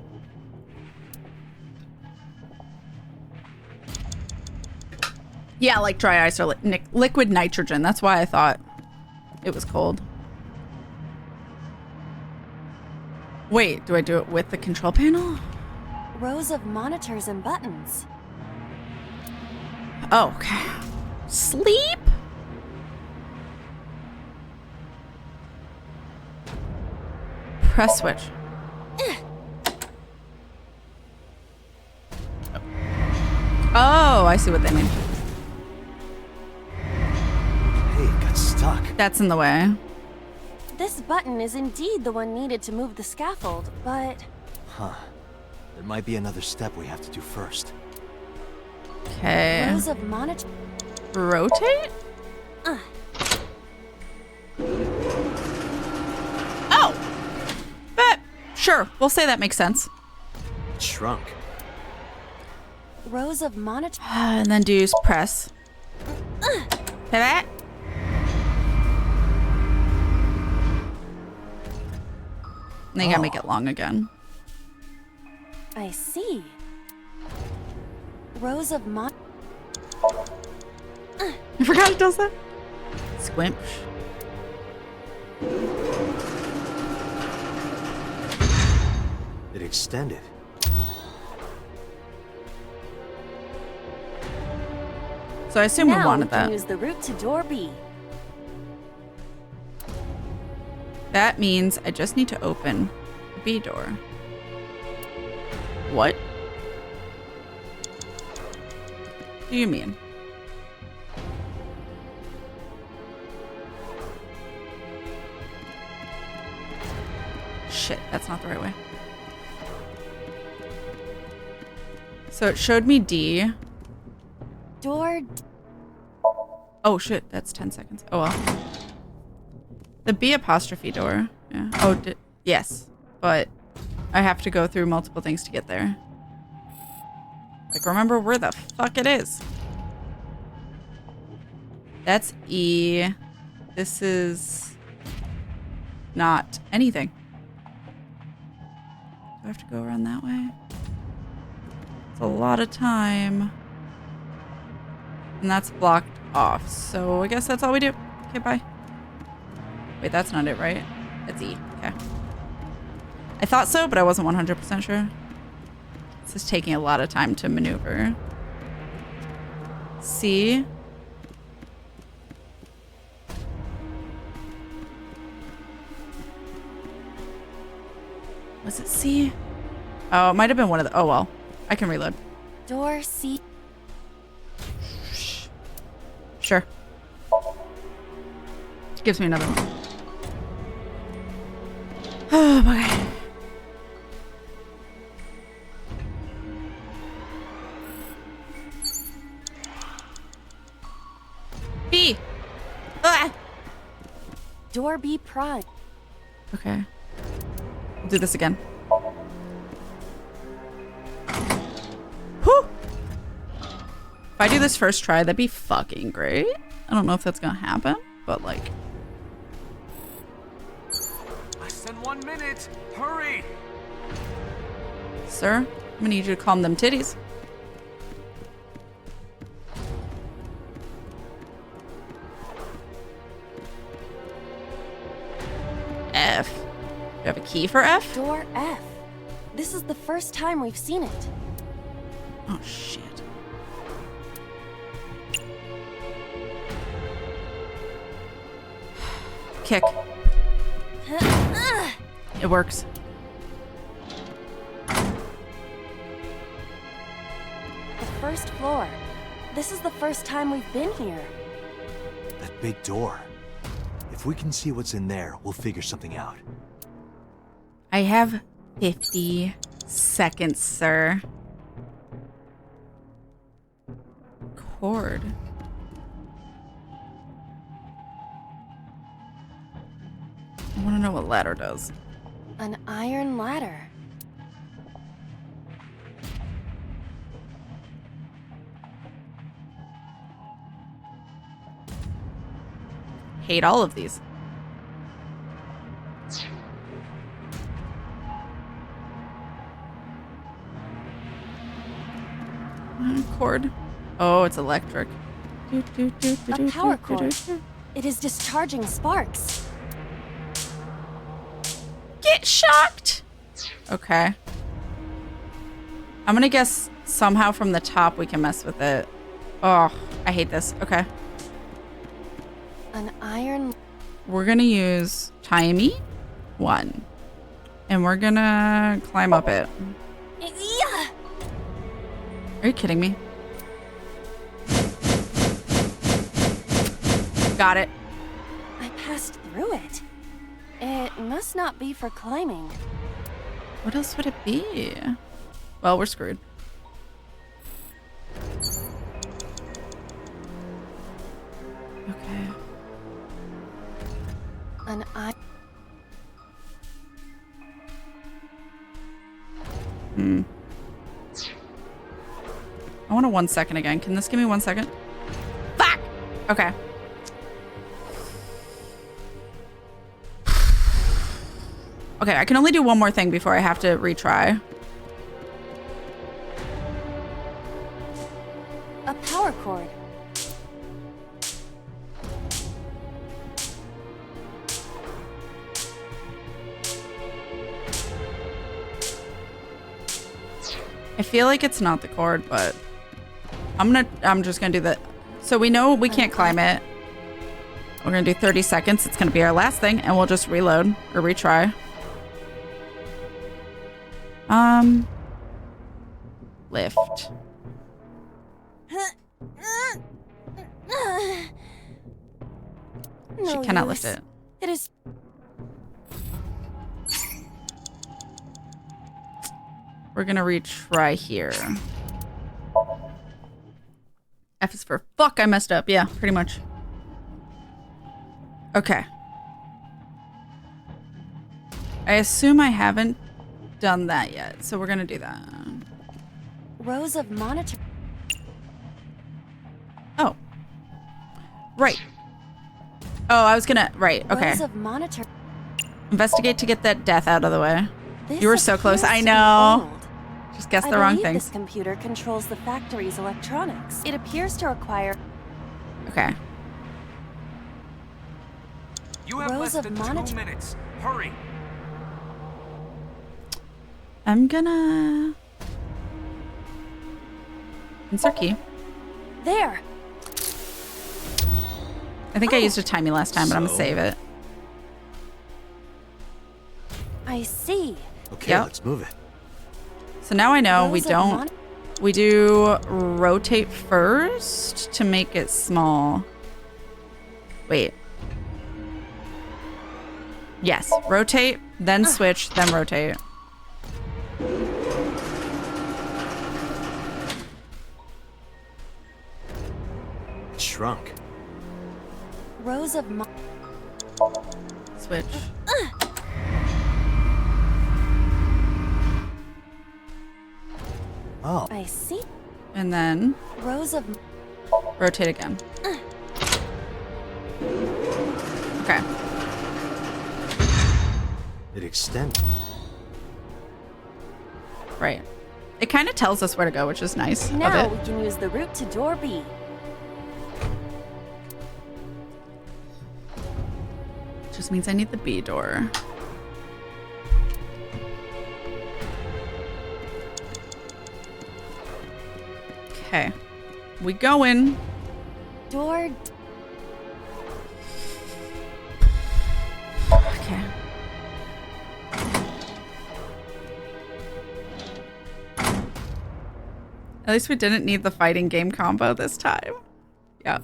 Speaker 1: Yeah, like dry ice or liquid nitrogen. That's why I thought it was cold. Wait, do I do it with the control panel?
Speaker 12: Rows of monitors and buttons.
Speaker 1: Oh, okay. Sleep? Press switch. Oh, I see what they mean.
Speaker 5: Hey, it got stuck.
Speaker 1: That's in the way.
Speaker 12: This button is indeed the one needed to move the scaffold, but...
Speaker 5: Huh. There might be another step we have to do first.
Speaker 1: Okay.
Speaker 12: Rows of monitor...
Speaker 1: Rotate? Oh! But, sure. We'll say that makes sense.
Speaker 5: Shrunk.
Speaker 12: Rows of monitor...
Speaker 1: And then do press. That? Then you gotta make it long again.
Speaker 12: I see. Rows of
Speaker 1: I forgot it does that. Squinch.
Speaker 5: It extended.
Speaker 1: So I assume we wanted
Speaker 12: Now we
Speaker 1: that.
Speaker 12: can use the route to door B.
Speaker 1: That means I just need to open the B door. What do you mean? Shit, that's not the right way. So it showed me D.
Speaker 12: Door.
Speaker 1: Oh shit, that's 10 seconds. Oh well. The B apostrophe door. Yeah. Oh, yes. But I have to go through multiple things to get there. Like, remember where the fuck it is. That's E. This is not anything. Do I have to go around that way? It's a lot of time. And that's blocked off. So I guess that's all we do. Okay, bye. Wait, that's not it, right? It's E. Okay. I thought so, but I wasn't 100% sure. This is taking a lot of time to maneuver. C. Was it C? Oh, it might have been one of the... Oh, well. I can reload.
Speaker 12: Door C.
Speaker 1: Sure. Gives me another one. Oh, okay. B. Ah.
Speaker 12: Door B prime.
Speaker 1: Okay. We'll do this again. Whew. If I do this first try, that'd be fucking great. I don't know if that's gonna happen, but like,
Speaker 21: 1 minute. Hurry.
Speaker 1: Sir, I'm gonna need you to calm them titties. F. Do you have a key for F?
Speaker 6: Door F. This is the first time we've seen it.
Speaker 1: Oh, shit. Kick. It works.
Speaker 6: The first floor. This is the first time we've been here.
Speaker 5: That big door. If we can see what's in there, we'll figure something out.
Speaker 1: I have 50 seconds, sir. Cord. I want to know what ladder does.
Speaker 6: An iron ladder.
Speaker 1: Hate all of these. Cord. Oh, it's electric.
Speaker 6: A power cord. It is discharging sparks.
Speaker 1: Get shocked. Okay. I'm gonna guess somehow from the top we can mess with it. Oh, I hate this. Okay.
Speaker 6: An iron.
Speaker 1: We're gonna use Timey 1. And we're gonna climb up it.
Speaker 6: Yeah.
Speaker 1: Are you kidding me? Got it.
Speaker 6: I passed through it. It must not be for climbing.
Speaker 1: What else would it be? Well, we're screwed. Okay.
Speaker 6: An eye.
Speaker 1: I want a 1 second again. Can this give me 1 second? Fuck! Okay. Okay, I can only do one more thing before I have to retry.
Speaker 6: A power cord.
Speaker 1: I feel like it's not the cord, but I'm just gonna do that. So we know we can't climb it. We're gonna do 30 seconds. It's gonna be our last thing, and we'll just reload or retry. Lift. She cannot lift it.
Speaker 6: It is.
Speaker 1: We're gonna retry here. F is for fuck, I messed up. Yeah, pretty much. Okay. I assume I haven't done that yet, so we're gonna do that.
Speaker 6: Rows of monitor.
Speaker 1: Oh. Right. Oh, I was gonna, right, okay.
Speaker 6: Rows of monitor.
Speaker 1: Investigate to get that death out of the way.
Speaker 6: This
Speaker 1: You were so close,
Speaker 6: appears
Speaker 1: I
Speaker 6: to be
Speaker 1: know.
Speaker 6: old.
Speaker 1: Just guess
Speaker 6: I
Speaker 1: the wrong
Speaker 6: believe
Speaker 1: things.
Speaker 6: This computer controls the factory's electronics. It appears to require.
Speaker 1: Okay.
Speaker 21: You have
Speaker 6: Rows
Speaker 21: less
Speaker 6: of
Speaker 21: than 2 minutes. Hurry.
Speaker 1: I'm gonna insert key.
Speaker 6: There.
Speaker 1: I think I used a timey last time, but I'm gonna save it.
Speaker 6: I see.
Speaker 5: Okay,
Speaker 1: Yep.
Speaker 5: let's move it.
Speaker 1: So now I know we
Speaker 6: Rows of
Speaker 1: don't. We do rotate first to make it small. Wait. Yes, rotate, then switch, then rotate.
Speaker 5: Shrunk.
Speaker 6: Rows of
Speaker 1: Switch.
Speaker 5: Oh.
Speaker 6: I see.
Speaker 1: And then
Speaker 6: Rows of
Speaker 1: rotate again. Okay.
Speaker 5: It extend.
Speaker 1: Right. It kind of tells us where to go, which is nice.
Speaker 12: Now we can use the route to door B.
Speaker 1: Just means I need the B door. Okay. We go in.
Speaker 12: Door.
Speaker 1: Okay. At least we didn't need the fighting game combo this time. Yeah.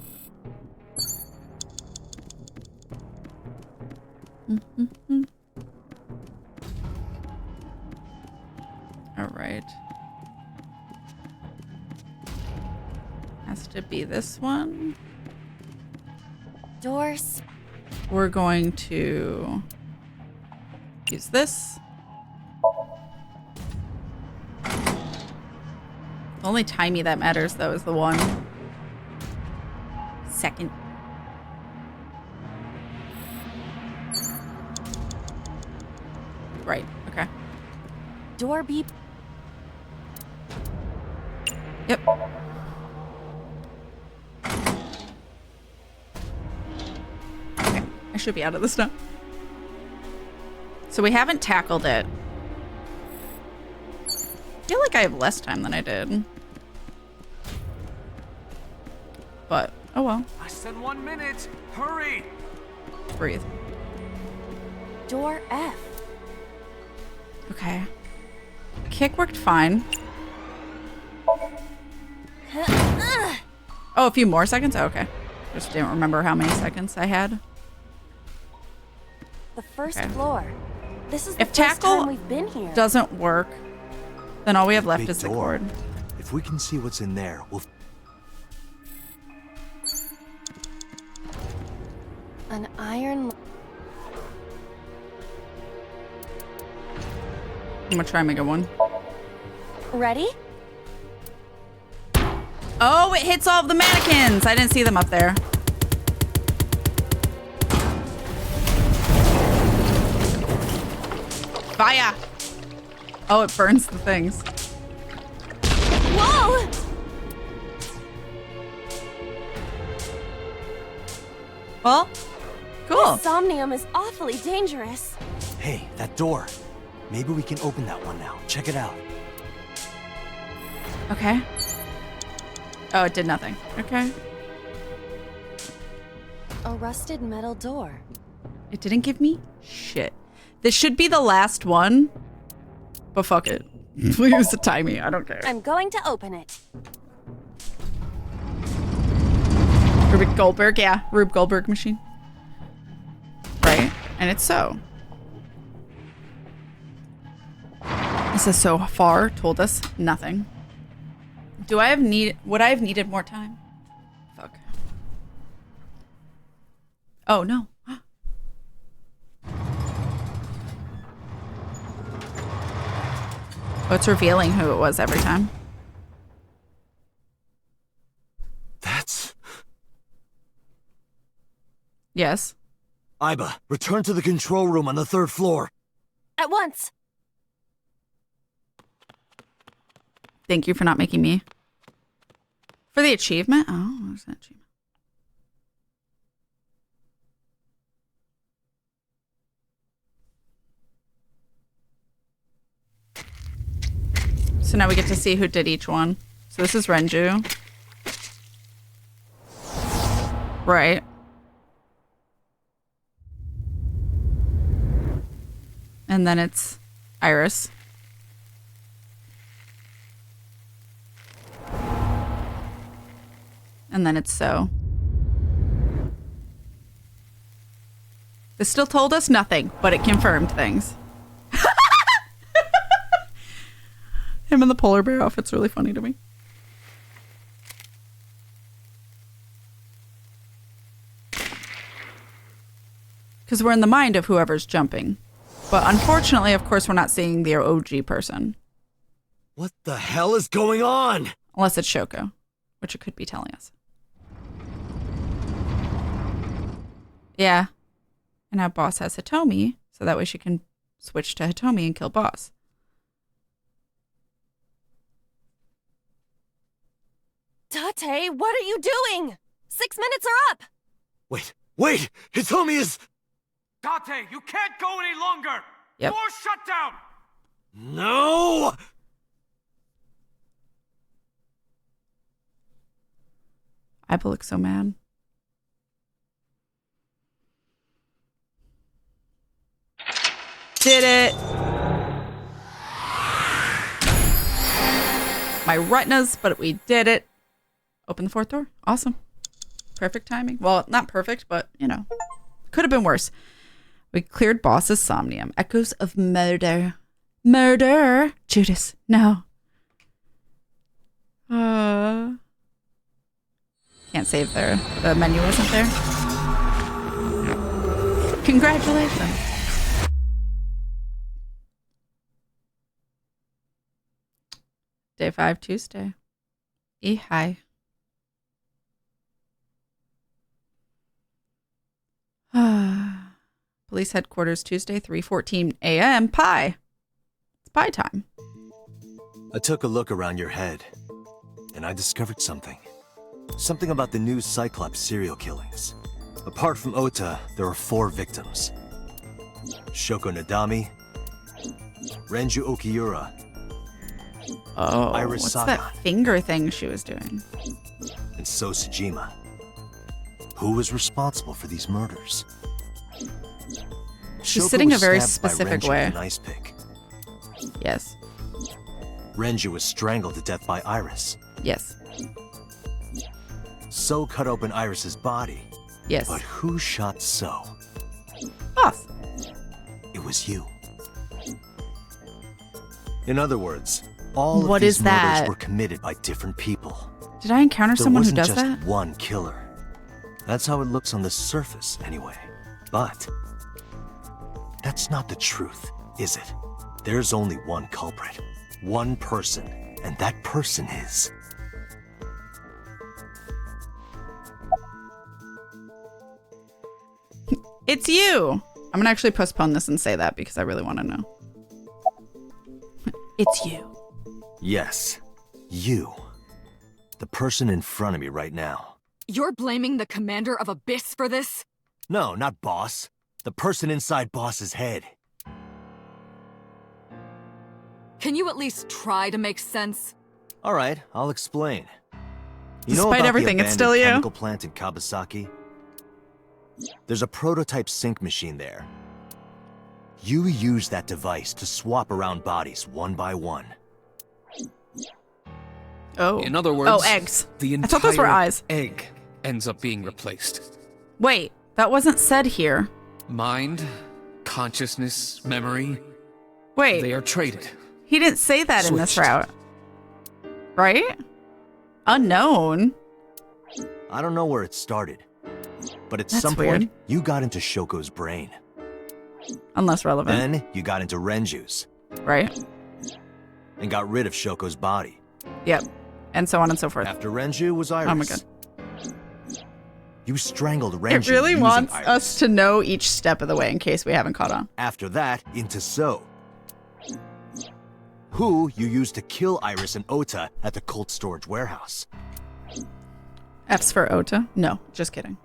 Speaker 1: All right. Has to be this one.
Speaker 12: Doors.
Speaker 1: We're going to use this. The only timey that matters, though, is the 1 second. Right, okay.
Speaker 12: Door beep.
Speaker 1: Yep. Okay, I should be out of this now. So we haven't tackled it. I feel like I have less time than I did. But, oh well.
Speaker 21: I said 1 minute. Hurry.
Speaker 1: Breathe.
Speaker 12: Door F.
Speaker 1: Okay. Kick worked fine. Oh, a few more seconds? Oh, okay. Just didn't remember how many seconds I had.
Speaker 12: The first
Speaker 1: Okay.
Speaker 12: floor. This is the
Speaker 1: If
Speaker 12: first
Speaker 1: tackle
Speaker 12: time we've been here.
Speaker 1: doesn't work, then all we have left
Speaker 5: Big
Speaker 1: is the
Speaker 5: door.
Speaker 1: cord.
Speaker 5: If we can see what's in there, we'll...
Speaker 12: An iron.
Speaker 1: I'm gonna try and make a 1.
Speaker 12: Ready?
Speaker 1: Oh, it hits all of the mannequins! I didn't see them up there. Fire! Oh, it burns the things.
Speaker 12: Whoa!
Speaker 1: Well, cool.
Speaker 12: This Somnium is awfully dangerous.
Speaker 5: Hey, that door. Maybe we can open that one now. Check it out.
Speaker 1: Okay. Oh, it did nothing. Okay.
Speaker 12: A rusted metal door.
Speaker 1: It didn't give me shit. This should be the last one, but fuck it. We'll use the timing. I don't care.
Speaker 12: I'm going to open it.
Speaker 1: Rube Goldberg, yeah. Rube Goldberg machine. Right? And it's so. This is so far told us nothing. Would I have needed more time? Fuck. Oh no. Oh, it's revealing who it was every time.
Speaker 5: That's...
Speaker 1: Yes.
Speaker 5: Iba, return to the control room on the 3rd floor.
Speaker 12: At once.
Speaker 1: Thank you for not making me. For the achievement? Oh, where's that achievement? So now we get to see who did each one. So this is Renju. Right. And then it's Iris. And then it's So. This still told us nothing, but it confirmed things. Him in the polar bear outfit's really funny to me. Because we're in the mind of whoever's jumping. But unfortunately, of course, we're not seeing the OG person.
Speaker 5: What the hell is going on?
Speaker 1: Unless it's Shoko, which it could be telling us. Yeah. And our boss has Hitomi, so that way she can switch to Hitomi and kill Boss.
Speaker 12: Date, what are you doing? 6 minutes are up!
Speaker 5: Wait! Hitomi is...
Speaker 21: Date, you can't go any longer!
Speaker 1: Yep.
Speaker 21: More shutdown!
Speaker 5: No!
Speaker 1: Aiba looks so mad. Did it! My retinas, but we did it. Open the 4th door. Awesome. Perfect timing. Well, not perfect, but, you know. Could have been worse. We cleared Boss's Somnium. Echoes of murder. Murder! Judas, no. Can't save there. The menu wasn't there. Congratulations. Day 5, Tuesday. Hi. Police headquarters, Tuesday, 3:14 a.m. Pie. It's pie time.
Speaker 5: I took a look around your head, and I discovered something. Something about the new Cyclops serial killings. Apart from Ota, there are 4 victims. Shoko Nadami, Renju Okiura,
Speaker 1: Oh,
Speaker 5: Iris
Speaker 1: what's
Speaker 5: Saga,
Speaker 1: that finger thing she was doing?
Speaker 5: and So Sejima. Who was responsible for these murders?
Speaker 1: She's
Speaker 5: Shoko
Speaker 1: sitting
Speaker 5: was
Speaker 1: a very
Speaker 5: stabbed by
Speaker 1: specific
Speaker 5: Renju
Speaker 1: way.
Speaker 5: with an ice pick.
Speaker 1: Yes.
Speaker 5: Renju was strangled to death by Iris.
Speaker 1: Yes.
Speaker 5: So cut open Iris's body.
Speaker 1: Yes.
Speaker 5: But who shot So?
Speaker 1: Boss.
Speaker 5: It was you. In other words, all
Speaker 1: What
Speaker 5: of these
Speaker 1: is that?
Speaker 5: murders were committed by different people.
Speaker 1: Did I encounter
Speaker 5: There
Speaker 1: someone who
Speaker 5: wasn't
Speaker 1: does
Speaker 5: just
Speaker 1: that?
Speaker 5: one killer. That's how it looks on the surface, anyway. But that's not the truth, is it? There's only one culprit, one person, and that person is...
Speaker 1: It's you. I'm gonna actually postpone this and say that because I really want to know. It's you.
Speaker 5: Yes, you. The person in front of me right now.
Speaker 10: You're blaming the commander of Abyss for this?
Speaker 5: No, not Boss. The person inside Boss's head.
Speaker 10: Can you at least try to make sense?
Speaker 5: All right, I'll explain. You know
Speaker 1: Despite
Speaker 5: about
Speaker 1: everything,
Speaker 5: the
Speaker 1: it's still
Speaker 5: abandoned
Speaker 1: you.
Speaker 5: chemical plant in Kawasaki? There's a prototype sync machine there. You use that device to swap around bodies one by one.
Speaker 1: Oh.
Speaker 11: In other words,
Speaker 1: oh, eggs.
Speaker 11: The
Speaker 1: I
Speaker 11: entire
Speaker 1: thought those were eyes.
Speaker 11: egg ends up being replaced.
Speaker 1: Wait, that wasn't said here.
Speaker 11: Mind, consciousness, memory.
Speaker 1: Wait.
Speaker 11: They are traded.
Speaker 1: He didn't say that in this
Speaker 11: Switched.
Speaker 1: route. Right? Unknown.
Speaker 5: I don't know where it started, but at
Speaker 1: That's
Speaker 5: some
Speaker 1: weird.
Speaker 5: point, you got into Shoko's brain.
Speaker 1: Unless relevant.
Speaker 5: Then you got into Renju's.
Speaker 1: Right?
Speaker 5: And got rid of Shoko's body.
Speaker 1: Yep. And so on and so forth.
Speaker 5: After Renju was Iris.
Speaker 1: Oh my god.
Speaker 5: You strangled Renju
Speaker 1: It really
Speaker 5: using
Speaker 1: wants
Speaker 5: Iris.
Speaker 1: us to know each step of the way in case we haven't caught on.
Speaker 5: After that, into So. Who you used to kill Iris and Ota at the cold storage warehouse.
Speaker 1: F's for Ota? No, just kidding.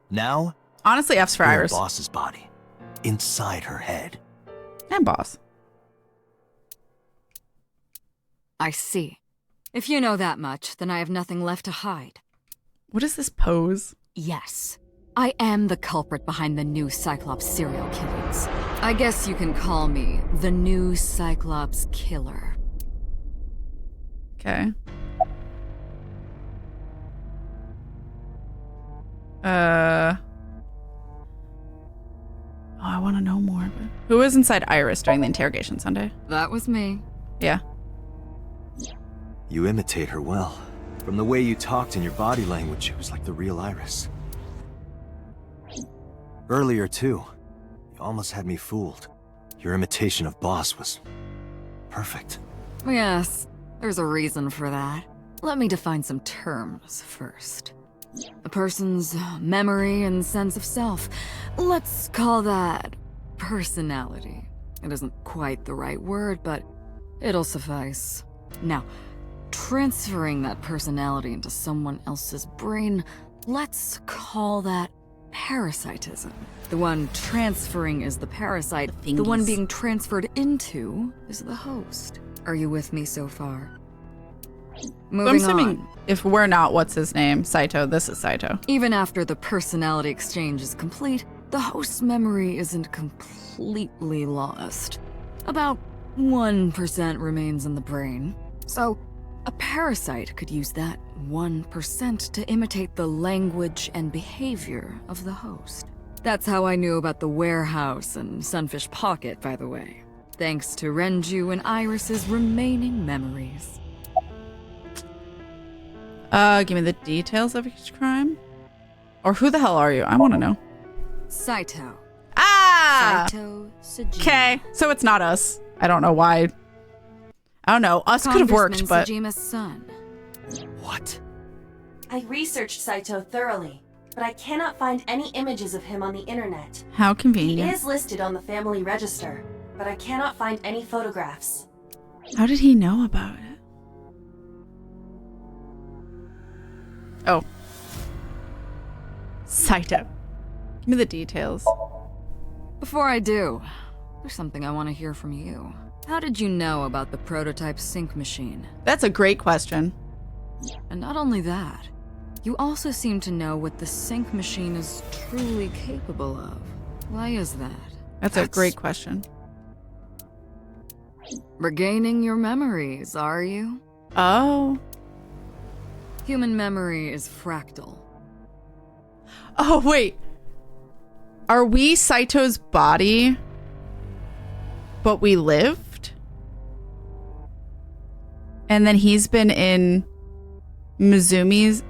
Speaker 5: Now,
Speaker 1: Honestly, F's for
Speaker 5: you're in
Speaker 1: Iris.
Speaker 5: Boss's body. Inside her head.
Speaker 1: And Boss.
Speaker 10: I see. If you know that much, then I have nothing left to hide.
Speaker 1: What is this pose?
Speaker 10: Yes. I am the culprit behind the new Cyclops serial killings. I guess you can call me the new Cyclops killer.
Speaker 1: Okay. Oh, I want to know more. But who was inside Iris during the interrogation Sunday?
Speaker 10: That was me.
Speaker 1: Yeah.
Speaker 5: You imitate her well. From the way you talked and your body language, it was like the real Iris. Earlier, too, you almost had me fooled. Your imitation of Boss was perfect.
Speaker 10: Yes, there's a reason for that. Let me define some terms first. A person's memory and sense of self. Let's call that personality. It isn't quite the right word, but it'll suffice. Now, transferring that personality into someone else's brain, let's call that parasitism. The one transferring is the parasite. The one being transferred into is the host. Are you with me so far? Moving
Speaker 1: I'm assuming
Speaker 10: on.
Speaker 1: if we're not, what's his name? Saito. This is Saito.
Speaker 10: Even after the personality exchange is complete, the host's memory isn't completely lost. About 1% remains in the brain. So, a parasite could use that 1% to imitate the language and behavior of the host. That's how I knew about the warehouse and Sunfish Pocket, by the way. Thanks to Renju and Iris's remaining memories.
Speaker 1: Give me the details of each crime? Or who the hell are you? I want to know.
Speaker 10: Saito.
Speaker 1: Ah!
Speaker 10: Saito Sejima.
Speaker 1: Okay, so it's not us. I don't know why. I don't know. Us could have worked, but...
Speaker 10: Sejima's son.
Speaker 13: What?
Speaker 6: I researched Saito thoroughly, but I cannot find any images of him on the internet.
Speaker 1: How
Speaker 6: He
Speaker 1: convenient.
Speaker 6: is listed on the family register, but I cannot find any photographs.
Speaker 1: How did he know about it? Oh. Saito. Give me the details.
Speaker 10: Before I do, there's something I want to hear from you. How did you know about the prototype sync machine?
Speaker 1: That's a great question.
Speaker 10: And not only that, you also seem to know what the sync machine is truly capable of. Why is that?
Speaker 1: That's a great question.
Speaker 10: Regaining your memories, are you?
Speaker 1: Oh.
Speaker 10: Human memory is fractal.
Speaker 1: Oh, wait. Are we Saito's body, but we lived? And then he's been in Mizumi's...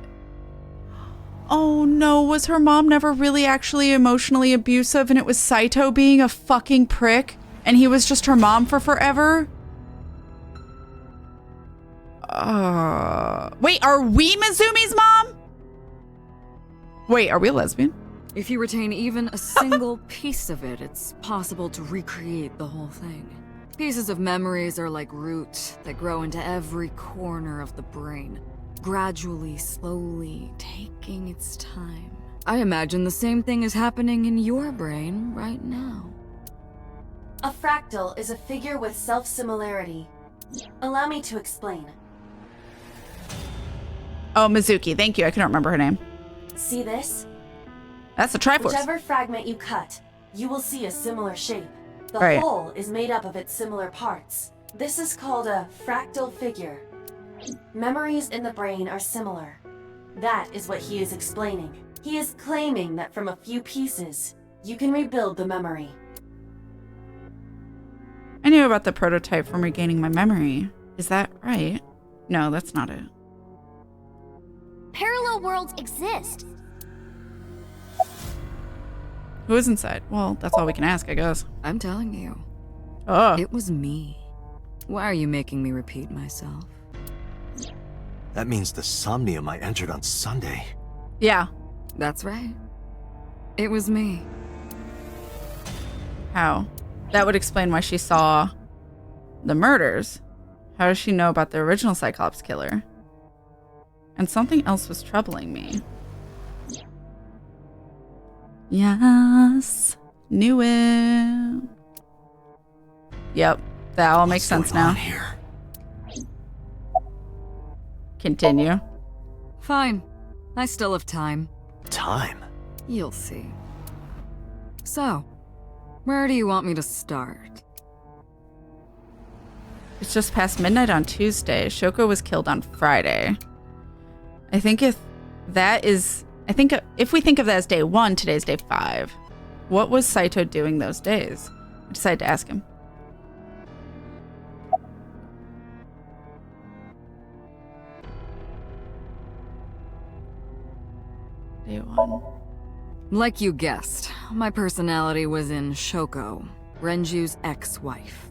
Speaker 1: Oh no, was her mom never really actually emotionally abusive and it was Saito being a fucking prick and he was just her mom for forever? Wait, are we Mizumi's mom? Wait, are we a lesbian?
Speaker 10: If you retain even a single piece of it, it's possible to recreate the whole thing. Pieces of memories are like roots that grow into every corner of the brain, gradually, slowly, taking its time. I imagine the same thing is happening in your brain right now.
Speaker 6: A fractal is a figure with self-similarity. Allow me to explain.
Speaker 1: Oh, Mizuki. Thank you. I couldn't remember her name.
Speaker 6: See this?
Speaker 1: That's the Triforce.
Speaker 6: Whichever fragment you cut, you will see a similar shape. The
Speaker 1: Right.
Speaker 6: whole is made up of its similar parts. This is called a fractal figure. Memories in the brain are similar. That is what he is explaining. He is claiming that from a few pieces, you can rebuild the memory.
Speaker 1: I knew about the prototype from regaining my memory. Is that right? No, that's not it.
Speaker 17: Parallel worlds exist.
Speaker 1: Who is inside? Well, that's all we can ask, I guess.
Speaker 10: I'm telling you.
Speaker 1: Oh.
Speaker 10: It was me. Why are you making me repeat myself?
Speaker 5: That means the Somnium I entered on Sunday.
Speaker 1: Yeah.
Speaker 10: That's right. It was me.
Speaker 1: How? That would explain why she saw the murders. How does she know about the original Cyclops killer? And something else was troubling me. Yes. Knew it. Yep. That all makes sense now. Continue.
Speaker 10: Fine. I still have time.
Speaker 5: Time?
Speaker 10: You'll see. So, where do you want me to start?
Speaker 1: It's just past midnight on Tuesday. Shoko was killed on Friday. I think if we think of that as day 1, today's day 5. What was Saito doing those days? I decided to ask him. Day 1.
Speaker 10: Like you guessed, my personality was in Shoko, Renju's ex-wife.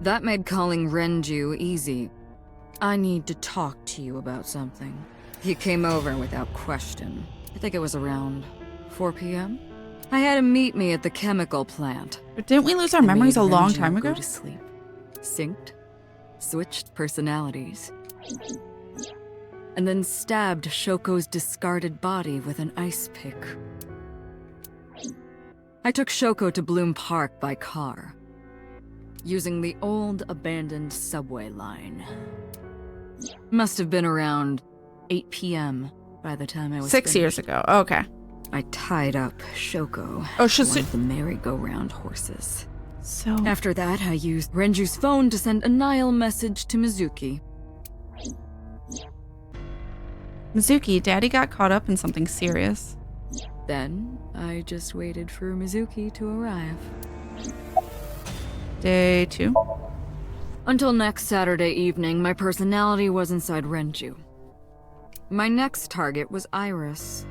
Speaker 10: That made calling Renju easy. I need to talk to you about something. He came over without question. I think it was around 4 p.m. I had him meet me at the chemical plant.
Speaker 1: But didn't we lose our memories a long time ago?
Speaker 10: Go to sleep. Synced, switched personalities, and then stabbed Shoko's discarded body with an ice pick. I took Shoko to Bloom Park by car, using the old abandoned subway line. Must have been around 8 p.m. by the time I was
Speaker 1: 6 years ago. Okay.
Speaker 10: I tied up Shoko, one of the merry-go-round horses.
Speaker 1: So
Speaker 10: after that, I used Renju's phone to send a Nile message to Mizuki.
Speaker 1: Mizuki, Daddy got caught up in something serious.
Speaker 10: Then, I just waited for Mizuki to arrive.
Speaker 1: Day 2.
Speaker 10: Until next Saturday evening, my personality was inside Renju. My next target was Iris.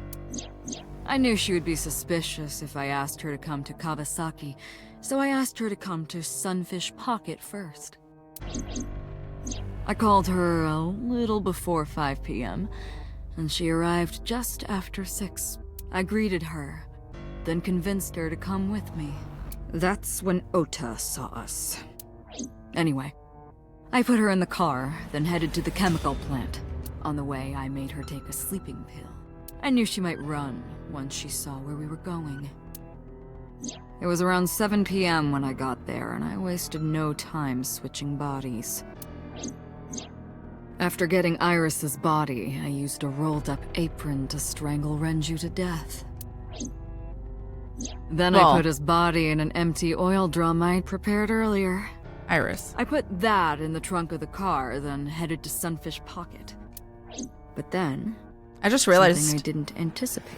Speaker 10: I knew she would be suspicious if I asked her to come to Kawasaki, so I asked her to come to Sunfish Pocket first. I called her a little before 5 p.m., and she arrived just after 6. I greeted her, then convinced her to come with me. That's when Ota saw us. Anyway, I put her in the car, then headed to the chemical plant. On the way, I made her take a sleeping pill. I knew she might run once she saw where we were going. It was around 7 p.m. when I got there, and I wasted no time switching bodies. After getting Iris's body, I used a rolled-up apron to strangle Renju to death. Then I put his body in an empty oil drum I'd prepared earlier.
Speaker 1: Iris.
Speaker 10: I put that in the trunk of the car, then headed to Sunfish Pocket. But then,
Speaker 1: I just realized
Speaker 10: something I didn't anticipate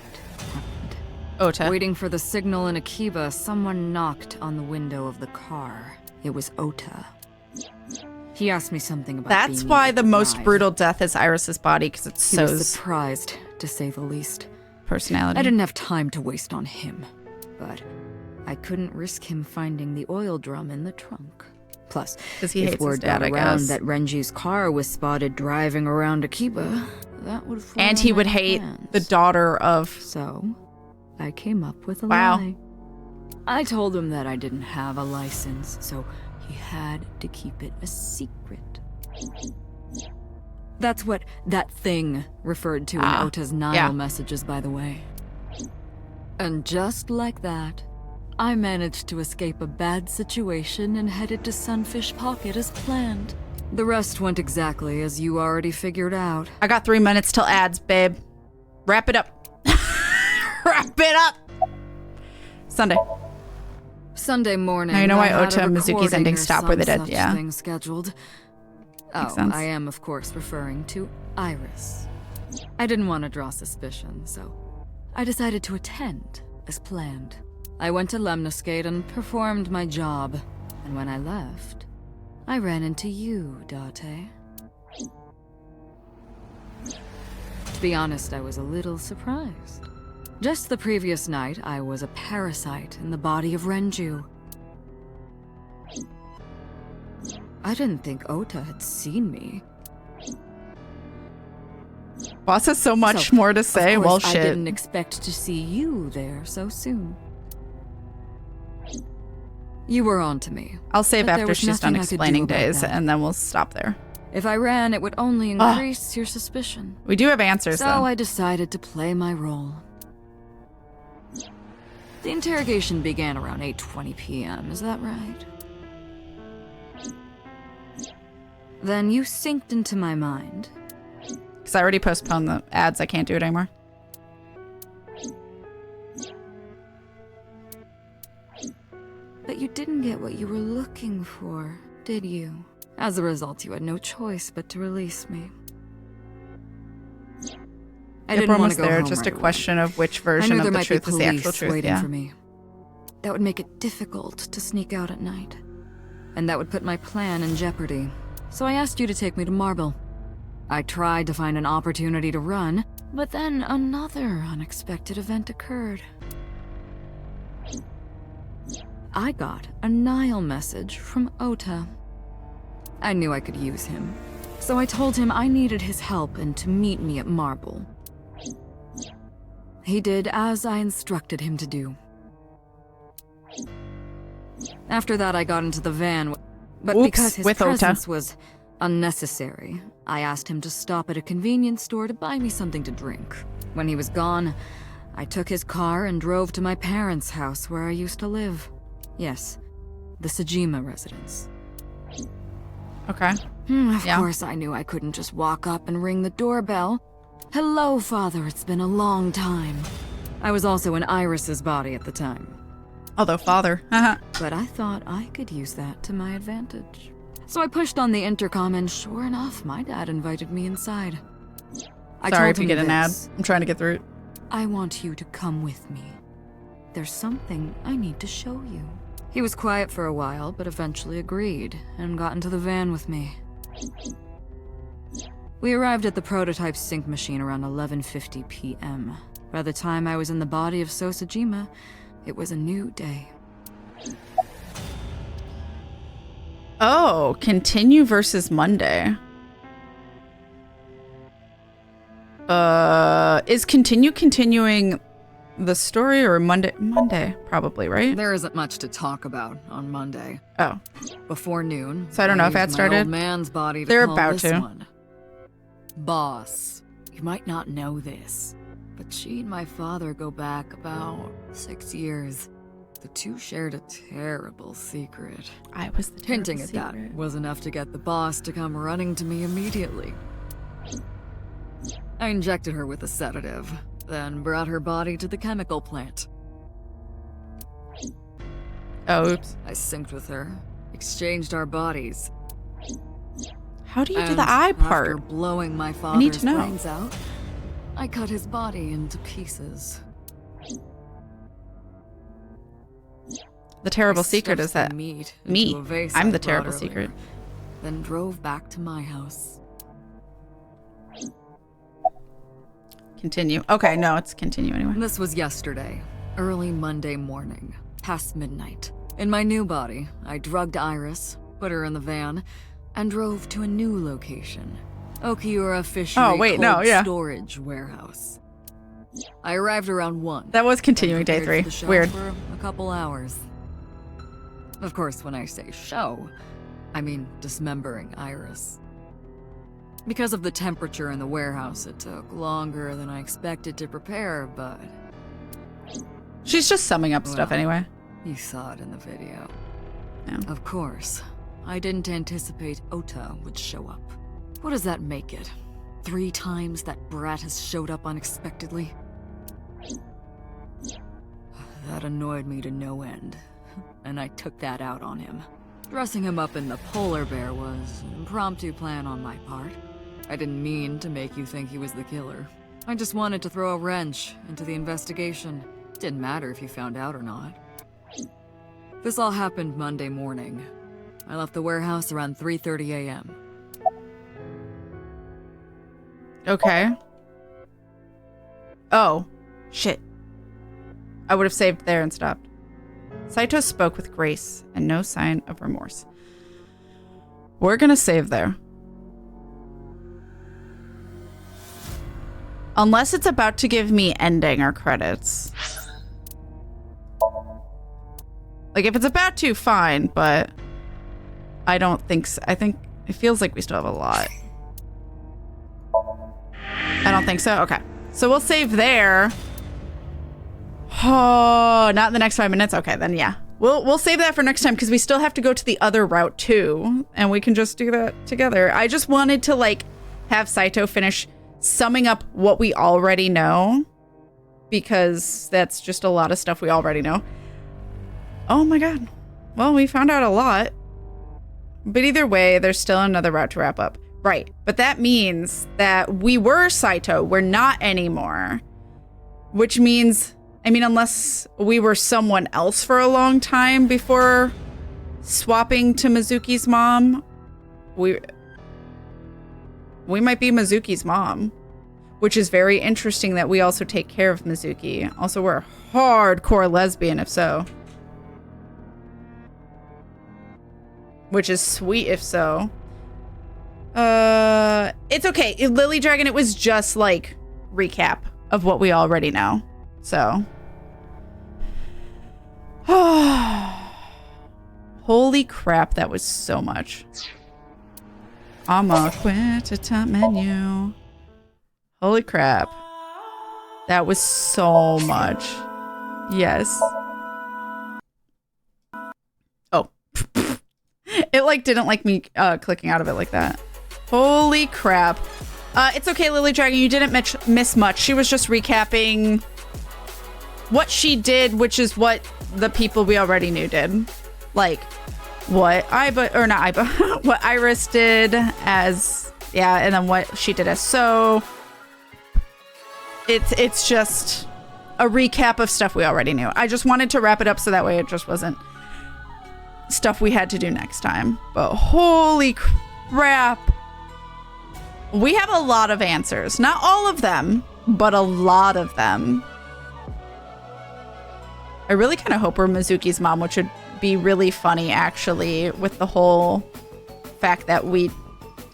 Speaker 10: happened.
Speaker 1: Ota.
Speaker 10: Waiting for the signal in Akiba, someone knocked on the window of the car. It was Ota. He asked me something about
Speaker 1: That's why the most brutal death is Iris's body, because it's
Speaker 10: He
Speaker 1: so
Speaker 10: was surprised, to say the least.
Speaker 1: Personality.
Speaker 10: I didn't have time to waste on him, but I couldn't risk him finding the oil drum in the trunk. Plus,
Speaker 1: he hates
Speaker 10: if word
Speaker 1: his dad,
Speaker 10: got
Speaker 1: I
Speaker 10: around
Speaker 1: guess.
Speaker 10: that Renji's car was spotted driving around Akiba, that would foil
Speaker 1: And he would
Speaker 10: my
Speaker 1: hate
Speaker 10: plans.
Speaker 1: the daughter of...
Speaker 10: So, I came up with a
Speaker 1: Wow.
Speaker 10: lie. I told him that I didn't have a license, so he had to keep it a secret. That's what that thing referred to in Ota's Nile messages, by the way. And just like that, I managed to escape a bad situation and headed to Sunfish Pocket as planned. The rest went exactly as you already figured out.
Speaker 1: I got 3 minutes till ads, babe. Wrap it up. Wrap it up.
Speaker 10: Sunday morning.
Speaker 1: Now you know why
Speaker 10: I had
Speaker 1: Ota
Speaker 10: a
Speaker 1: and Mizuki's
Speaker 10: recording
Speaker 1: ending
Speaker 10: or
Speaker 1: stopped where they
Speaker 10: some
Speaker 1: did,
Speaker 10: such
Speaker 1: yeah.
Speaker 10: thing scheduled.
Speaker 1: Makes
Speaker 10: Oh,
Speaker 1: sense.
Speaker 10: I am of course referring to Iris. I didn't want to draw suspicion, so I decided to attend as planned. I went to Lemniscate and performed my job, and when I left, I ran into you, Date. To be honest, I was a little surprised. Just the previous night, I was a parasite in the body of Renju. I didn't think Ota had seen me.
Speaker 1: Boss has so much more to say.
Speaker 10: Of
Speaker 1: Well,
Speaker 10: course, I
Speaker 1: shit.
Speaker 10: didn't expect to see you there so soon. You were on to me.
Speaker 1: I'll save
Speaker 10: but there
Speaker 1: after
Speaker 10: was
Speaker 1: she's done
Speaker 10: nothing I could do
Speaker 1: explaining
Speaker 10: about
Speaker 1: days,
Speaker 10: that.
Speaker 1: and then we'll stop there.
Speaker 10: If I ran, it would only increase your suspicion.
Speaker 1: We do have answers,
Speaker 10: So
Speaker 1: though.
Speaker 10: I decided to play my role. The interrogation began around 8:20 p.m., is that right? Then you synced into my mind.
Speaker 1: Because I already postponed the ads. I can't do it anymore.
Speaker 10: But you didn't get what you were looking for, did you? As a result, you had no choice but to release me. I
Speaker 1: Yep,
Speaker 10: didn't
Speaker 1: we're
Speaker 10: want to
Speaker 1: almost
Speaker 10: go
Speaker 1: there.
Speaker 10: home
Speaker 1: Just
Speaker 10: right
Speaker 1: a
Speaker 10: away.
Speaker 1: question of which
Speaker 10: I
Speaker 1: version
Speaker 10: knew
Speaker 1: of
Speaker 10: there
Speaker 1: the
Speaker 10: might
Speaker 1: truth
Speaker 10: be
Speaker 1: is the actual
Speaker 10: police
Speaker 1: truth.
Speaker 10: waiting
Speaker 1: Yeah.
Speaker 10: for me. That would make it difficult to sneak out at night. And that would put my plan in jeopardy. So I asked you to take me to Marble. I tried to find an opportunity to run, but then another unexpected event occurred. I got a Nile message from Ota. I knew I could use him, so I told him I needed his help and to meet me at Marble. He did as I instructed him to do. After that, I got into the van, but
Speaker 1: Oops,
Speaker 10: because his
Speaker 1: with Ota.
Speaker 10: presence was unnecessary, I asked him to stop at a convenience store to buy me something to drink. When he was gone, I took his car and drove to my parents' house where I used to live. Yes, the Sejima residence.
Speaker 1: Okay.
Speaker 10: Of course, I knew I couldn't just walk up and ring the doorbell. Hello, Father, it's been a long time. I was also in Iris's body at the time.
Speaker 1: Although father.
Speaker 10: But I thought I could use that to my advantage. So I pushed on the intercom and sure enough, my dad invited me inside.
Speaker 1: Sorry if you get an ad. I'm trying to get through it.
Speaker 10: I want you to come with me. There's something I need to show you. He was quiet for a while, but eventually agreed and got into the van with me. We arrived at the prototype sync machine around 11:50 p.m. By the time I was in the body of Sosejima, it was a new day.
Speaker 1: Oh, continue versus Monday. Is continuing the story or Monday? Monday, probably, right?
Speaker 10: There isn't much to talk about on Monday.
Speaker 1: Oh.
Speaker 10: Before noon.
Speaker 1: So I don't know if that started.
Speaker 10: Old man's body to
Speaker 1: They're
Speaker 10: call
Speaker 1: about
Speaker 10: this
Speaker 1: to.
Speaker 10: One. Boss, you might not know this, but she and my father go back about 6 years. The two shared a terrible secret.
Speaker 1: I was the terrible
Speaker 10: Hinting at
Speaker 1: secret.
Speaker 10: that was enough to get the boss to come running to me immediately. I injected her with a sedative, then brought her body to the chemical plant.
Speaker 1: Oh, oops.
Speaker 10: I synced with her, exchanged our bodies.
Speaker 1: How do you do
Speaker 10: And
Speaker 1: the eye
Speaker 10: after
Speaker 1: part?
Speaker 10: blowing my
Speaker 1: I need
Speaker 10: father's
Speaker 1: to know.
Speaker 10: brains out, I cut his body into pieces.
Speaker 1: The terrible
Speaker 10: I
Speaker 1: secret
Speaker 10: stuffed
Speaker 1: is that
Speaker 10: the meat
Speaker 1: me.
Speaker 10: into a vase
Speaker 1: I'm
Speaker 10: I
Speaker 1: the
Speaker 10: brought
Speaker 1: terrible
Speaker 10: earlier,
Speaker 1: secret.
Speaker 10: Then drove back to my house.
Speaker 1: Continue. Okay, no, it's continue anyway.
Speaker 10: This was yesterday, early Monday morning, past midnight. In my new body, I drugged Iris, put her in the van, and drove to a new location, Okiura Fishery Cold Storage Warehouse. I arrived around 1.
Speaker 1: That was continuing day 3.
Speaker 10: For the show
Speaker 1: Weird.
Speaker 10: For a couple hours. Of course, when I say show, I mean dismembering Iris. Because of the temperature in the warehouse, it took longer than I expected to prepare, but...
Speaker 1: She's just summing up stuff anyway.
Speaker 10: You saw it in the video.
Speaker 1: Yeah.
Speaker 10: Of course. I didn't anticipate Ota would show up. What does that make it? 3 times that brat has showed up unexpectedly? That annoyed me to no end, and I took that out on him. Dressing him up in the polar bear was an impromptu plan on my part. I didn't mean to make you think he was the killer. I just wanted to throw a wrench into the investigation. Didn't matter if you found out or not. This all happened Monday morning. I left the warehouse around 3:30 a.m.
Speaker 1: Okay. Oh, shit. I would have saved there and stopped. Saito spoke with grace and no sign of remorse. We're gonna save there. Unless it's about to give me ending or credits. Like, if it's about to, fine, but I don't think so. I think it feels like we still have a lot. I don't think so. Okay. So we'll save there. Oh, not in the next 5 minutes. Okay, then yeah. We'll save that for next time because we still have to go to the other route too, and we can just do that together. I just wanted to like have Saito finish summing up what we already know because that's just a lot of stuff we already know. Oh my god. Well, we found out a lot. But either way, there's still another route to wrap up. Right. But that means that we were Saito. We're not anymore. Which means, I mean, unless we were someone else for a long time before swapping to Mizuki's mom, we might be Mizuki's mom. Which is very interesting that we also take care of Mizuki. Also, we're a hardcore lesbian, if so. Which is sweet if so. It's okay. Lily Dragon, it was just like recap of what we already know. So. Holy crap, that was so much. I'ma quit the top menu. Holy crap. That was so much. Yes. Oh. It like didn't like me clicking out of it like that. Holy crap. It's okay, Lily Dragon, you didn't miss much. She was just recapping what she did, which is what the people we already knew did. Like, what what Iris did as, yeah, and then what she did as So. It's just a recap of stuff we already knew. I just wanted to wrap it up so that way it just wasn't stuff we had to do next time. But holy crap. We have a lot of answers. Not all of them, but a lot of them. I really kind of hope we're Mizuki's mom, which would be really funny, actually, with the whole fact that we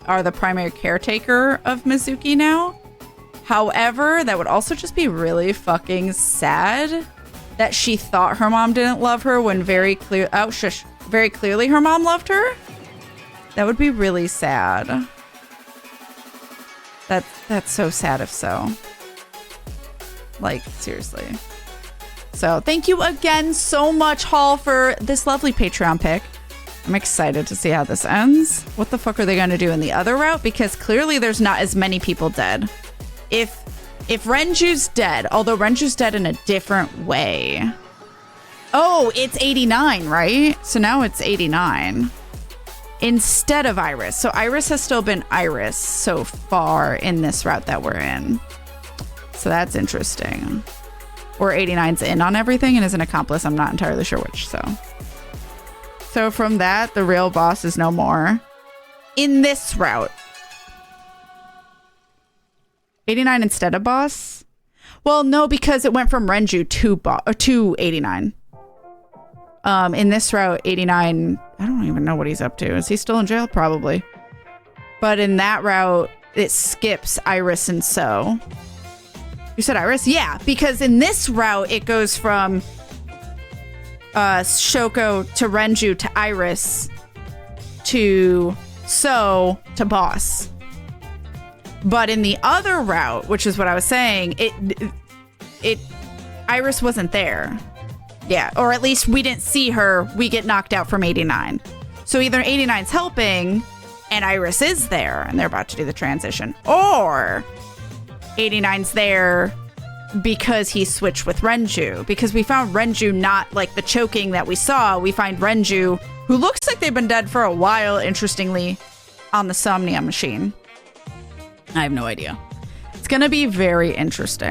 Speaker 1: are the primary caretaker of Mizuki now. However, that would also just be really fucking sad that she thought her mom didn't love her when very clearly her mom loved her. That would be really sad. That's so sad if so. Like, seriously. So thank you again so much, Hall, for this lovely Patreon pick. I'm excited to see how this ends. What the fuck are they going to do in the other route? Because clearly there's not as many people dead. If Renju's dead, although Renju's dead in a different way. Oh, it's 89, right? So now it's 89 instead of Iris. So Iris has still been Iris so far in this route that we're in. So that's interesting. Or 89's in on everything and is an accomplice. I'm not entirely sure which. So from that, the real boss is no more in this route. 89 instead of boss? Well, no, because it went from Renju to 89. In this route, 89, I don't even know what he's up to. Is he still in jail? Probably. But in that route, it skips Iris and So. You said Iris? Yeah, because in this route, it goes from Shoko to Renju to Iris to So to boss. But in the other route, which is what I was saying, Iris wasn't there. Yeah, or at least we didn't see her. We get knocked out from 89. So either 89's helping and Iris is there and they're about to do the transition, or 89's there because he switched with Renju. Because we found Renju not like the choking that we saw. We find Renju, who looks like they've been dead for a while, interestingly, on the Somnium machine. I have no idea. It's going to be very interesting.